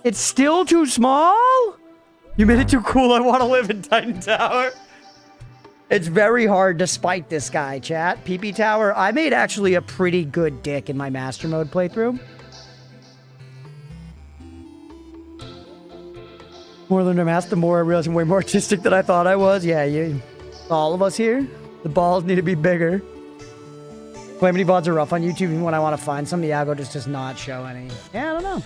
It's still too small? You made it too cool. I want to live in Titan Tower. It's very hard to spike this guy, chat. PP Tower. I made actually a pretty good dick in my Master Mode playthrough. More than a master, the more I realized I'm way more artistic than I thought I was. Yeah, all of us here. The balls need to be bigger. Calamity VODs are rough on YouTube, even when I want to find some. Iago just does not show any. Yeah, I don't know.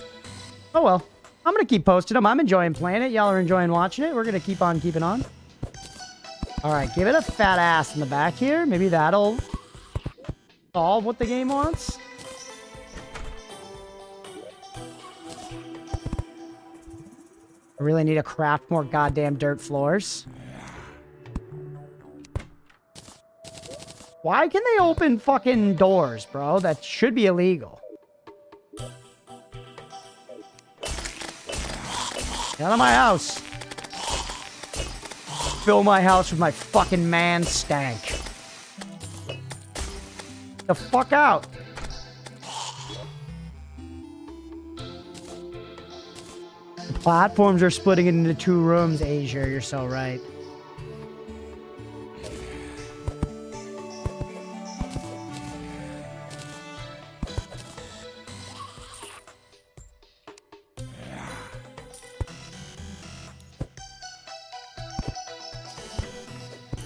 Oh well. I'm going to keep posting them. I'm enjoying playing it. Y'all are enjoying watching it. We're going to keep on keeping on. All right, give it a fat ass in the back here. Maybe that'll solve what the game wants. I really need to craft more goddamn dirt floors. Why can they open fucking doors, bro? That should be illegal. Get out of my house. Fill my house with my fucking man stank. The fuck out. The platforms are splitting it into 2 rooms, Asia. You're so right.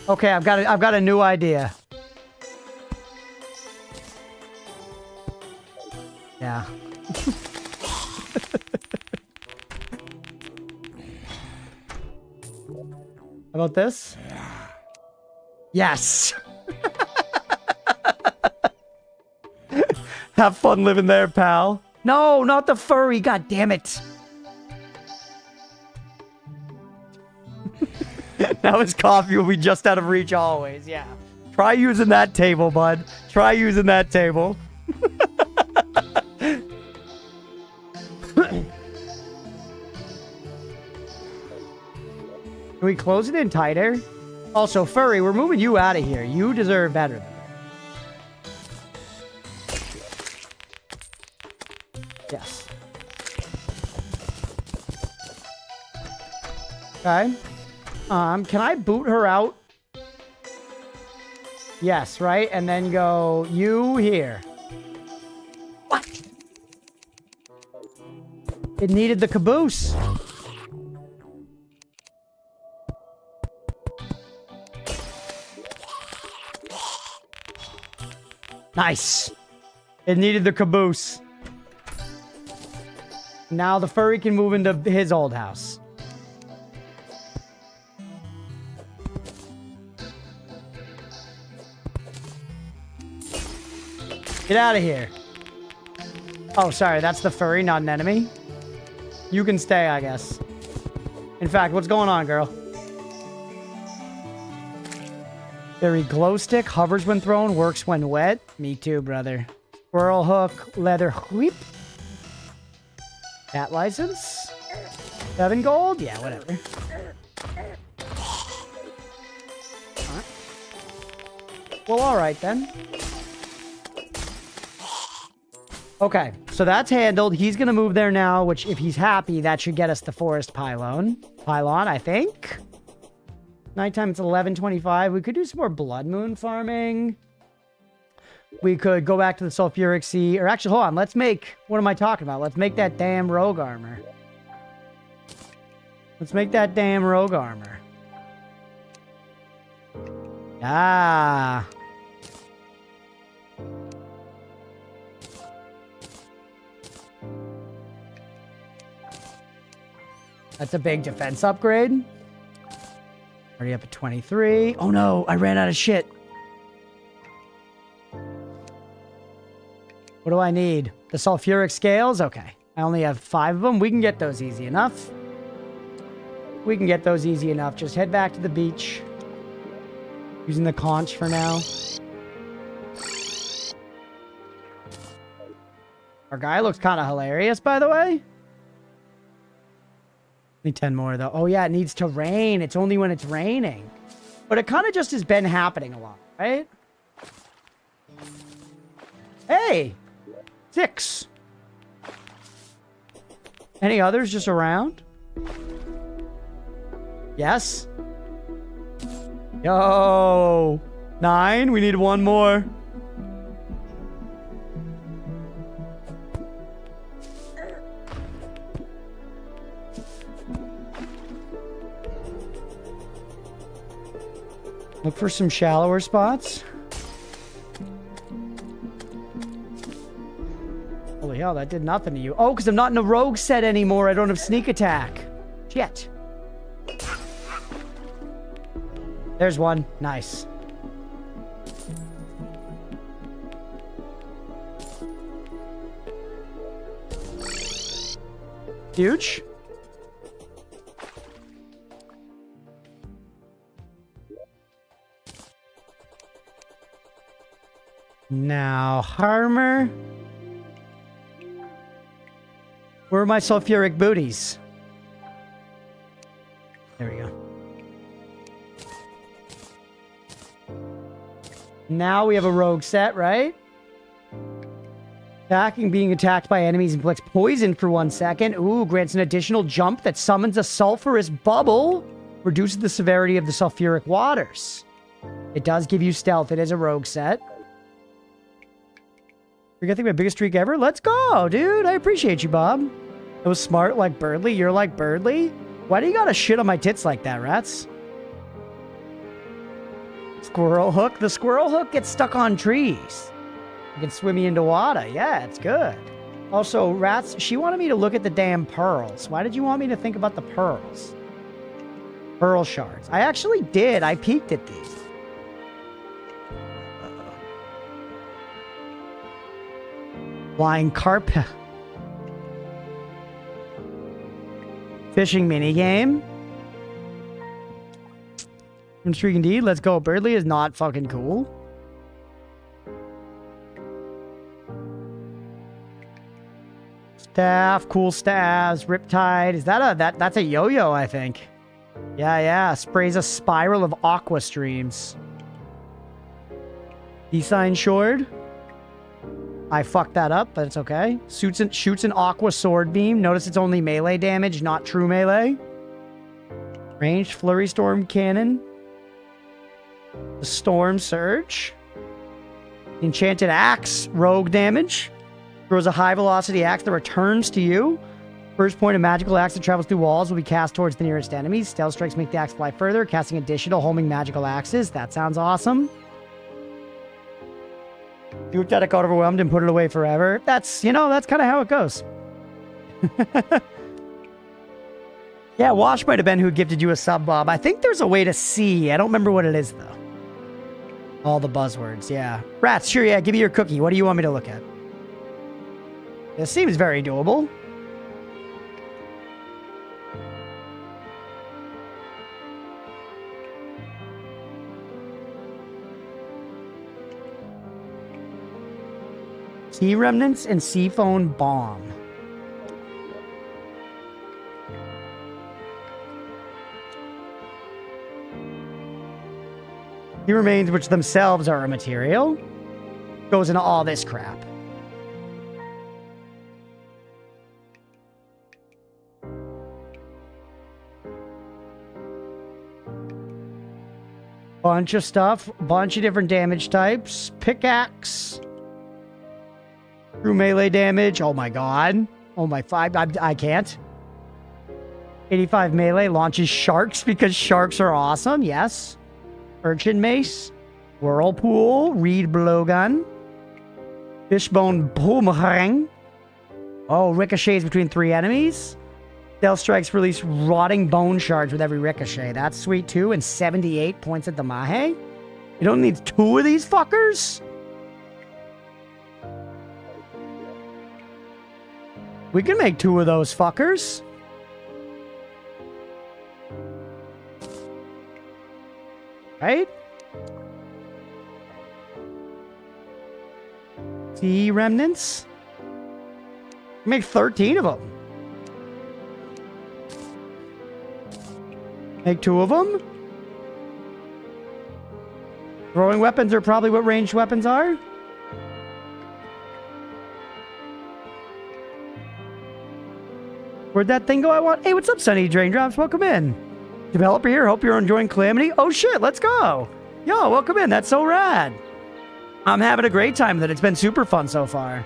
Okay, I've got a new idea. Yeah. How about this? Yes. Have fun living there, pal. No, not the furry. God damn it. Now his coffee will be just out of reach always, yeah. Try using that table, bud. Try using that table. Can we close it in tighter? Also, Furry, we're moving you out of here. You deserve better than that. Yes. Okay. Can I boot her out? Yes, right? And then go, you here. What? It needed the caboose. Nice. It needed the caboose. Now the furry can move into his old house. Get out of here. Oh, sorry. That's the furry, not an enemy. You can stay, I guess. In fact, what's going on, girl? Fairy glow stick, hovers when thrown, works when wet. Me too, brother. Squirrel hook, leather whip. Cat license. 7 gold? Yeah, whatever. Well, alright then. Okay, so that's handled. He's gonna move there now, which if he's happy, that should get us the forest pylon. I think. Nighttime, it's 11:25. We could do some more blood moon farming. We could go back to the sulfuric sea. Or actually, hold on. Let's make... What am I talking about? Let's make that damn rogue armor. Let's make that damn rogue armor. Ah. That's a big defense upgrade. Already up at 23. Oh no, I ran out of shit. What do I need? The sulfuric scales? Okay. I only have 5 of them. We can get those easy enough. We can get those easy enough. Just head back to the beach. Using the conch for now. Our guy looks kind of hilarious, by the way. Need 10 more, though. Oh, yeah, it needs to rain. It's only when it's raining. But it kind of just has been happening a lot, right? Hey! 6. Any others just around? Yes? Yo! 9? We need 1 more. Look for some shallower spots. Holy hell, that did nothing to you. Oh, because I'm not in a rogue set anymore. I don't have sneak attack. Shit. There's one. Nice. Huge. Now, armor. Where are my sulfuric booties? There we go. Now we have a rogue set, right? Attacking, being attacked by enemies inflicts poison for 1 second. Ooh, grants an additional jump that summons a sulfurous bubble. Reduces the severity of the sulfuric waters. It does give you stealth. It is a rogue set. You're getting my biggest streak ever? Let's go, dude. I appreciate you, Bob. It was smart like Birdly. You're like Birdly? Why do you gotta shit on my tits like that, rats? Squirrel hook. The squirrel hook gets stuck on trees. You can swim you into water. Yeah, it's good. Also, rats, she wanted me to look at the damn pearls. Why did you want me to think about the pearls? Pearl shards. I actually did. I peeked at these. Flying carp. Fishing minigame. Intrigue indeed. Let's go. Birdly is not fucking cool. Staff. Cool staffs. Riptide. Is that a... That's a yo-yo, I think. Yeah. Sprays a spiral of aqua streams. D-sign short. I fucked that up, but it's okay. Shoots an aqua sword beam. Notice it's only melee damage, not true melee. Ranged flurry storm cannon. The storm surge. Enchanted axe, rogue damage. Throws a high velocity axe that returns to you. First point of magical axe that travels through walls will be cast towards the nearest enemies. Stealth strikes make the axe fly further, casting additional homing magical axes. That sounds awesome. You looked at it, got overwhelmed, and put it away forever. That's kind of how it goes. Yeah, Wash might have been who gifted you a sub, Bob. I think there's a way to see. I don't remember what it is, though. All the buzzwords, yeah. Rats, sure, yeah, give me your cookie. What do you want me to look at? This seems very doable. Sea Remnants and Seaphone Bomb. Sea Remains, which themselves are a material, goes into all this crap. Bunch of stuff, bunch of different damage types. Pickaxe. True melee damage. Oh my god. Oh my five. I can't. 85 melee launches sharks because sharks are awesome. Yes. Urchin mace. Whirlpool. Reed blowgun. Fishbone boomerang. Oh, ricochets between 3 enemies. Stealth strikes release rotting bone shards with every ricochet. That's sweet too. And 78 points at the Mahe. You don't need 2 of these fuckers? We can make 2 of those fuckers. Right? Sea remnants? Make 13 of them. Make 2 of them. Throwing weapons are probably what ranged weapons are. Where'd that thing go I want? Hey, what's up, Sunny Draindrops? Welcome in. Developer here. Hope you're enjoying Calamity. Oh, shit. Let's go. Yo, welcome in. That's so rad. I'm having a great time with it. It's been super fun so far.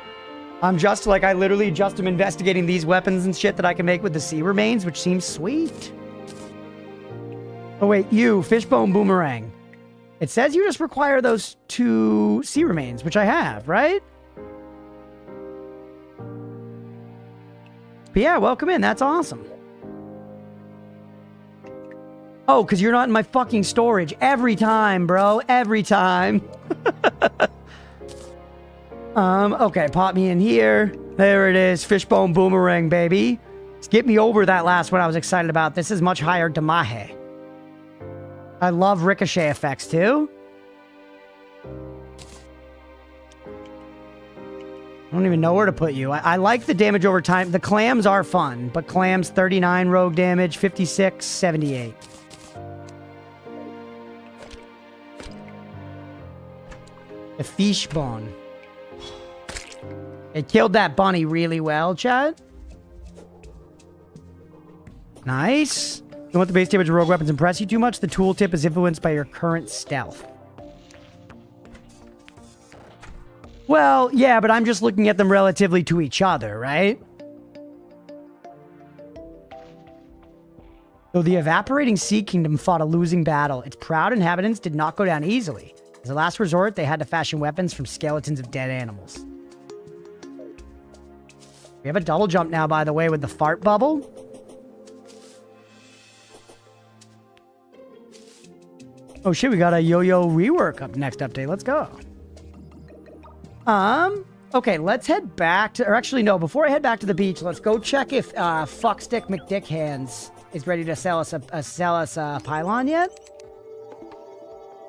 I'm just like, I literally just am investigating these weapons and shit that I can make with the sea remains, which seems sweet. Oh, wait. You, Fishbone Boomerang. It says you just require those 2 sea remains, which I have, right? But yeah, welcome in. That's awesome. Oh, because you're not in my fucking storage. Every time, bro. Every time. Okay, pop me in here. There it is. Fishbone Boomerang, baby. Let's get me over that last one I was excited about. This is much higher Damahe. I love ricochet effects, too. I don't even know where to put you. I like the damage over time. The clams are fun, but clams 39 rogue damage, 56, 78. The fishbone. It killed that bunny really well, Chad. Nice. Don't let the base damage of rogue weapons impress you too much. The tooltip is influenced by your current stealth. Well, yeah, but I'm just looking at them relatively to each other, right? Though the evaporating sea kingdom fought a losing battle, its proud inhabitants did not go down easily. As a last resort, they had to fashion weapons from skeletons of dead animals. We have a double jump now, by the way, with the fart bubble. Oh shit, we got a yo-yo rework up next update. Let's go. Okay, let's head back to, or actually no, before I head back to the beach, let's go check if Fuckstick McDickhands is ready to sell us a pylon yet.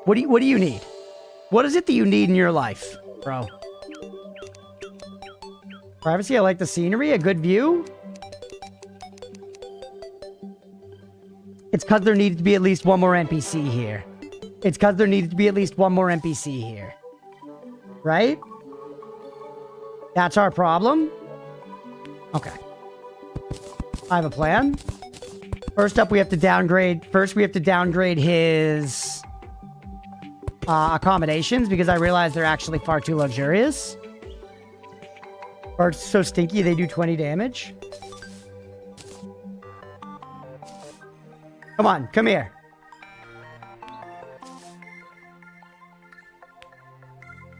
What do you need? What is it that you need in your life, bro? Privacy, I like the scenery, a good view. It's because there needed to be at least one more NPC here. It's because there needed to be at least one more NPC here. Right? That's our problem? Okay. I have a plan. First up, we have to downgrade... First, we have to downgrade his... accommodations, because I realize they're actually far too luxurious. Or it's so stinky, they do 20 damage. Come on, come here.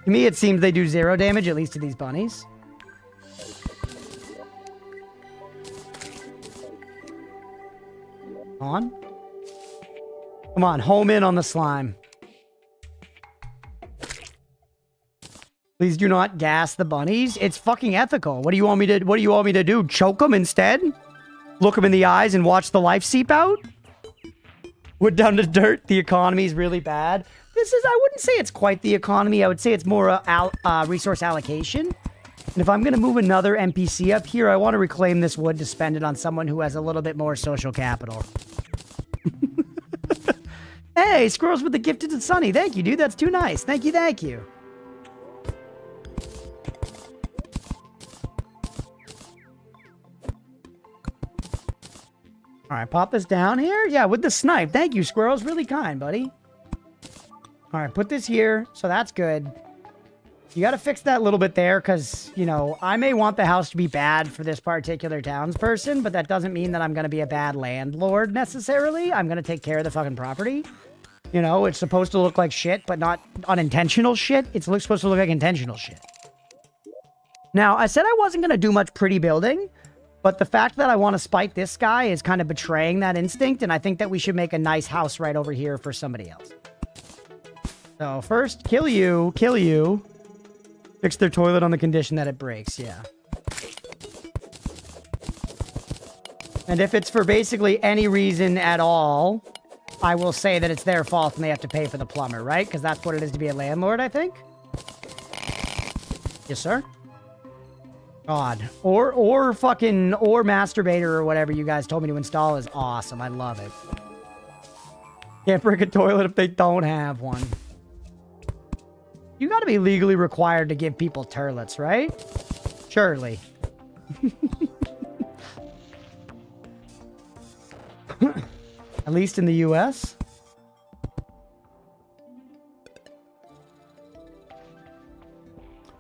To me, it seems they do 0 damage, at least to these bunnies. On. Come on, home in on the slime. Please do not gas the bunnies. It's fucking ethical. What do you want me to do? Choke them instead? Look them in the eyes and watch the life seep out? Wood down to dirt. The economy is really bad. I wouldn't say it's quite the economy. I would say it's more resource allocation. And if I'm going to move another NPC up here, I want to reclaim this wood to spend it on someone who has a little bit more social capital. Hey, Squirrels with the Gifted and Sunny. Thank you, dude. That's too nice. Thank you, thank you. All right, pop this down here. Yeah, with the snipe. Thank you, Squirrels. Really kind, buddy. All right, put this here. So that's good. You got to fix that little bit there because, you know, I may want the house to be bad for this particular townsperson, but that doesn't mean that I'm going to be a bad landlord necessarily. I'm going to take care of the fucking property. You know, it's supposed to look like shit, but not unintentional shit. It's supposed to look like intentional shit. Now, I said I wasn't going to do much pretty building, but the fact that I want to spike this guy is kind of betraying that instinct, and I think that we should make a nice house right over here for somebody else. So first, kill you. Fix their toilet on the condition that it breaks, yeah. And if it's for basically any reason at all, I will say that it's their fault and they have to pay for the plumber, right? Because that's what it is to be a landlord, I think. Yes, sir. God. Or masturbator or whatever you guys told me to install is awesome. I love it. Can't break a toilet if they don't have one. You gotta be legally required to give people turlets, right? Surely. At least in the US.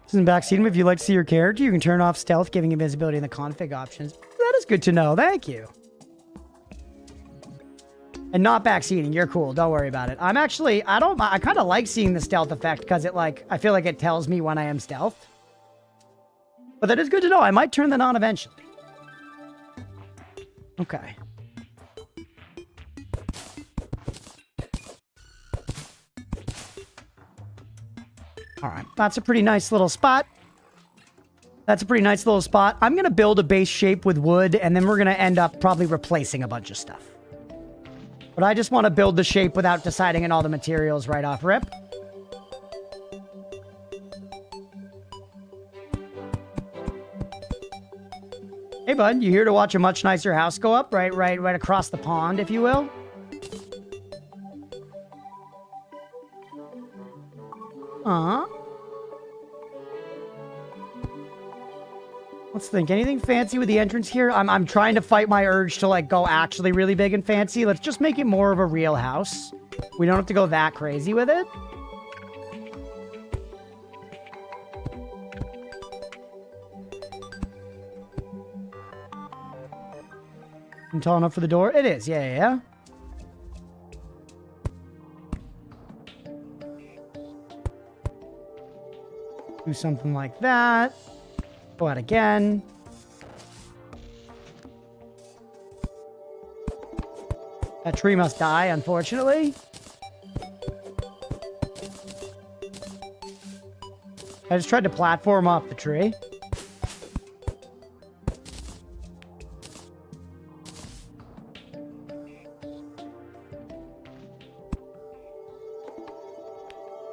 Isn't backseat him. If you like to see your character, you can turn off stealth, giving invisibility in the config options. That is good to know. Thank you. And not backseating. You're cool. Don't worry about it. I'm actually, I kind of like seeing the stealth effect because it I feel like it tells me when I am stealthed. But that is good to know. I might turn that on eventually. Okay. All right. That's a pretty nice little spot. I'm going to build a base shape with wood, and then we're going to end up probably replacing a bunch of stuff. But I just want to build the shape without deciding on all the materials right off rip. Hey, bud, you here to watch a much nicer house go up? Right across the pond, if you will? Let's think. Anything fancy with the entrance here? I'm trying to fight my urge to, go actually really big and fancy. Let's just make it more of a real house. We don't have to go that crazy with it. I'm tall enough for the door? It is. Yeah. Do something like that. Go out again. That tree must die, unfortunately. I just tried to platform off the tree.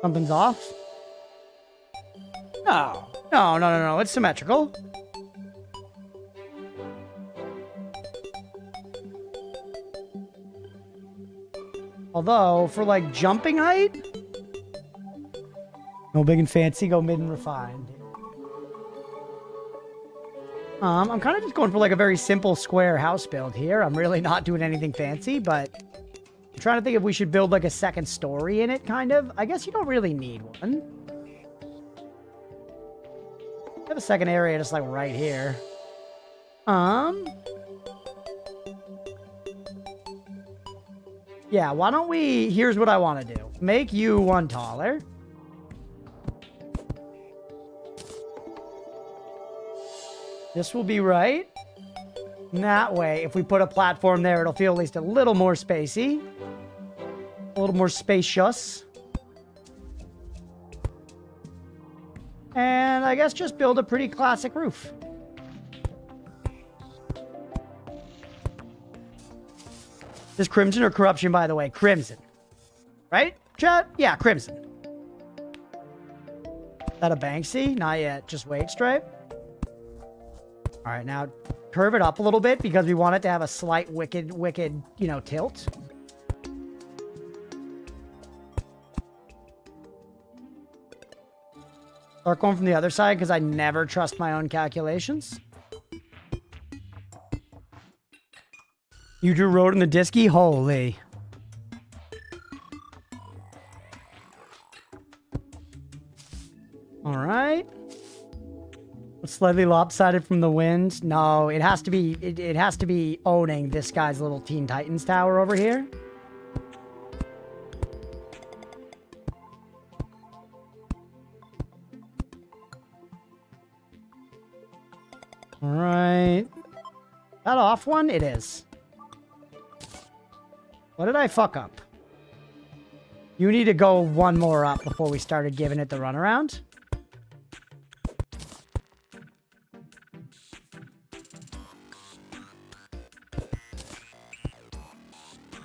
Something's off. No. It's symmetrical. Although, for like jumping height, no big and fancy, go mid and refined. I'm kind of just going for like a very simple square house build here. I'm really not doing anything fancy, but I'm trying to think if we should build like a second story in it, kind of. I guess you don't really need one. I have a second area just like right here. Yeah, why don't we... Here's what I want to do. Make you one taller. This will be right. And that way, if we put a platform there, it'll feel at least a little more spacey. A little more spacious. And I guess just build a pretty classic roof. This Crimson or Corruption, by the way? Crimson. Right, chat? Yeah, Crimson. Is that a Banksy? Not yet. Just wait, Stripe. All right, now curve it up a little bit because we want it to have a slight wicked, you know, tilt. Start going from the other side because I never trust my own calculations. You drew road in the disky? Holy. All right. Slightly lopsided from the wind. No, it has to be, it has to be owning this guy's little Teen Titans tower over here. All right. That off one? It is. What did I fuck up? You need to go one more up before we started giving it the runaround.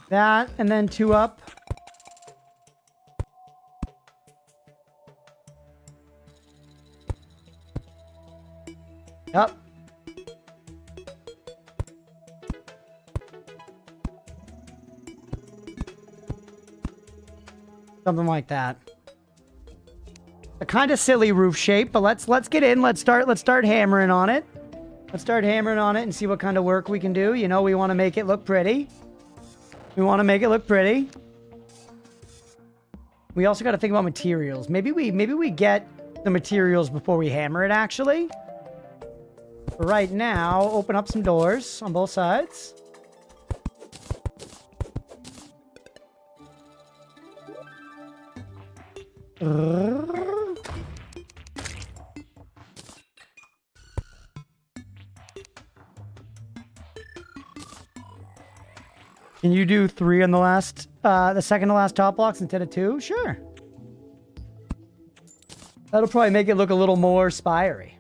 That, and then two up. Yep. Something like that. A kind of silly roof shape, but let's get in. Let's start hammering on it. Let's start hammering on it and see what kind of work we can do. You know, we want to make it look pretty. We want to make it look pretty. We also got to think about materials. Maybe we get the materials before we hammer it, actually. For right now, open up some doors on both sides. Can you do 3 on the last, the second to last top blocks instead of 2? Sure. That'll probably make it look a little more spiry.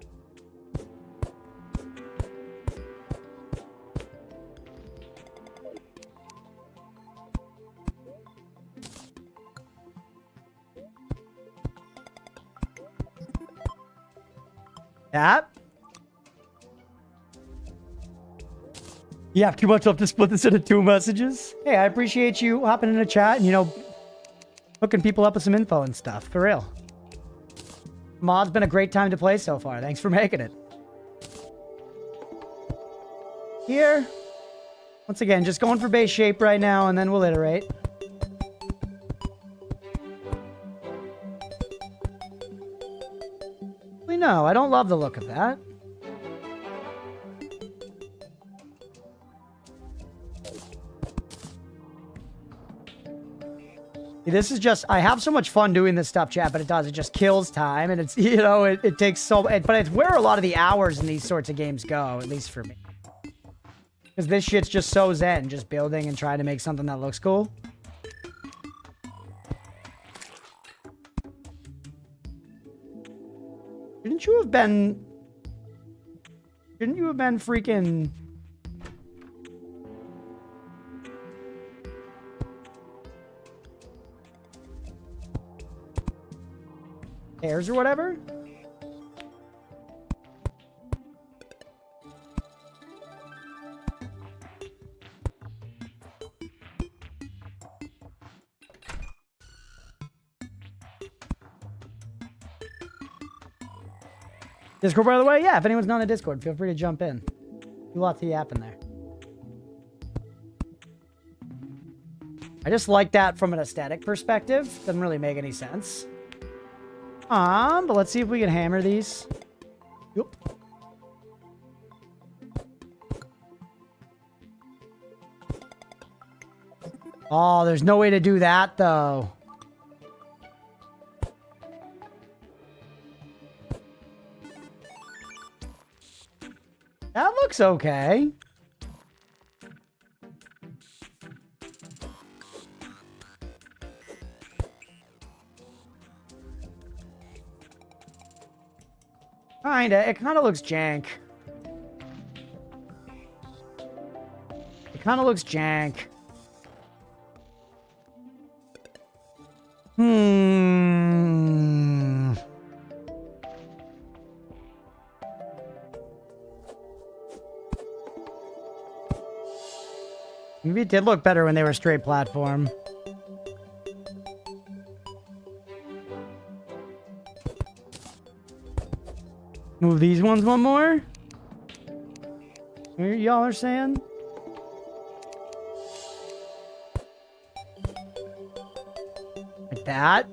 That. You have too much left to split this into 2 messages. Hey, I appreciate you hopping in a chat and, you know, hooking people up with some info and stuff. For real. Mod's been a great time to play so far. Thanks for making it. Here. Once again, just going for base shape right now, and then we'll iterate. No, I don't love the look of that. This is just, I have so much fun doing this stuff, chat, but it just kills time, and it's, you know, it takes so, but it's where a lot of the hours in these sorts of games go, at least for me. Because this shit's just so zen, just building and trying to make something that looks cool. Shouldn't you have been freaking... Hairs or whatever? Discord, by the way? Yeah, if anyone's not in the Discord, feel free to jump in. Do lots of yapping there. I just like that from an aesthetic perspective. Doesn't really make any sense. But let's see if we can hammer these. Yep. Oh, there's no way to do that, though. That looks okay. Kinda. It kinda looks jank. It kinda looks jank. Maybe it did look better when they were straight platform. Move these ones one more. Y'all are saying? Like that.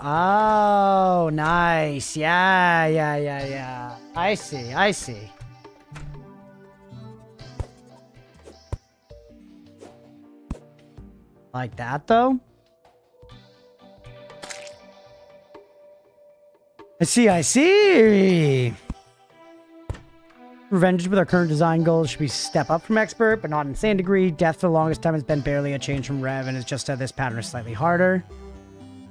Oh, nice. Yeah. I see. Like that, though? I see. Revenge with our current design goals should be step up from expert, but not insane degree. Death for the longest time has been barely a change from rev, and it's just that this pattern is slightly harder.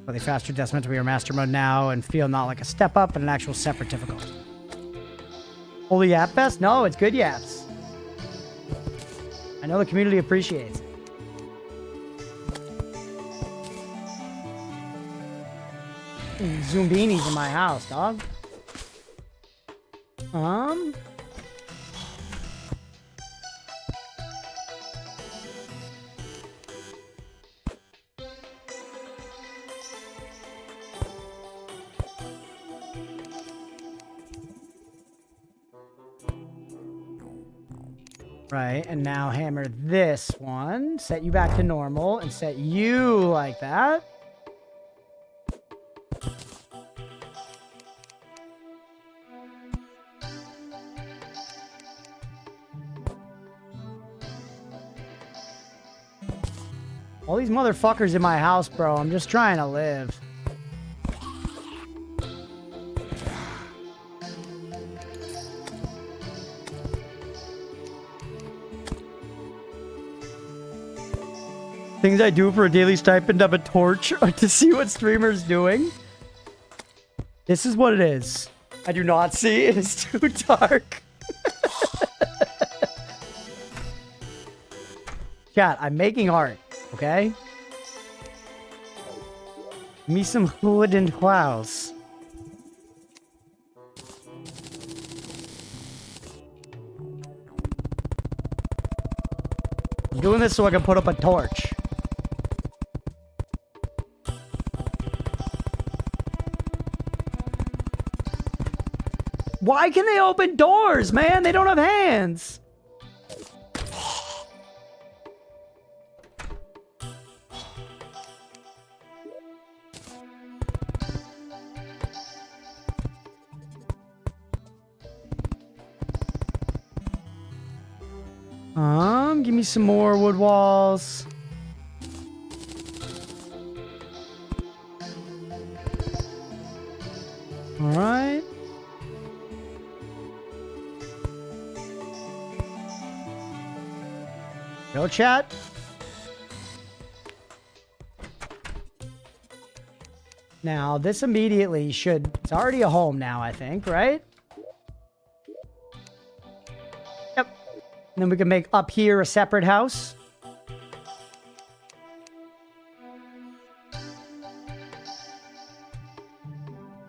Slightly faster adjustment to we are master mode now, and feel not like a step up, but an actual separate difficulty. Holy Yap Fest? No, it's good yaps. I know the community appreciates it. Zombinis in my house, dog. Right, and now hammer this one. Set you back to normal and set you like that. All these motherfuckers in my house, bro. I'm just trying to live. Things I do for a daily stipend of a torch to see what streamer's doing. This is what it is. I do not see. It is too dark. Chat, I'm making art, okay? Give me some wood and clouds. I'm doing this so I can put up a torch. Why can they open doors, man? They don't have hands. Give me some more wood walls. All right. Go chat. Now, this immediately should... It's already a home now, I think, right? Yep. And then we can make up here a separate house. I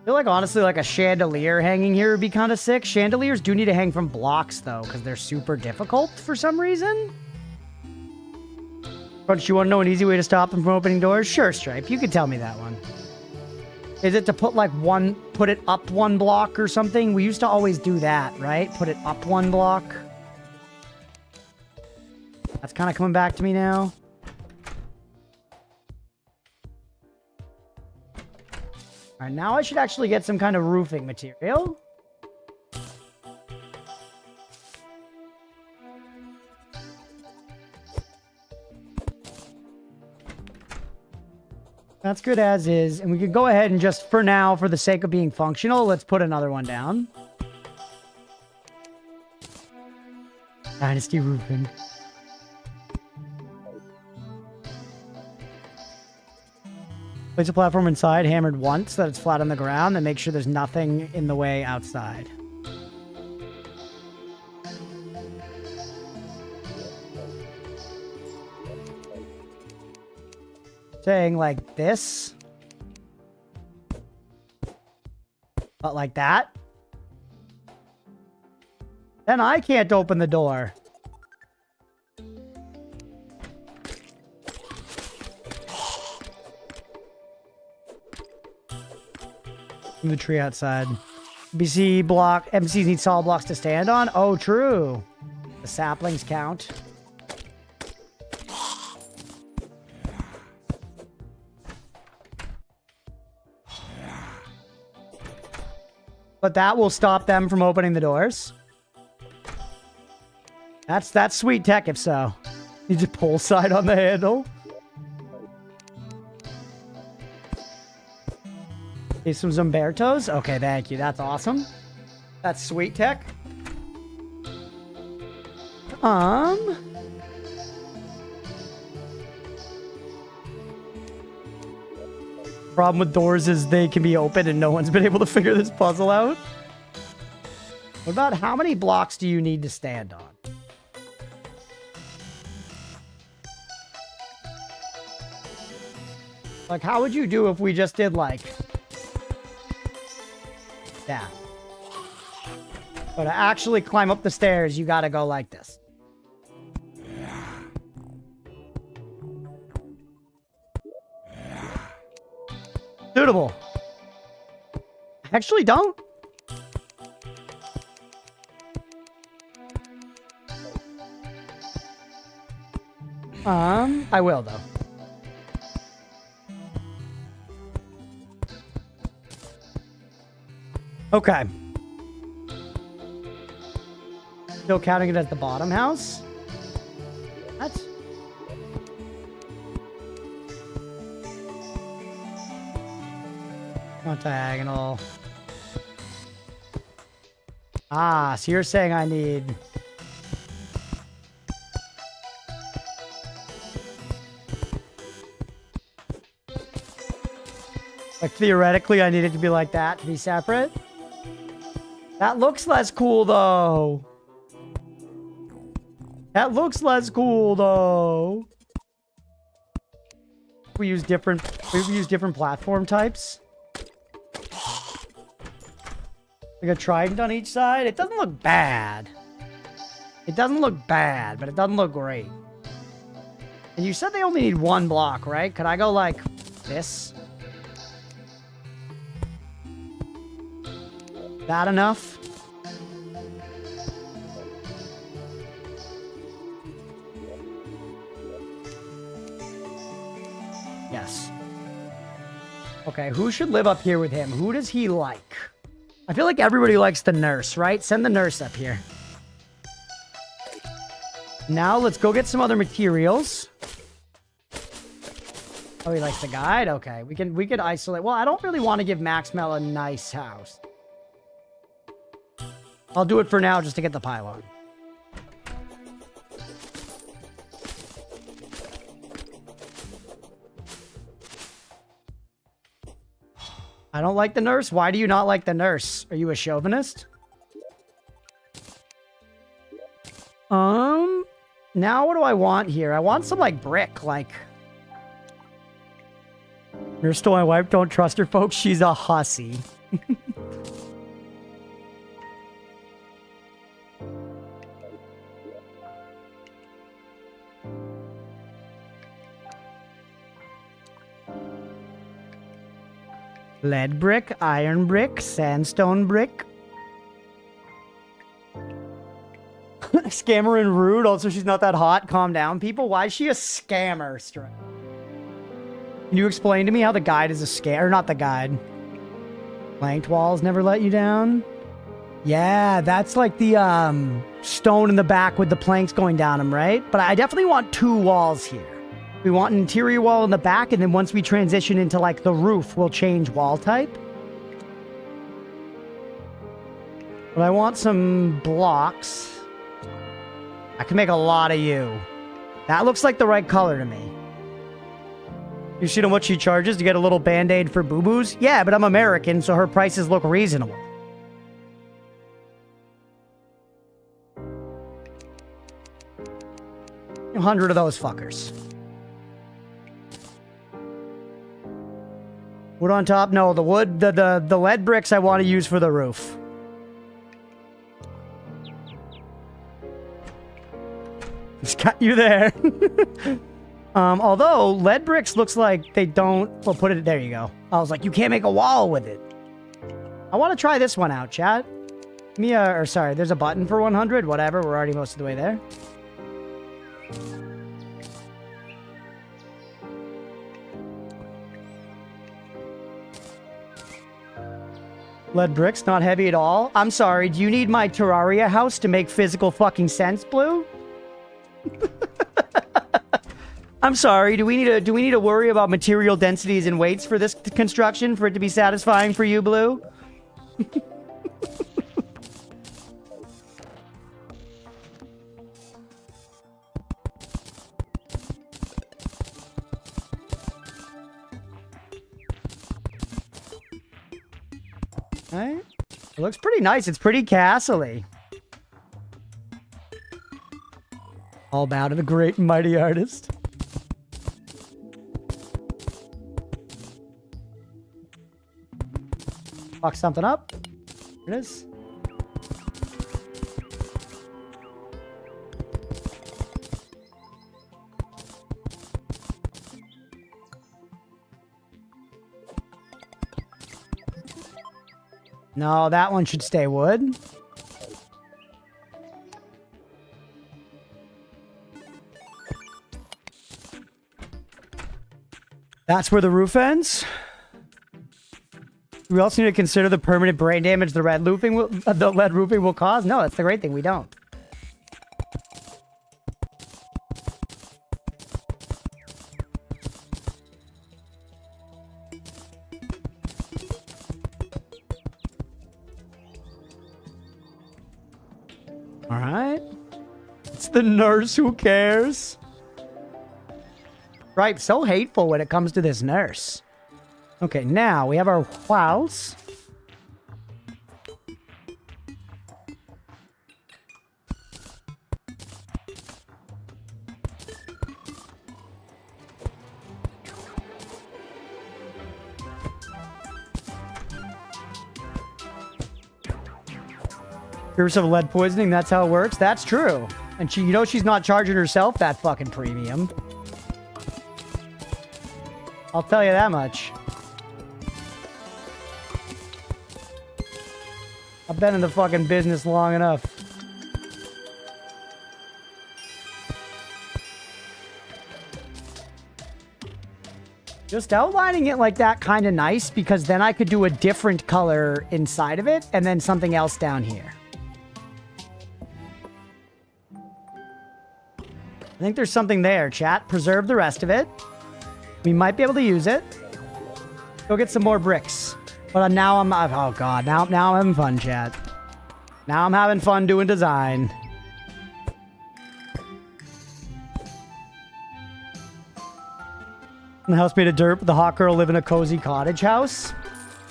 feel like, honestly, like a chandelier hanging here would be kind of sick. Chandeliers do need to hang from blocks, though, because they're super difficult for some reason. But you want to know an easy way to stop them from opening doors? Sure, Stripe. You could tell me that one. Is it to put like put it up one block or something? We used to always do that, right? Put it up one block. That's kind of coming back to me now. All right, now I should actually get some kind of roofing material. That's good as is. And we could go ahead and just, for now, for the sake of being functional, let's put another one down. Dynasty roofing. Place a platform inside, hammered once so that it's flat on the ground, and make sure there's nothing in the way outside. Saying like this. But like that. Then I can't open the door. The tree outside. BC block. MCs need solid blocks to stand on. Oh, true. The saplings count. But that will stop them from opening the doors. That's sweet tech if so. Need to pull side on the handle. Okay, some Zumbertos. Okay, thank you. That's awesome. That's sweet tech. Problem with doors is they can be open and no one's been able to figure this puzzle out. What about how many blocks do you need to stand on? Like, how would you do if we just did like that? But to actually climb up the stairs, you gotta go like this. Suitable. Actually, don't. I will though. Okay. Still counting it as the bottom house? That's... not diagonal. Ah, so you're saying I need... like, theoretically, I need it to be like that to be separate? That looks less cool, though. That looks less cool, though. We use different platform types. Like a trident on each side. It doesn't look bad. It doesn't look bad, but it doesn't look great. And you said they only need one block, right? Could I go like this? That enough? Yes. Okay, who should live up here with him? Who does he like? I feel like everybody likes the nurse, right? Send the nurse up here. Now let's go get some other materials. Oh, he likes the guide? Okay, we could isolate. Well, I don't really want to give Maxmel a nice house. I'll do it for now just to get the pylon. I don't like the nurse. Why do you not like the nurse? Are you a chauvinist? Now what do I want here? I want some, like, brick, like... Nurse stole my wife. Don't trust her, folks. She's a hussy. Lead brick, iron brick, sandstone brick. Scammer and rude. Also, she's not that hot. Calm down, people. Why is she a scammer? Can you explain to me how the guide is a scam? Or not the guide. Planked walls never let you down. Yeah, that's like the stone in the back with the planks going down them, right? But I definitely want 2 walls here. We want an interior wall in the back, and then once we transition into like the roof, we'll change wall type. But I want some blocks. I can make a lot of you. That looks like the right color to me. You see how much she charges to get a little band-aid for boo-boos? Yeah, but I'm American, so her prices look reasonable. 100 of those fuckers. Wood on top? No, the wood, the lead bricks I want to use for the roof. Just got you there. Although, lead bricks looks like they don't... Well, put it... There you go. I was like, you can't make a wall with it. I want to try this one out, chat. Or sorry, there's a button for 100. Whatever, we're already most of the way there. Lead bricks, not heavy at all. I'm sorry, do you need my Terraria house to make physical fucking sense, Blue? I'm sorry, do we need to worry about material densities and weights for this construction for it to be satisfying for you, Blue? Right? It looks pretty nice. It's pretty castle-y. All bow to the great and mighty artist. Fuck something up. Here it is. No, that one should stay wood. That's where the roof ends. We also need to consider the permanent brain damage the lead roofing will cause. No, that's the great thing. We don't. All right. It's the nurse who cares. Right, so hateful when it comes to this nurse. Okay, now we have our walls. Curse of lead poisoning, that's how it works. That's true. And she, you know, she's not charging herself that fucking premium. I'll tell you that much. I've been in the fucking business long enough. Just outlining it like that kind of nice, because then I could do a different color inside of it and then something else down here. I think there's something there, chat. Preserve the rest of it. We might be able to use it. Go get some more bricks. But now I'm... Oh, God. Now I'm having fun, chat. Now I'm having fun doing design. The house made of dirt, but the hot girl live in a cozy cottage house?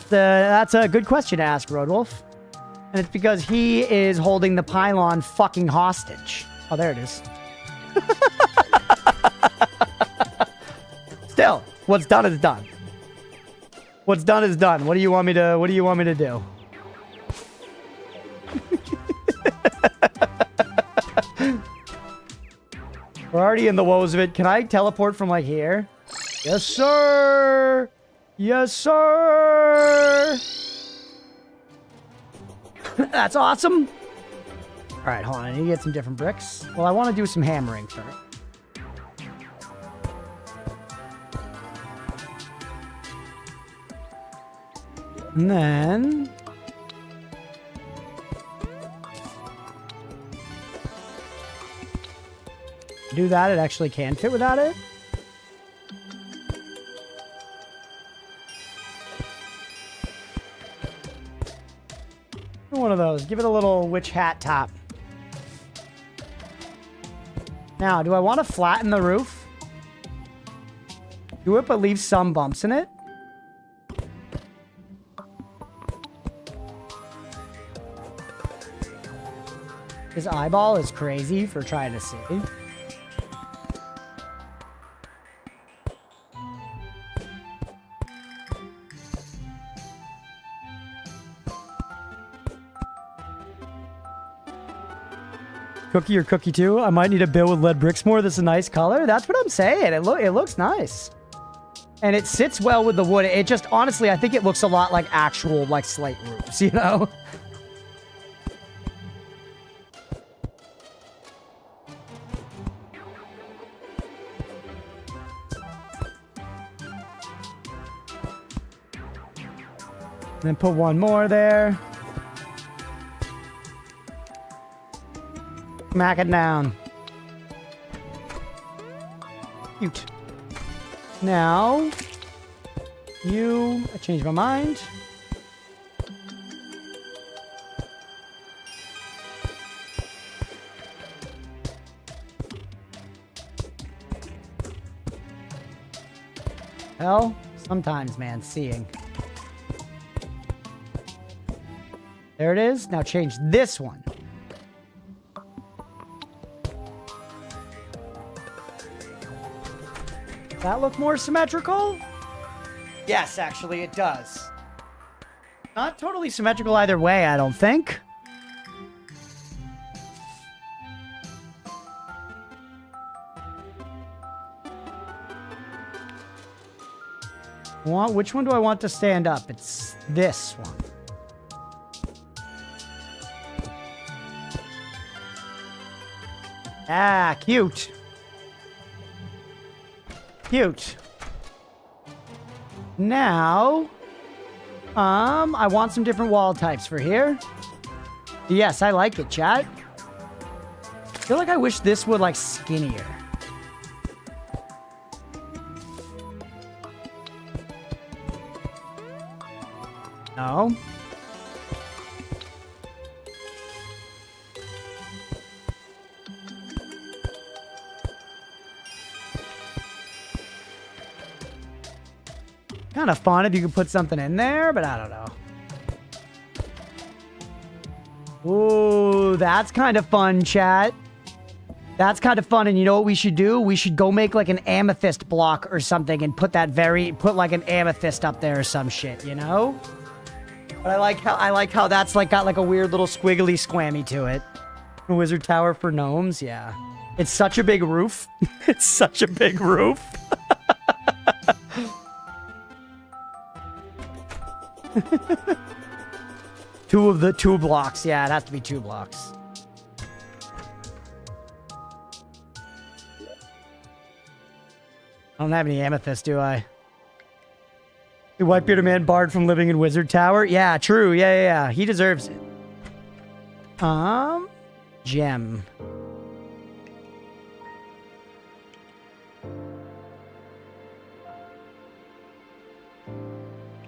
That's a good question to ask, Roadwolf. And it's because he is holding the pylon fucking hostage. Oh, there it is. Still, what's done is done. What's done is done. What do you want me to do? We're already in the woes of it. Can I teleport from like here? Yes, sir. Yes, sir. That's awesome. All right, hold on. I need to get some different bricks. Well, I want to do some hammering first. And then... do that, it actually can fit without it. One of those. Give it a little witch hat top. Now, do I want to flatten the roof? Do it, but leave some bumps in it? His eyeball is crazy for trying to see. Cookie or cookie too? I might need a bill with lead bricks more. That's a nice color. That's what I'm saying. It looks nice. And it sits well with the wood. It just, honestly, I think it looks a lot like actual, like, slate roofs, you know? And then put one more there. Smack it down. Cute. Now, I changed my mind. Well, sometimes, man, seeing. There it is. Now change this one. Does that look more symmetrical? Yes, actually, it does. Not totally symmetrical either way, I don't think. Which one do I want to stand up? It's this one. Ah, cute. Cute. Now, I want some different wall types for here. Yes, I like it, chat. I feel like I wish this would, like, skinnier. No. Kind of fun if you could put something in there, but I don't know. Ooh, that's kind of fun, chat. That's kind of fun, and you know what we should do? We should go make like an amethyst block or something and put like an amethyst up there or some shit, you know? But I like how that's like got like a weird little squiggly squammy to it. Wizard Tower for gnomes, yeah. It's such a big roof. It's such a big roof. Two blocks. Yeah, it has to be 2 blocks. I don't have any amethyst, do I? The Whitebearded man barred from living in Wizard Tower? Yeah, true. Yeah. He deserves it. Gem.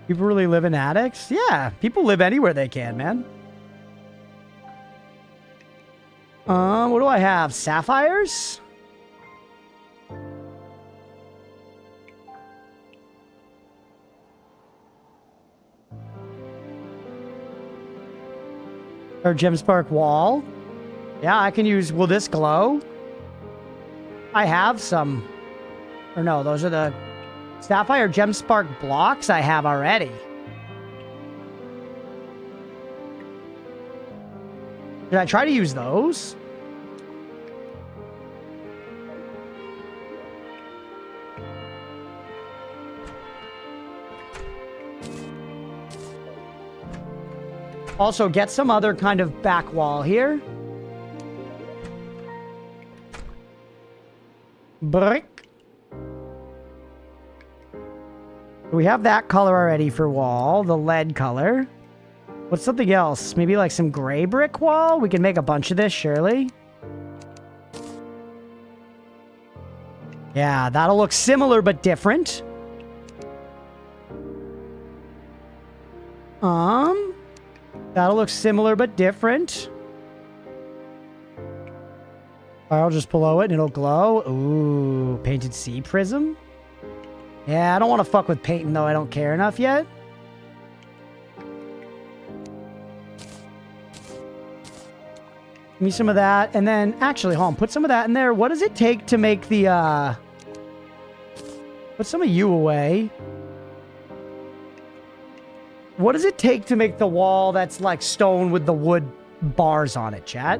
People really live in attics? Yeah, people live anywhere they can, man. What do I have? Sapphires? Or Gemspark wall? Yeah, I can use... Will this glow? I have some... Or no, those are the... Sapphire Gemspark blocks I have already. Did I try to use those? Also, get some other kind of back wall here. Brick. We have that color already for wall, the lead color. What's something else? Maybe like some gray brick wall? We can make a bunch of this, surely. Yeah, that'll look similar but different. That'll look similar but different. I'll just below it and it'll glow. Ooh, painted sea prism. Yeah, I don't want to fuck with painting though. I don't care enough yet. Give me some of that. And then, actually, hold on. Put some of that in there. What does it take to make the, Put some of you away. What does it take to make the wall that's like stone with the wood bars on it, chat?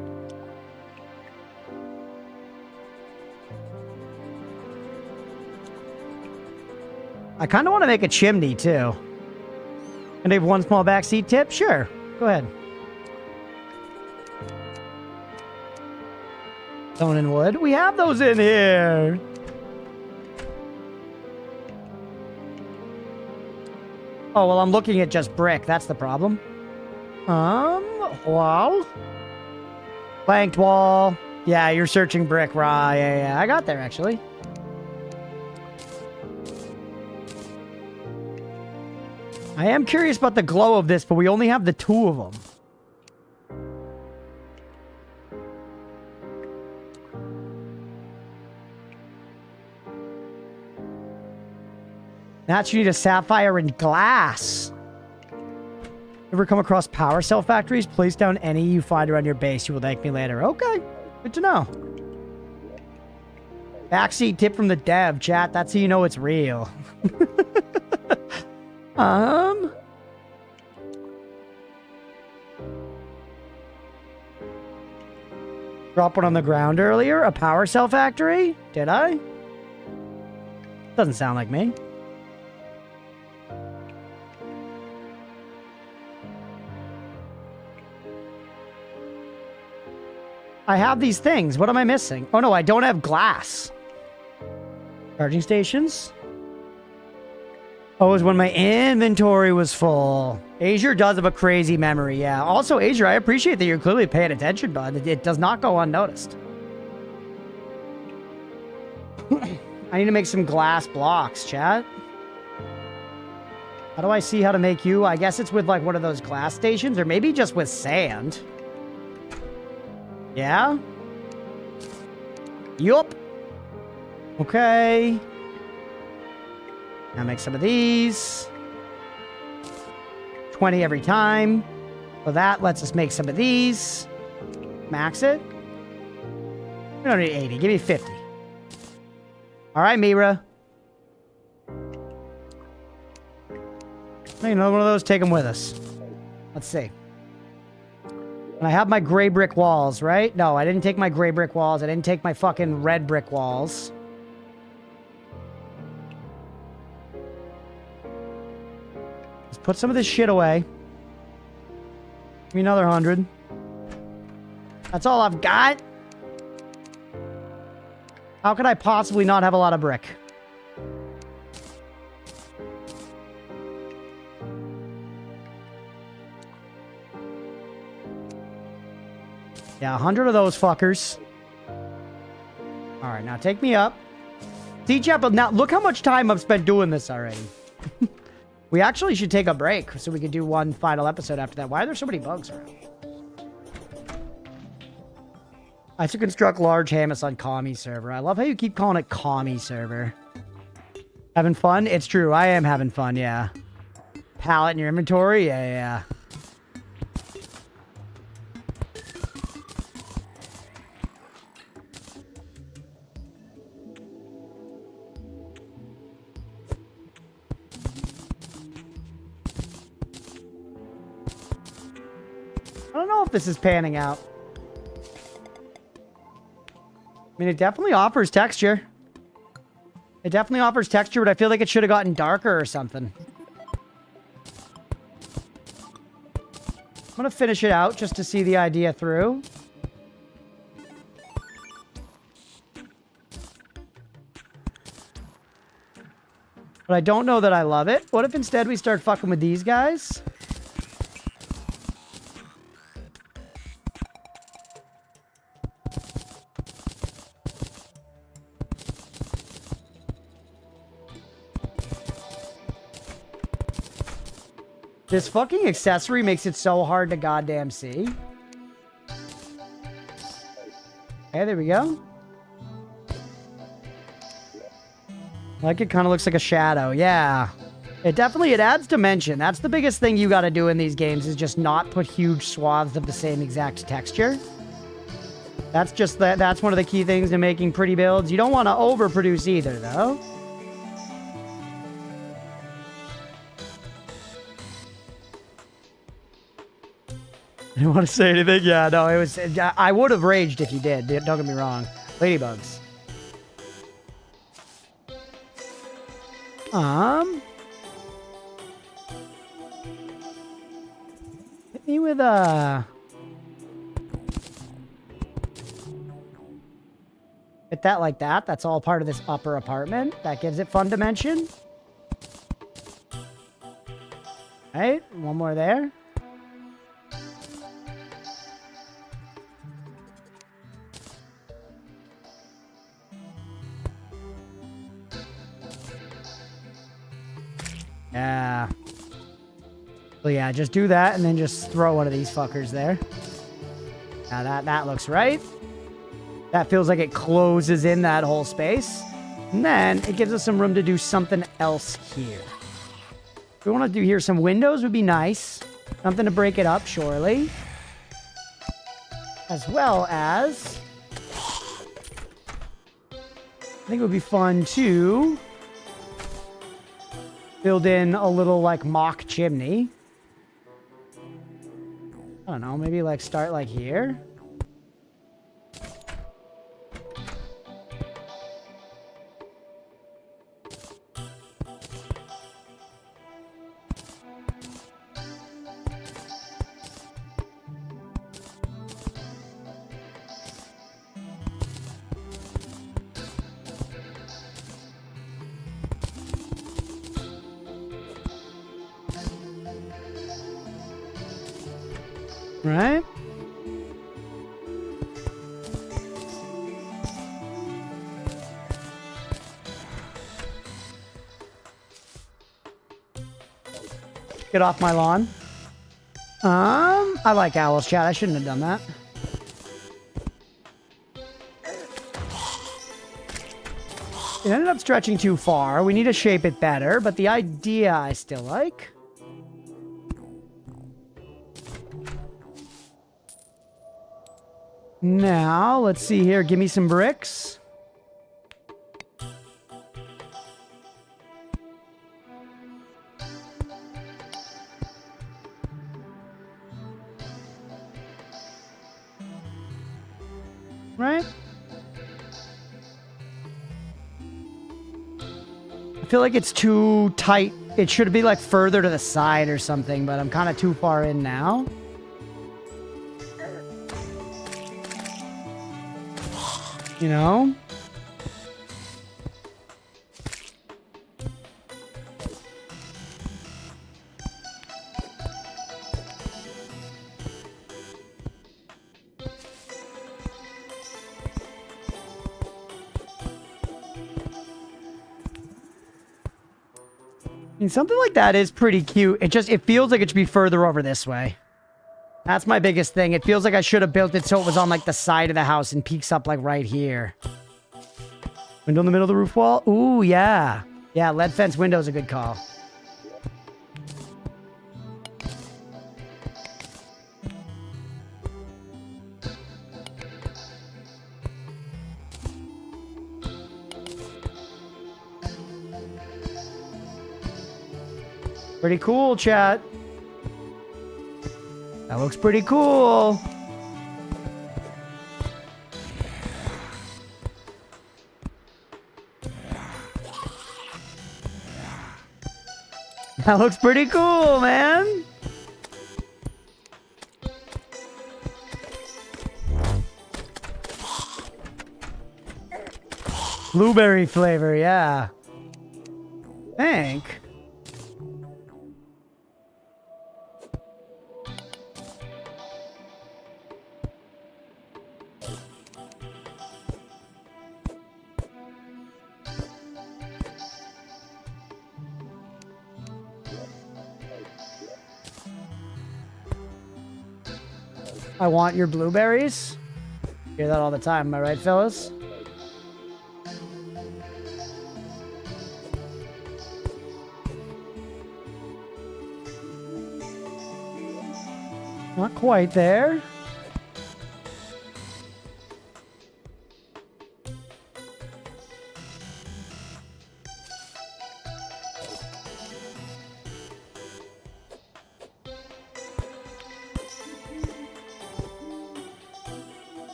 I kind of want to make a chimney, too. And I have one small backseat tip? Sure. Go ahead. Stone and wood. We have those in here. Oh, well, I'm looking at just brick. That's the problem. Wow. Planked wall. Yeah, you're searching brick, right? Yeah, I got there, actually. I am curious about the glow of this, but we only have the 2 of them. That's, you need a sapphire and glass. Ever come across power cell factories? Place down any you find around your base. You will thank me later. Okay, good to know. Backseat tip from the dev, chat. That's how you know it's real. Drop one on the ground earlier? A power cell factory? Did I? Doesn't sound like me. I have these things. What am I missing? Oh no, I don't have glass. Charging stations? Oh, it was when my inventory was full. Azure does have a crazy memory, yeah. Also, Azure, I appreciate that you're clearly paying attention, bud. It does not go unnoticed. I need to make some glass blocks, chat. How do I see how to make you? I guess it's with like one of those glass stations, or maybe just with sand. Yeah? Yup. Okay. Now make some of these. 20 every time. So that lets us make some of these. Max it. We don't need 80. Give me 50. All right, Mira. Another one of those. Take them with us. Let's see. And I have my gray brick walls, right? No, I didn't take my gray brick walls. I didn't take my fucking red brick walls. Let's put some of this shit away. Give me another 100. That's all I've got. How could I possibly not have a lot of brick? Yeah, 100 of those fuckers. All right, now take me up. See, Chapel, now look how much time I've spent doing this already. We actually should take a break so we can do one final episode after that. Why are there so many bugs around? I should construct large Hamas on commie server. I love how you keep calling it commie server. Having fun? It's true. I am having fun, yeah. Pallet in your inventory? Yeah. I don't know if this is panning out. I mean, it definitely offers texture. It definitely offers texture, but I feel like it should have gotten darker or something. I'm gonna finish it out just to see the idea through. But I don't know that I love it. What if instead we start fucking with these guys? This fucking accessory makes it so hard to goddamn see. Okay, there we go. Like it kind of looks like a shadow. Yeah. It adds dimension. That's the biggest thing you got to do in these games is just not put huge swaths of the same exact texture. That's one of the key things to making pretty builds. You don't want to overproduce either, though. You want to say anything? Yeah, no, it was... I would have raged if you did. Don't get me wrong. Ladybugs. Hit me with a... Hit that like that. That's all part of this upper apartment. That gives it fun dimension. Right, one more there. Yeah. So yeah, just do that and then just throw one of these fuckers there. Now that looks right. That feels like it closes in that whole space. And then it gives us some room to do something else here. If we want to do here some windows would be nice. Something to break it up, surely. As well as... I think it would be fun to... build in a little, like, mock chimney. I don't know, maybe, like, start, like, here? Right? Get off my lawn. I like owls, chat. I shouldn't have done that. It ended up stretching too far. We need to shape it better, but the idea I still like. Now, let's see here. Give me some bricks. Right? I feel like it's too tight. It should be like further to the side or something, but I'm kind of too far in now. You know? I mean, something like that is pretty cute. It feels like it should be further over this way. That's my biggest thing. It feels like I should have built it so it was on, like, the side of the house and peeks up, like, right here. Window in the middle of the roof wall? Ooh, yeah. Yeah, lead fence window's a good call. Pretty cool, chat. That looks pretty cool. That looks pretty cool, man. Blueberry flavor, yeah. Think. I want your blueberries. Hear that all the time, am I right, fellas? Not quite there.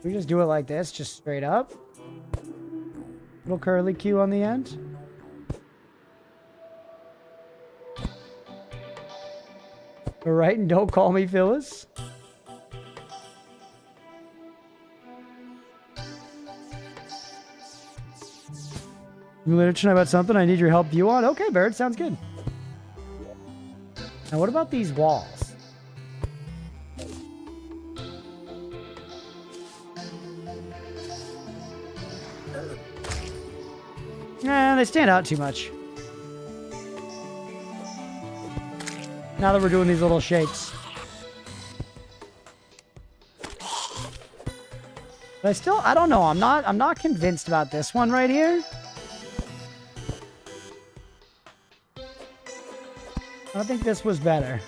We just do it like this, just straight up. Little curly Q on the end. All right, and don't call me Phyllis. You want to know about something I need your help view on? Okay, Bird, sounds good. Now, what about these walls? Nah, they stand out too much. Now that we're doing these little shakes. But I don't know. I'm not convinced about this one right here. I think this was better.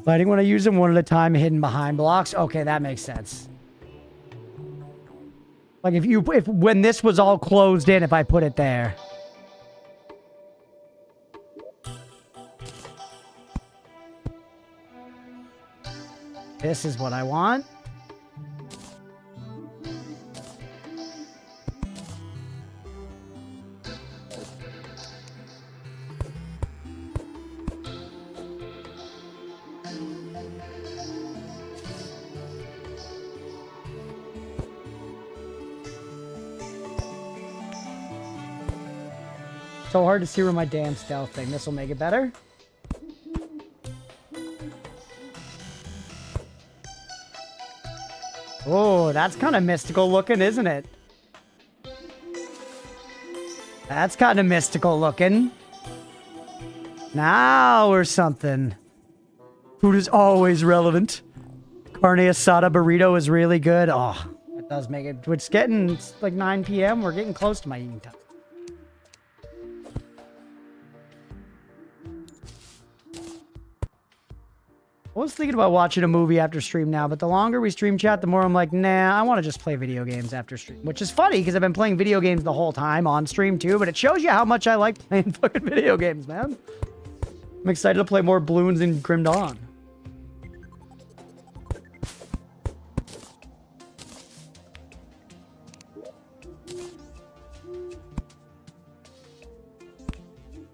Lighting when I use them one at a time, hidden behind blocks. Okay, that makes sense. Like if when this was all closed in, if I put it there. This is what I want. So hard to see where my damn stealth thing. This will make it better. Oh, that's kind of mystical looking, isn't it? That's kind of mystical looking. Now we're something. Food is always relevant. Carne asada burrito is really good. Oh, it does make it. It's like 9 p.m. We're getting close to my eating time. I was thinking about watching a movie after stream now, but the longer we stream chat, the more I'm like, nah, I want to just play video games after stream. Which is funny, because I've been playing video games the whole time on stream too, but it shows you how much I like playing fucking video games, man. I'm excited to play more Bloons and Grim Dawn.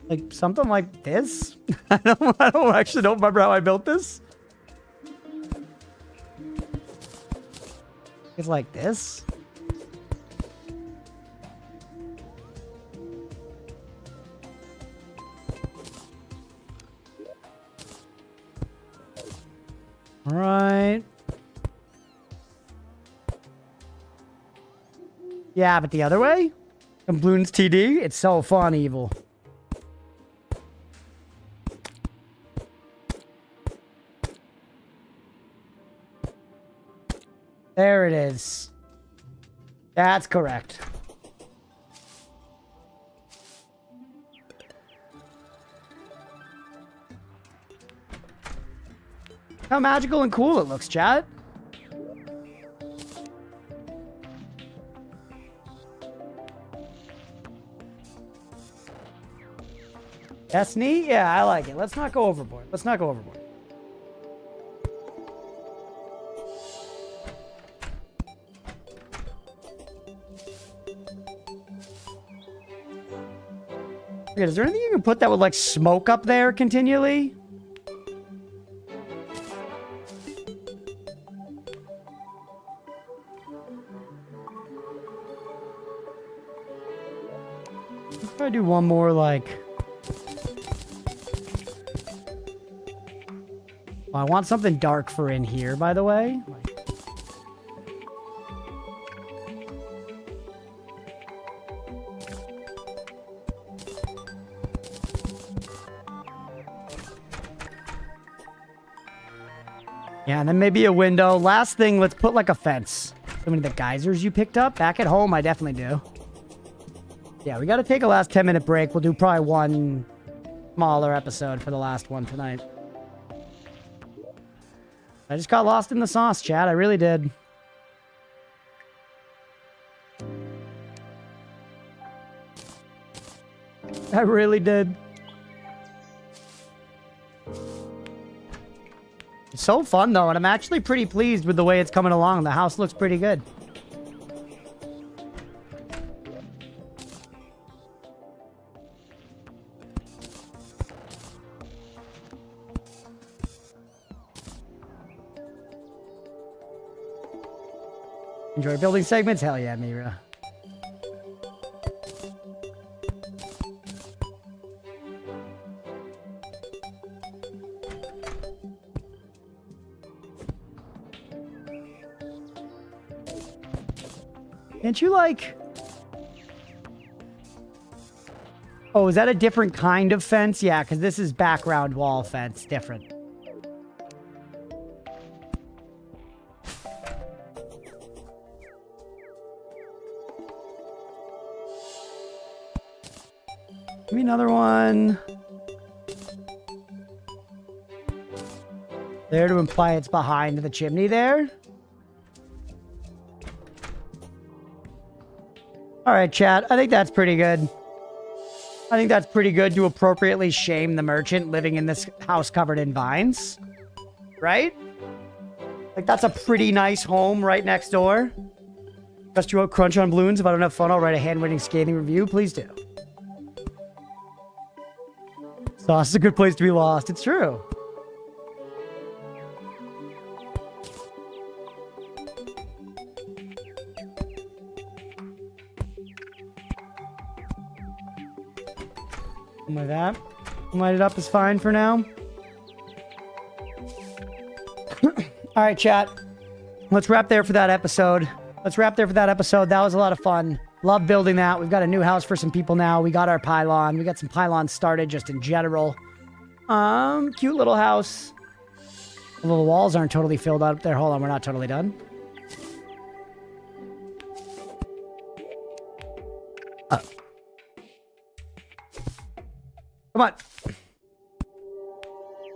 Like, something like this? I don't actually don't remember how I built this. It's like this. All right. Yeah, but the other way? Bloons TD? It's so fun, evil. There it is. That's correct. How magical and cool it looks, chat. That's neat? Yeah, I like it. Let's not go overboard. Let's not go overboard. Is there anything you can put that would like smoke up there continually? I do one more, like... Oh, I want something dark for in here, by the way. Yeah, and then maybe a window. Last thing, let's put like a fence. So many of the geysers you picked up. Back at home, I definitely do. Yeah, we got to take a last 10-minute break. We'll do probably one smaller episode for the last one tonight. I just got lost in the sauce, chat. I really did. I really did. It's so fun, though, and I'm actually pretty pleased with the way it's coming along. The house looks pretty good. Enjoy building segments? Hell yeah, Mira. Can't you, like... Oh, is that a different kind of fence? Yeah, because this is background wall fence. Different. Give me another one. There to imply it's behind the chimney there. All right, chat. I think that's pretty good. I think that's pretty good to appropriately shame the merchant living in this house covered in vines. Right? Like, that's a pretty nice home right next door. Just you out crunch on balloons. If I don't have fun, I'll write a hand-winning scathing review. Please do. Sauce is a good place to be lost. It's true. Like that. Light it up is fine for now. All right, chat. Let's wrap there for that episode. That was a lot of fun. Love building that. We've got a new house for some people now. We got our pylon. We got some pylons started just in general. Cute little house. Although the walls aren't totally filled up there. Hold on, we're not totally done. Come on.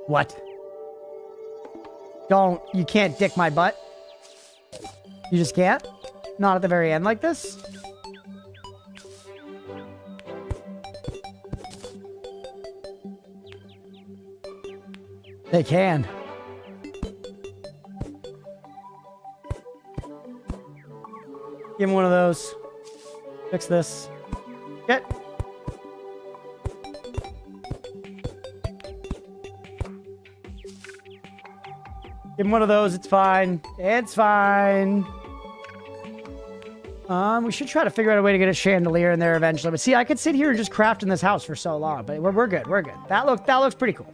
What? You can't dick my butt. You just can't? Not at the very end like this? They can. Give him one of those. Fix this. Get. Give him one of those. It's fine. It's fine. We should try to figure out a way to get a chandelier in there eventually. But see, I could sit here and just craft in this house for so long. But we're good. We're good. That looks pretty cool.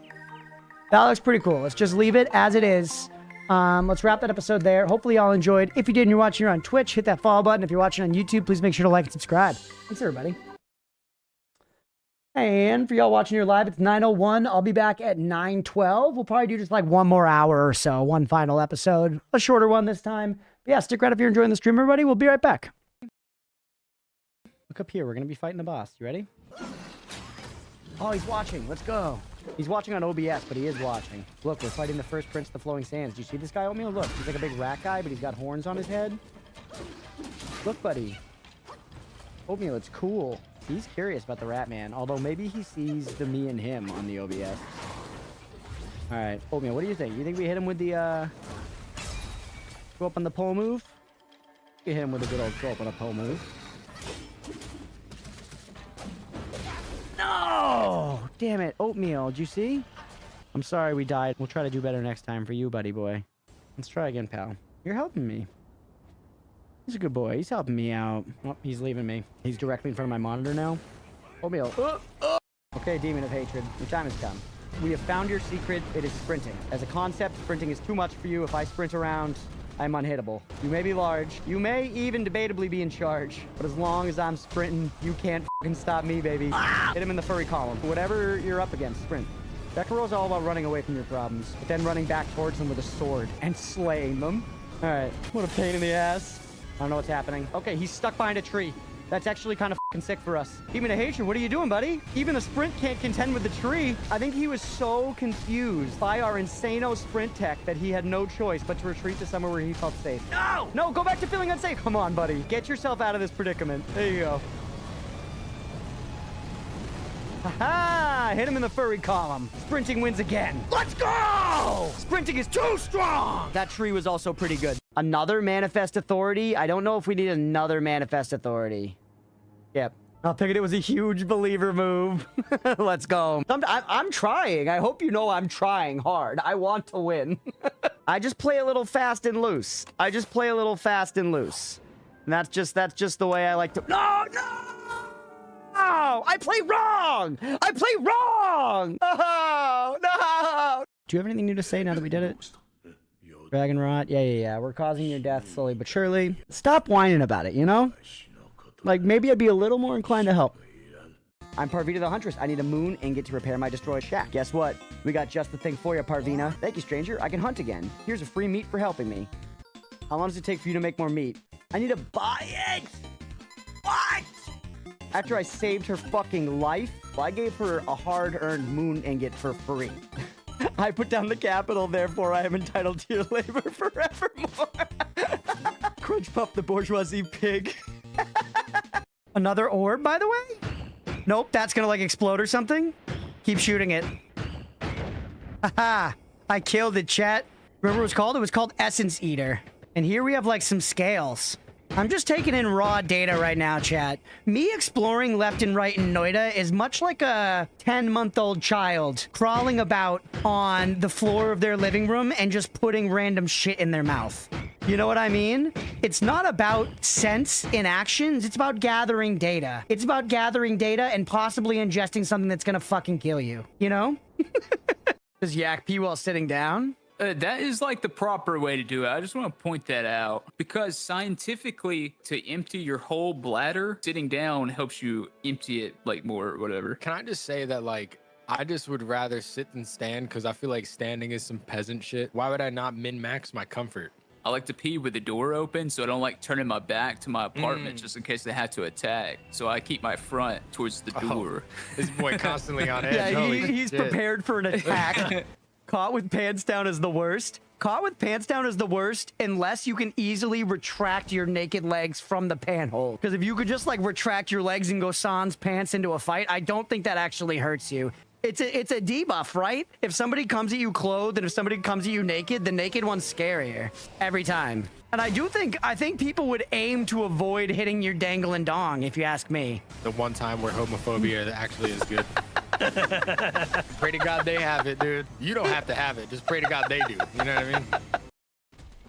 That looks pretty cool. Let's just leave it as it is. Let's wrap that episode there. Hopefully y'all enjoyed. If you did and you're watching here on Twitch, hit that follow button. If you're watching on YouTube, please make sure to like and subscribe. Thanks, everybody. And for y'all watching here live, it's 9:01. I'll be back at 9:12. We'll probably do just like one more hour or so. One final episode. A shorter one this time. But yeah, stick around if you're enjoying the stream, everybody. We'll be right back. Look up here. We're going to be fighting the boss. You ready? Oh, he's watching. Let's go. He's watching on OBS, but he is watching. Look, we're fighting the first Prince of the Flowing Sands. Do you see this guy, Oatmeal? Look, he's like a big rat guy, but he's got horns on his head. Look, buddy. Oatmeal, it's cool. He's curious about the rat man, although maybe he sees the me and him on the OBS. All right, Oatmeal, what do you think? You think we hit him with the, go up on the pole move? We hit him with a good old go up on a pole move. No! Damn it, Oatmeal, did you see? I'm sorry we died. We'll try to do better next time for you, buddy boy. Let's try again, pal. You're helping me. He's a good boy. He's helping me out. Oh, he's leaving me. He's directly in front of my monitor now. Oatmeal. Okay, demon of hatred. Your time has come. We have found your secret. It is sprinting. As a concept, sprinting is too much for you. If I sprint around, I'm unhittable. You may be large. You may even debatably be in charge. But as long as I'm sprinting, you can't fucking stop me, baby. Hit him in the furry column. Whatever you're up against, sprint. Sekiro is all about running away from your problems, but then running back towards them with a sword and slaying them. All right. What a pain in the ass. I don't know what's happening. Okay, he's stuck behind a tree. That's actually kind of fucking sick for us. Demon of hatred, what are you doing, buddy? Even the sprint can't contend with the tree. I think he was so confused by our insano sprint tech that he had no choice but to retreat to somewhere where he felt safe. No! No, go back to feeling unsafe. Come on, buddy. Get yourself out of this predicament. There you go. Ha-ha! Hit him in the furry column. Sprinting wins again. Let's go! Sprinting is too strong! That tree was also pretty good. Another manifest authority? I don't know if we need another manifest authority. Yep. I'll take it. It was a huge believer move. Let's go. I'm trying. I hope you know I'm trying hard. I want to win. I just play a little fast and loose. I just play a little fast and loose. And that's just the way I like to... No! I play wrong! I play wrong! Oh, no! Do you have anything new to say now that we did it? Dragon rot? Yeah. We're causing your death slowly but surely. Stop whining about it, you know? Like, maybe I'd be a little more inclined to help. I'm Parvina the Huntress. I need a moon ingot to repair my destroyed shack. Guess what? We got just the thing for you, Parvina. Thank you, stranger. I can hunt again. Here's a free meat for helping me. How long does it take for you to make more meat? I need to buy it! What? After I saved her fucking life, I gave her a hard-earned moon ingot for free. I put down the capital, therefore I am entitled to your labor forevermore. Crunchpuff the bourgeoisie pig. Another orb, by the way? Nope, that's gonna like explode or something. Keep shooting it. Haha, I killed it, chat. Remember what it was called? It was called Essence Eater. And here we have like some scales. I'm just taking in raw data right now, chat. Me exploring left and right in Noida is much like a 10-month-old child crawling about on the floor of their living room and just putting random shit in their mouth. You know what I mean? It's not about sense in actions. It's about gathering data. It's about gathering data and possibly ingesting something that's gonna fucking kill you. You know? Does yak pee while sitting down? That is like the proper way to do it. I just want to point that out because scientifically, to empty your whole bladder, sitting down helps you empty it like more or whatever. Can I just say that, like, I just would rather sit than stand because I feel like standing is some peasant shit. Why would I not min-max my comfort? I like to pee with the door open so I don't like turning my back to my apartment just in case they had to attack. So I keep my front towards the door. This boy constantly on edge. Yeah, Holy he's shit. prepared for an attack. Caught with pants down is the worst. Caught with pants down is the worst unless you can easily retract your naked legs from the panthole. Because if you could just like retract your legs and go sans pants into a fight, I don't think that actually hurts you. It's a debuff, right? If somebody comes at you clothed and if somebody comes at you naked, the naked one's scarier every time. And I think people would aim to avoid hitting your dangling dong, if you ask me. The one time where homophobia actually is good. Pray to God they have it, dude. You don't have to have it. Just pray to God they do. You know what I mean?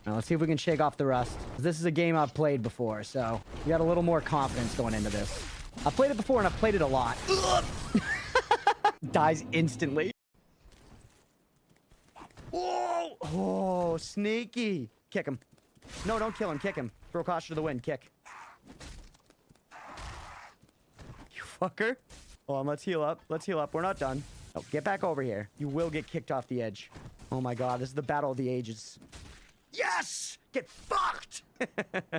Now, let's see if we can shake off the rust. This is a game I've played before, so we got a little more confidence going into this. I've played it before and I've played it a lot. Dies instantly. Whoa! Oh, sneaky. Kick him. No, don't kill him. Kick him. Throw caution to the wind. Kick. You fucker. Hold on, let's heal up. Let's heal up. We're not done. Oh, get back over here. You will get kicked off the edge. Oh my god, this is the battle of the ages. Yes! Get fucked!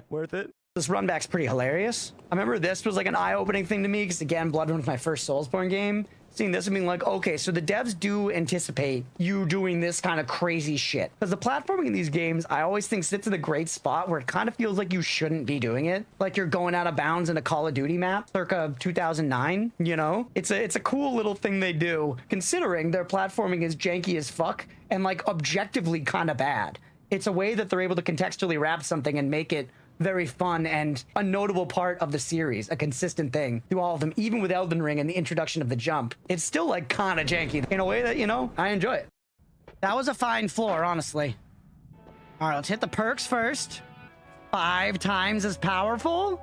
Worth it. This run back's pretty hilarious. I remember this was like an eye-opening thing to me because, again, Bloodborne was my first Soulsborne game. Seeing this and being like, okay, so the devs do anticipate you doing this kind of crazy shit. Because the platforming in these games, I always think sits in a great spot where it kind of feels like you shouldn't be doing it. Like you're going out of bounds in a Call of Duty map, circa 2009, you know? It's a cool little thing they do, considering their platforming is janky as fuck and like objectively kind of bad. It's a way that they're able to contextually wrap something and make it very fun and a notable part of the series, a consistent thing through all of them, even with Elden Ring and the introduction of the jump. It's still like kind of janky in a way that, you know, I enjoy it. That was a fine floor, honestly. All right, let's hit the perks first. 5 times as powerful.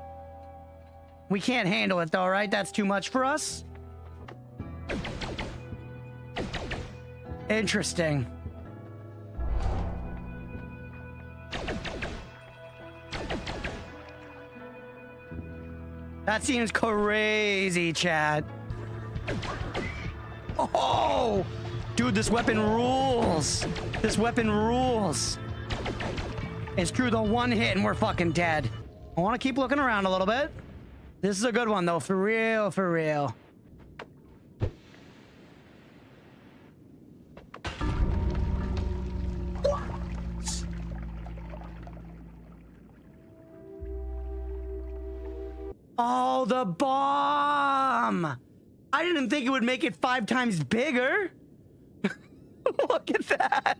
We can't handle it though, right? That's too much for us. Interesting. That seems crazy, chat. Oh! Dude, this weapon rules. This weapon rules. And screw the one hit and we're fucking dead. I want to keep looking around a little bit. This is a good one, though. For real, for real. Oh, the bomb! I didn't think it would make it 5 times bigger. Look at that.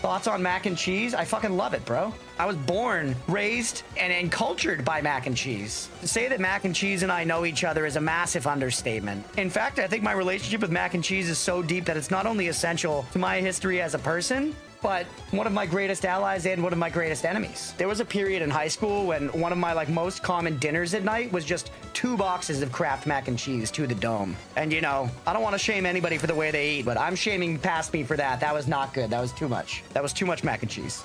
Thoughts on mac and cheese? I fucking love it, bro. I was born, raised, and cultured by mac and cheese. To say that mac and cheese and I know each other is a massive understatement. In fact, I think my relationship with mac and cheese is so deep that it's not only essential to my history as a person, but one of my greatest allies and one of my greatest enemies. There was a period in high school when one of my most common dinners at night was just 2 boxes of Kraft mac and cheese to the dome. And you know, I don't want to shame anybody for the way they eat, but I'm shaming past me for that. That was not good. That was too much. That was too much mac and cheese.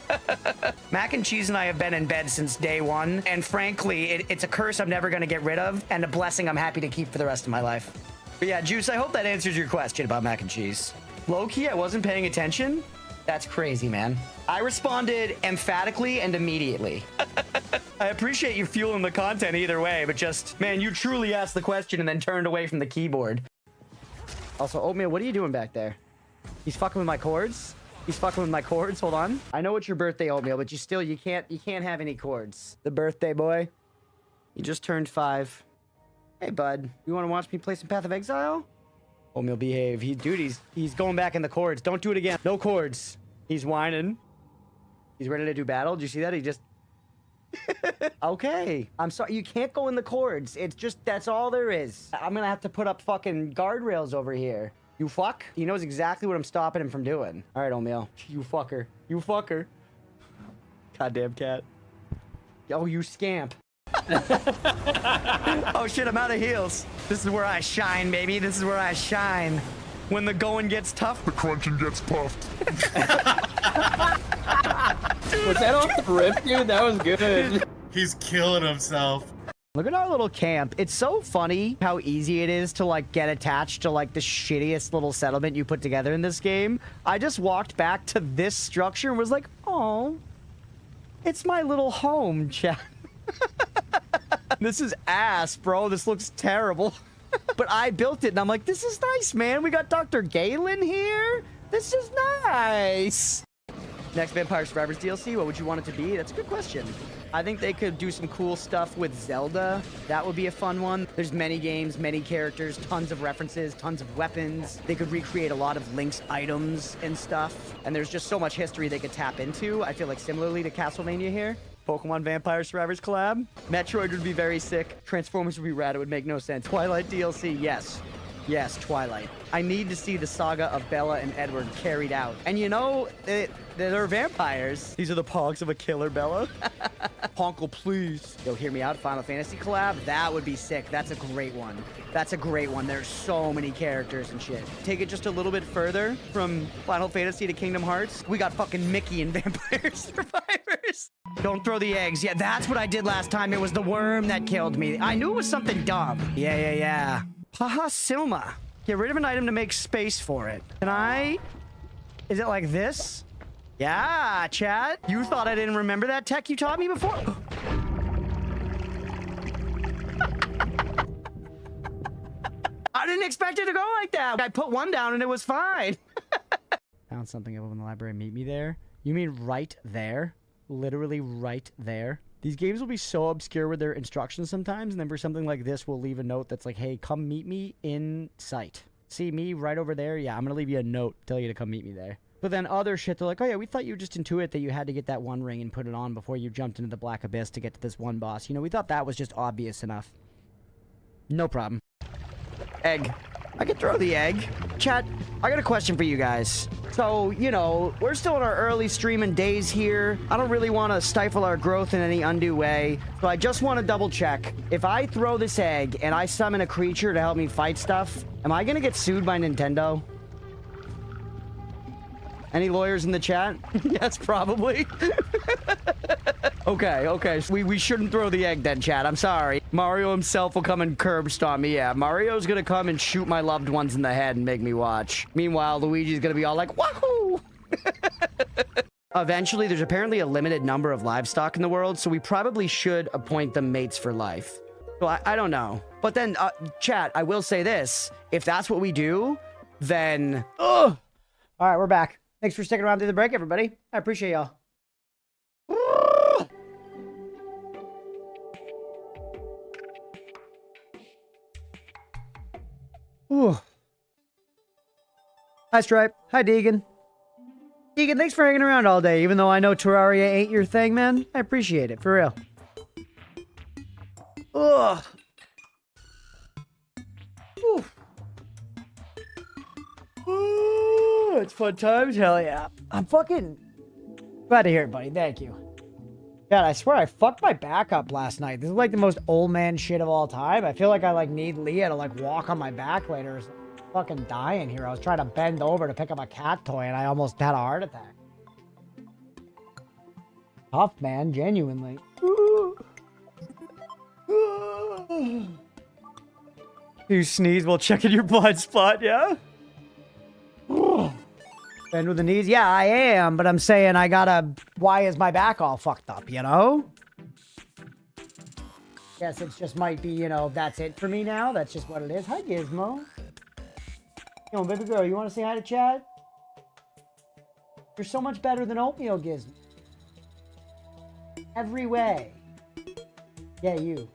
Mac and cheese and I have been in bed since day one. And frankly, it's a curse I'm never going to get rid of and a blessing I'm happy to keep for the rest of my life. But yeah, Juice, I hope that answers your question about mac and cheese. Low-key, I wasn't paying attention. That's crazy, man. I responded emphatically and immediately. I appreciate you fueling the content either way, but just, man, you truly asked the question and then turned away from the keyboard. Also, Oatmeal, what are you doing back there? He's fucking with my chords? He's fucking with my chords. Hold on. I know it's your birthday, Oatmeal, but you can't have any chords. The birthday boy. You just turned 5. Hey, bud. You want to watch me play some Path of Exile? Oatmeal, behave. He's going back in the chords. Don't do it again. No chords. He's whining. He's ready to do battle. Did you see that? He just... Okay. I'm sorry. You can't go in the chords. It's just, that's all there is. I'm gonna have to put up fucking guardrails over here. You fuck? He knows exactly what I'm stopping him from doing. All right, Oatmeal. You fucker. You fucker. Goddamn cat. Oh, you scamp. Oh shit, I'm out of heals. This is where I shine, baby. This is where I shine. When the going gets tough, the crunching gets puffed. Was that off the rip, dude? That was good. He's killing himself. Look at our little camp. It's so funny how easy it is to get attached to the shittiest little settlement you put together in this game. I just walked back to this structure and was like, oh, it's my little home, chat. This is ass, bro. This looks terrible. But I built it and I'm like, this is nice, man. We got Dr. Galen here. This is nice. Next Vampire Survivors DLC, what would you want it to be? That's a good question. I think they could do some cool stuff with Zelda. That would be a fun one. There's many games, many characters, tons of references, tons of weapons. They could recreate a lot of Link's items and stuff. And there's just so much history they could tap into. I feel like similarly to Castlevania here. Pokemon Vampire Survivors collab. Metroid would be very sick. Transformers would be rad. It would make no sense. Twilight DLC, yes. Yes, Twilight. I need to see the saga of Bella and Edward carried out. And you know, they're vampires. These are the pogs of a killer Bella. Honkle, please. Yo, hear me out. Final Fantasy collab? That would be sick. That's a great one. That's a great one. There's so many characters and shit. Take it just a little bit further from Final Fantasy to Kingdom Hearts. We got fucking Mickey and Vampire Survivors. Don't throw the eggs. Yeah, that's what I did last time. It was the worm that killed me. I knew it was something dumb. Yeah. Haha, Silma. Get rid of an item to make space for it. Can I? Is it like this? Yeah, chat. You thought I didn't remember that tech you taught me before? I didn't expect it to go like that. I put one down and it was fine. Found something over in the library. Meet me there. You mean right there? Literally right there. These games will be so obscure with their instructions sometimes, and then for something like this, we'll leave a note that's like, hey, come meet me in sight. See me right over there? Yeah, I'm going to leave you a note, tell you to come meet me there. But then other shit, they're like, oh yeah, we thought you were just intuit that you had to get that one ring and put it on before you jumped into the Black Abyss to get to this one boss. You know, we thought that was just obvious enough. No problem. Egg. I could throw the egg. Chat, I got a question for you guys. So, you know, we're still in our early streaming days here. I don't really want to stifle our growth in any undue way. So I just want to double check. If I throw this egg and I summon a creature to help me fight stuff, am I going to get sued by Nintendo? Any lawyers in the chat? Yes, probably. Okay. So we shouldn't throw the egg then, chat. I'm sorry. Mario himself will come and curb stomp me. Yeah, Mario's gonna come and shoot my loved ones in the head and make me watch. Meanwhile, Luigi's gonna be all like, wahoo! Eventually, there's apparently a limited number of livestock in the world, so we probably should appoint them mates for life. So I don't know. But then, chat, I will say this. If that's what we do, then... Ugh! All right, we're back. Thanks for sticking around through the break, everybody. I appreciate y'all. Ooh. Hi, Stripe. Hi, Deegan. Deegan, thanks for hanging around all day, even though I know Terraria ain't your thing, man. I appreciate it, for real. Ugh. Ooh. Ooh, it's fun times, hell yeah. I'm fucking glad to hear it, buddy. Thank you. God, I swear I fucked my back up last night. This is like the most old man shit of all time. I feel like I like need Leah to like walk on my back later. I'm fucking dying here. I was trying to bend over to pick up a cat toy and I almost had a heart attack. Tough, man. Genuinely. You sneeze while checking your blind spot, yeah? Bend with the knees? Yeah, I am, but I'm saying I gotta... Why is my back all fucked up, you know? Guess it just might be, you know, that's it for me now. That's just what it is. Hi, Gizmo. Yo, baby girl, you want to say hi to Chad? You're so much better than Oatmeal, Gizmo. Every way. Yeah, you.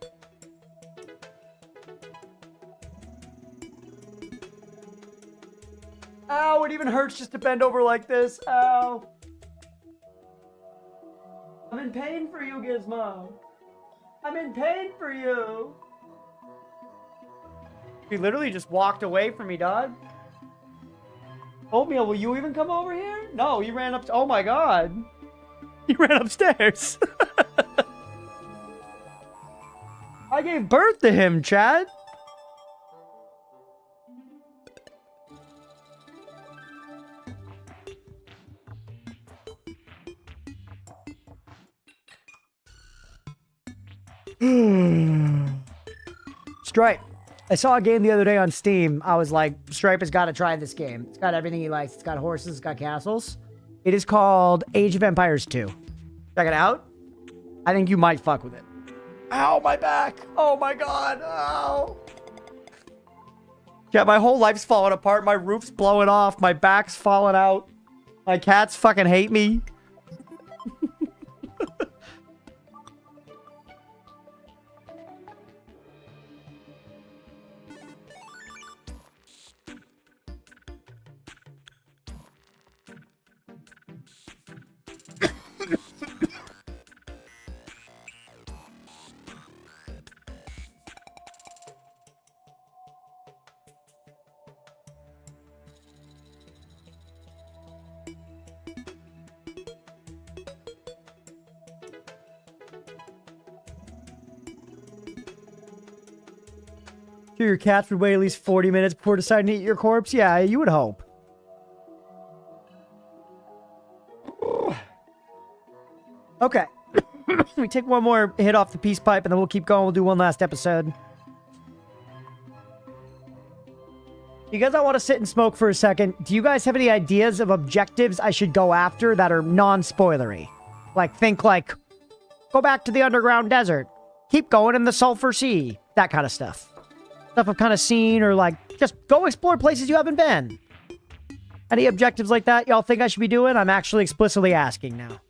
Ow, it even hurts just to bend over like this. Ow. I'm in pain for you, Gizmo. I'm in pain for you. He literally just walked away from me, dog. Oatmeal, will you even come over here? No, he ran up. Oh my god. He ran upstairs. I gave birth to him, Chad. Stripe. I saw a game the other day on Steam. I was like, Stripe has got to try this game. It's got everything he likes. It's got horses. It's got castles. It is called Age of Empires 2. Check it out. I think you might fuck with it. Ow, my back. Oh my god. Ow. Yeah, my whole life's falling apart. My roof's blowing off. My back's falling out. My cats fucking hate me. Sure, your cats would wait at least 40 minutes before deciding to eat your corpse? Yeah, you would hope. Okay. We take one more hit off the peace pipe and then we'll keep going. We'll do one last episode. You guys all want to sit and smoke for a second? Do you guys have any ideas of objectives I should go after that are non-spoilery? Like, think like, go back to the underground desert. Keep going in the sulfur sea. That kind of stuff. Stuff I've kind of seen, or like, just go explore places you haven't been. Any objectives like that y'all think I should be doing? I'm actually explicitly asking now.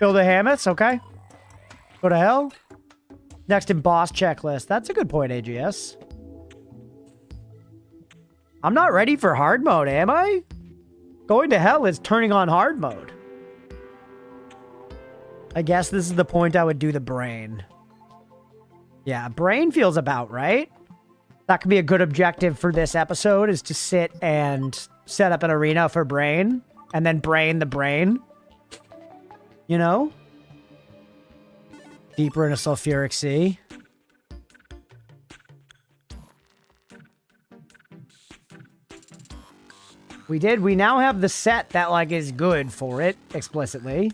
Build a Hammoths, okay. Go to hell. Next in boss checklist. That's a good point, AGS. I'm not ready for hard mode, am I? Going to hell is turning on hard mode. I guess this is the point I would do the brain. Yeah, brain feels about right. That could be a good objective for this episode, is to sit and set up an arena for Brain, and then brain the brain. You know? Deeper in a sulfuric sea. We did. We now have the set that, like, is good for it, explicitly.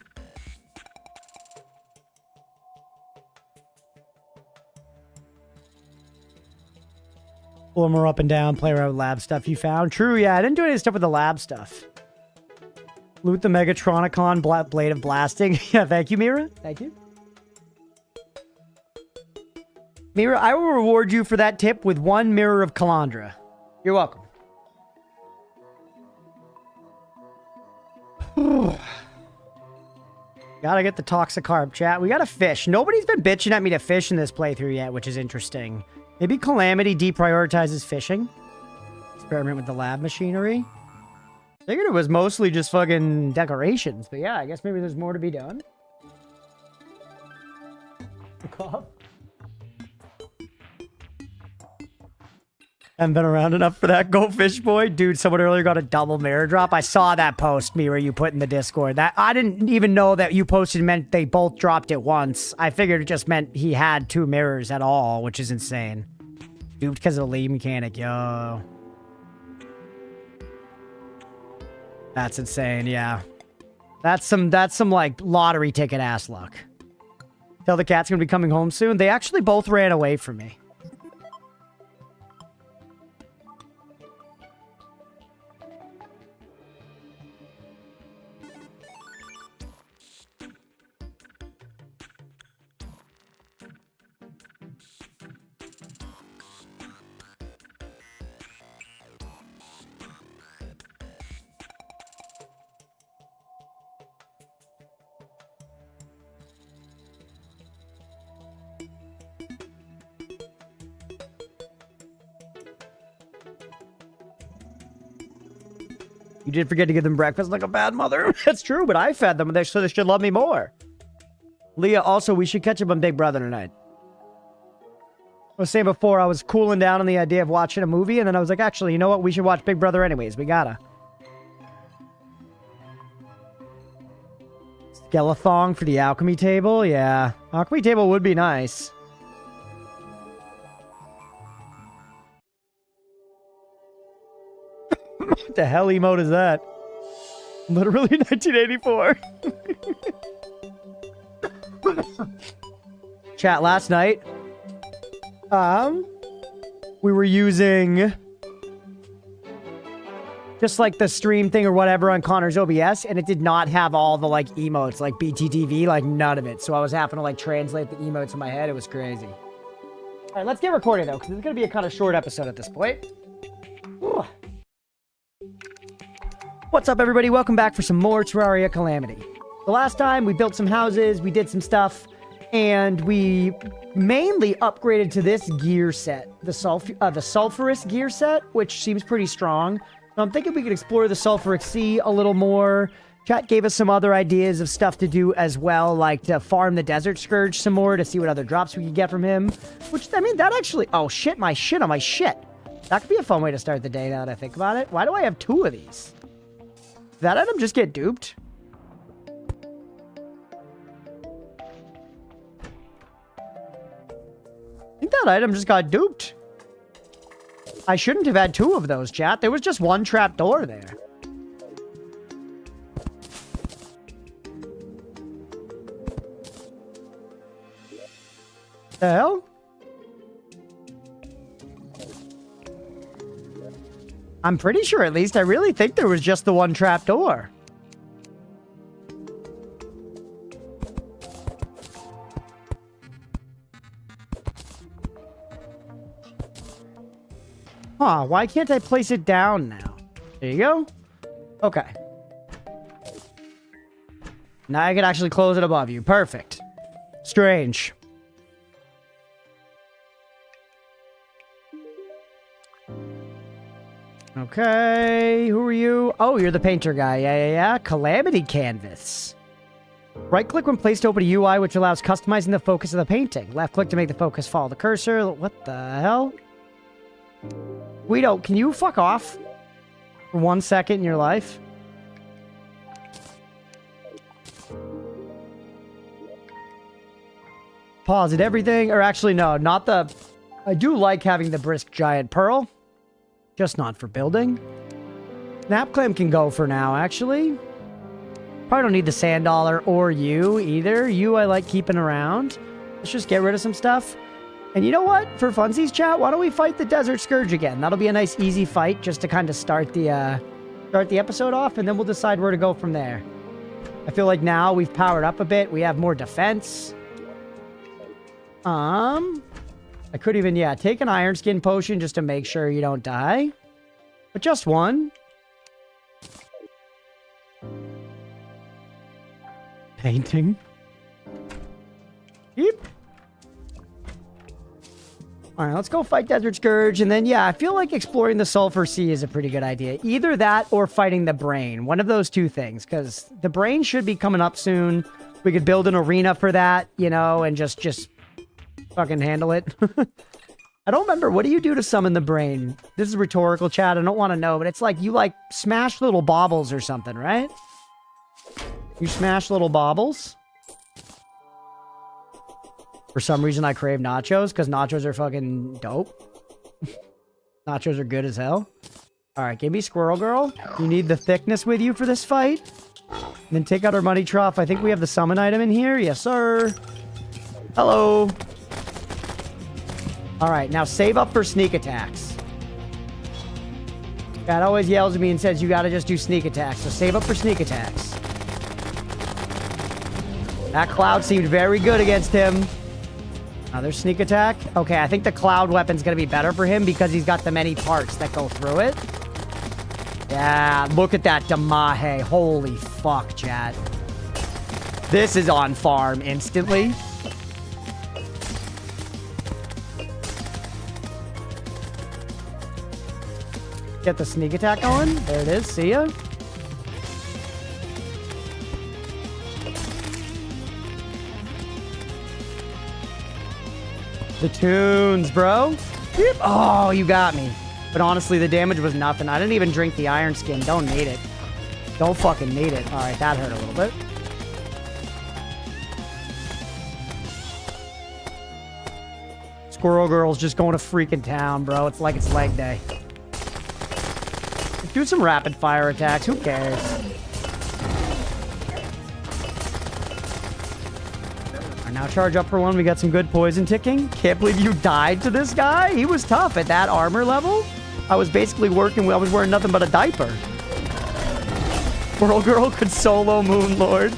Pull more up and down, play around with lab stuff you found. True, yeah, I didn't do any stuff with the lab stuff. Loot the Megatronicon Blade of Blasting. Yeah, thank you, Mira. Thank you. Mira, I will reward you for that tip with 1 Mirror of Calandra. You're welcome. Gotta get the Toxicarp, chat. We gotta fish. Nobody's been bitching at me to fish in this playthrough yet, which is interesting. Maybe Calamity deprioritizes fishing. Experiment with the lab machinery. Figured it was mostly just fucking decorations, but yeah, I guess maybe there's more to be done. Haven't been around enough for that. Go fish boy. Dude, someone earlier got a double mirror drop. I saw that post, Mira, you put in the Discord. That I didn't even know that you posted meant they both dropped it once. I figured it just meant he had 2 mirrors at all, which is insane. Dude, because of the lead mechanic, yo. That's insane, yeah. That's some like lottery ticket ass luck. Tell the cat's gonna be coming home soon. They actually both ran away from me. You did forget to give them breakfast like a bad mother. That's true, but I fed them, so they should love me more. Leah, also, we should catch up on Big Brother tonight. I was saying before, I was cooling down on the idea of watching a movie, and then I was like, actually, you know what? We should watch Big Brother anyways. We gotta. Skeleton for the alchemy table? Yeah. Alchemy table would be nice. What the hell emote is that? Literally 1984. Chat, last night, we were using just like the stream thing or whatever on Connor's OBS, and it did not have all the like emotes, like BTTV, like none of it. So I was having to like translate the emotes in my head. It was crazy. All right, let's get recording though, because it's gonna be a kind of short episode at this point. Ooh. What's up, everybody? Welcome back for some more Terraria Calamity. The last time, we built some houses, we did some stuff, and we mainly upgraded to this gear set, the sulfurous gear set, which seems pretty strong. So I'm thinking we could explore the sulfuric sea a little more. Chat gave us some other ideas of stuff to do as well, like to farm the Desert Scourge some more to see what other drops we could get from him. Which, I mean, that actually... Oh, shit, my shit on my shit. That could be a fun way to start the day now that I think about it. Why do I have 2 of these? Did that item just get duped? I think that item just got duped. I shouldn't have had 2 of those, chat. There was just 1 trap door there. The hell? I'm pretty sure, at least. I really think there was just the 1 trap door. Huh, why can't I place it down now? There you go. Okay. Now I can actually close it above you. Perfect. Strange. Okay, who are you? Oh, you're the painter guy. Yeah. Calamity canvas. Right-click when placed to open a UI, which allows customizing the focus of the painting. Left-click to make the focus follow the cursor. What the hell? Guido, can you fuck off for 1 second in your life? Pause at everything, or actually no, not the... I do like having the brisk giant pearl, just not for building. Snapclam can go for now, actually. Probably don't need the sand dollar or you either. You I like keeping around. Let's just get rid of some stuff. And you know what? For funsies, chat, why don't we fight the Desert Scourge again? That'll be a nice, easy fight just to kind of start the episode off, and then we'll decide where to go from there. I feel like now we've powered up a bit. We have more defense. I could even, yeah, take an Iron Skin potion just to make sure you don't die. But just one. Painting. Yep. All right, let's go fight Desert Scourge. And then, yeah, I feel like exploring the Sulphur Sea is a pretty good idea. Either that or fighting the Brain. One of those two things. Because the Brain should be coming up soon. We could build an arena for that, you know, and just fucking handle it. I don't remember. What do you do to summon the Brain? This is rhetorical, chat. I don't want to know. But it's like you, like, smash little baubles or something, right? You smash little baubles. For some reason, I crave nachos, because nachos are fucking dope. Nachos are good as hell. Alright, give me Squirrel Girl. You need the thickness with you for this fight. And then take out our money trough. I think we have the summon item in here. Yes, sir. Hello. Alright, now save up for sneak attacks. Dad always yells at me and says, you gotta just do sneak attacks. So save up for sneak attacks. That cloud seemed very good against him. Another sneak attack. Okay, I think the cloud weapon's gonna be better for him because he's got the many parts that go through it. Yeah, look at that Damahe. Holy fuck, chat. This is on farm instantly. Get the sneak attack going. There it is. See ya. The tunes, bro. Yep. Oh, you got me. But honestly, the damage was nothing. I didn't even drink the Iron Skin. Don't need it. Don't fucking need it. All right, that hurt a little bit. Squirrel Girl's just going to freaking town, bro. It's like it's leg day. Do some rapid fire attacks. Who cares? Now charge up for one. We got some good poison ticking. Can't believe you died to this guy. He was tough at that armor level. I was basically working. I was wearing nothing but a diaper. Squirrel Girl could solo Moon Lord.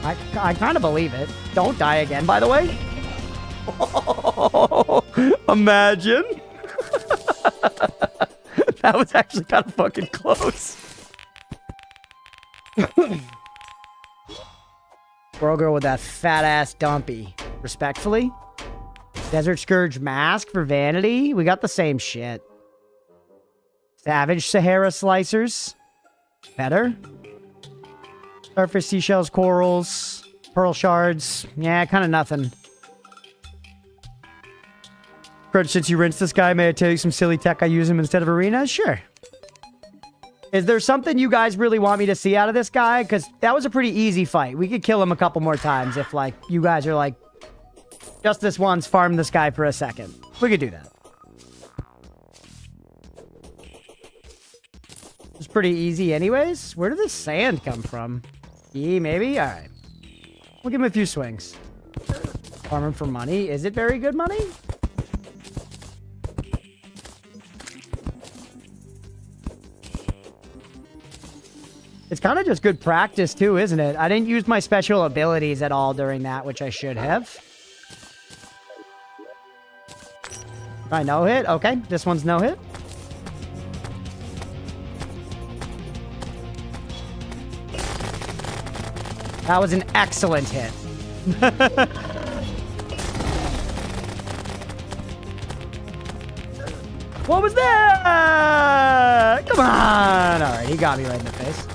I kind of believe it. Don't die again, by the way. Oh, imagine. That was actually kind of fucking close. Squirrel Girl with that fat ass dumpy. Respectfully. Desert Scourge mask for vanity. We got the same shit. Savage Sahara slicers. Better. Starfish, seashells, corals, pearl shards. Yeah, kind of nothing. Crunch, since you rinsed this guy, may I tell you some silly tech I use him instead of arena? Sure. Is there something you guys really want me to see out of this guy? Because that was a pretty easy fight. We could kill him a couple more times if, like, you guys are like, just this once, farm this guy for a second. We could do that. It's pretty easy anyways. Where did this sand come from? E, maybe? All right. We'll give him a few swings. Farm him for money. Is it very good money? It's kind of just good practice too, isn't it? I didn't use my special abilities at all during that, which I should have. Try no hit. Okay, this one's no hit. That was an excellent hit. What was that? Come on. All right, he got me right in the face.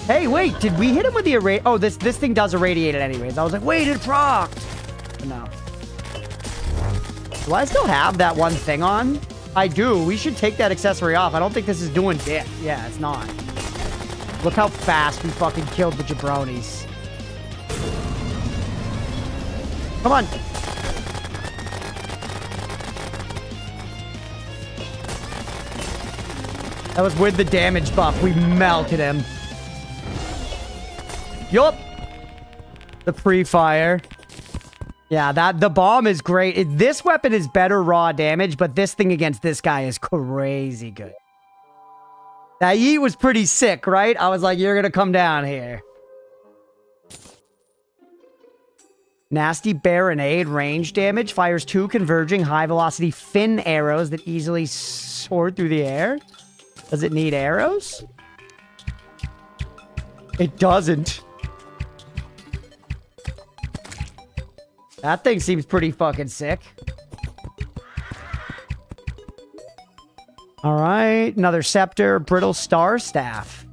Hey, wait, did we hit him with the irradiate? Oh, this thing does irradiate it anyways. I was like, wait, it procced. But no. Do I still have that one thing on? I do. We should take that accessory off. I don't think this is doing dick. Yeah, it's not. Look how fast we fucking killed the jabronis. Come on. That was with the damage buff. We melted him. Yup. The pre-fire. Yeah, the bomb is great. This weapon is better raw damage, but this thing against this guy is crazy good. That yeet was pretty sick, right? I was like, you're gonna come down here. Nasty Baronade range damage. Fires 2 converging high-velocity fin arrows that easily soar through the air. Does it need arrows? It doesn't. That thing seems pretty fucking sick. All right. Another scepter. Brittle Star Staff.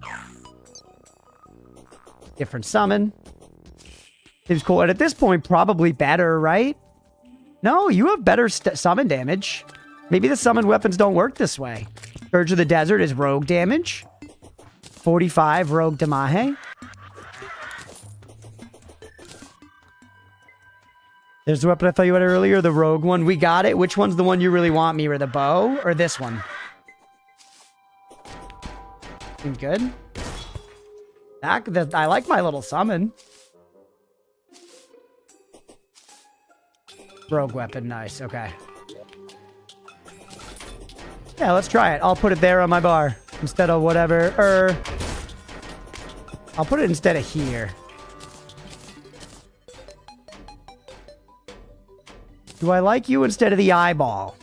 Different summon. Seems cool. And at this point, probably better, right? No, you have better summon damage. Maybe the summon weapons don't work this way. Scourge of the Desert is rogue damage. 45 rogue Damahe. There's the weapon I thought you had earlier, the rogue one. We got it. Which one's the one you really want, Mira? The bow or this one? Seems good. I like my little summon. Rogue weapon, nice. Okay. Yeah, let's try it. I'll put it there on my bar instead of whatever. I'll put it instead of here. Do I like you instead of the eyeball?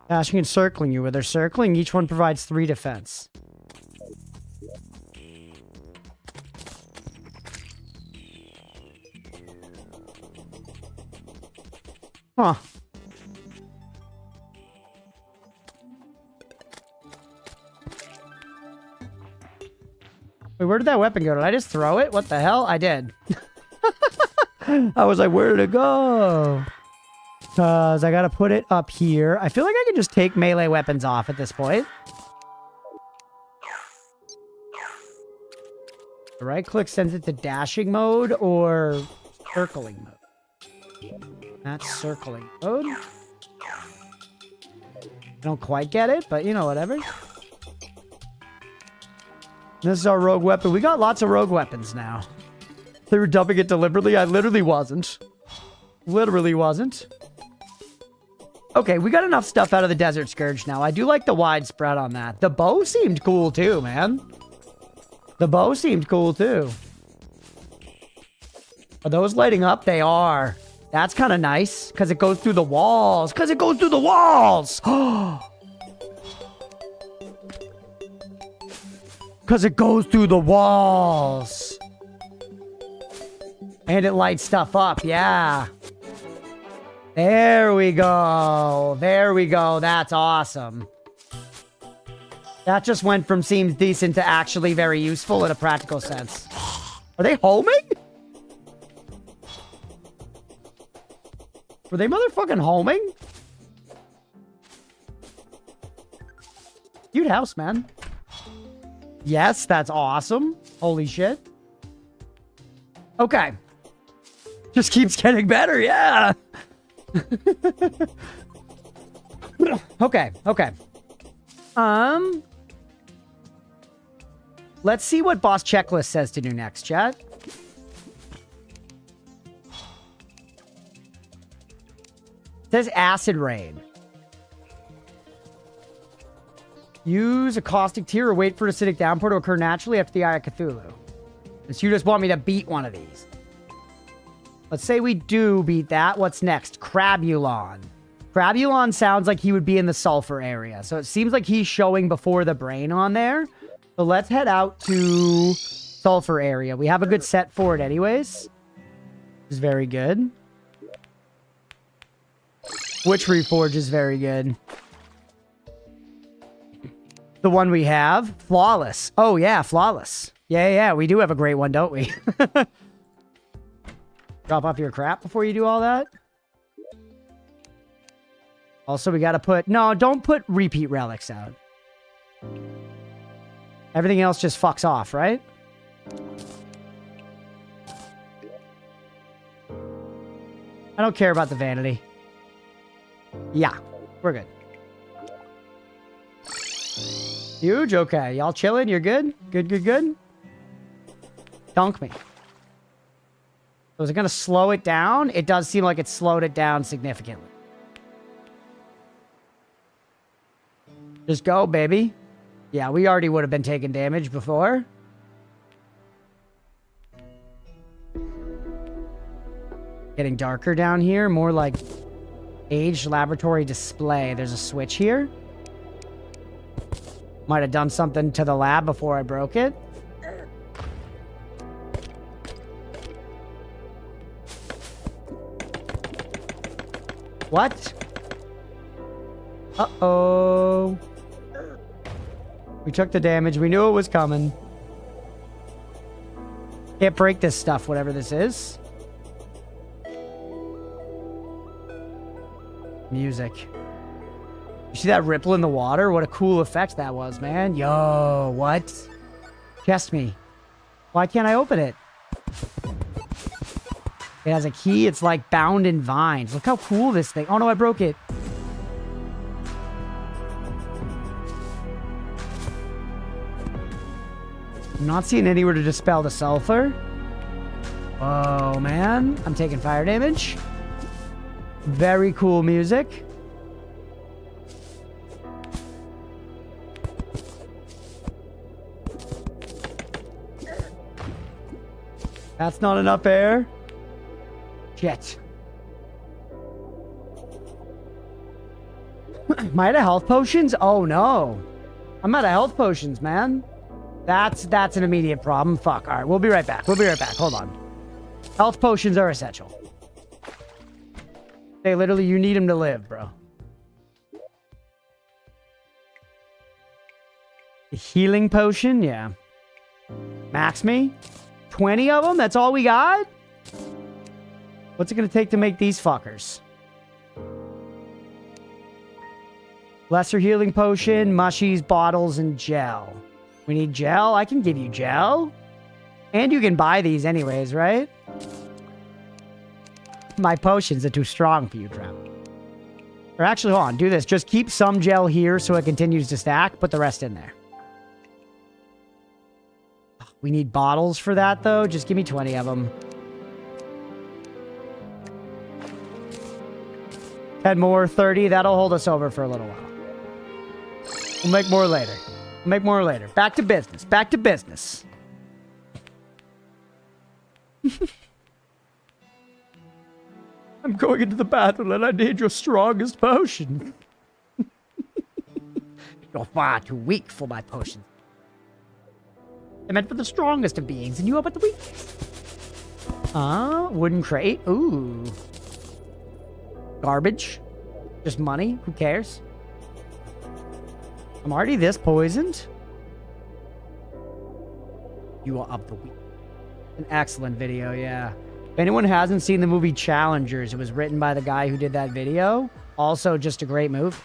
Dashing and circling you. Where they're circling, each one provides 3 defense. Huh. Wait, where did that weapon go? Did I just throw it? What the hell? I did. I was like, where did it go? Because I got to put it up here. I feel like I can just take melee weapons off at this point. The right click sends it to dashing mode or circling mode. That's circling mode. I don't quite get it, but you know, whatever. This is our rogue weapon. We got lots of rogue weapons now. They were dumping it deliberately. I literally wasn't. Literally wasn't. Okay, we got enough stuff out of the Desert Scourge now. I do like the widespread on that. The bow seemed cool too, man. The bow seemed cool too. Are those lighting up? They are. That's kind of nice because it goes through the walls. Because it goes through the walls. Because it goes through the walls. And it lights stuff up. Yeah. There we go. There we go. That's awesome. That just went from seems decent to actually very useful in a practical sense. Are they homing? Were they motherfucking homing? Cute house, man. Yes, that's awesome. Holy shit. Okay. Just keeps getting better, yeah. Okay, okay. Let's see what boss checklist says to do next, chat. It says acid rain. Use a caustic tear or wait for an acidic downpour to occur naturally after the Eye of Cthulhu. And so you just want me to beat one of these. Let's say we do beat that. What's next? Crabulon. Crabulon sounds like he would be in the sulfur area. So it seems like he's showing before the brain on there. So let's head out to sulfur area. We have a good set for it anyways. Which is very good. Which Reforge is very good? The one we have? Flawless. Oh, yeah, Flawless. Yeah, we do have a great one, don't we? Drop off your crap before you do all that. Also, we gotta put... No, don't put repeat relics out. Everything else just fucks off, right? I don't care about the vanity. Yeah, we're good. Huge? Okay. Y'all chilling? You're good? Good. Dunk me. So is it going to slow it down? It does seem like it slowed it down significantly. Just go, baby. Yeah, we already would have been taking damage before. Getting darker down here. More like aged laboratory display. There's a switch here. Might have done something to the lab before I broke it. What? Uh-oh. We took the damage. We knew it was coming. Can't break this stuff, whatever this is. Music. You see that ripple in the water? What a cool effect that was, man. Yo, what? Chest me. Why can't I open it? It has a key. It's like bound in vines. Look how cool this thing. Oh no, I broke it. I'm not seeing anywhere to dispel the sulfur. Oh man, I'm taking fire damage. Very cool music. That's not enough air. Shit. Am I out of health potions? Oh no. I'm out of health potions, man. That's an immediate problem. Fuck. Alright, we'll be right back. Hold on. Health potions are essential. They literally, you need them to live, bro. A healing potion? Yeah. Max me? 20 of them? That's all we got? What's it going to take to make these fuckers? Lesser healing potion, mushies, bottles, and gel. We need gel? I can give you gel. And you can buy these anyways, right? My potions are too strong for you, Trap. Or actually, hold on. Do this. Just keep some gel here so it continues to stack. Put the rest in there. We need bottles for that, though. Just give me 20 of them. 10 more, 30. That'll hold us over for a little while. We'll make more later. Back to business. I'm going into the battle and I need your strongest potion. You're far too weak for my potion. I meant for the strongest of beings, and you are but the weakest. Wooden crate. Ooh. Garbage. Just money. Who cares? I'm already this poisoned. You are of the weak. An excellent video, yeah. If anyone hasn't seen the movie Challengers, it was written by the guy who did that video. Also, just a great movie.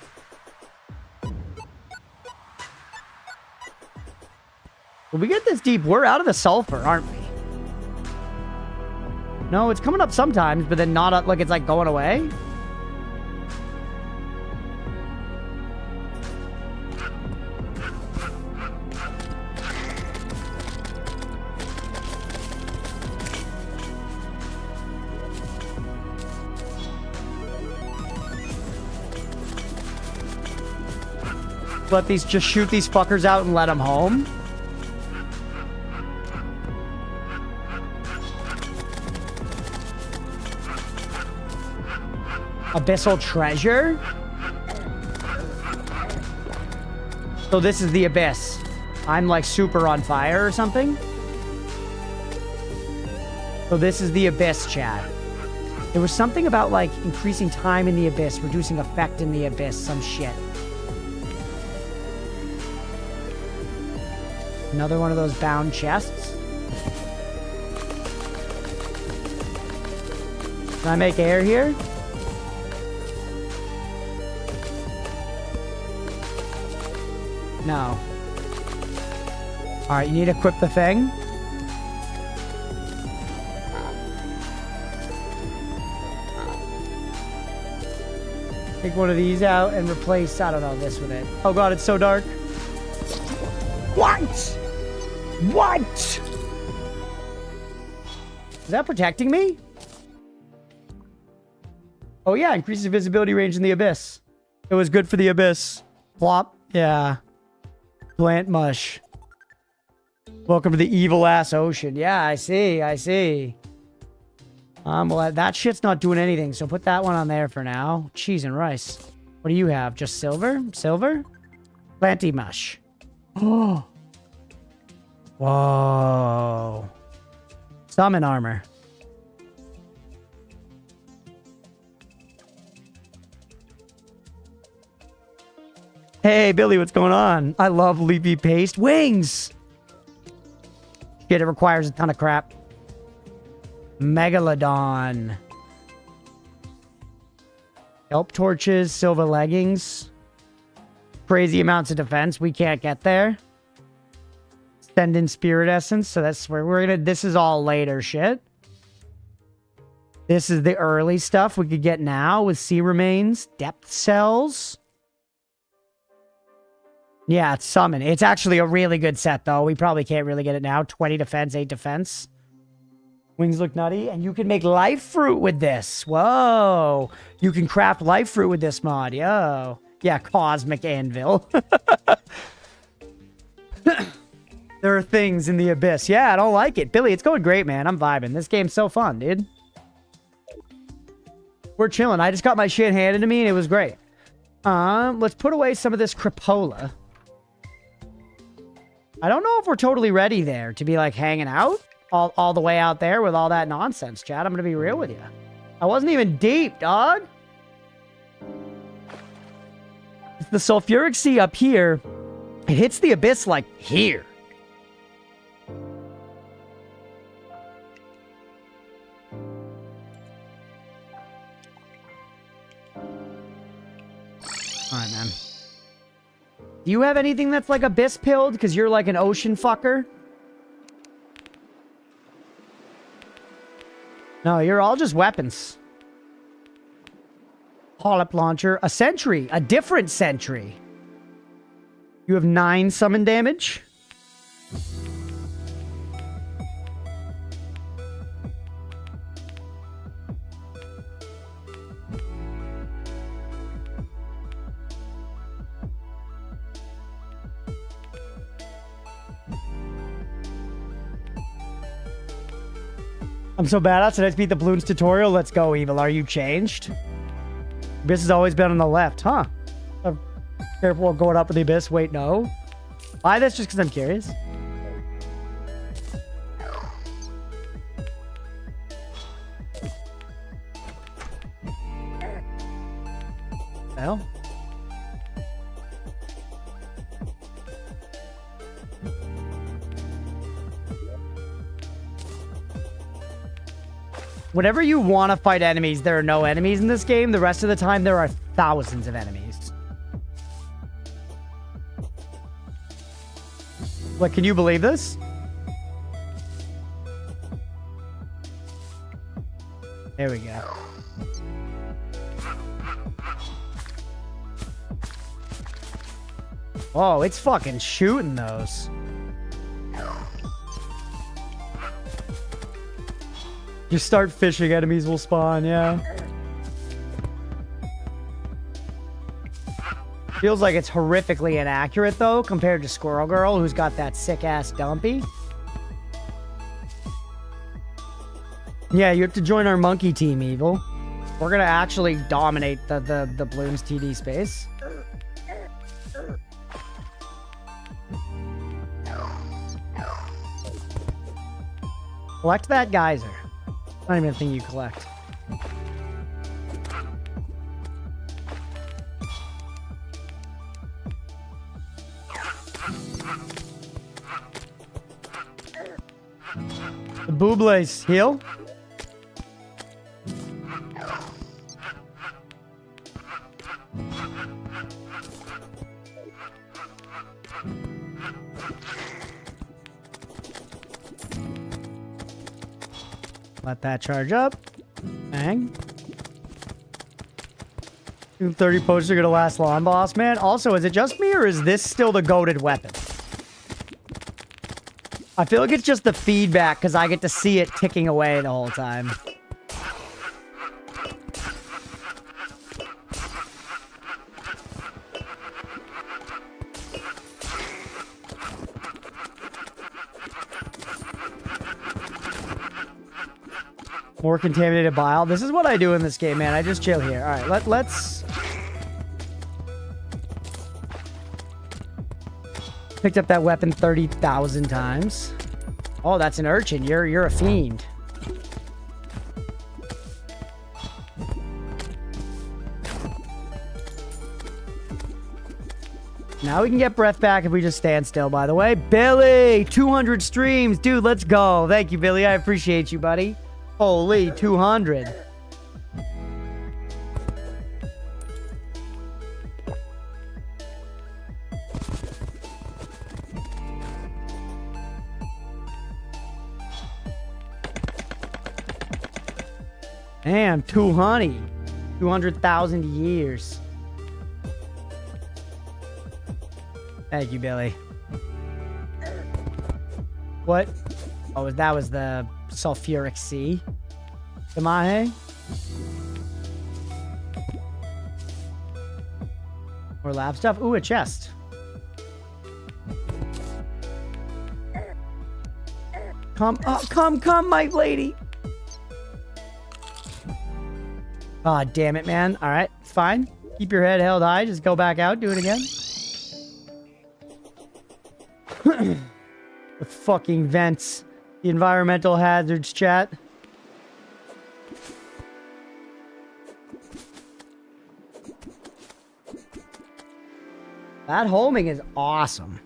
When we get this deep, we're out of the sulfur, aren't we? No, it's coming up sometimes, but then not up, like it's like going away. Let these, just shoot these fuckers out and let them home. Abyssal treasure? So this is the abyss. I'm like super on fire or something. So this is the abyss, chat. There was something about, like, increasing time in the abyss, reducing effect in the abyss, some shit. Another one of those bound chests. Can I make air here? No. Alright, you need to equip the thing. Take one of these out and replace, I don't know, this with it. Oh god, it's so dark. What? What? Is that protecting me? Oh yeah, increases visibility range in the abyss. It was good for the abyss. Plop. Yeah. Plant mush. Welcome to the evil ass ocean. Yeah, I see. I see. Well, that shit's not doing anything, so put that one on there for now. Cheese and rice. What do you have? Just silver? Silver? Planty mush. Oh. Whoa. Summon armor. Hey, Billy, what's going on? I love leafy paste. Wings! Shit, it requires a ton of crap. Megalodon. Kelp torches, silver leggings. Crazy amounts of defense. We can't get there. Send in spirit essence. So that's where we're gonna... This is all later shit. This is the early stuff we could get now with sea remains. Depth cells. Yeah, it's summon. It's actually a really good set, though. We probably can't really get it now. 20 defense, 8 defense. Wings look nutty. And you can make life fruit with this. Whoa. You can craft life fruit with this mod. Yo. Yeah, cosmic anvil. There are things in the abyss. Yeah, I don't like it. Billy, it's going great, man. I'm vibing. This game's so fun, dude. We're chilling. I just got my shit handed to me, and it was great. Let's put away some of this crapola. I don't know if we're totally ready there to be, like, hanging out. All the way out there with all that nonsense, Chad. I'm gonna be real with you. I wasn't even deep, dog. The sulfuric sea up here, it hits the abyss like here. Alright, man. Do you have anything that's like abyss pilled? Because you're like an ocean fucker? No, you're all just weapons. Polyp launcher. A sentry. A different sentry. You have 9 summon damage. I'm so badass. Did I beat the balloons tutorial? Let's go, Evil. Are you changed? Abyss has always been on the left, huh? Careful going up with the abyss. Wait, no. Buy this just because I'm curious. Well. Whenever you want to fight enemies, there are no enemies in this game. The rest of the time, there are thousands of enemies. Like, can you believe this? There we go. Oh, it's fucking shooting those. Just start fishing, enemies will spawn, yeah. Feels like it's horrifically inaccurate, though, compared to Squirrel Girl, who's got that sick-ass dumpy. Yeah, you have to join our monkey team, Evil. We're gonna actually dominate the Bloons TD space. Collect that geyser. Not even a thing you collect. The Boobles. Heal. Let that charge up. Bang. 230 potions are gonna last long, boss man. Also, is it just me or is this still the goated weapon? I feel like it's just the feedback because I get to see it ticking away the whole time. More contaminated bile. This is what I do in this game, man. I just chill here. All right, let's... Picked up that weapon 30,000 times. Oh, that's an urchin. You're a fiend. Now we can get breath back if we just stand still, by the way. Billy, 200 streams. Dude, let's go. Thank you, Billy. I appreciate you, buddy. Holy 200. Damn, 200,000 years. Thank you, Billy. What? Oh, that was the sulfuric sea. Damahe? More lab stuff. Ooh, a chest. Come, come, my lady. Ah, damn it, man. All right, it's fine. Keep your head held high. Just go back out. Do it again. The fucking vents. The environmental hazards, chat. That homing is awesome.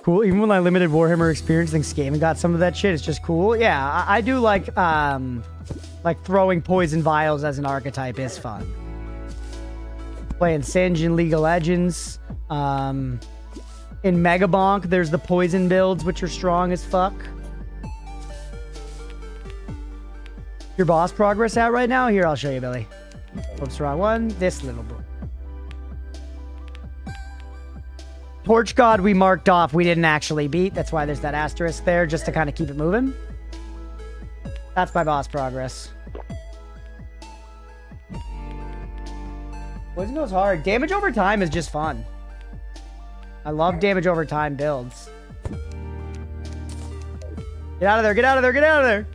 Cool. Even when I limited Warhammer experience in this game and got some of that shit, it's just cool. Yeah, I do like throwing poison vials as an archetype is fun. Playing Singe in League of Legends. In Megabonk, there's the poison builds, which are strong as fuck. Your boss progress out right now? Here, I'll show you, Billy. Whoops, wrong one. This little boy. Torch God we marked off. We didn't actually beat. That's why there's that asterisk there, just to kind of keep it moving. That's my boss progress. Poison goes hard. Damage over time is just fun. I love damage over time builds. Get out of there, get out of there, get out of there!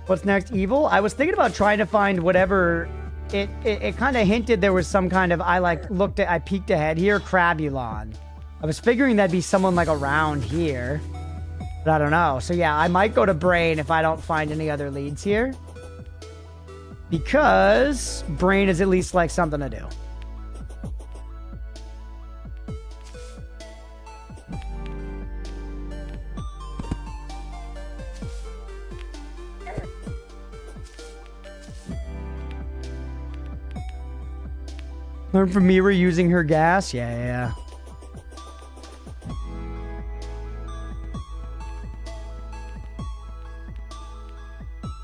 What's next? Evil? I was thinking about trying to find whatever... It kind of hinted there was some kind of... I peeked ahead here. Crabulon. I was figuring that'd be someone like around here. But I don't know. So yeah, I might go to Brain if I don't find any other leads here. Because Brain is at least like something to do. Learn from Mira using her gas? Yeah.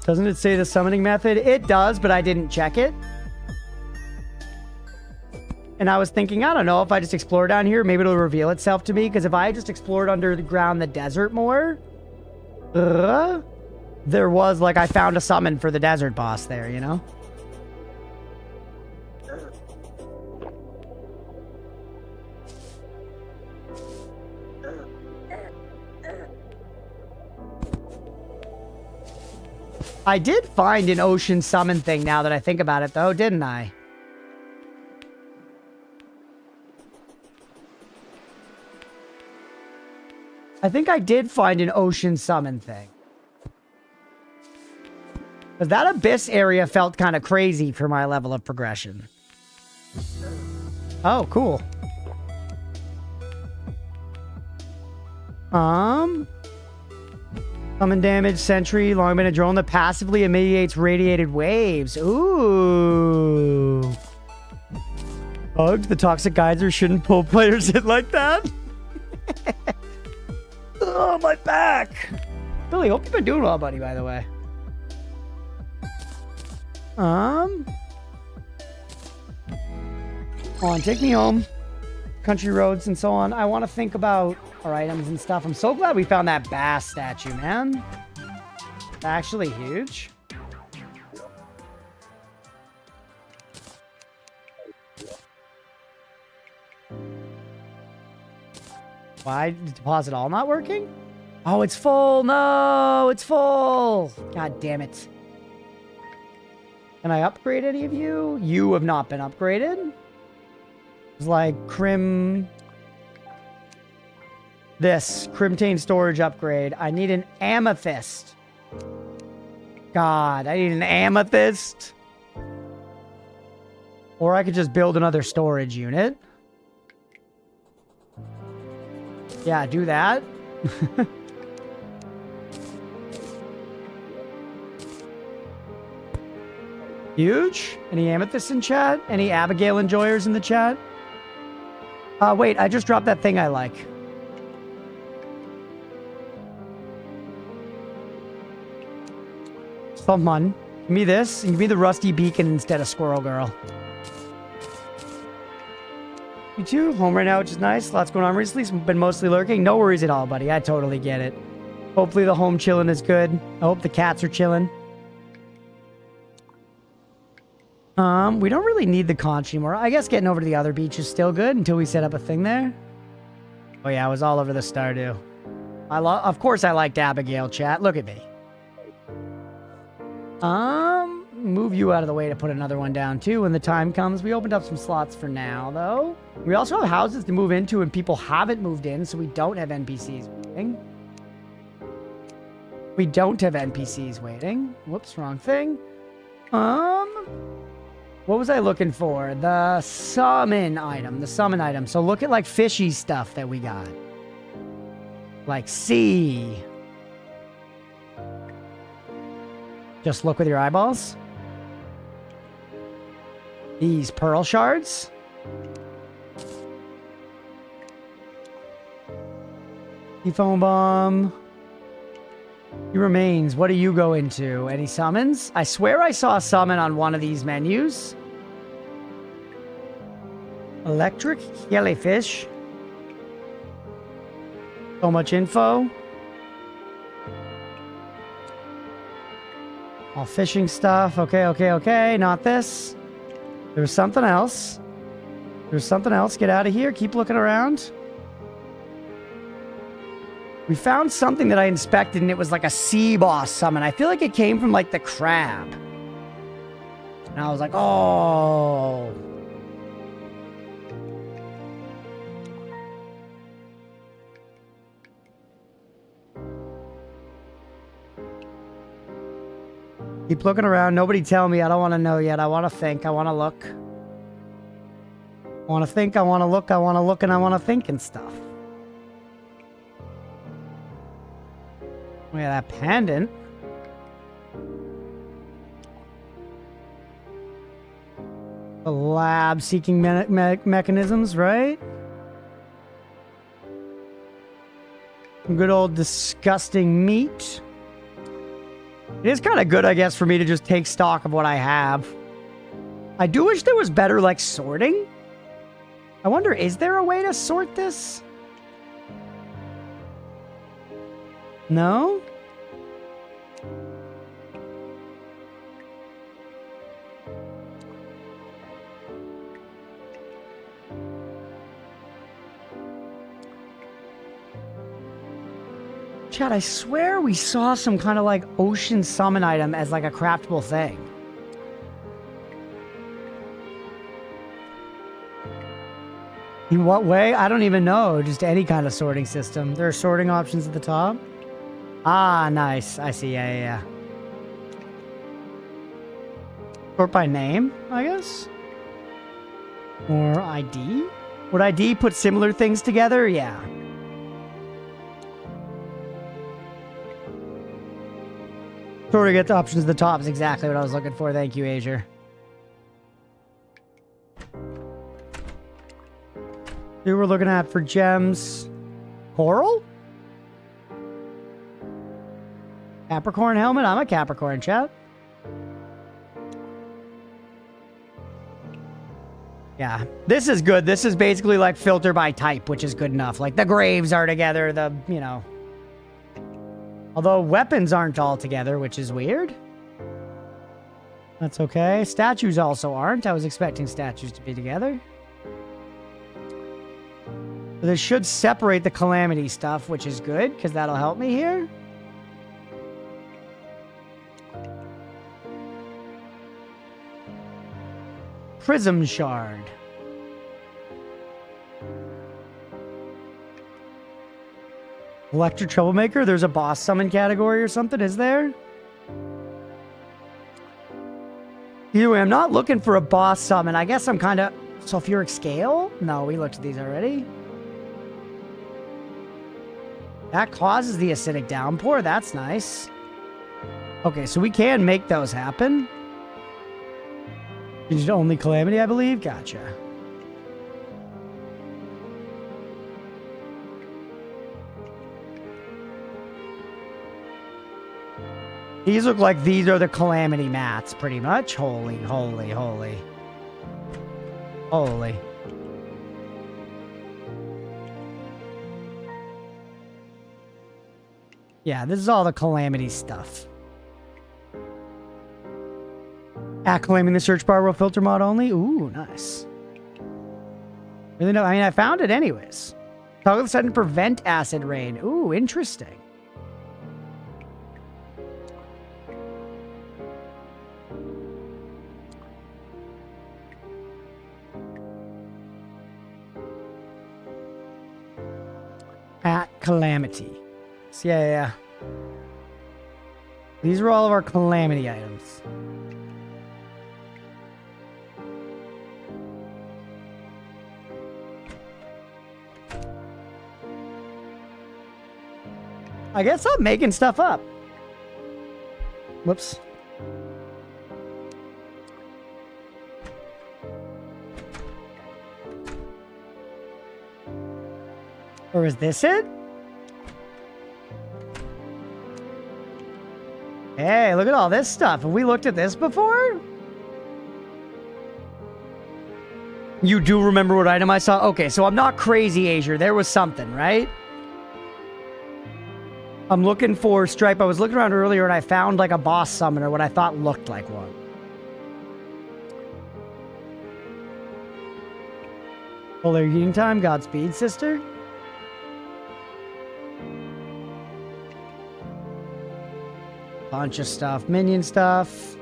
Doesn't it say the summoning method? It does, but I didn't check it. And I was thinking, I don't know, if I just explore down here, maybe it'll reveal itself to me. Because if I just explored underground the desert more... there was, I found a summon for the desert boss there, you know? I did find an ocean summon thing now that I think about it, though, didn't I? I think I did find an ocean summon thing. Because that abyss area felt kind of crazy for my level of progression. Oh, cool. Summon damage, sentry, long range drone that passively mediates radiated waves. Ooh. Bugs, the toxic geyser shouldn't pull players in like that. Oh, my back. Billy, hope you've been doing well, buddy, by the way. Come on, take me home. Country roads and so on. I want to think about our items and stuff. I'm so glad we found that bass statue, man. It's actually huge. Why? Deposit all not working? Oh, it's full. No, it's full. God damn it. Can I upgrade any of you? You have not been upgraded. It's like Crim... This. Crimtane storage upgrade. I need an amethyst. God, I need an amethyst. Or I could just build another storage unit. Yeah, do that. Huge. Any amethysts in chat? Any Abigail enjoyers in the chat? Wait, I just dropped that thing I like. Someone. Give me this, and give me the rusty beacon instead of Squirrel Girl. You too? Home right now, which is nice. Lots going on recently. Been mostly lurking. No worries at all, buddy. I totally get it. Hopefully the home chilling is good. I hope the cats are chilling. We don't really need the conch anymore. I guess getting over to the other beach is still good until we set up a thing there. Oh yeah, I was all over the Stardew. Of course I liked Abigail, chat. Look at me. Move you out of the way to put another one down too when the time comes. We opened up some slots for now, though. We also have houses to move into and people haven't moved in, so we don't have NPCs waiting. We don't have NPCs waiting. Whoops, wrong thing. What was I looking for? The summon item. The summon item. So look at like fishy stuff that we got. Like sea. Just look with your eyeballs. These pearl shards. The foam bomb. He remains. What do you go into? Any summons? I swear I saw a summon on one of these menus. Electric jellyfish. So much info. All fishing stuff. Okay. Not this. There's something else. There's something else. Get out of here. Keep looking around. We found something that I inspected, and it was like a sea boss summon. I feel like it came from, like, the crab. And I was like, oh. Keep looking around. Nobody tell me. I don't want to know yet. I want to think. I want to look. I want to think. I want to look. I want to look, and I want to think and stuff. Oh, yeah, that pendant. The lab seeking mechanisms, right? Some good old disgusting meat. It is kind of good, I guess, for me to just take stock of what I have. I do wish there was better, like, sorting. I wonder, is there a way to sort this? No? Chad, I swear we saw some kind of like ocean summon item as like a craftable thing. In what way? I don't even know. Just any kind of sorting system. There are sorting options at the top. Ah, nice. I see. Yeah. Sort by name, I guess? Or ID? Would ID put similar things together? Yeah. Sure to get the options at the top is exactly what I was looking for. Thank you, Asia. Who we're looking at for gems? Coral? Capricorn helmet? I'm a Capricorn, chat. Yeah, this is good. This is basically like filter by type, which is good enough. Like the graves are together, the, you know. Although weapons aren't all together, which is weird. That's okay. Statues also aren't. I was expecting statues to be together. But this should separate the calamity stuff, which is good, because that'll help me here. Prism shard. Electric troublemaker? There's a boss summon category or something, is there? Either way, I'm not looking for a boss summon. I guess I'm kind of... Sulfuric scale? No, we looked at these already. That causes the acidic downpour. That's nice. Okay, so we can make those happen. It's only calamity, I believe. Gotcha. These look like these are the calamity mats, pretty much. Holy, holy, holy. Holy. Yeah, this is all the calamity stuff. Acclaiming the search bar will filter mod only? Ooh, nice. Really no, I mean, I found it anyways. Toggle setting to prevent acid rain. Ooh, interesting. At calamity. So yeah. These are all of our calamity items. I guess I'm making stuff up. Whoops. Or is this it? Hey, look at all this stuff. Have we looked at this before? You do remember what item I saw? Okay, so I'm not crazy, Asia. There was something, right? I'm looking for Stripe. I was looking around earlier and I found like a boss summoner, what I thought looked like one. Polar heating time, Godspeed, sister. Bunch of stuff, minion stuff.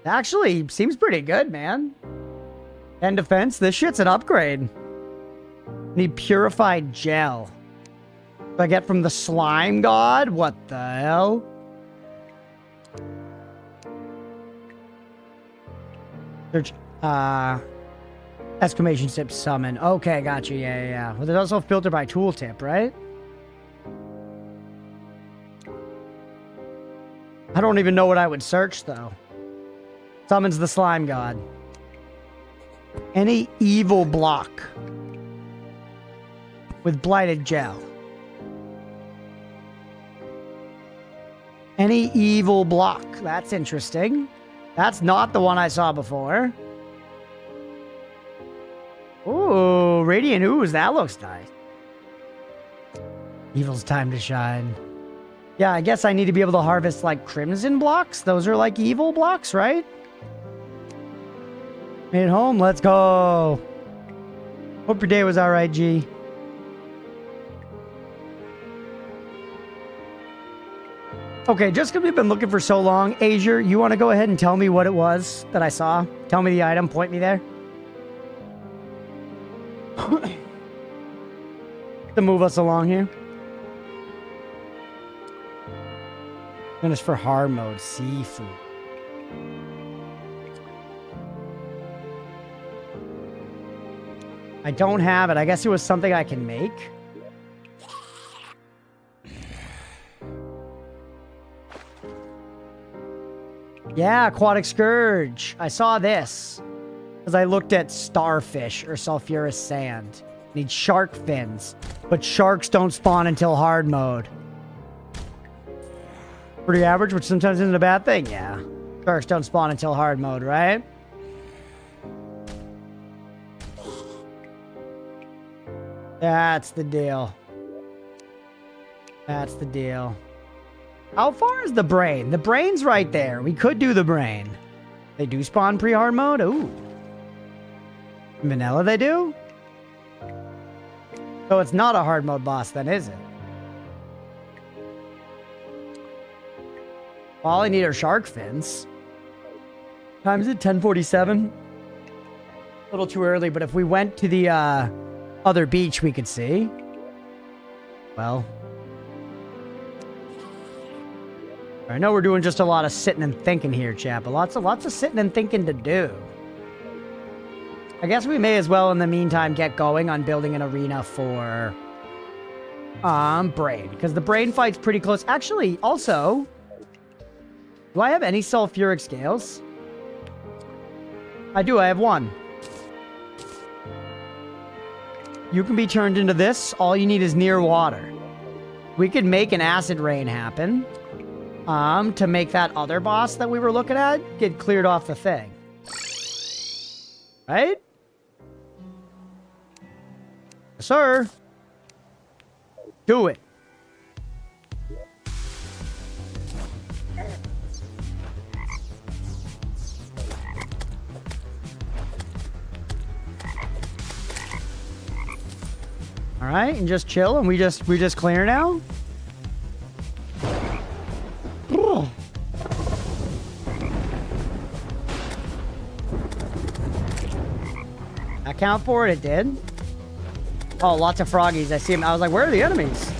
Actually, seems pretty good, man. And defense, this shit's an upgrade. Need purified gel. Do I get from the slime god? What the hell? Search, exclamation tip summon. Okay, gotcha. Yeah. Well, there's also a filter by tooltip, right? I don't even know what I would search, though. Summons the slime god. Any evil block. With blighted gel. Any evil block. That's interesting. That's not the one I saw before. Ooh, radiant ooze. That looks nice. Evil's time to shine. Yeah, I guess I need to be able to harvest, like, crimson blocks. Those are, like, evil blocks, right? Made it home. Let's go. Hope your day was all right, G. Okay, just because we've been looking for so long, Asia, you want to go ahead and tell me what it was that I saw? Tell me the item. Point me there. To move us along here. Finish for hard mode. Seafood. I don't have it. I guess it was something I can make. Yeah, aquatic scourge. I saw this. Because I looked at starfish or sulfurous sand. Need shark fins. But sharks don't spawn until hard mode. Pretty average, which sometimes isn't a bad thing, yeah. Sharks don't spawn until hard mode, right? That's the deal. That's the deal. How far is the brain? The brain's right there. We could do the brain. They do spawn pre-hard mode? Ooh. Vanilla they do? So it's not a hard mode boss then, is it? All I need are shark fins. Time is it? 10:47? A little too early, but if we went to the other beach, we could see. Well. I know we're doing just a lot of sitting and thinking here, chat, but lots of sitting and thinking to do. I guess we may as well, in the meantime, get going on building an arena for brain, because the brain fight's pretty close. Actually, also, do I have any sulfuric scales? I do. I have one. You can be turned into this. All you need is near water. We could make an acid rain happen. To make that other boss that we were looking at get cleared off the thing. Right? Sir. Do it. All right, and just chill, and we just clear now. Account for it, it did. Oh, lots of froggies. I see them. I was like, where are the enemies?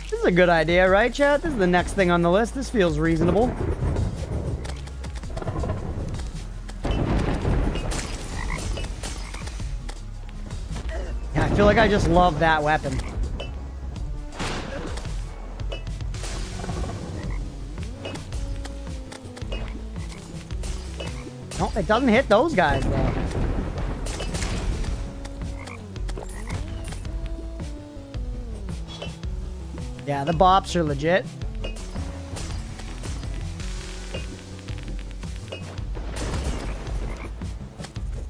This is a good idea, right, chat? This is the next thing on the list. This feels reasonable. I feel like I just love that weapon. No, it doesn't hit those guys, though. Yeah, the bops are legit.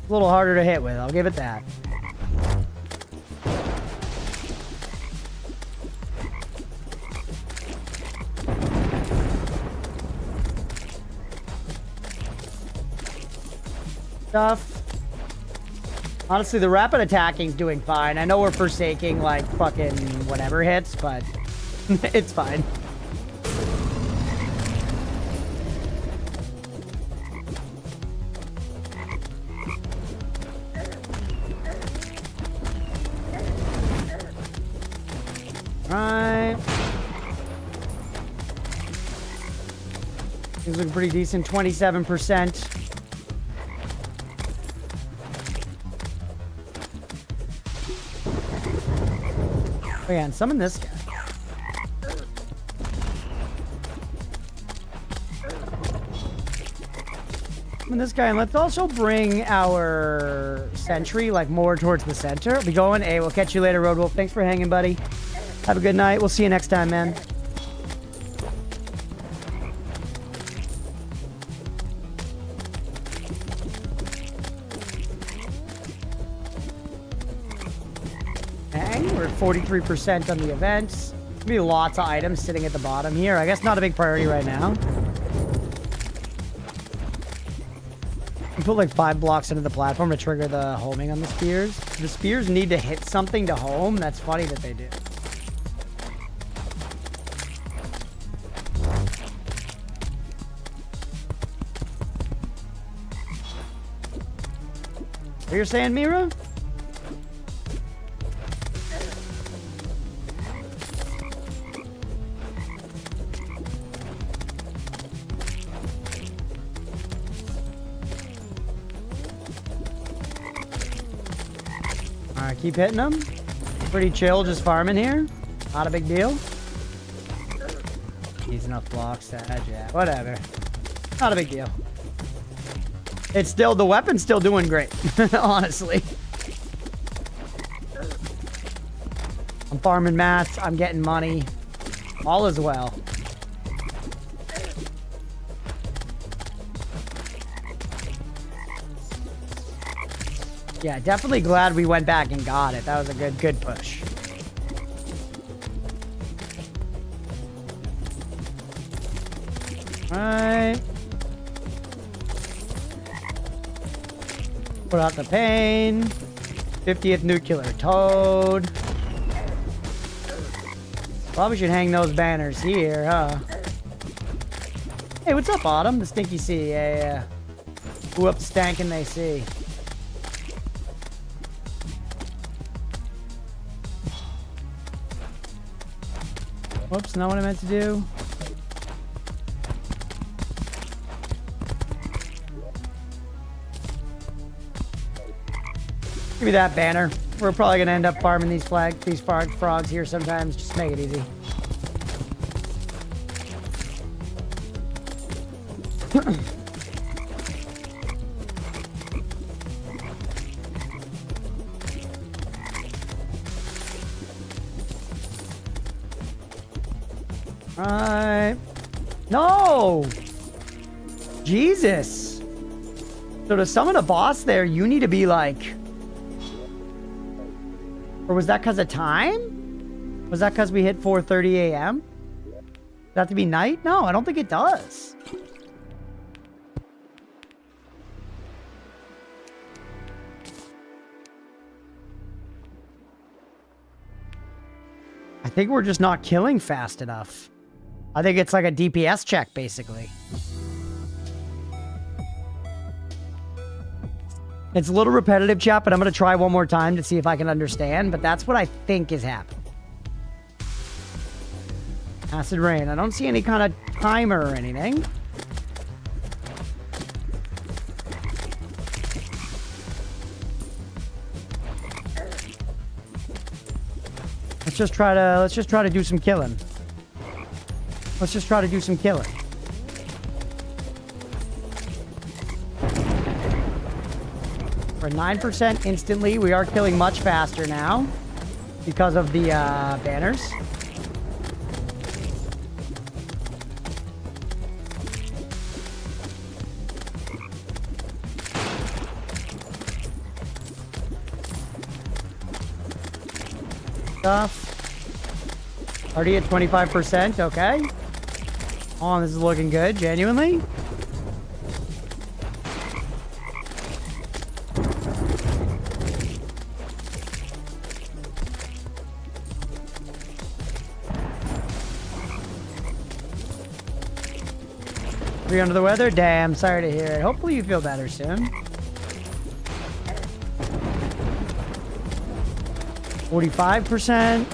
A little harder to hit with, I'll give it that. Stuff. Honestly, the rapid attacking's doing fine. I know we're forsaking like fucking whatever hits, but it's fine. Right. These look pretty decent. 27%. Oh yeah, and summon this guy. Summon this guy, and let's also bring our sentry like more towards the center. Be going. Hey, we'll catch you later, Roadwolf. Thanks for hanging, buddy. Have a good night. We'll see you next time, man. We're at 43% on the events. There'll be lots of items sitting at the bottom here. I guess not a big priority right now. We put like 5 blocks into the platform to trigger the homing on the spears. The spears need to hit something to home. That's funny that they do. What you're saying, Mira? Alright, keep hitting them. Pretty chill, just farming here. Not a big deal. He's enough blocks to edge, yeah. Whatever. Not a big deal. It's still, the weapon's still doing great, honestly. I'm farming mats, I'm getting money. All is well. Yeah, definitely glad we went back and got it. That was a good push. Alright. Put out the pain. 50th nuclear toad. Probably should hang those banners here, huh? Hey, what's up, Autumn? The Stinky Sea, yeah. Who up stankin' they see? Whoops, not what I meant to do. Give me that banner. We're probably gonna end up farming these frogs here sometimes. Just make it easy. Alright. No! Jesus! So to summon a boss there, you need to be like... Or was that because of time? Was that because we hit 4:30 a.m.? Does that have to be night? No, I don't think it does. I think we're just not killing fast enough. I think it's like a DPS check, basically. It's a little repetitive, chat, but I'm going to try one more time to see if I can understand. But that's what I think is happening. Acid rain. I don't see any kind of timer or anything. Let's just try to do some killing. Let's just try to do some killing. We're 9% instantly. We are killing much faster now because of the banners. Stuff. Already at 25%. Okay. Oh, this is looking good. Genuinely. Are you under the weather? Damn, sorry to hear it. Hopefully you feel better soon. 45%.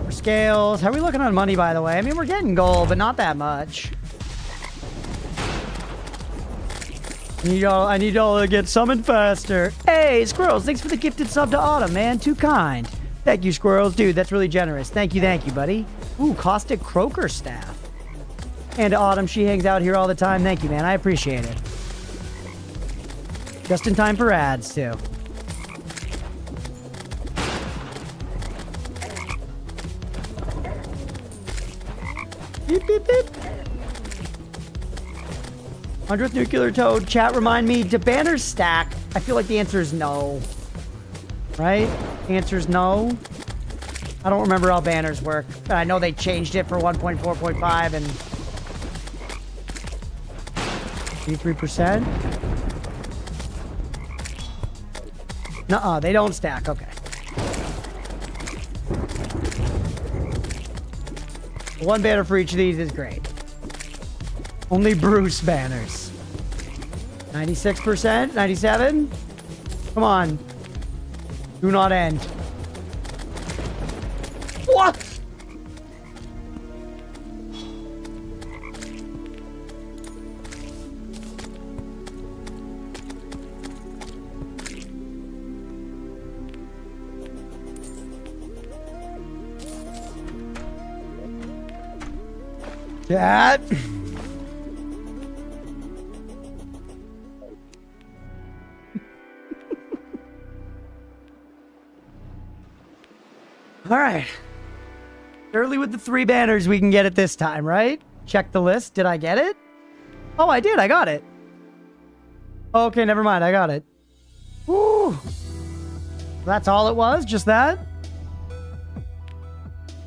For scales. How are we looking on money, by the way? I mean, we're getting gold, but not that much. I need y'all to get summoned faster. Hey, Squirrels, thanks for the gifted sub to Autumn, man. Too kind. Thank you, Squirrels. Dude, that's really generous. Thank you, buddy. Ooh, Caustic Croaker staff. And Autumn, she hangs out here all the time. Thank you, man. I appreciate it. Just in time for ads, too. Beep, beep, beep. 100th nuclear toad. Chat, remind me, do banners stack? I feel like the answer is no. Right? The answer is no. I don't remember how banners work. I know they changed it for 1.4.5 and 83%. Nuh-uh, they don't stack. Okay. One banner for each of these is great. Only Bruce banners. 96%? 97? Come on. Do not end. What? Chat. All right. Early with the 3 banners, we can get it this time, right? Check the list. Did I get it? Oh, I did. I got it. Okay, never mind. I got it. Woo. That's all it was? Just that?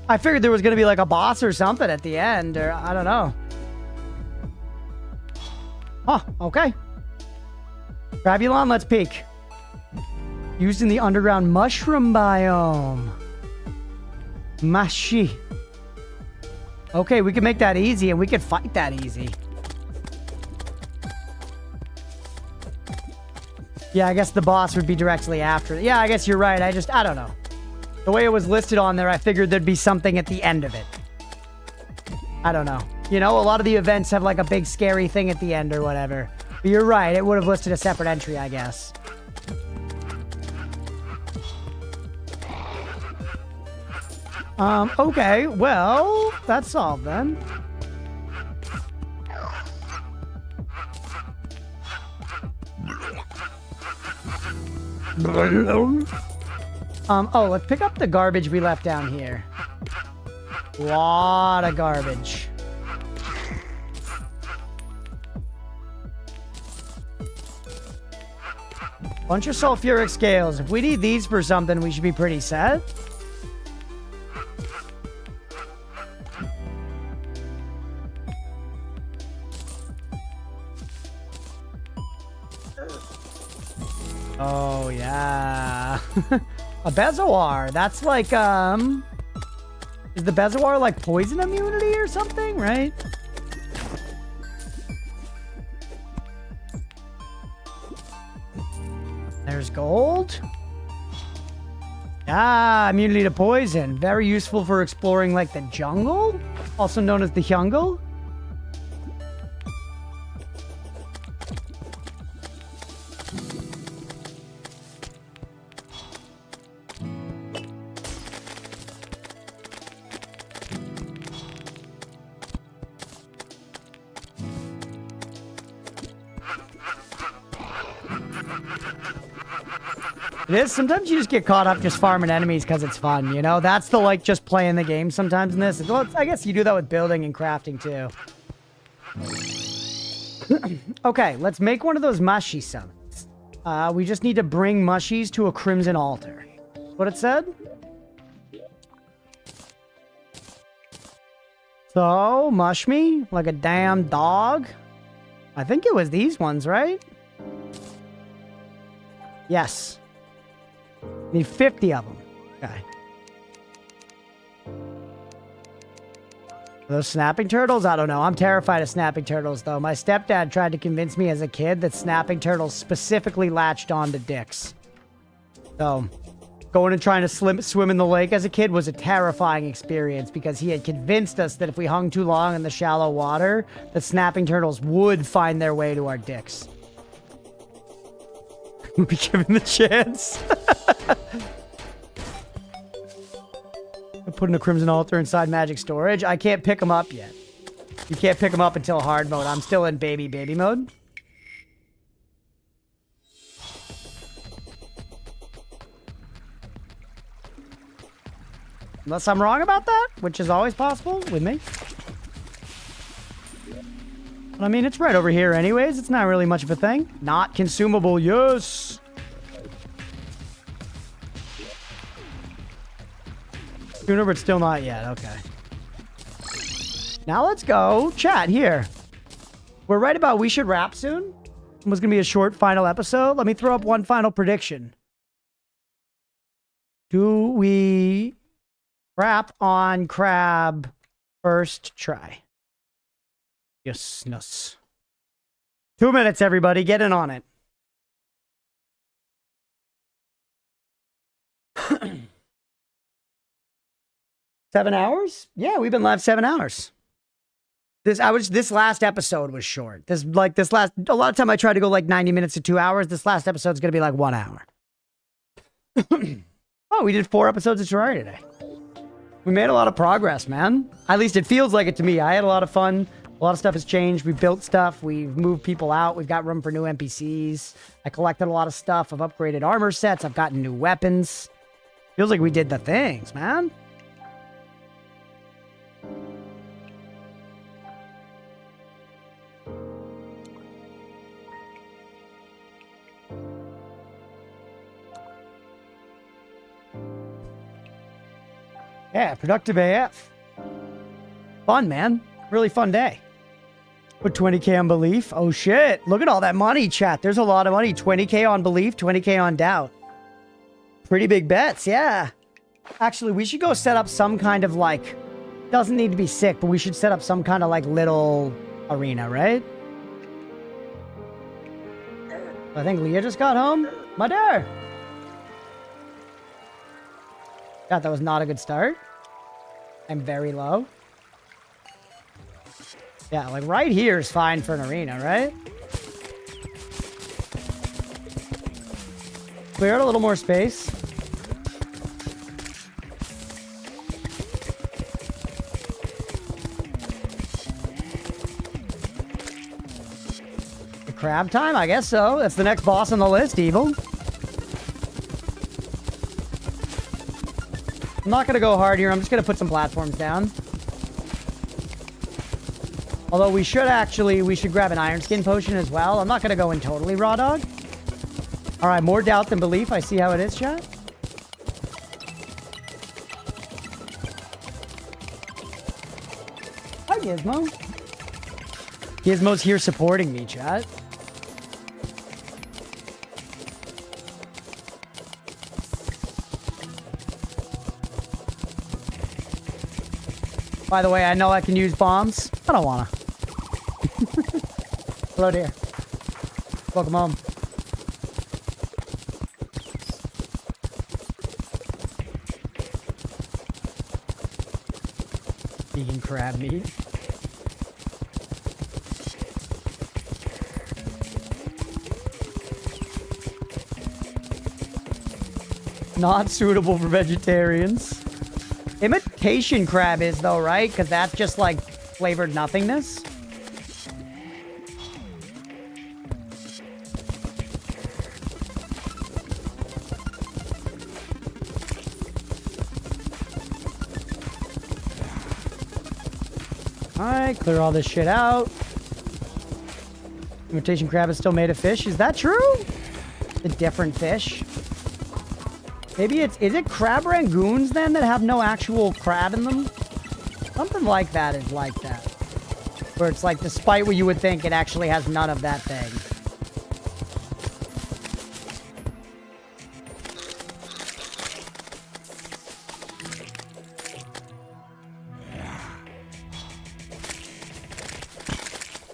I figured there was going to be like a boss or something at the end, or I don't know. Huh, okay. Crabulon, let's peek. Used in the underground mushroom biome. Mashi. Okay, we can make that easy, and we can fight that easy. Yeah, I guess the boss would be directly after it. Yeah, I guess you're right. I don't know. The way it was listed on there, I figured there'd be something at the end of it. I don't know. You know, a lot of the events have like a big scary thing at the end or whatever. But you're right. It would have listed a separate entry, I guess. Okay. Well, that's solved then. Oh, let's pick up the garbage we left down here. Lot of garbage. Bunch of sulfuric scales. If we need these for something, we should be pretty set. Oh, yeah. A Bezoar. That's like, is the Bezoar like poison immunity or something, right? There's gold. Ah, immunity to poison. Very useful for exploring like the jungle, also known as the jungle. It is. Sometimes you just get caught up just farming enemies because it's fun, you know? That's the, like, just playing the game sometimes in this. Well, I guess you do that with building and crafting, too. Okay, let's make one of those mushy summons. We just need to bring mushies to a crimson altar. What it said? So, mush me like a damn dog. I think it was these ones, right? Yes. Need 50 of them. Okay. Are those snapping turtles? I don't know. I'm terrified of snapping turtles, though. My stepdad tried to convince me as a kid that snapping turtles specifically latched onto dicks. So, going and trying to swim in the lake as a kid was a terrifying experience because he had convinced us that if we hung too long in the shallow water, the snapping turtles would find their way to our dicks. We'll be given the chance. I'm putting a crimson altar inside magic storage. I can't pick them up yet. You can't pick them up until hard mode. I'm still in baby mode. Unless I'm wrong about that, which is always possible with me. But I mean, it's right over here anyways. It's not really much of a thing. Not consumable, yes. Sooner, but still not yet. Okay. Now let's go chat here. We're right about we should wrap soon. It was going to be a short final episode. Let me throw up one final prediction. Do we wrap on crab first try? Yes, no. 2 minutes, everybody. Get in on it. $7 hours? Yeah, we've been live 7 hours. This last episode was short. A lot of time I try to go like 90 minutes to 2 hours. This last episode's gonna be like 1 hour. Oh, we did 4 episodes of Terraria today. We made a lot of progress, man. At least it feels like it to me. I had a lot of fun. A lot of stuff has changed. We built stuff. We've moved people out. We've got room for new NPCs. I collected a lot of stuff. I've upgraded armor sets. I've gotten new weapons. Feels like we did the things, man. Yeah, productive AF. Fun, man. Really fun day. Put 20K on belief. Oh, shit. Look at all that money, chat. There's a lot of money. 20K on belief, 20K on doubt. Pretty big bets, yeah. Actually, we should go set up some kind of, like... Doesn't need to be sick, but we should set up some kind of, like, little arena, right? I think Leah just got home. Mother! God, that was not a good start. I'm very low. Yeah, like right here is fine for an arena, right? Clear out a little more space. The crab time? I guess so. That's the next boss on the list, Evil. I'm not going to go hard here. I'm just going to put some platforms down. Although we should grab an iron skin potion as well. I'm not going to go in totally raw dog. All right, more doubt than belief. I see how it is, chat. Hi, Gizmo. Gizmo's here supporting me, chat. By the way, I know I can use bombs. I don't wanna. Hello, dear. Welcome home. Vegan crab meat. Not suitable for vegetarians. Imitation crab is though, right? Because that's just like flavored nothingness. Alright, clear all this shit out. Imitation crab is still made of fish. Is that true? A different fish. Maybe is it crab rangoons then that have no actual crab in them? Something like that is like that. Where it's like, despite what you would think, it actually has none of that thing.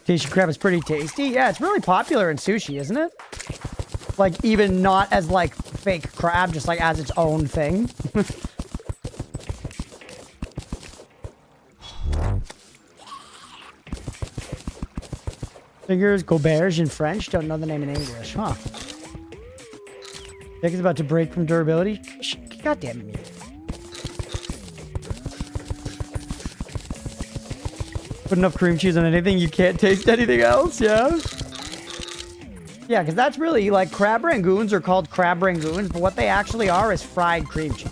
Imitation crab is pretty tasty. Yeah, it's really popular in sushi, isn't it? Like, even not as, like, fake crab, just, like, as its own thing. Figures, Gauberge in French. Don't know the name in English, huh? Dick is about to break from durability. God damn it, me. Put enough cream cheese on anything, you can't taste anything else, yeah? Yeah, because that's really, like, crab rangoons are called crab rangoons, but what they actually are is fried cream cheese.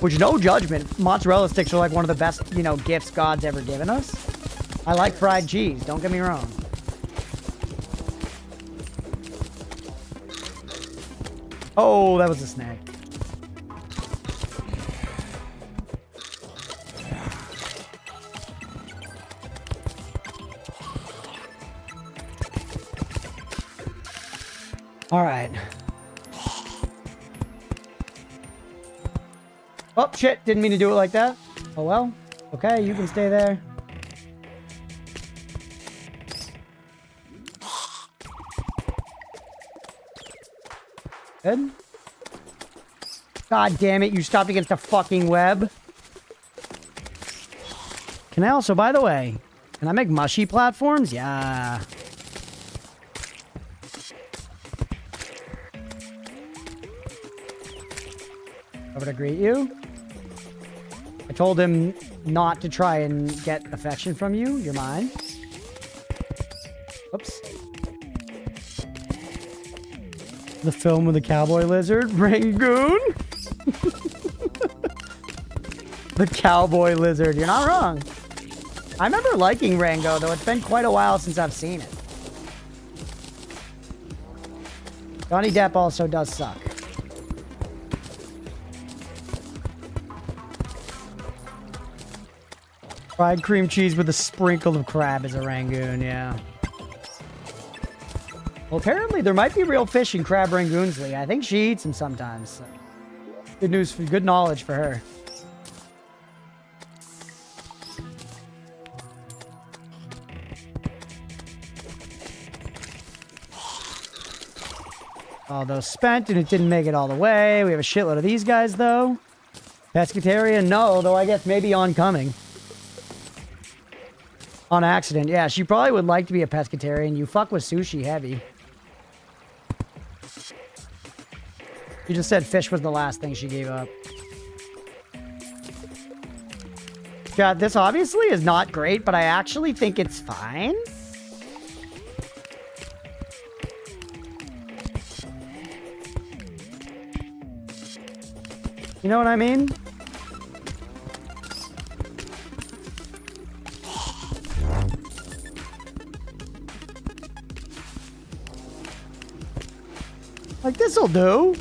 Which, no judgment, mozzarella sticks are, like, one of the best, you know, gifts God's ever given us. I like fried cheese, don't get me wrong. Oh, that was a snag. All right. Oh, shit. Didn't mean to do it like that. Oh, well. Okay, you can stay there. Good. God damn it, you stopped against a fucking web. Can I also, by the way, can I make mushy platforms? Yeah. Over to greet you. I told him not to try and get affection from you. You're mine. Oops. The film with the cowboy lizard, Rangoon. The cowboy lizard. You're not wrong. I remember liking Rango, though it's been quite a while since I've seen it. Johnny Depp also does suck. Fried cream cheese with a sprinkle of crab is a Rangoon, yeah. Well, apparently there might be real fish in crab Rangoons, Lee. I think she eats them sometimes. So. Good news, good knowledge for her. All those spent, and it didn't make it all the way. We have a shitload of these guys, though. Pescatarian, no, though I guess maybe oncoming. On accident, yeah. She probably would like to be a pescatarian. You fuck with sushi heavy. You just said fish was the last thing she gave up. God, this obviously is not great, but I actually think it's fine. You know what I mean? Like, this'll do.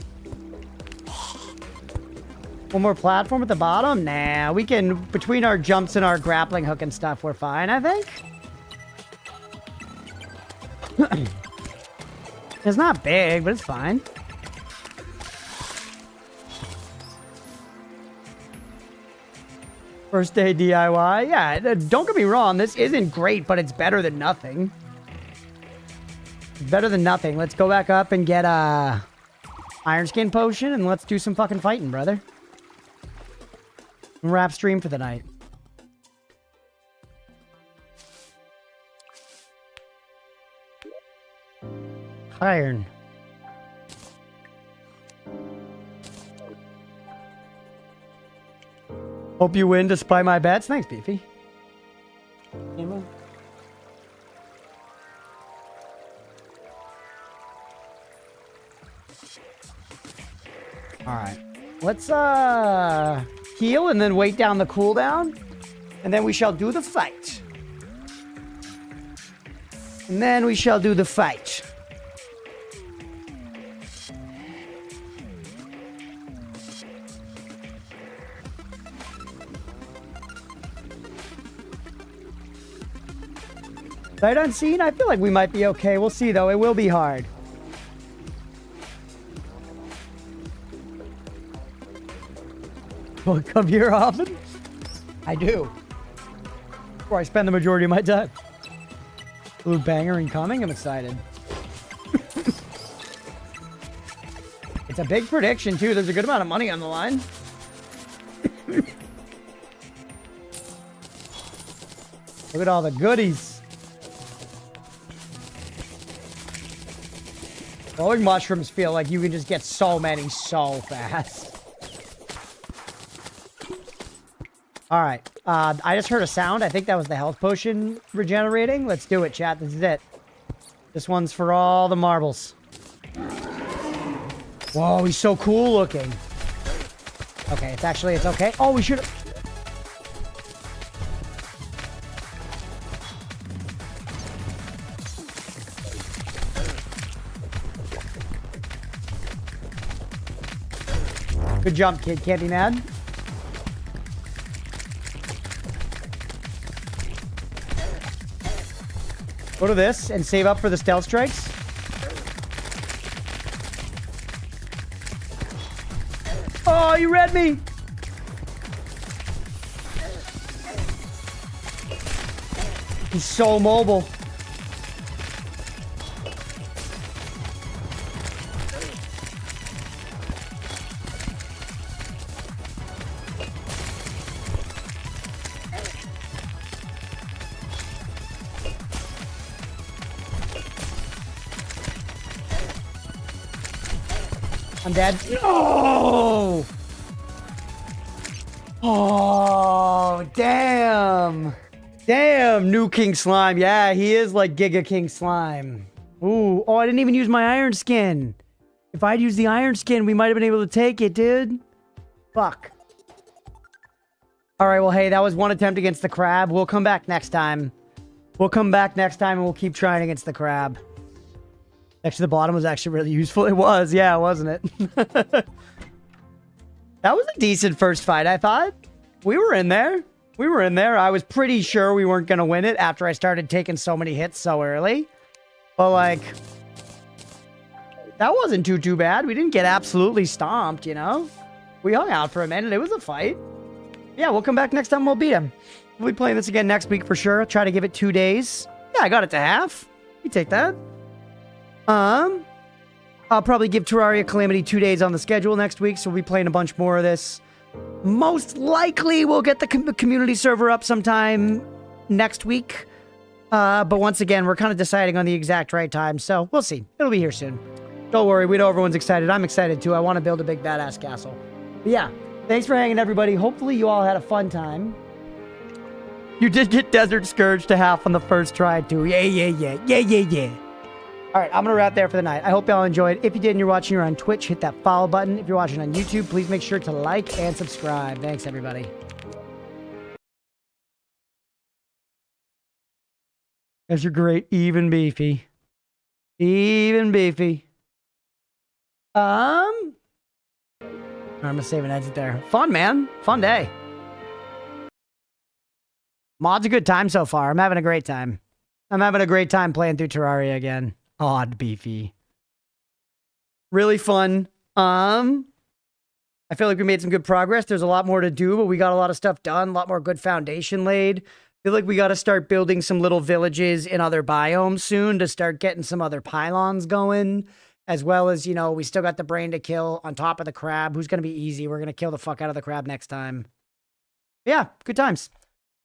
One more platform at the bottom? Nah, we can, between our jumps and our grappling hook and stuff, we're fine, I think. It's not big, but it's fine. First day DIY. Yeah, don't get me wrong. This isn't great, but it's better than nothing. It's better than nothing. Let's go back up and get a Iron Skin potion, and let's do some fucking fighting, brother. And wrap stream for the night. Iron. Hope you win despite my bets. Thanks, Beefy. Ammo. All right. Let's heal and then wait down the cooldown. And then we shall do the fight. And then we shall do the fight. Sight unseen? I feel like we might be okay. We'll see, though. It will be hard. Will it come here often? I do. Where I spend the majority of my time. Blue banger incoming. I'm excited. It's a big prediction, too. There's a good amount of money on the line. Look at all the goodies. Glowing mushrooms feel like you can just get so many so fast. Alright. I just heard a sound. I think that was the health potion regenerating. Let's do it, chat. This is it. This one's for all the marbles. Whoa, he's so cool looking. Okay, it's okay. Oh, we should... Good jump, kid. Can't be mad. Go to this and save up for the stealth strikes. Oh, you read me. He's so mobile. I'm dead. No! Oh, damn. Damn, new King Slime. Yeah, he is like Giga King Slime. Ooh, oh, I didn't even use my iron skin. If I'd used the iron skin, we might have been able to take it, dude. Fuck. All right, well, hey, that was one attempt against the crab. We'll come back next time. We'll come back next time and we'll keep trying against the crab. Actually, the bottom was actually really useful. It was, yeah, wasn't it? That was a decent first fight, I thought. We were in there. We were in there. I was pretty sure we weren't going to win it after I started taking so many hits so early. But, like, that wasn't too bad. We didn't get absolutely stomped, you know? We hung out for a minute. It was a fight. Yeah, we'll come back next time. We'll beat him. We'll be playing this again next week for sure. Try to give it 2 days. Yeah, I got it to half. You take that. I'll probably give Terraria Calamity 2 days on the schedule next week, so we'll be playing a bunch more of this. Most likely, we'll get the community server up sometime next week. But once again, we're kind of deciding on the exact right time, so we'll see. It'll be here soon. Don't worry, we know everyone's excited. I'm excited too. I want to build a big badass castle. But yeah, thanks for hanging, everybody. Hopefully you all had a fun time. You did get Desert Scourge to half on the first try too. Yeah. All right, I'm going to wrap there for the night. I hope y'all enjoyed. If you did and you're watching, you're on Twitch, hit that follow button. If you're watching on YouTube, please make sure to like and subscribe. Thanks, everybody. Guys, you're great. Even beefy. Even beefy. I'm going to save and exit there. Fun, man. Fun day. Mod's a good time so far. I'm having a great time. I'm having a great time playing through Terraria again. Odd beefy. Really fun. I feel like we made some good progress. There's a lot more to do, but we got a lot of stuff done. A lot more good foundation laid. I feel like we got to start building some little villages in other biomes soon to start getting some other pylons going. As well as, you know, we still got the brain to kill on top of the crab. Who's going to be easy? We're going to kill the fuck out of the crab next time. Yeah, good times.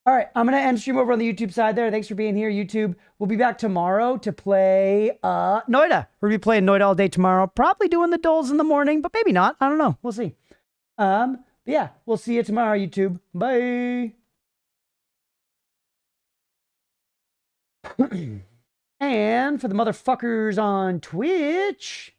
All right, I'm going to end stream over on the YouTube side there. Thanks for being here, YouTube. We'll be back tomorrow to play Noida. We're going to be playing Noida all day tomorrow. Probably doing the doles in the morning, but maybe not. I don't know. We'll see. But yeah, we'll see you tomorrow, YouTube. Bye. And for the motherfuckers on Twitch,